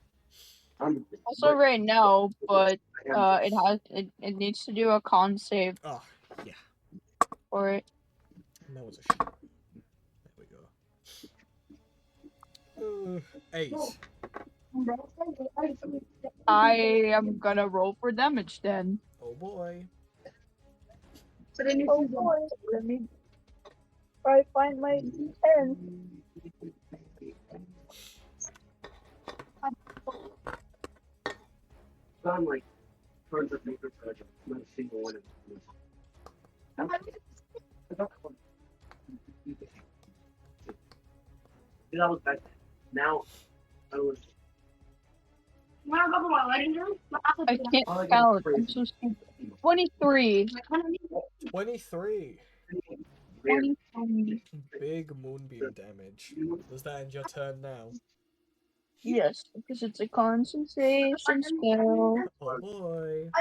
Also right now, but it needs to do a con save. Oh, yeah. For it. That was a shit. There we go. 8. I am gonna roll for damage then. Oh boy. Oh boy. Let me try to find my D10. Done like tons of major projects, not a single one of them. That was back then. Now, I was. I can't count. I'm so stupid. 23. 23. 23. Big moonbeam damage. Does that end your turn now? Yes, because it's a concentration spell. Oh boy.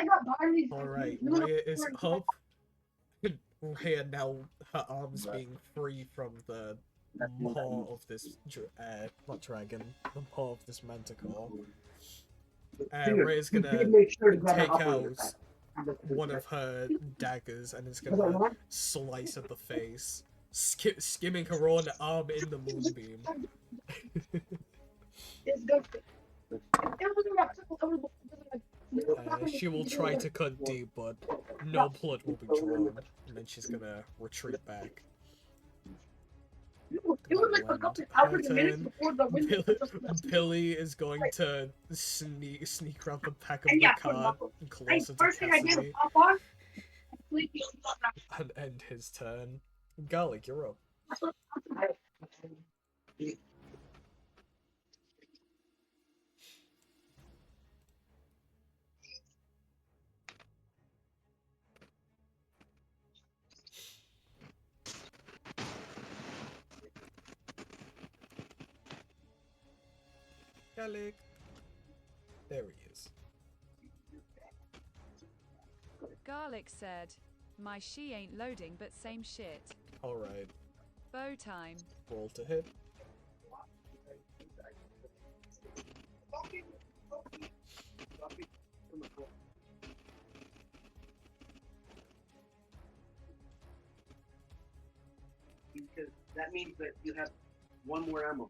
Alright, Rhea is up. Rhea now, her arms being free from the maw of this, not dragon, the maw of this manticore. Rhea's gonna take out one of her daggers and is gonna slice at the face, skimming her own arm in the moonbeam. She will try to cut deep, but no blood will be drawn, and then she's gonna retreat back. Her turn. Billy is going to sneak around the back of the cart closer to Cassidy and end his turn. Garlic, you're up. Garlic. There he is. Garlic said, "My she ain't loading, but same shit." Alright. Bow time. Roll to hit. Because that means that you have one more ammo.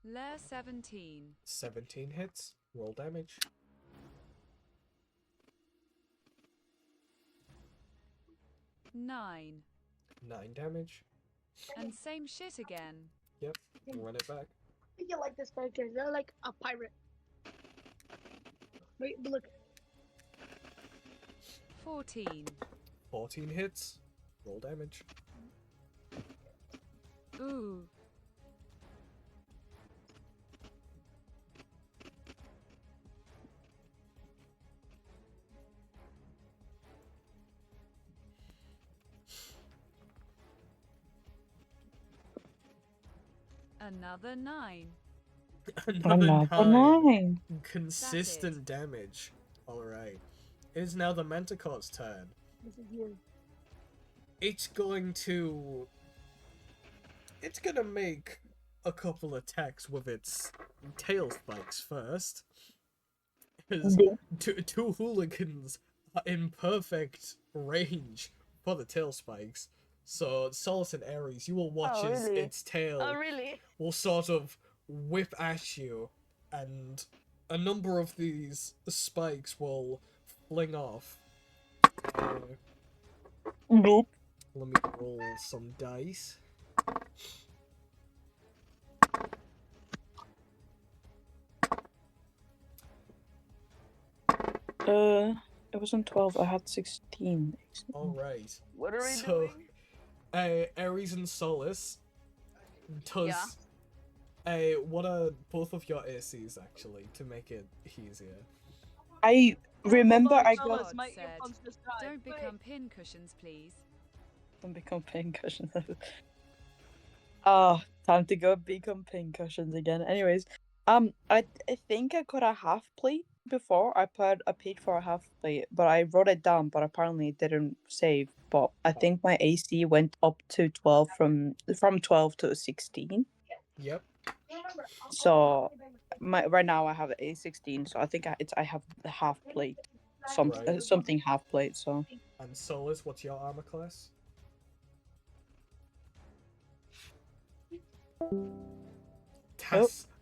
Lair 17. 17 hits. Roll damage. 9. 9 damage. And same shit again. Yep. Run it back. I think you like this character. They're like a pirate. Wait, but look. 14. 14 hits. Roll damage. Ooh. Another 9. Another Another 9. 9. Consistent damage. Alright. It is now the Manticore's turn. It's going to... It's gonna make a couple attacks with its tail spikes first. Because two hooligans are in perfect range for the tail spikes. So, Solace and Ares, you will watch as its tail really? will sort of whip at you, and a number of these spikes will fling off. Nope. Let me roll some dice. It wasn't 12, I had 16. Alright. What are we So, doing? Ares and Solace, does... what are both of your ACs, actually, to make it easier? I remember I got... God said, don't become pincushions, please. Don't become pincushions. Ah, time to go become pincushions again. Anyways, I think I got a half plate before. I paid for a half plate, but I wrote it down, but apparently it didn't save. But I think my AC went up to 12 from 12 to 16. Yep. So right now I have a 16, so I think I have the half plate, Right. something half plate. So. And Solace, what's your armor class?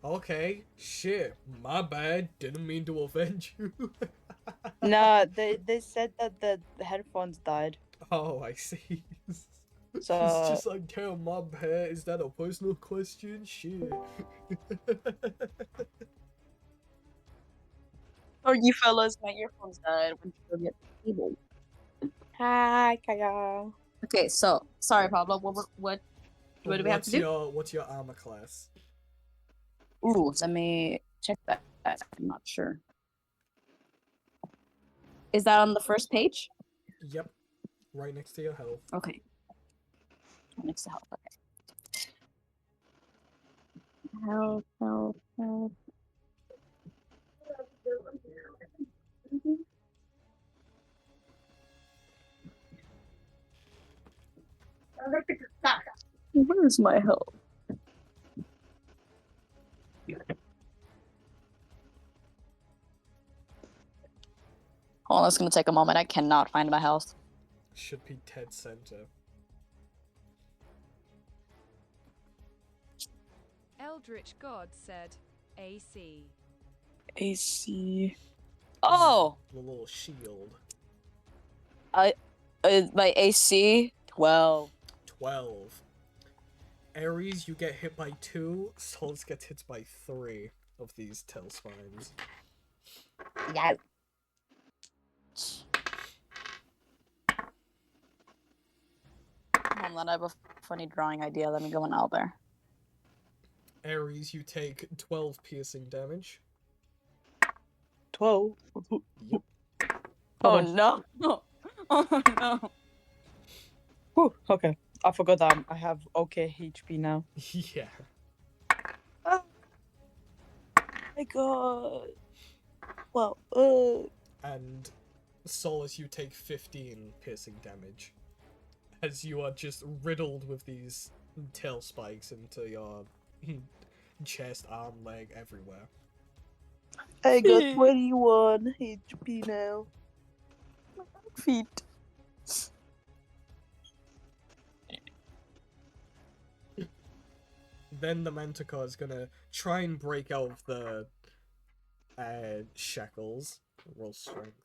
Okay, shit, my bad. Didn't mean to offend you. Nah, they said that the headphones died. Oh, I see. So It's just like, damn, my bad. Is that a personal question? Shit. Oh, you fellas, my earphones died. Went to go get the cable. Hi, Kaya. Okay, so sorry, Pablo. What do we have to do? What's your armor class? Ooh, let me check that. I'm not sure. Is that on the first page? Yep. Right next to your health. Okay. Next to health. Okay. Health. Where's my health? Hold on, it's gonna take a moment. I cannot find my health. Should be dead center. Eldritch God said, AC. AC. Oh! The little shield. My AC 12. 12. Ares, you get hit by 2. Solace gets hit by 3 of these tail spines. Yeah. Hold on, I have a funny drawing idea. Let me go in Albert. Ares, you take 12 piercing damage. 12? Yep. Oh no! Oh no! Whew, okay. I forgot that I have okay HP now. Yeah. Oh my god. Well, And Solace, you take 15 piercing damage. As you are just riddled with these tail spikes into your chest, arm, leg, everywhere. I got 21 HP now. Feet. Then the Manticore is gonna try and break out of the shackles. Roll strength.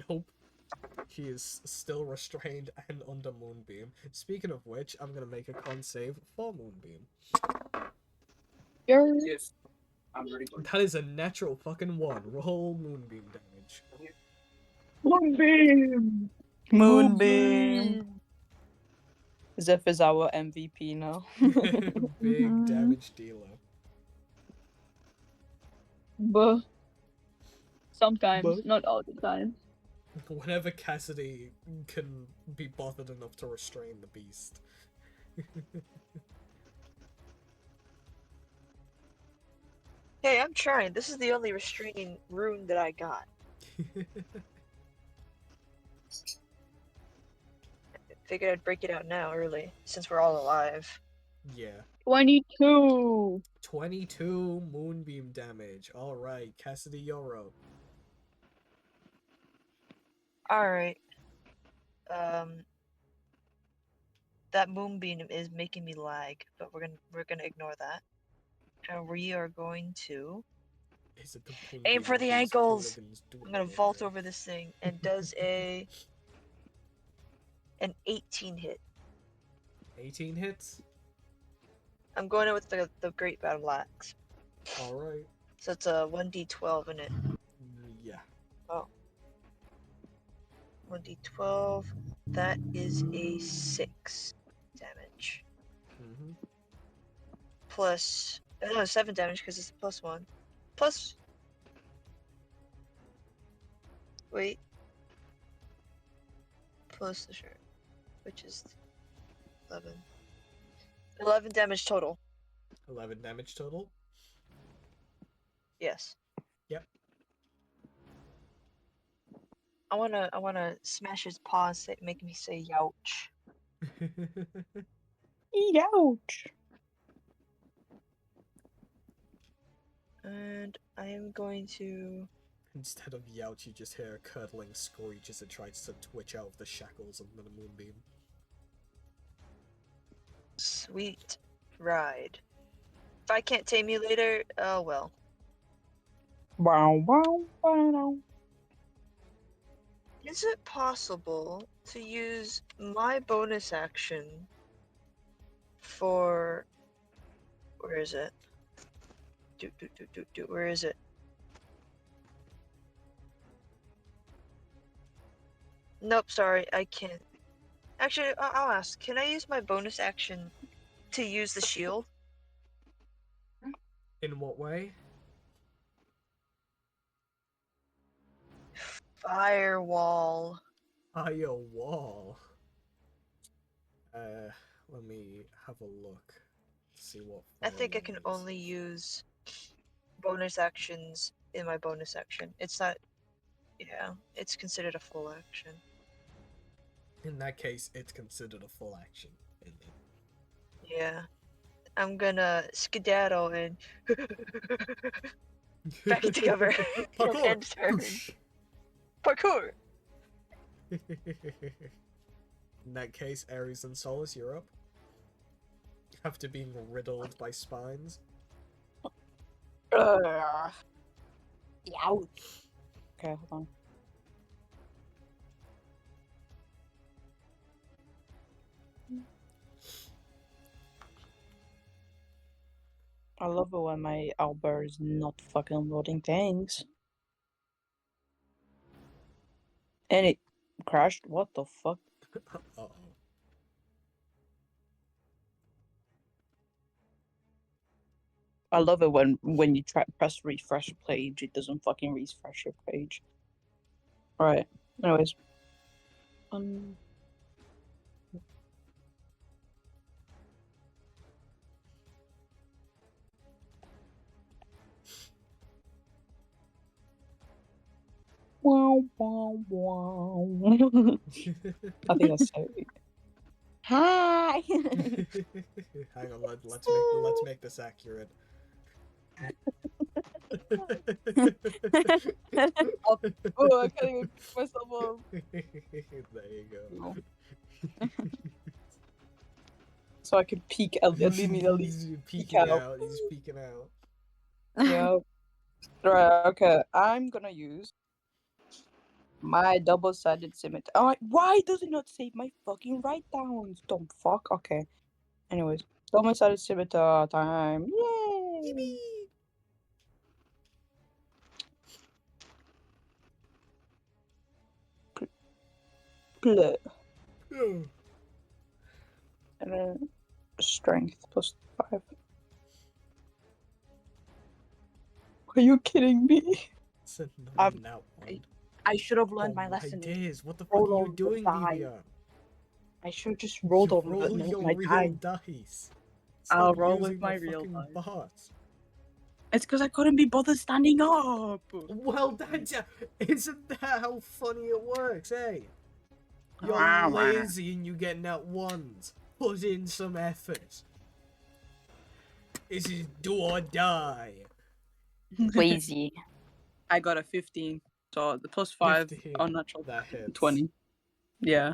Nope. He is still restrained and under Moonbeam. Speaking of which, I'm gonna make a con save for Moonbeam. Yes. I'm ready for it. That is a natural fucking 1. Roll Moonbeam damage. Moonbeam! Moonbeam! Zeph is our MVP now. Big damage dealer. But sometimes, But- not all the time. Whenever Cassidy can be bothered enough to restrain the beast. Hey, I'm trying. This is the only restraining rune that I got. Figured I'd break it out now early, since we're all alive. Yeah. 22. 22 moonbeam damage. Alright, Cassidy, you're up. Alright. That moonbeam is making me lag, but we're gonna ignore that. And we are going to Is it the aim for the these ankles. hooligans do I'm gonna over vault here? over this thing and does an 18 hit. 18 hits? I'm going in with the Great Battle Axe. Alright. So it's a 1d12 in it. Yeah. Oh. 1d12. That is a 6 damage. Mm-hmm. Plus, no, 7 damage because it's a plus 1. Plus, wait. Plus the shirt, which is 11. 11 damage total. 11 damage total? Yes. Yep. I wanna smash his paw and make me say youch. Ouch. And I am going to... Instead of youch, you just hear a curdling screech as it tries to twitch out of the shackles of the moonbeam. Sweet ride. If I can't tame you later, oh well. Wow, wow, wow. Is it possible to use my bonus action for... Where is it? Where is it? Nope, sorry, I can't. Actually, I'll ask. Can I use my bonus action to use the shield? In what way? Firewall. Fire wall. Let me have a look. See what. I think I firewall can is. only use bonus actions in my bonus action. It's not. Yeah, it's considered a full action. In that case, it's considered a full action. Yeah. I'm gonna skedaddle and back to cover. Parkour! End turn. Parkour! In that case, Ares and Solus, you're up. After being riddled by spines. Ouch. Okay, hold on. I love it when my Albert is not fucking loading things. And it crashed? What the fuck? Uh-oh. I love it when you try press refresh page, it doesn't fucking refresh your page. Alright, anyways. Wow, wow, wow. I think that's so. Hi. Hang on, let's make this accurate. Oh, I can't even pick myself up. There you go. So I could peek immediately. He's Peek peeking out. out. He's peeking out. Yeah. Right, okay. I'm gonna use my double-sided scimitar. Oh, why does it not save my fucking write-downs? Dumb fuck. Okay. Anyways, double-sided scimitar time. Yay! Bleh. And then strength plus 5. Are you kidding me? It's a I'm now one. I should have Oh learned my my lesson. days! What the fuck Roll are you over the doing, die. Vivian? I should have just rolled over Roll the, your my real die. dice. I'll Stop roll using with my the real fucking dice. bot. It's because I couldn't be bothered standing up. Well, isn't that how funny it works, eh? You're Ah, lazy and you get nat ones. Put in some effort. This is do or die. Lazy. I got a 15, so the plus 5 15. unnatural That hits. 20. Yeah.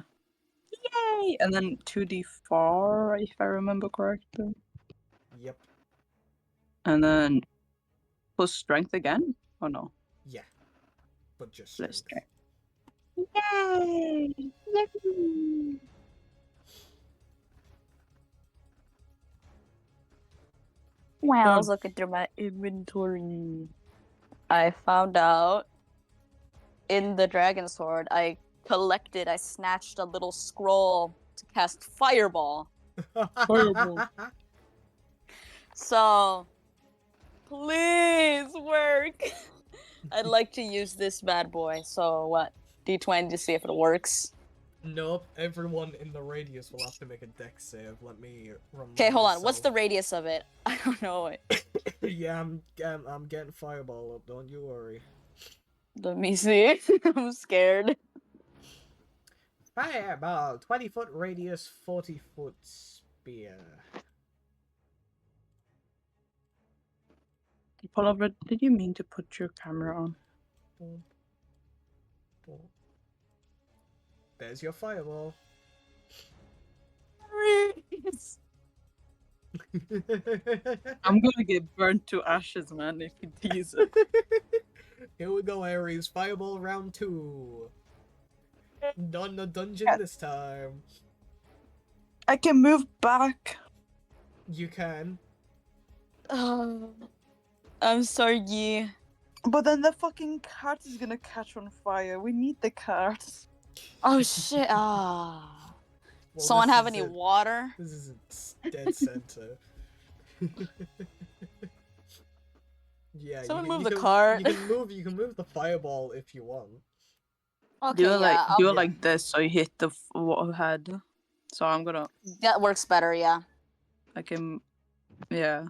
Yay! And then 2d4, if I remember correctly. Yep. And then plus strength again? Oh no. Yeah. But just Plus strength. strength. Yay! Yay! Wow, I Done. was looking through my inventory. I found out in the Dragon Sword, I snatched a little scroll to cast Fireball. Fireball. So, please work. I'd like to use this bad boy. So what? D20 to see if it works. Nope. Everyone in the radius will have to make a dex save. Let me remind Okay, hold on. What's the myself. radius of it? I don't know it. Yeah, I'm getting fireball up. Don't you worry. Let me see. I'm scared. Fireball, 20-foot radius, 40-foot spear. Pullover, did you mean to put your camera on? Boom. Boom. There's your fireball. I'm gonna get burnt to ashes, man, if you tease it. Here we go, Ares. Fireball round 2. Not in the dungeon this time. I can move back. You can. I'm sorry. But then the fucking cart is gonna catch on fire. We need the cart. Oh shit. Ah. Well, Someone this have is any it. water? This is its dead center. Yeah, Someone you move can, the you can, cart. You can move the fireball if you want. Okay, do it yeah. like do it like this so you hit the head. So I'm gonna. That works better, yeah. I can. Yeah.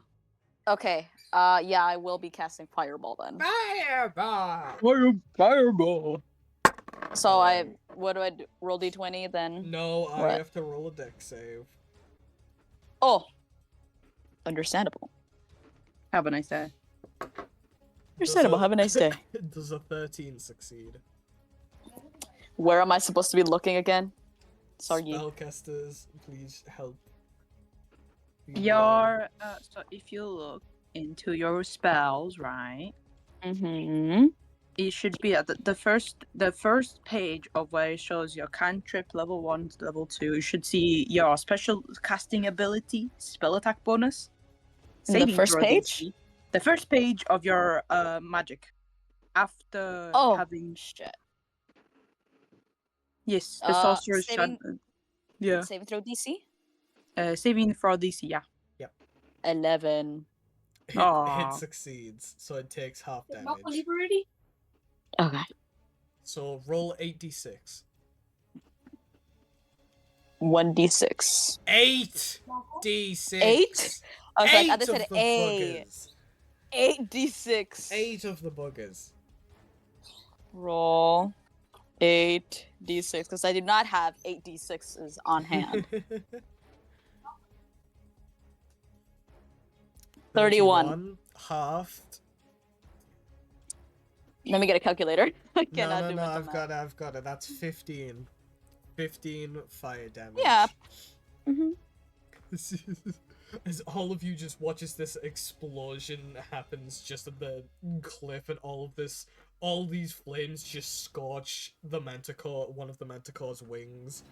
Okay. Yeah, I will be casting Fireball then. Fireball! Fireball! So what do I do? Roll D20 then? No, I What? have to roll a dex save. Oh. Understandable. Have a nice day. Understandable. Have a nice day. Does a 13 succeed? Where am I supposed to be looking again? Sorry. Spellcasters, please help. Your so if you look into your spells, right? Mm-hmm. It should be at the first page of where it shows your cantrip level 1 to level 2. You should see your special casting ability, spell attack bonus. In the first throw page? DC. The first page of your magic. After having shit. Yes, the sorcerer's saving... Yeah. Saving throw DC? Saving throw DC, yeah. Yep. 11. Hit succeeds, so it takes half damage. Okay. So roll 8d6. 1d6. 8d6. 8? I was like, I just of said the 8. buggers. 8d6. 8 of the buggers. Roll 8d6, because I do not have 8d6s on hand. 31. Halved. Let me get a calculator. I cannot No, do mental math. I've got it. That's 15. 15 fire damage. Yeah. Mm-hmm. As all of you just watches this explosion happens just at the cliff, and all these flames just scorch the manticore, one of the manticore's wings,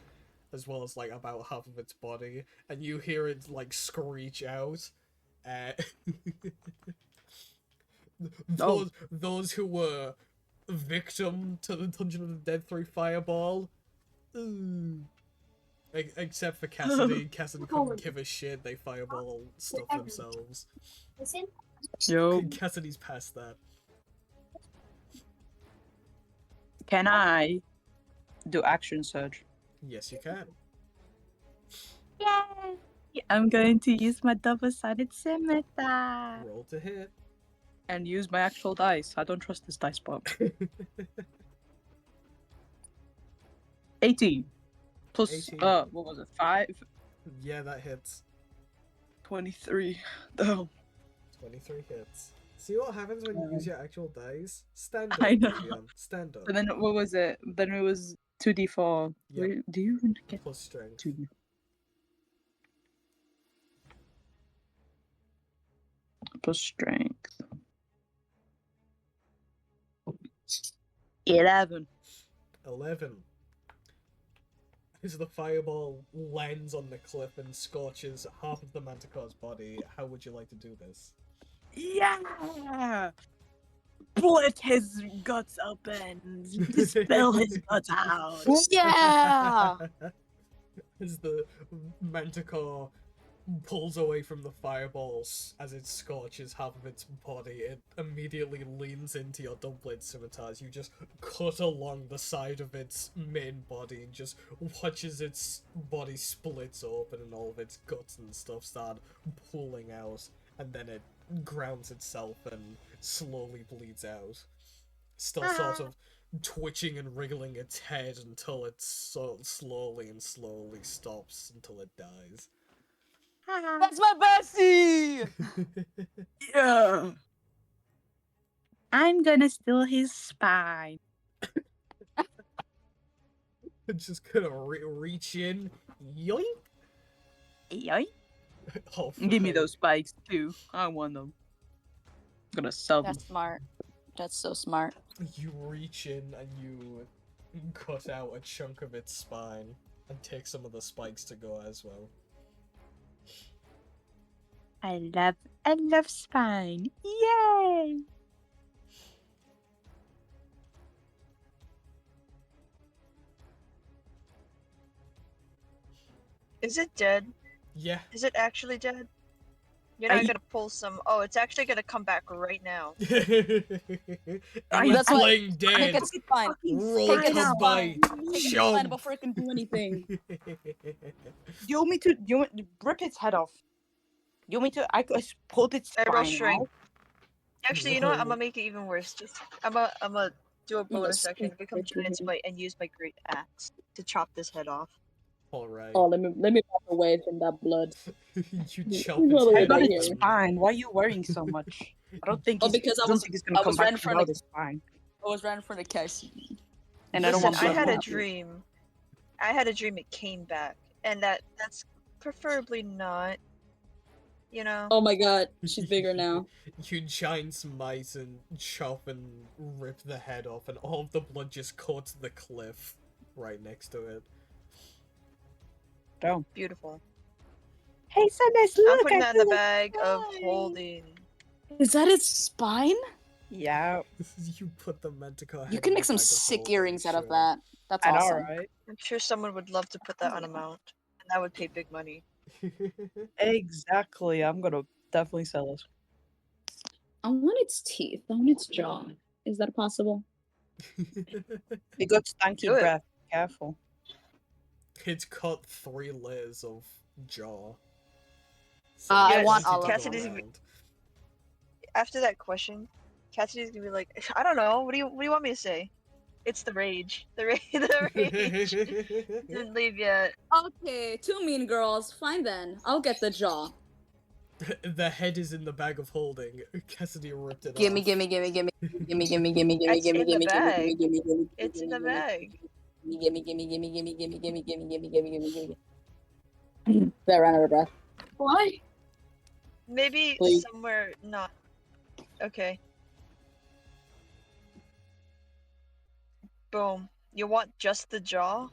as well as like about half of its body, and you hear it like screech out. Those who were victim to the Dungeon of the Dead 3 fireball. Except for Cassidy. Cassidy couldn't give a shit. They fireball stuff themselves. Yo. Cassidy's past that. Can I do action surge? Yes, you can. Yay! I'm going to use my double-sided scimitar Roll to hit. and use my actual dice. I don't trust this dice bot. 18 plus 18. what was it? 5? Yeah, that hits. 23. Damn. 23 hits. See what happens when you use your actual dice? Stand up, I know. Vivian. Stand up. And then what was it? Then it was 2d4. Yep. Do you even get Plus strength. 2d4? Plus strength. 11. 11. As the fireball lands on the cliff and scorches half of the manticore's body, how would you like to do this? Yeah! Split his guts open. Spill his guts out. Yeah! As the manticore pulls away from the fireballs as it scorches half of its body, it immediately leans into your double-bladed scimitars. You just cut along the side of its main body and just watches its body splits open and all of its guts and stuff start pulling out, and then it grounds itself and slowly bleeds out. Still sort of twitching and wriggling its head until it slowly stops until it dies. That's my bestie! Yeah. I'm gonna steal his spine. Just gonna reach in, yoink! Yoink. Oh, Give me right. those spikes too. I want them. I'm gonna sell them. That's smart. That's so smart. You reach in and you cut out a chunk of its spine and take some of the spikes to go as well. I love spine. Yay! Is it dead? Yeah. Is it actually dead? You're not gonna pull some. Oh, it's actually gonna come back right now. It was That's why- playing dead. Take its spine. Roll Take its to spine. bite. Take its Chomp. spine before it can do anything. You want me to rip its head off? You want me to? I could pull its I roll spine shrink. out. Actually, you know what? I'm gonna make it even worse. Just I'm gonna do a bonus action, become giant smite, and use my great axe to chop this head off. Alright. Oh, let me back away from that blood. You chop He's its all the way I head got back off. its here. spine. Why are you worrying so much? I don't think Oh, he's, because I don't was- think he's gonna I come was back right in front without of- his spine. I was right in front of Cassie. And I don't Listen, want I blood had a on it. dream. I had a dream it came back, and that's preferably not. You know. Oh my god, she's bigger now. You giant smite and chop and rip the head off, and all of the blood just coats the cliff right next to it. Don't. Beautiful. Hey, Sundays, I'm look! putting I that in the feel bag of spine. holding. Is that its spine? Yeah, You put the manticore head You can in make the some bag of sick holding, earrings out of sure. that. That's I know, awesome. right? I'm sure someone would love to put that on a mount, and that would pay big money. Exactly. I'm gonna definitely sell this. I want its teeth. I want its jaw. Is that possible? It got stanky Do it. breath. Careful. It's cut 3 layers of jaw. I there's want plenty all to of go Cassidy's gonna be- around. After that question, Cassidy's gonna be like, I don't know. What do you want me to say? It's the rage. The rage. The rage. Didn't leave yet. Okay, 2 mean girls. Fine then. I'll get the jaw. The head is in the bag of holding. Cassidy ripped it Gimme, off. gimme, gimme, gimme, gimme, gimme, gimme, gimme, It's gimme, in the gimme, bag. gimme, gimme, gimme, It's in the gimme, bag. gimme, gimme, gimme, gimme, gimme, gimme, gimme, gimme, gimme, gimme, gimme. I ran out of breath. Why? Maybe Please. somewhere not. Okay. Boom. You want just the jaw?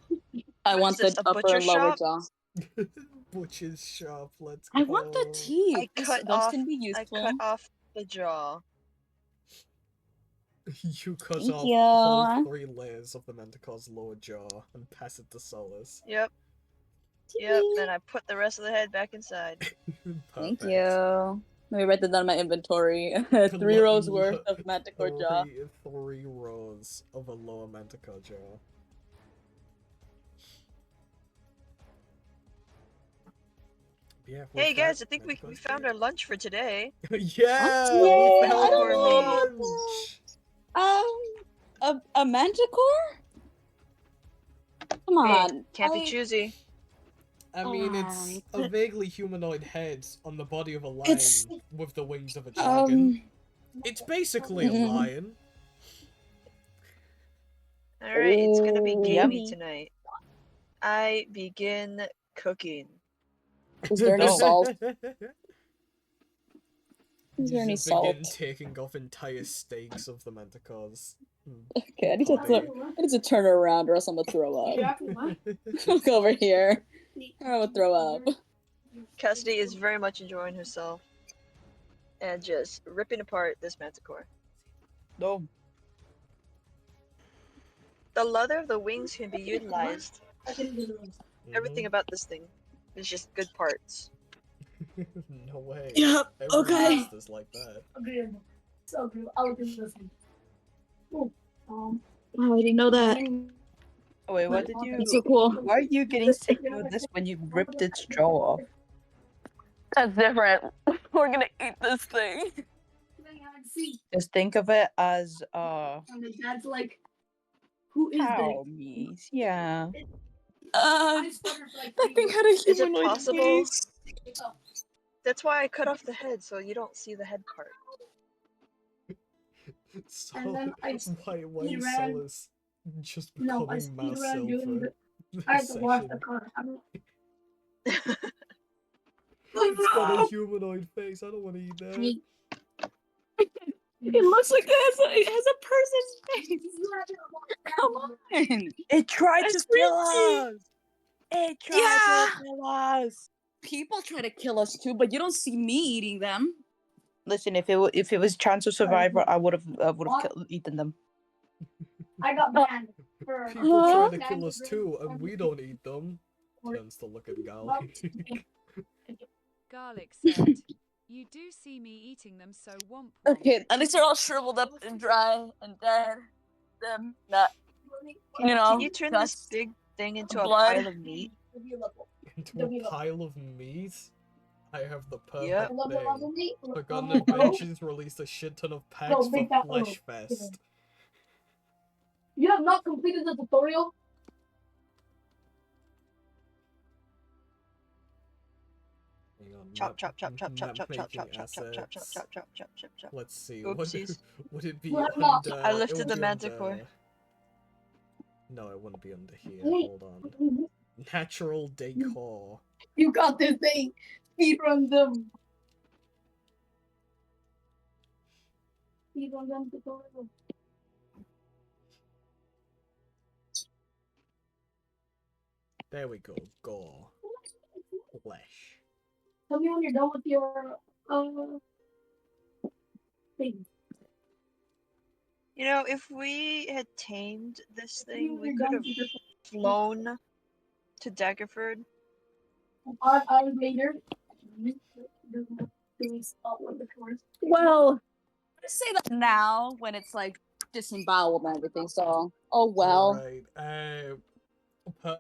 I What want is this, the a upper butcher and lower shop? jaw. Butcher's shop, let's I go. want the teeth. I cut Those off. can be I useful. cut off the jaw. You cut Thank off you. all 3 layers of the manticore's lower jaw and pass it to Solus. Yep. Yep. Then I put the rest of the head back inside. Thank Perfect. you. Let me write that down in my inventory. 3 rows worth of manticore jaw. 3 rows of a lower manticore jaw. Yeah, Hey guys, I think we found our lunch for today. Yeah, Yay, we found I don't lunch. A manticore? Come Hey, on. can't be choosy. I mean, it's a vaguely humanoid head on the body of a lion It's- with the wings of a dragon. It's basically a Mhm. lion. Alright, it's gonna be Ooh. gamey Yummy. tonight. I begin cooking. Is there any salt? You Is there any just begin salt? taking off entire steaks of the manticore's Okay, I need body. to turn around or else I'm gonna throw up. Look over here. I'm gonna throw up. Cassidy is very much enjoying herself and just ripping apart this manticore. No. The leather of the wings can be utilized. Everything about this thing is just good parts. No way. Yep, Every okay. monster's is like that. Agreeable. So agreeable. I'll do this. Oh, Oh, I didn't know that. Wait, what did you? That's so cool. Why are you getting sick with this when you ripped its jaw off? That's different. We're gonna eat this thing. Just think of it as And his dad's like, who is cow meat. Yeah. That thing had a Is it humanoid possible? face. That's why I cut off the head, so you don't see the head part. So, And then I why speed is ran. Solus just No, I becoming speed mass ran doing silver? the. I had to wash the Session. car. I don't. It's got a humanoid face. I don't want to eat that. It looks like it has a person's face. Come on. It tried That's to kill freaky. us. It tried to kill us. People try to kill us too, but you don't see me eating them. Listen, if it was Chance of Survivor, I would have eaten them. I got banned for. People try to kill us too, and we don't eat them. Turns to look at Garlic. Garlic said, "You do see me eating them, so womp womp." Okay, at least they're all shriveled up and dry and dead. Them not, Can you turn this just big thing into a blood. pile of meat? Into a pile of meat? I have the Yep. perfect thing. Forgotten Adventures released a shit ton of packs for make that Flesh Fest. You have not completed the tutorial. Hang on, Chop, chop, chop, chop, chop, map chop, chop, making chop, chop, chop, chop, chop, assets. chop, chop, chop, chop, chop. Let's see. Oopsies. Would it be You have not. under? I it lifted would the be manticore. under- No, it wouldn't be under here. Hold on. Natural decor. You got this thing. Speedrun them. Speedrun them tutorial. There we go. Gore. Flesh. Tell me when you're done with your thing. You know, if we had tamed this thing, we You're could done have with your flown to Daggerford. 5 hours later. Well, I say that now when it's like disemboweled and everything. So, oh well. Alright.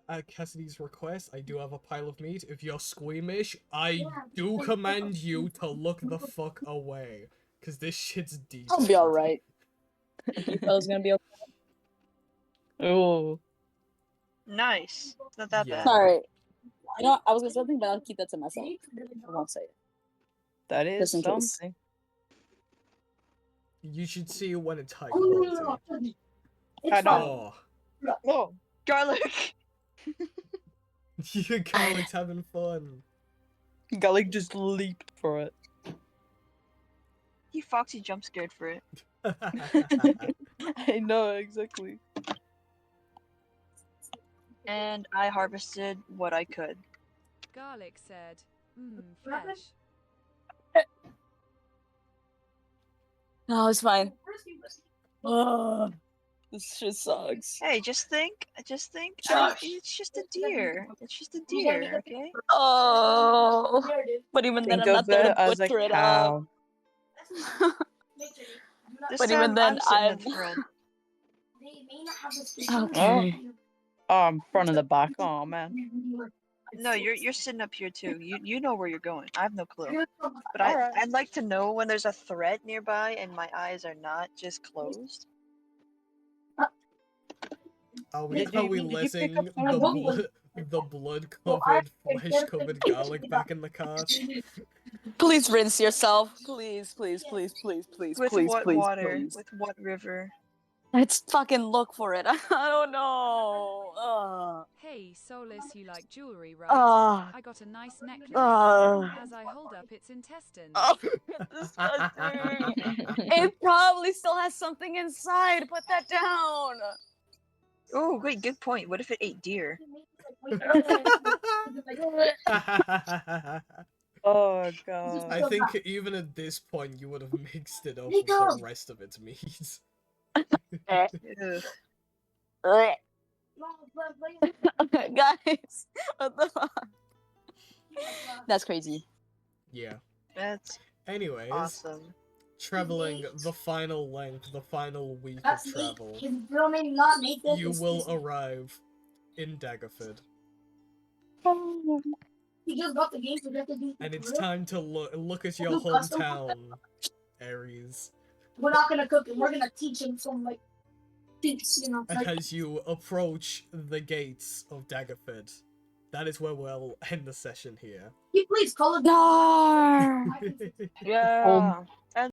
At Cassidy's request, I do have a pile of meat. If you're squeamish, I do command you to look the fuck away. Cause this shit's deep. I'll be alright. You fellas gonna be okay? Oh. Nice. It's not that bad. Sorry. You know, I was gonna say something, but I'll keep that to myself. I won't say it. That is Just in case. something. You should see it when it's high Oh, quality. I know. Oh. Oh, garlic! You Garlic's having fun. Garlic just leaped for it. He Foxy jump scared for it. I know, exactly. And I harvested what I could. Garlic said, flesh. No, it's fine. Ugh. This shit sucks. Hey, just think. It's just a deer. It's just a deer, okay? Oh, but even then, Think I'm of not there it to as a butcher it up. cow. This But even time then, I'm sitting I'm in front. okay. Oh, I'm front and the back. Oh man. No, you're sitting up here too. You know where you're going. I have no clue. But Alright. I'd like to know when there's a threat nearby and my eyes are not just closed. Are we Did you pick up letting the blood covered, flesh covered garlic back in the cart? Please rinse yourself. Please, please, please, please, please, With please, what please, water? please. With what river? Let's fucking look for it. I don't know. Hey, Solus, you like jewelry, right? Ah. I got a nice necklace. Ah. As I hold up its intestines. Oh, disgusting. It probably still has something inside. Put that down. Oh, wait, good point. What if it ate deer? Oh god. I think even at this point you would have mixed it up with the rest of its meat. Ugh. Guys, what the fuck? That's crazy. Yeah. That's Anyways, awesome. traveling the final length, the final week of travel, you will arrive in Daggerford. He just got the game, so that the And it's time to look at your hometown, Ares. We're not gonna cook him. We're gonna teach him some like things, you know. Like, As you approach the gates of Daggerford. That is where we'll end the session here. please call it. Dar. Yeah. And